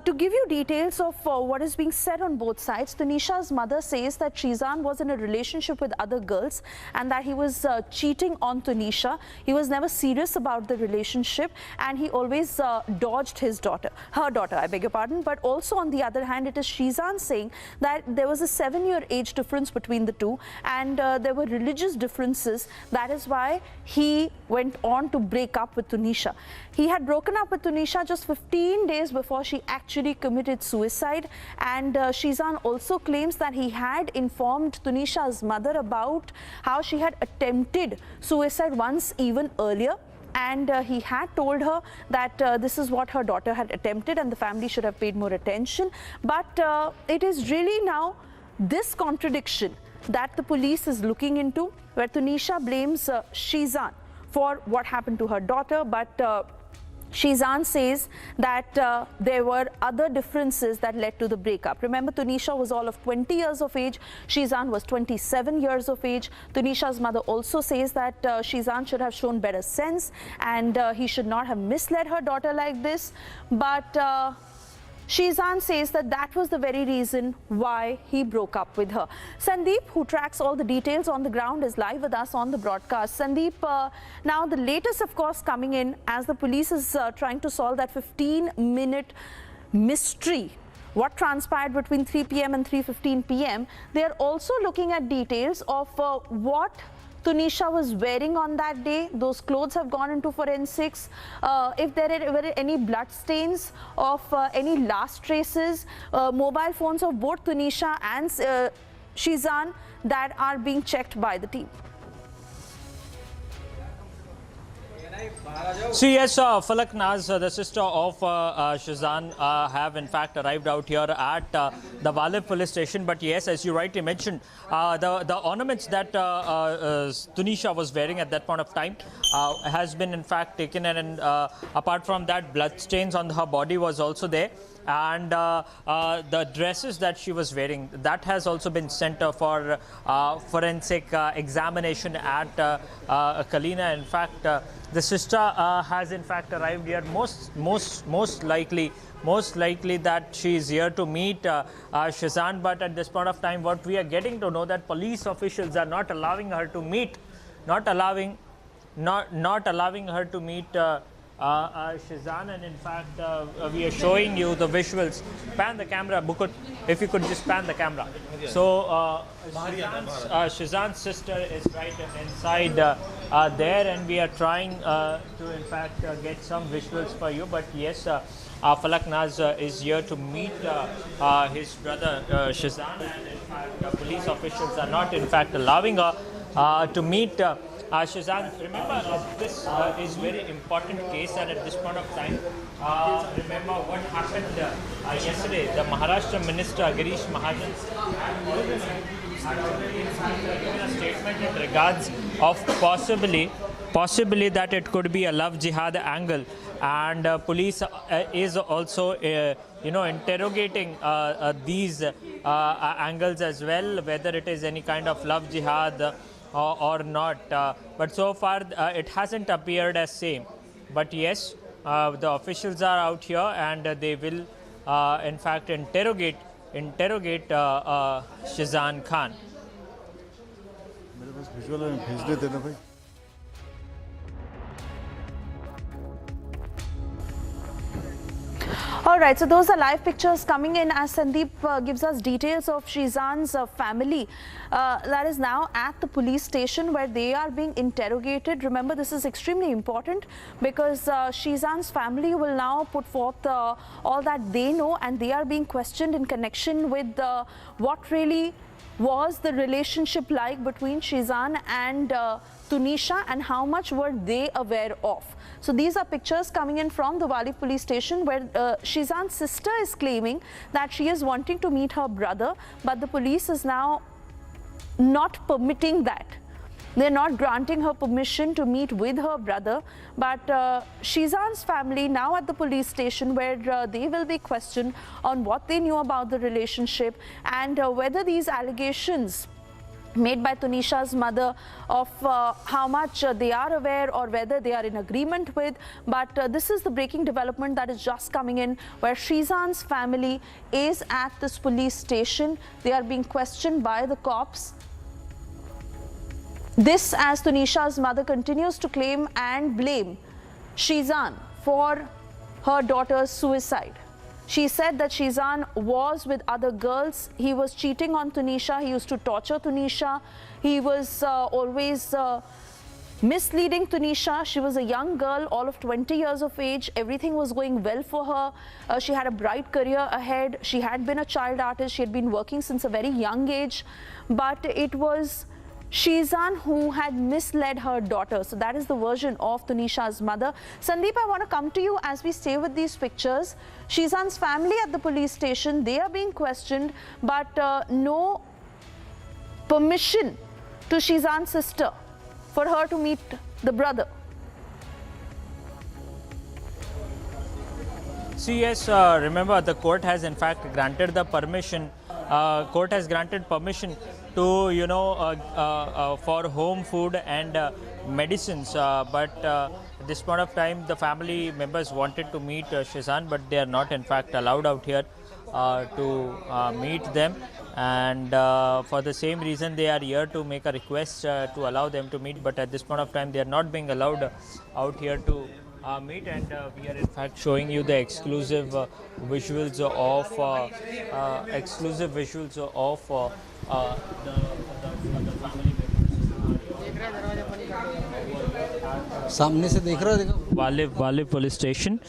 Speaker 1: To give you details of what is being said on both sides, Tunisha's mother says that Shizan was in a relationship with other girls and that he was cheating on Tunisha. He was never serious about the relationship and he always dodged her daughter, I beg your pardon. But also on the other hand, it is Shizan saying that there was a 7-year age difference between the two and there were religious differences. That is why he went on to break up with Tunisha. He had broken up with Tunisha just 15 days before she actually committed suicide, and Shizan also claims that he had informed Tunisha's mother about how she had attempted suicide once even earlier, and he had told her that this is what her daughter had attempted and the family should have paid more attention. But it is really now this contradiction that the police is looking into, where Tunisha blames Shizan for what happened to her daughter, but Shizan says that there were other differences that led to the breakup. Remember, Tunisha was all of 20 years of age. Shizan was 27 years of age. Tunisha's mother also says that Shizan should have shown better sense and he should not have misled her daughter like this. But Shizan says that that was the very reason why he broke up with her. Sandeep, who tracks all the details on the ground, is live with us on the broadcast. Sandeep, now the latest, of course, coming in as the police is trying to solve that 15-minute mystery. What transpired between 3 p.m. and 3:15 p.m. They are also looking at details of what Tunisha was wearing on that day. Those clothes have gone into forensics. If there were any blood stains of any last traces, mobile phones of both Tunisha and Shizan that are being checked by the team.
Speaker 7: So yes, Falak Naz, the sister of Shizan, have in fact arrived out here at the Walib police station. But yes, as you rightly mentioned, the ornaments that Tunisha was wearing at that point of time has been in fact taken, and apart from that, blood stains on her body was also there. And the dresses that she was wearing, that has also been sent for forensic examination at Kalina. In fact, the sister has in fact arrived here. Most likely that she is here to meet Shizan. But at this point of time, what we are getting to know that police officials are not allowing her to meet, not allowing her to meet Shizan, and in fact we are showing you the visuals. Pan the camera, Bukut, if you could just pan the camera. So Shizan's sister is right inside there, and we are trying to in fact get some visuals for you. But yes, Falak Naz is here to meet his brother Shizan, and in fact police officials are not in fact allowing her to meet Shizan. Remember, this is very important case, and at this point of time, remember what happened yesterday. The Maharashtra Minister Girish Mahajan had already given a statement in regards of possibly that it could be a love jihad angle, and police is also interrogating these angles as well, whether it is any kind of love jihad or not, but so far it hasn't appeared as same. But yes, the officials are out here and they will in fact interrogate Shizan Khan.
Speaker 1: All right, so those are live pictures coming in as Sandeep gives us details of Shizan's family that is now at the police station where they are being interrogated. Remember, this is extremely important because Shizan's family will now put forth all that they know, and they are being questioned in connection with what really was the relationship like between Shizan and Tunisha, and how much were they aware of. So these are pictures coming in from the Walib police station where Shizan's sister is claiming that she is wanting to meet her brother, but the police is now not permitting that. They're not granting her permission to meet with her brother. But Shizan's family now at the police station, where they will be questioned on what they knew about the relationship and whether these allegations made by Tunisha's mother of how much they are aware or whether they are in agreement with. But this is the breaking development that is just coming in, where Shizan's family is at this police station. They are being questioned by the cops. This as Tunisha's mother continues to claim and blame Shizan for her daughter's suicide. She said that Shizan was with other girls. He was cheating on Tunisha. He used to torture Tunisha. He was always misleading Tunisha. She was a young girl, all of 20 years of age. Everything was going well for her. She had a bright career ahead. She had been a child artist. She had been working since a very young age. But it was Shizan who had misled her daughter. So that is the version of Tunisha's mother. Sandeep, I want to come to you as we stay with these pictures. Shizan's family at the police station, they are being questioned, but no permission to Shizan's sister for her to meet the brother.
Speaker 7: See, yes, remember the court has in fact granted the permission. Court has granted permission to, you know, for home food and medicines. But at this point of time, the family members wanted to meet Shizan, but they are not in fact allowed out here to meet them. And for the same reason, they are here to make a request to allow them to meet. But at this point of time, they are not being allowed out here to meet, and we are in fact showing you the exclusive visuals of the family members.
Speaker 8: सामने से देख रहा है देखो
Speaker 7: Walev police station.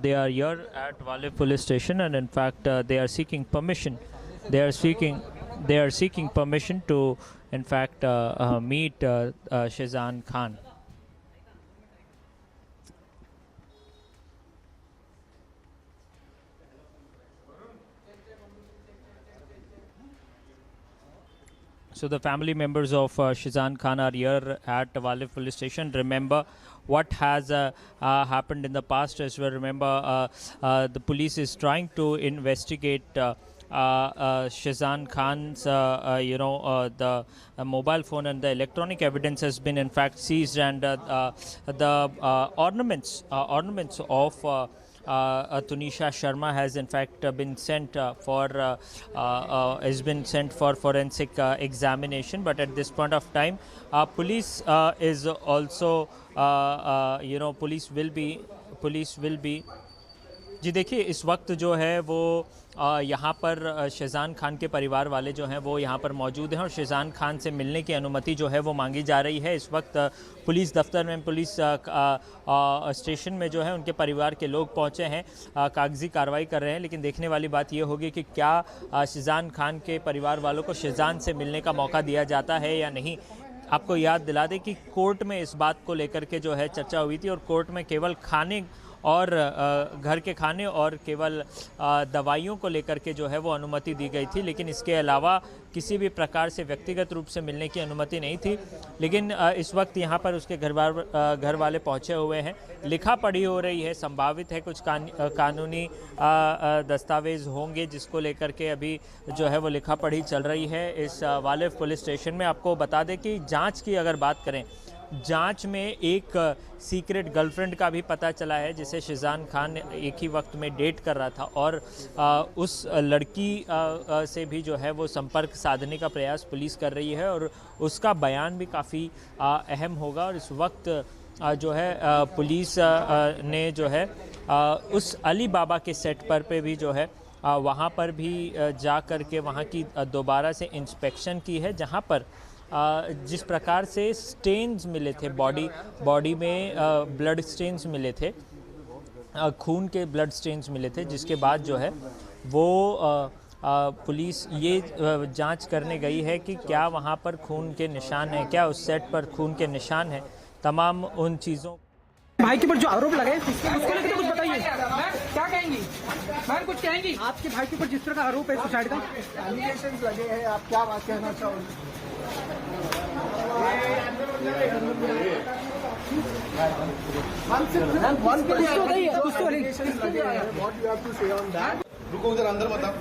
Speaker 7: They are here at Walev police station, and in fact they are seeking permission. They are seeking permission to in fact meet Shizan Khan. So the family members of Shizan Khan are here at Walev police station. Remember what has happened in the past as well. Remember the police is trying to investigate Shizan Khan's, the mobile phone, and the electronic evidence has been in fact seized, and the ornaments of Tunisha Sharma has in fact been sent for forensic examination. But at this point of time, police is also police will be जी देखिए इस वक्त जो है वो यहाँ पर शिजान खान के परिवार वाले जो हैं वो यहाँ पर मौजूद हैं और शिजान खान से मिलने की अनुमति जो है वो मांगी जा रही है। इस वक्त पुलिस दफ्तर में, पुलिस स्टेशन में जो है उनके परिवार के लोग पहुँचे हैं, कागजी कार्रवाई कर रहे हैं। लेकिन देखने वाली बात ये होगी कि क्या शिजान खान के परिवार वालों को शिजान से मिलने का मौका दिया जाता है या नहीं। आपको याद दिला दें कि कोर्ट में इस बात को लेकर के जो है चर्चा हुई थी और कोर्ट में केवल खाने और घर के खाने और केवल दवाइयों को लेकर के जो है वो अनुमति दी गई थी, लेकिन इसके अलावा किसी भी प्रकार से व्यक्तिगत रूप से मिलने की अनुमति नहीं थी। लेकिन इस वक्त यहाँ पर उसके घर वाले पहुँचे हुए हैं, लिखा पढ़ी हो रही है, संभावित है कुछ कानूनी दस्तावेज़ होंगे जिसको लेकर के अभी जो है वो लिखा पढ़ी चल रही है इस वालेव पुलिस स्टेशन में। आपको बता दें कि जाँच की अगर बात करें, जांच में एक सीक्रेट गर्लफ्रेंड का भी पता चला है जिसे शिजान खान एक ही वक्त में डेट कर रहा था और उस लड़की से भी जो है वो संपर्क साधने का प्रयास पुलिस कर रही है और उसका बयान भी काफ़ी अहम होगा। और इस वक्त जो है पुलिस ने जो है उस अली बाबा के सेट पर पे भी जो है वहाँ पर भी जा कर के वहाँ की दोबारा से इंस्पेक्शन की है, जहाँ पर जिस प्रकार से स्टेन्स मिले थे बॉडी में ब्लड स्टेन्स मिले थे, खून के ब्लड स्टेन्स मिले थे, जिसके बाद जो है वो पुलिस ये जांच करने गई है कि क्या वहाँ पर खून के निशान हैं, क्या उस सेट पर खून के निशान हैं। तमाम उन चीज़ों
Speaker 8: भाई के ऊपर जो आरोप लगे उसको लेकर कुछ बताइए, क्या कहेंगी मैम, कुछ कहेंगी? आपके भाई के ऊपर जिस तरह का आरोप है सुसाइड का, एलिगेशंस लगे हैं, आप क्या बात कहना चाहोगे? रुको उधर अंदर मत आओ।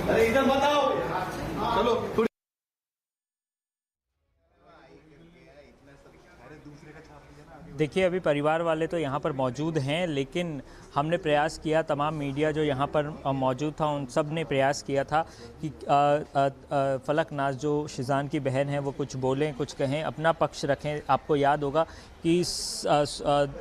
Speaker 8: अरे इधर मत आओ, चलो।
Speaker 7: देखिए, अभी परिवार वाले तो यहाँ पर मौजूद हैं, लेकिन हमने प्रयास किया, तमाम मीडिया जो यहाँ पर मौजूद था उन सब ने प्रयास किया था कि फलक नाज जो शिजान की बहन है वो कुछ बोलें, कुछ कहें, अपना पक्ष रखें। आपको याद होगा कि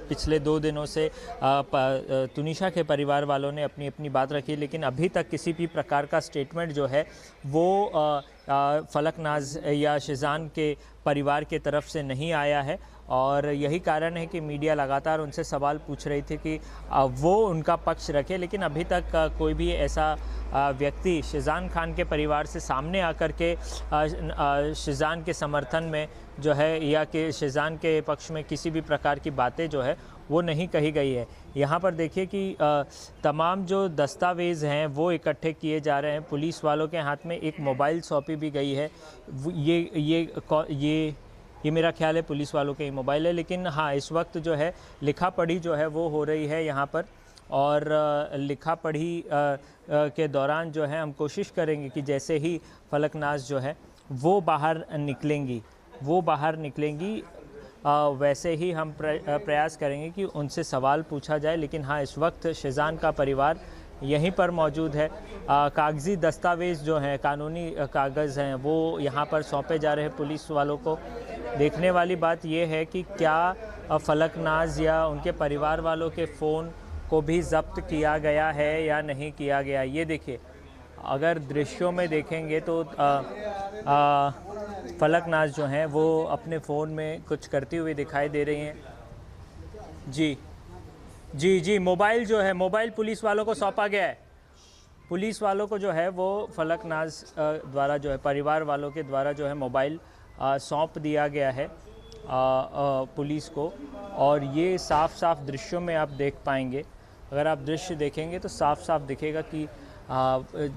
Speaker 7: पिछले 2 दिनों से तुनिशा के परिवार वालों ने अपनी अपनी बात रखी, लेकिन अभी तक किसी भी प्रकार का स्टेटमेंट जो है वो फलक नाज या शिजान के परिवार के तरफ से नहीं आया है। और यही कारण है कि मीडिया लगातार उनसे सवाल पूछ रही थी कि वो उनका पक्ष रखे, लेकिन अभी तक कोई भी ऐसा व्यक्ति शिजान खान के परिवार से सामने आकर के शिजान के समर्थन में जो है या कि शिजान के पक्ष में किसी भी प्रकार की बातें जो है वो नहीं कही गई है। यहाँ पर देखिए कि तमाम जो दस्तावेज़ हैं वो इकट्ठे किए जा रहे हैं। पुलिस वालों के हाथ में एक मोबाइल सौंपी भी गई है। ये मेरा ख्याल है पुलिस वालों के ही मोबाइल है, लेकिन हाँ, इस वक्त जो है लिखा पढ़ी जो है वो हो रही है यहाँ पर। और लिखा पढ़ी के दौरान जो है हम कोशिश करेंगे कि जैसे ही फलक नाज जो है वो बाहर निकलेंगी वैसे ही हम प्रयास करेंगे कि उनसे सवाल पूछा जाए। लेकिन हाँ, इस वक्त शिजान का परिवार यहीं पर मौजूद है। कागज़ी दस्तावेज़ जो हैं, कानूनी कागज़ हैं, वो यहाँ पर सौंपे जा रहे हैं पुलिस वालों को। देखने वाली बात ये है कि क्या फलक नाज या उनके परिवार वालों के फ़ोन को भी ज़ब्त किया गया है या नहीं किया गया। ये देखिए, अगर दृश्यों में देखेंगे तो फलक नाज जो हैं वो अपने फ़ोन में कुछ करती हुई दिखाई दे रही हैं। जी, मोबाइल जो है, मोबाइल पुलिस वालों को सौंपा गया है। पुलिस वालों को जो है वो फलक नाज द्वारा जो है, परिवार वालों के द्वारा जो है मोबाइल सौंप दिया गया है पुलिस को। और ये साफ दृश्यों में आप देख पाएंगे। अगर आप दृश्य देखेंगे तो साफ दिखेगा कि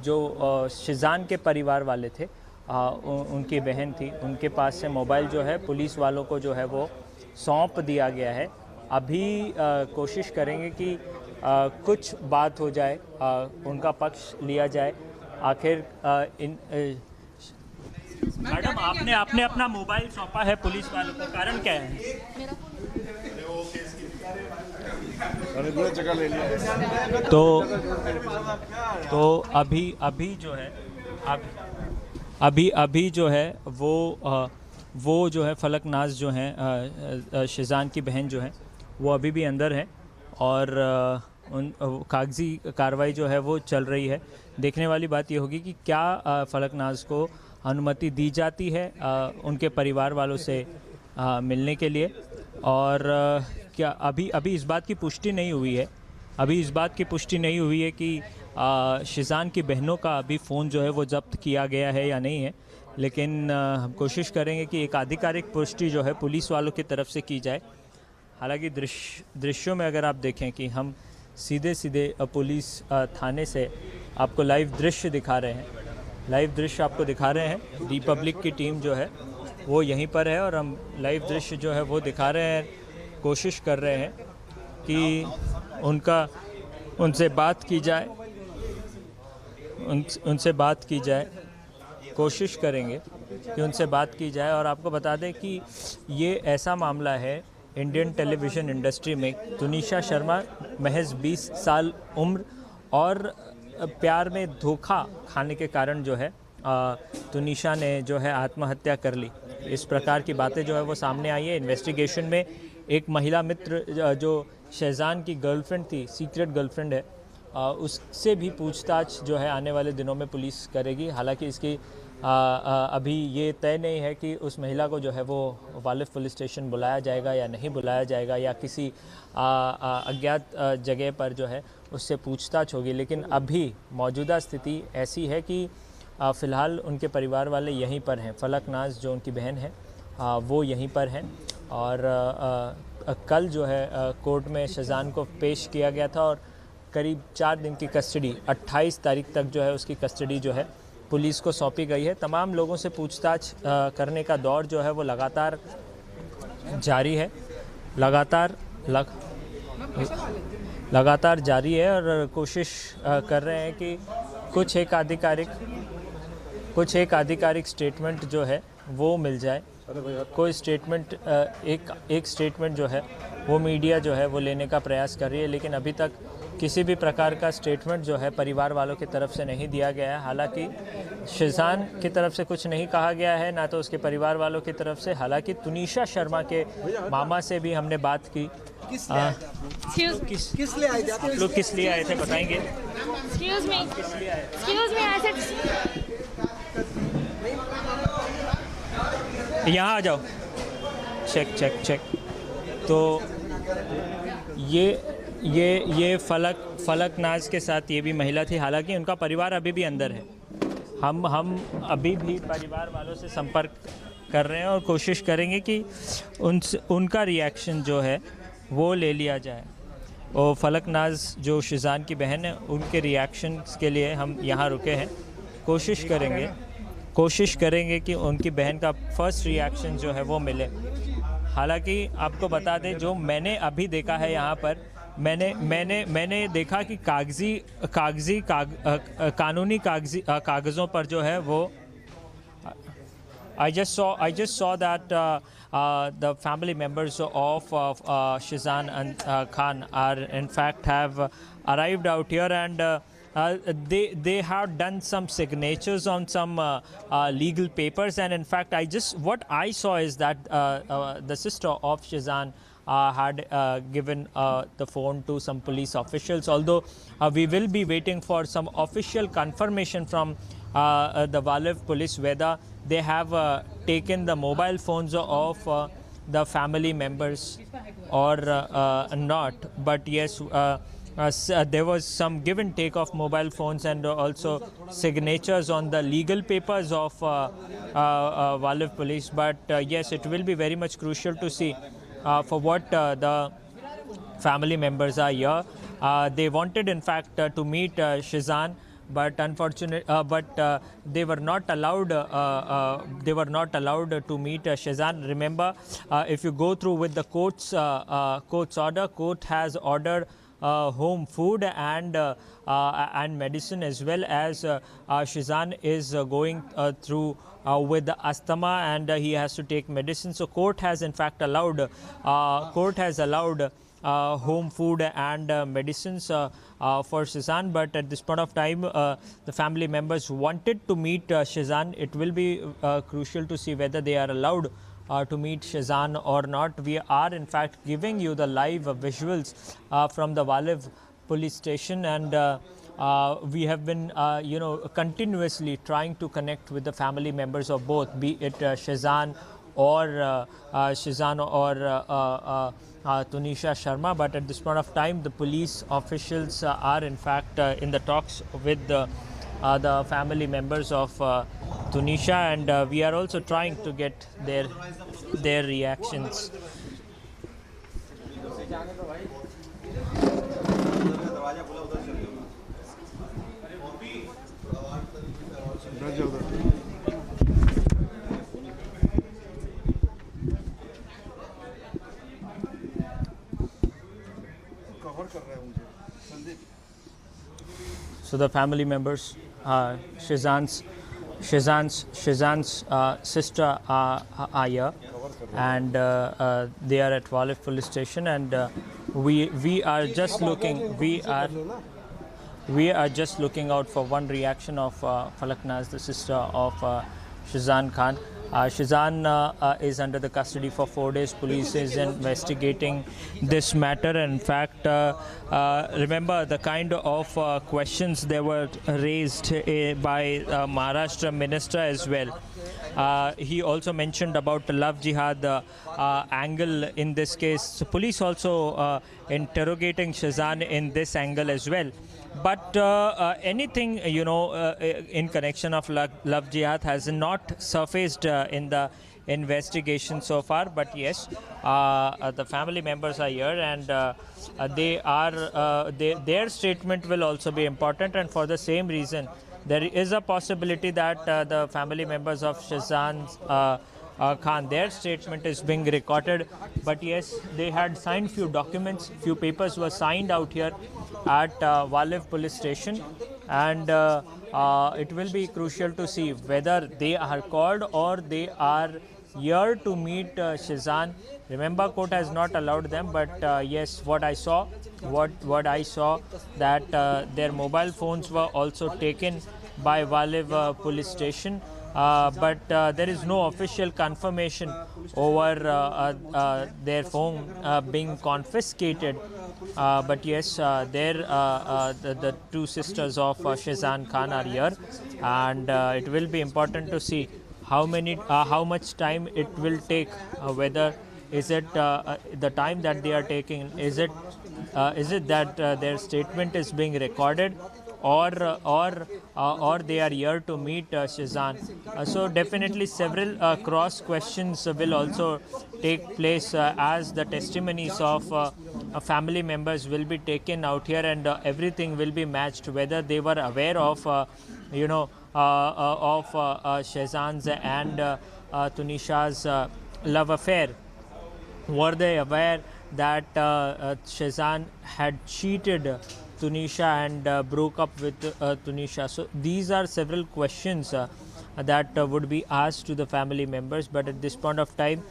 Speaker 7: जो शिजान के परिवार वाले थे, उनकी बहन थी, उनके पास से मोबाइल जो है पुलिस वालों को जो है वो सौंप दिया गया है। अभी कोशिश करेंगे कि कुछ बात हो जाए, उनका पक्ष लिया जाए। आखिर मैडम, आपने अपना मोबाइल सौंपा है पुलिस वालों को, कारण क्या है? तो अभी जो है वो जो है फलक नाज जो हैं, शिजान की बहन जो है वो अभी भी अंदर है और उन कागज़ी कार्रवाई जो है वो चल रही है। देखने वाली बात ये होगी कि क्या फलक नाज को अनुमति दी जाती है उनके परिवार वालों से मिलने के लिए। और क्या अभी इस बात की पुष्टि नहीं हुई है। अभी इस बात की पुष्टि नहीं हुई है कि शिजान की बहनों का अभी फ़ोन जो है वो ज़ब्त किया गया है या नहीं है। लेकिन हम कोशिश करेंगे कि एक आधिकारिक पुष्टि जो है पुलिस वालों की तरफ से की जाए। हालांकि दृश्यों में अगर आप देखें कि हम सीधे पुलिस थाने से आपको लाइव दृश्य दिखा रहे हैं। लाइव दृश्य आपको दिखा रहे हैं। रिपब्लिक की टीम जो है वो यहीं पर है और हम लाइव दृश्य जो है वो दिखा रहे हैं। कोशिश कर रहे हैं कि उनसे बात की जाए, उनसे बात की जाए। कोशिश करेंगे कि उनसे बात की जाए। और आपको बता दें कि ये ऐसा मामला है इंडियन टेलीविज़न इंडस्ट्री में। तुनिशा शर्मा महज 20 साल उम्र और प्यार में धोखा खाने के कारण जो है तुनिशा ने जो है आत्महत्या कर ली। इस प्रकार की बातें जो है वो सामने आई है। इन्वेस्टिगेशन में एक महिला मित्र जो शहजान की गर्लफ्रेंड थी, सीक्रेट गर्लफ्रेंड है, उससे भी पूछताछ जो है आने वाले दिनों में पुलिस करेगी। हालांकि इसकी अभी ये तय नहीं है कि उस महिला को जो है वो वालिफ पुलिस स्टेशन बुलाया जाएगा या नहीं बुलाया जाएगा या किसी अज्ञात जगह पर जो है उससे पूछताछ होगी। लेकिन अभी मौजूदा स्थिति ऐसी है कि फ़िलहाल उनके परिवार वाले यहीं पर हैं। फलक नाज जो उनकी बहन है वो यहीं पर हैं। और कल जो है कोर्ट में शहजान को पेश किया गया था और करीब 4 दिन की कस्टडी, 28 तारीख तक जो है उसकी कस्टडी जो है पुलिस को सौंपी गई है। तमाम लोगों से पूछताछ करने का दौर जो है वो लगातार जारी है, लगातार जारी है और कोशिश कर रहे हैं कि कुछ एक आधिकारिक स्टेटमेंट जो है वो मिल जाए। कोई स्टेटमेंट एक स्टेटमेंट जो है वो मीडिया जो है वो लेने का प्रयास कर रही है, लेकिन अभी तक किसी भी प्रकार का स्टेटमेंट जो है परिवार वालों की तरफ से नहीं दिया गया है। हालांकि शिजान की तरफ से कुछ नहीं कहा गया है, ना तो उसके परिवार वालों की तरफ से। हालांकि तुनिशा शर्मा के मामा से भी हमने बात की।
Speaker 19: किस लिए आए थे आप
Speaker 7: लोग? किस लिए आए थे बताएंगे?
Speaker 19: Excuse me. Excuse me, I said.
Speaker 7: यहाँ आ जाओ। चेक। तो ये फलक नाज के साथ ये भी महिला थी। हालांकि उनका परिवार अभी भी अंदर है। हम अभी भी परिवार वालों से संपर्क कर रहे हैं और कोशिश करेंगे कि उनका रिएक्शन जो है वो ले लिया जाए। और फलक नाज जो शिजान की बहन है, उनके रिएक्शन के लिए हम यहाँ रुके हैं। कोशिश करेंगे कि उनकी बहन का फर्स्ट रिएक्शन जो है वो मिले। हालांकि आपको बता दें, जो मैंने अभी देखा है यहाँ पर, मैंने देखा कि कानूनी कागज़ों पर जो है वो I just saw that the family members of Shizan and Khan are in fact have arrived out here, and they have done some signatures on some legal papers. And in fact, what I saw is that the sister of Shizan had given the phone to some police officials, although we will be waiting for some official confirmation from the Walev police whether they have taken the mobile phones of the family members or not. But yes, there was some give and take of mobile phones and also signatures on the legal papers of Walev police. But yes, it will be very much crucial to see for what the family members are here. They wanted, in fact, to meet Shizan, but they were not allowed. They were not allowed to meet Shizan. Remember, if you go through with the court's order, court has ordered home food and medicine, as well as Shizan is going through with the asthma, and he has to take medicine. So court has in fact allowed home food and medicines for Shizan. But at this point of time, the family members wanted to meet Shizan. It will be crucial to see whether they are allowed to meet Shizan or not. We are in fact giving you the live visuals from the Walev police station, and we have been continuously trying to connect with the family members of both, be it Shizan or Tunisha Sharma. But at this point of time, the police officials are in fact in the talks with the family members of Tunisha, and we are also trying to get their reactions. So the family members, Shizan's sister are here, and they are at Walev police station, and we are just looking out for one reaction of Falak Naz, the sister of Shizan Khan. Shizan is under the custody for 4 days. Police is investigating this matter. In fact, remember the kind of questions that were raised by Maharashtra minister as well. He also mentioned about the love jihad angle in this case. So police also interrogating Shizan in this angle as well. But anything, in connection of love jihad has not surfaced in the investigation so far. But yes, the family members are here, and their statement will also be important. And for the same reason, there is a possibility that the family members of Shehzan Khan, their statement is being recorded. But yes, they had signed few documents, few papers were signed out here at Walev police station, and it will be crucial to see whether they are called or they are here to meet Shehzan. Remember, court has not allowed them, but yes, what I saw that their mobile phones were also taken by Walev police station. But there is no official confirmation over their phone being confiscated. But yes, the two sisters of Shehzan Khan are here, and it will be important to see how much time it will take. Whether is it the time that they are taking? Is it that their statement is being recorded, or they are here to meet Shehzan? So definitely several cross questions will also take place as the testimonies of family members will be taken out here, and everything will be matched, whether they were aware of Shehzan's and Tunisha's love affair. Were they aware that Shehzan had cheated Tunisha and broke up with Tunisha? So these are several questions that would be asked to the family members. But at this point of time,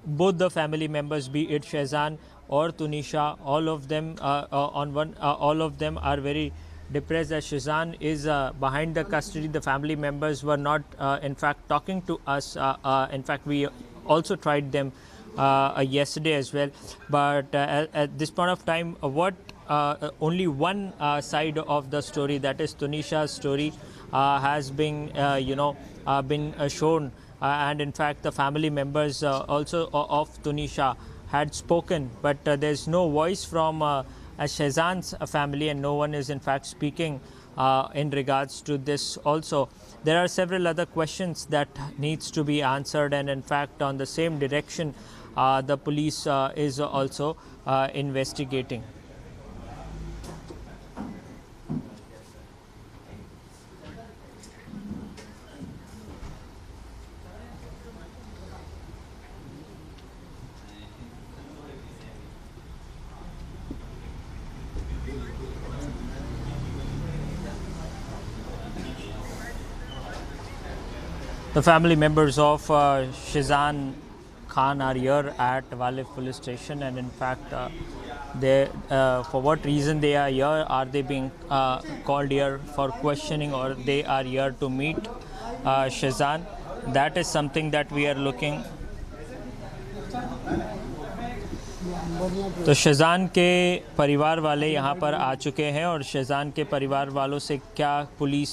Speaker 7: both the family members, be it Shehzan or Tunisha, all of them all of them are very depressed as Shehzan is behind the custody. The family members were not in fact talking to us. In fact, we also tried them yesterday as well, but at this point of time, only one side of the story, that is Tunisha's story, has been been shown, and in fact the family members also of Tunisha had spoken, but there's no voice from Shehzan's family, and no one is in fact speaking in regards to this. Also, there are several other questions that needs to be answered, and in fact on the same direction the police is also investigating. The family members of Shehzan Khan are here at Walev police station, and in fact they for what reason they are here? Are they being called here for questioning, or they are here to meet Shehzan? That is something that we are looking. तो शहजान के परिवार वाले यहाँ पर आ चुके हैं, और शहजान के परिवार वालों से क्या पुलिस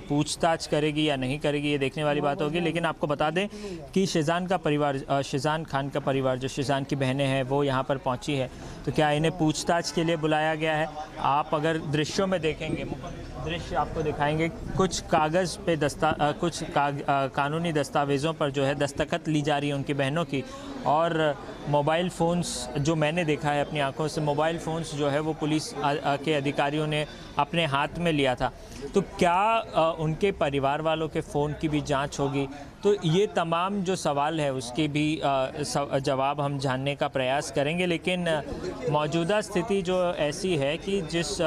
Speaker 7: पूछताछ करेगी या नहीं करेगी, ये देखने वाली बात होगी। लेकिन आपको बता दें कि शहजान का परिवार, शहजान खान का परिवार, जो शहजान की बहनें हैं, वो यहाँ पर पहुँची है। तो क्या इन्हें पूछताछ के लिए बुलाया गया है? आप अगर दृश्यों में देखेंगे, दृश्य आपको दिखाएंगे, कुछ कागज़ पे कुछ कानूनी दस्तावेज़ों पर जो है दस्तखत ली जा रही है उनकी बहनों की, और मोबाइल फ़ोन्स जो मैंने देखा है अपनी आंखों से, मोबाइल फ़ोन्स जो है वो पुलिस के अधिकारियों ने अपने हाथ में लिया था। तो क्या उनके परिवार वालों के फ़ोन की भी जांच होगी? तो ये तमाम जो सवाल है उसके भी जवाब हम जानने का प्रयास करेंगे। लेकिन मौजूदा स्थिति जो ऐसी है कि जिस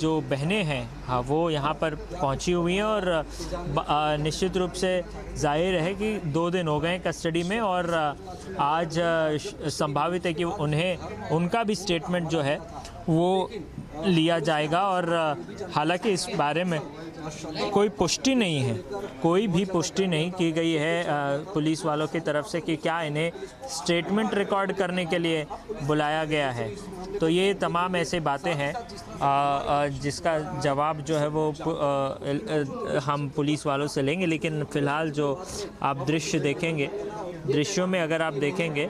Speaker 7: जो बहनें हैं, हाँ, वो यहाँ पर पहुँची हुई हैं, और निश्चित रूप से जाहिर है कि 2 दिन हो गए कस्टडी में, और आज संभावित है कि उनका भी स्टेटमेंट जो है वो लिया जाएगा। और हालांकि इस बारे में कोई पुष्टि नहीं है, कोई भी पुष्टि नहीं की गई है पुलिस वालों की तरफ से कि क्या इन्हें स्टेटमेंट रिकॉर्ड करने के लिए बुलाया गया है। तो ये तमाम ऐसे बातें हैं जिसका जवाब जो है वो हम पुलिस वालों से लेंगे। लेकिन फ़िलहाल जो आप दृश्य देखेंगे दृश्यों में अगर आप देखेंगे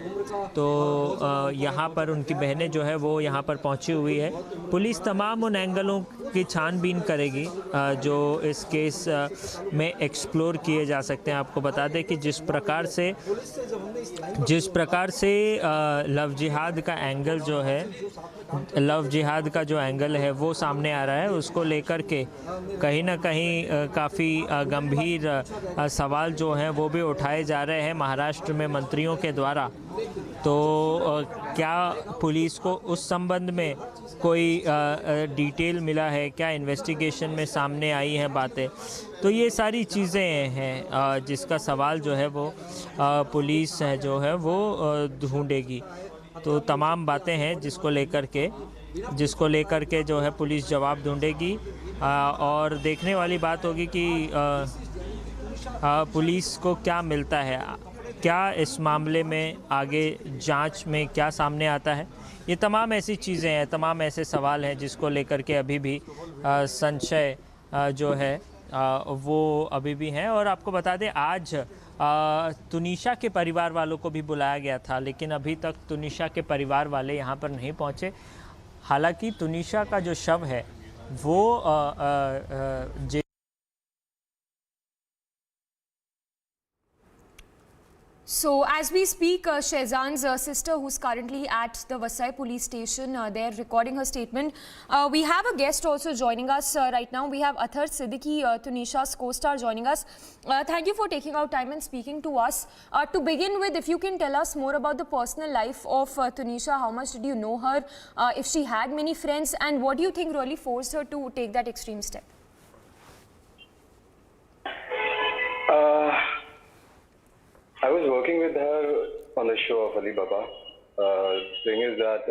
Speaker 7: तो यहाँ पर उनकी बहनें जो है वो यहाँ पर पहुँची हुई है। पुलिस तमाम उन एंगलों की छानबीन करेगी जो इस केस में एक्सप्लोर किए जा सकते हैं। आपको बता दें कि जिस प्रकार से लव जिहाद का एंगल जो है, लव जिहाद का जो एंगल है वो सामने आ रहा है, उसको लेकर के कहीं ना कहीं काफ़ी गंभीर सवाल जो हैं वो भी उठाए जा रहे हैं महाराष्ट्र में मंत्रियों के द्वारा। तो क्या पुलिस को उस संबंध में कोई डिटेल मिला है, क्या इन्वेस्टिगेशन में सामने आई हैं बातें? तो ये सारी चीज़ें हैं जिसका सवाल जो है वो पुलिस है जो है वो ढूंढेगी। तो तमाम बातें हैं जिसको लेकर के जो है पुलिस जवाब ढूंढेगी और देखने वाली बात होगी कि पुलिस को क्या मिलता है, क्या इस मामले में आगे जांच में क्या सामने आता है। ये तमाम ऐसी चीज़ें हैं, तमाम ऐसे सवाल हैं जिसको लेकर के अभी भी संशय जो है वो अभी भी हैं। और आपको बता दें आज तुनिशा के परिवार वालों को भी बुलाया गया था, लेकिन अभी तक तुनिशा के परिवार वाले यहाँ पर नहीं पहुँचे। हालांकि तुनिशा का जो शव है वो
Speaker 10: So, as we speak, Shehzan's sister, who's currently at the Vasai police station, they're recording her statement. We have a guest also joining us right now. We have Athar Siddiqui, Tunisha's co-star, joining us. Thank you for taking out time and speaking to us. To begin with, if you can tell us more about the personal life of Tunisha, how much did you know her, if she had many friends, and what do you think really forced her to take that extreme step?
Speaker 3: I was working with her on the show of Ali Baba. Thing is that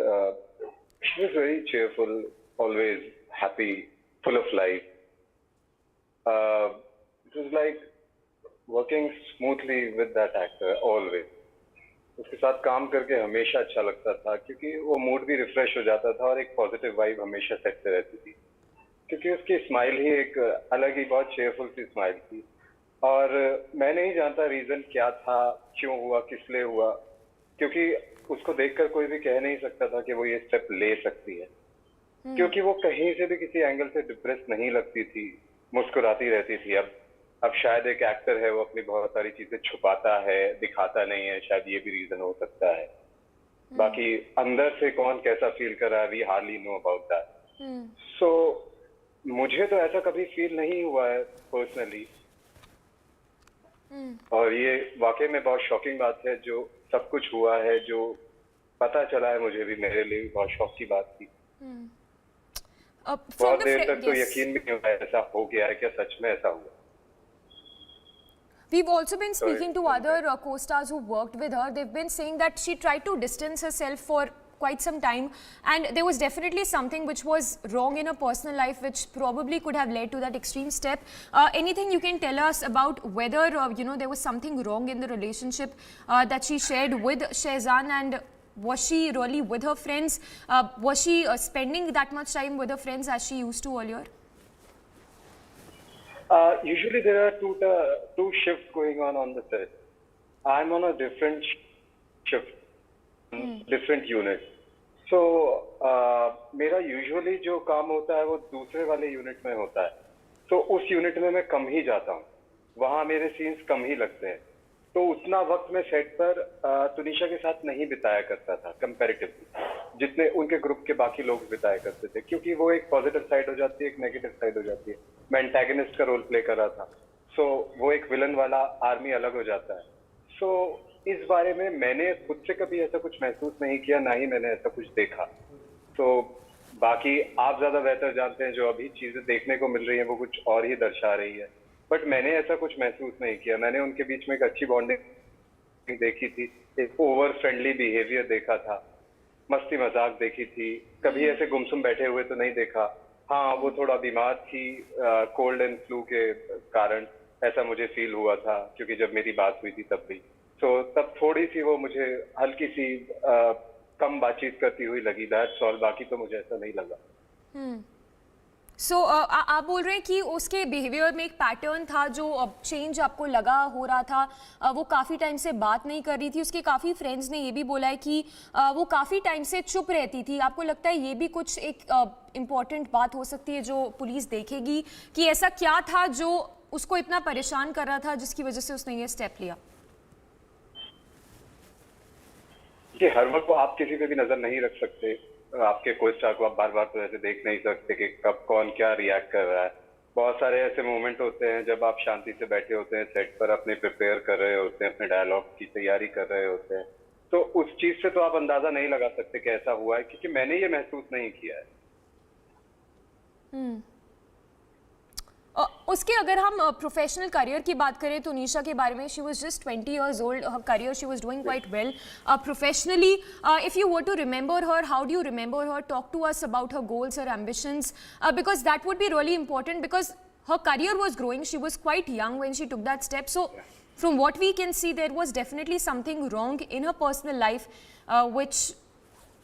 Speaker 3: she was very cheerful, always happy, full of life. It was like working smoothly with that actor always. उसके साथ काम करके हमेशा अच्छा लगता था क्योंकि वो मूड भी रिफ्रेश हो जाता था और एक पॉजिटिव वाइब हमेशा सेट पे रहती थी क्योंकि उसकी स्माइल ही एक अलग ही बहुत चेयरफुल सी स्माइल थी। और मैं नहीं जानता रीजन क्या था, क्यों हुआ, किस लिए हुआ, क्योंकि उसको देखकर कोई भी कह नहीं सकता था कि वो ये स्टेप ले सकती है क्योंकि वो कहीं से भी किसी एंगल से डिप्रेस नहीं लगती थी, मुस्कुराती रहती थी। अब शायद एक एक्टर है, वो अपनी बहुत सारी चीजें छुपाता है, दिखाता नहीं है, शायद ये भी रीजन हो सकता है। बाकी अंदर से कौन कैसा फील कर रहा है, we hardly know about that. So मुझे तो ऐसा कभी फील नहीं हुआ है पर्सनली, और ये वाकई में बहुत शॉकिंग बात है जो सब कुछ हुआ है, जो पता चला है मुझे भी, मेरे लिए भी बहुत शॉक की बात थी। बहुत देर तक तो यकीन भी नहीं हुआ ऐसा हो गया है, क्या सच में ऐसा हुआ।
Speaker 10: We've also been speaking to other co-stars who worked with her. They've been saying that she tried to distance herself for quite some time, and there was definitely something which was wrong in her personal life which probably could have led to that extreme step. Anything you can tell us about whether there was something wrong in the relationship that she shared with Shehzan, and was she really with her friends? Was she spending that much time with her friends as she used to earlier?
Speaker 3: Usually there are two shifts going on the set. I'm on a different shift, different unit. So मेरा usually जो काम होता है वो दूसरे वाले unit में होता है, तो उस यूनिट में मैं कम ही जाता हूँ, वहाँ मेरे सीन्स कम ही लगते हैं, तो उतना वक्त मैं सेट पर तुनिशा के साथ नहीं बिताया करता था कंपैरेटिवली जितने उनके ग्रुप के बाकी लोग बिताया करते थे, क्योंकि वो एक पॉजिटिव साइड हो जाती है, एक नेगेटिव साइड हो जाती है। मैं एंटेगनिस्ट का रोल प्ले कर रहा था, सो वो एक विलन वाला आर्मी अलग हो जाता है। सो इस बारे में मैंने खुद से कभी ऐसा कुछ महसूस नहीं किया, ना ही मैंने ऐसा कुछ देखा। तो बाकी आप ज्यादा बेहतर जानते हैं, जो अभी चीजें देखने को मिल रही हैं वो कुछ और ही दर्शा रही है, बट मैंने ऐसा कुछ महसूस नहीं किया। मैंने उनके बीच में एक अच्छी बॉन्डिंग देखी थी, एक ओवर फ्रेंडली बिहेवियर देखा था, मस्ती मजाक देखी थी, कभी ऐसे गुमसुम बैठे हुए तो नहीं देखा। हाँ, वो थोड़ा बीमार थी कोल्ड एंड फ्लू के कारण, ऐसा मुझे फील हुआ था क्योंकि जब मेरी बात हुई थी तब भी, तो तब थोड़ी सी वो मुझे हल्की सी कम बातचीत करती हुई लगी, दैट्स ऑल। बाकी तो मुझे ऐसा नहीं लगा।
Speaker 10: सो आप बोल रहे हैं कि उसके बिहेवियर में एक पैटर्न था जो चेंज आपको लगा हो रहा था, वो काफ़ी टाइम से बात नहीं कर रही थी, उसके काफ़ी फ्रेंड्स ने ये भी बोला है कि वो काफ़ी टाइम से चुप रहती थी। आपको लगता है ये भी कुछ एक इम्पॉर्टेंट बात हो सकती है जो पुलिस देखेगी कि ऐसा क्या था जो उसको इतना परेशान कर रहा था जिसकी वजह से उसने ये स्टेप लिया?
Speaker 18: ये हर वक्त को आप किसी पे भी नजर नहीं रख सकते, आपके को स्टार को आप बार बार तो ऐसे देख नहीं सकते कि कब कौन क्या रिएक्ट कर रहा है। बहुत सारे ऐसे मोमेंट होते हैं जब आप शांति से बैठे होते हैं सेट पर, अपने प्रिपेयर कर रहे होते हैं, अपने डायलॉग की तैयारी कर रहे होते हैं, तो उस चीज से तो आप अंदाजा नहीं लगा सकते कि ऐसा हुआ है, क्योंकि मैंने ये महसूस नहीं किया है।
Speaker 10: उसके अगर हम प्रोफेशनल करियर की बात करें तो निशा के बारे में, she was just 20 years old, her career she was doing quite well professionally. If you were to remember her, how do you remember her? Talk to us about her goals, her ambitions, because that would be really important, because her career was growing, she was quite young when she took that step. So from what we can see, there was definitely something wrong in her personal life which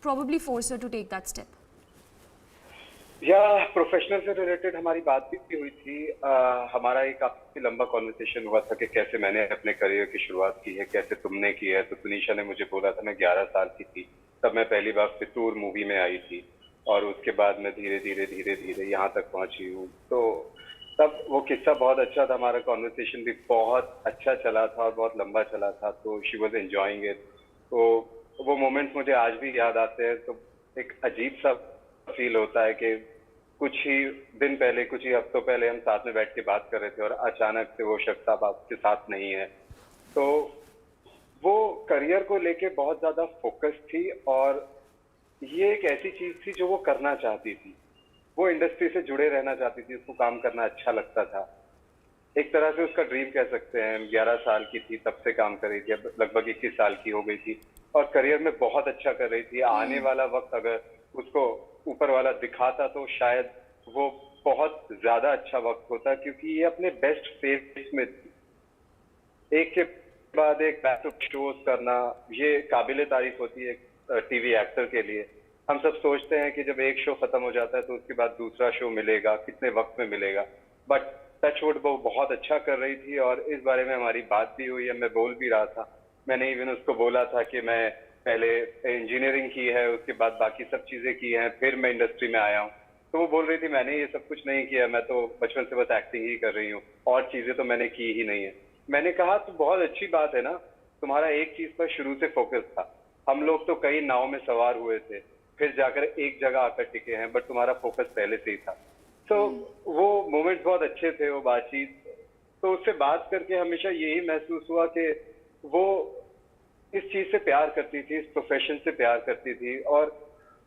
Speaker 10: probably forced her to take that step.
Speaker 18: या professional से related हमारी बात भी हुई थी। हमारा एक काफी लंबा कॉन्वर्सेशन हुआ था कि कैसे मैंने अपने करियर की शुरुआत की है, कैसे तुमने की है। तो तुनिशा ने मुझे बोला था, मैं 11 साल की थी तब मैं पहली बार फितूर मूवी में आई थी, और उसके बाद मैं धीरे धीरे यहाँ तक पहुंची हूँ। तो तब वो किस्सा बहुत अच्छा था, हमारा कॉन्वर्सेशन भी बहुत अच्छा चला था और बहुत लंबा चला था। तो शी वॉज एंजॉइंग इट। तो वो मोमेंट्स मुझे आज भी याद आते हैं। तो एक अजीब सा फील होता है कि कुछ ही दिन पहले, कुछ ही हफ्तों पहले हम साथ में बैठ के बात कर रहे थे और अचानक से वो शख्स अब आपके साथ नहीं है। तो वो करियर को लेके बहुत ज्यादा फोकस थी, और ये एक ऐसी चीज थी जो वो करना चाहती थी। वो इंडस्ट्री से जुड़े रहना चाहती थी, उसको काम करना अच्छा लगता था। एक तरह से उसका ड्रीम कह सकते हैं। 11 साल की थी तब से काम कर रही थी, अब लगभग 21 साल की हो गई थी और करियर में बहुत अच्छा कर रही थी। आने वाला वक्त अगर उसको ऊपर वाला दिखाता तो शायद वो बहुत ज्यादा अच्छा वक्त होता, क्योंकि ये अपने बेस्ट फेज में थी। एक के बाद एक बैक टू शोज करना, ये काबिले तारीफ होती है टीवी एक्टर के लिए। हम सब सोचते हैं कि जब एक शो खत्म हो जाता है तो उसके बाद दूसरा शो मिलेगा, कितने वक्त में मिलेगा, बट टचवुड वो बहुत अच्छा कर रही थी और इस बारे में हमारी बात भी हुई है। मैं बोल भी रहा था, मैंने इवन उसको बोला था कि मैं पहले इंजीनियरिंग की है, उसके बाद बाकी सब चीजें की हैं, फिर मैं इंडस्ट्री में आया हूँ। तो वो बोल रही थी मैंने ये सब कुछ नहीं किया, मैं तो बचपन से बस एक्टिंग ही कर रही हूँ, और चीजें तो मैंने की ही नहीं है। मैंने कहा तो बहुत अच्छी बात है ना, तुम्हारा एक चीज पर शुरू से फोकस था। हम लोग तो कई नाव में सवार हुए थे, फिर जाकर एक जगह आकर टिके हैं, बट तुम्हारा फोकस पहले से ही था। तो वो मोमेंट्स बहुत अच्छे थे, वो बातचीत। तो उससे बात करके हमेशा यही महसूस हुआ कि वो इस चीज से प्यार करती थी, इस प्रोफेशन से प्यार करती थी, और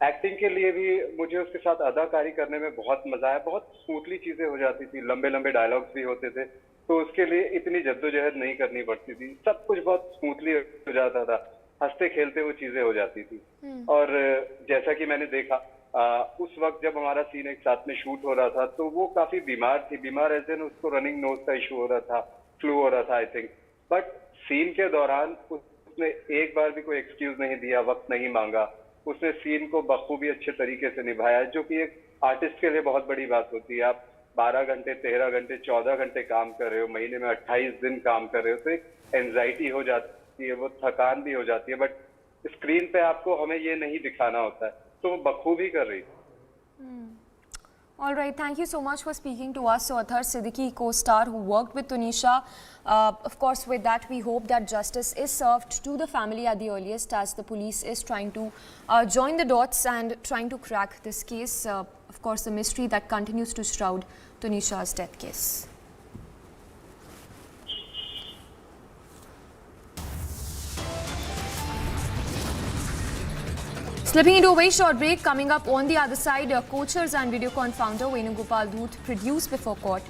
Speaker 18: एक्टिंग के लिए भी मुझे उसके साथ अदाकारी करने में बहुत मजा आया। बहुत स्मूथली चीजें हो जाती थी, लंबे लंबे डायलॉग्स भी होते थे, तो उसके लिए इतनी जद्दोजहद नहीं करनी पड़ती थी, सब कुछ बहुत स्मूथली हो जाता था, हंसते खेलते वो चीजें हो जाती थी। और जैसा कि मैंने देखा उस वक्त जब हमारा सीन एक साथ में शूट हो रहा था, तो वो काफी बीमार थी। बीमार ऐसे न, उसको रनिंग नोज का इशू हो रहा था, फ्लू हो रहा था आई थिंक, बट सीन के दौरान उसने एक बार भी कोई एक्सक्यूज नहीं दिया, वक्त नहीं मांगा। उसने सीन को बखूबी अच्छे तरीके से निभाया, जो कि एक आर्टिस्ट के लिए बहुत बड़ी बात होती है। आप 12 घंटे, 13 घंटे, 14 घंटे काम कर रहे हो, महीने में 28 दिन काम कर रहे हो, तो एक एंजाइटी हो जाती है, वो थकान भी हो जाती है, बट स्क्रीन पे आपको हमें ये नहीं दिखाना होता है, तो वो बखूबी कर रही थी।
Speaker 10: All right, thank you so much for speaking to us. So Athar Siddiqui, co-star who worked with Tunisha. Of course, with that, we hope that justice is served to the family at the earliest, as the police is trying to join the dots and trying to crack this case. Of course, the mystery that continues to shroud Tunisha's death case. Slipping into a very short break, coming up on the other side, Kocchars and Videocon founder Venugopal Dhoot produced before court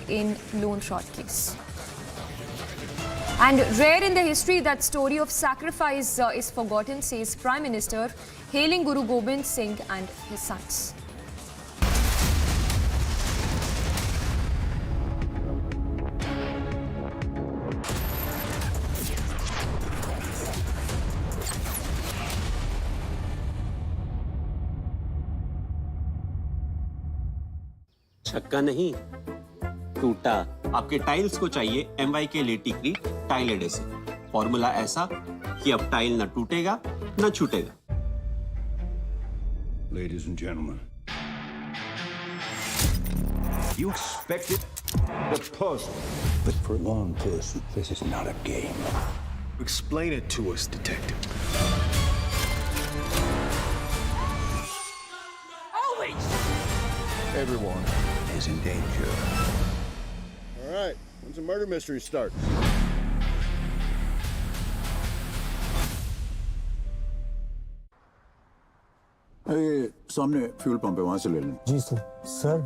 Speaker 10: in loan fraud case. And rare in the history that story of sacrifice is forgotten, says Prime Minister, hailing Guru Gobind Singh and his sons.
Speaker 5: छक्का नहीं, टूटा। आपके tiles को चाहिए MY के लेटिक्री tile adhesive. Formula ऐसा कि अब टाइल न टूटेगा न छूटेगा।
Speaker 20: Ladies and gentlemen, you expected the puzzle, but for a long person, this is not a game. Explain it to us, detective.
Speaker 19: Always!
Speaker 20: Everyone is in danger.
Speaker 21: All right, when's the murder mystery start?
Speaker 26: ये सामने fuel pump है, वहां से ले लें।
Speaker 22: जी sir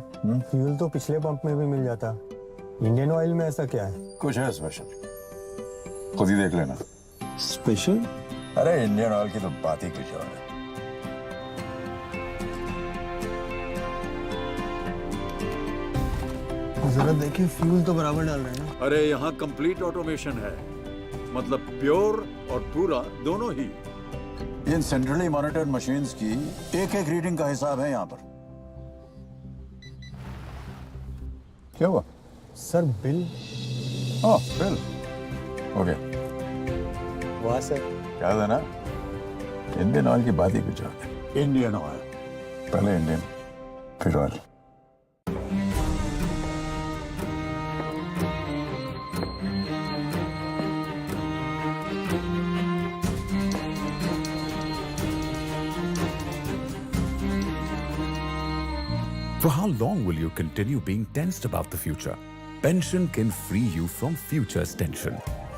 Speaker 22: fuel तो पिछले pump में भी मिल जाता, इंडियन ऑयल में ऐसा क्या है?
Speaker 26: कुछ है स्पेशल, खुद ही देख लेना।
Speaker 22: स्पेशल?
Speaker 26: अरे इंडियन ऑयल की तो बात ही कुछ और है।
Speaker 22: जरा देखिए, फ्यूल तो बराबर डाल रहे हैं ना।
Speaker 26: अरे यहाँ कंप्लीट ऑटोमेशन है, मतलब प्योर और पूरा दोनों ही। इन सेंट्रली मॉनिटर्ड मशीन्स की एक एक रीडिंग का हिसाब है यहाँ पर। क्या हुआ?
Speaker 22: Sir bill.
Speaker 26: ओह बिल, हो गया।
Speaker 22: वाह सर।
Speaker 26: क्या था ना, इंडियन ऑयल की बात ही कुछ और है। इंडियन ऑयल, पहले इंडियन फिर oil.
Speaker 23: For how long will you continue being tensed about the future? Pension can free you from future's tension.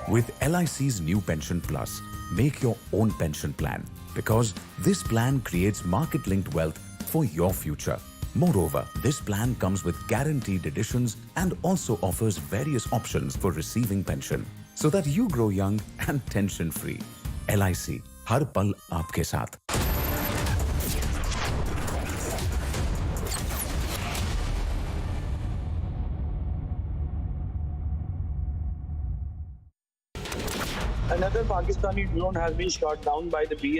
Speaker 23: With LIC's new Pension Plus, make your own pension plan because this plan creates market-linked wealth for your future. Moreover, this plan comes with guaranteed additions and also offers various options for receiving pension so that you grow young and tension-free. LIC, हर पल आपके साथ।
Speaker 24: Another Pakistani drone has been shot down by the BS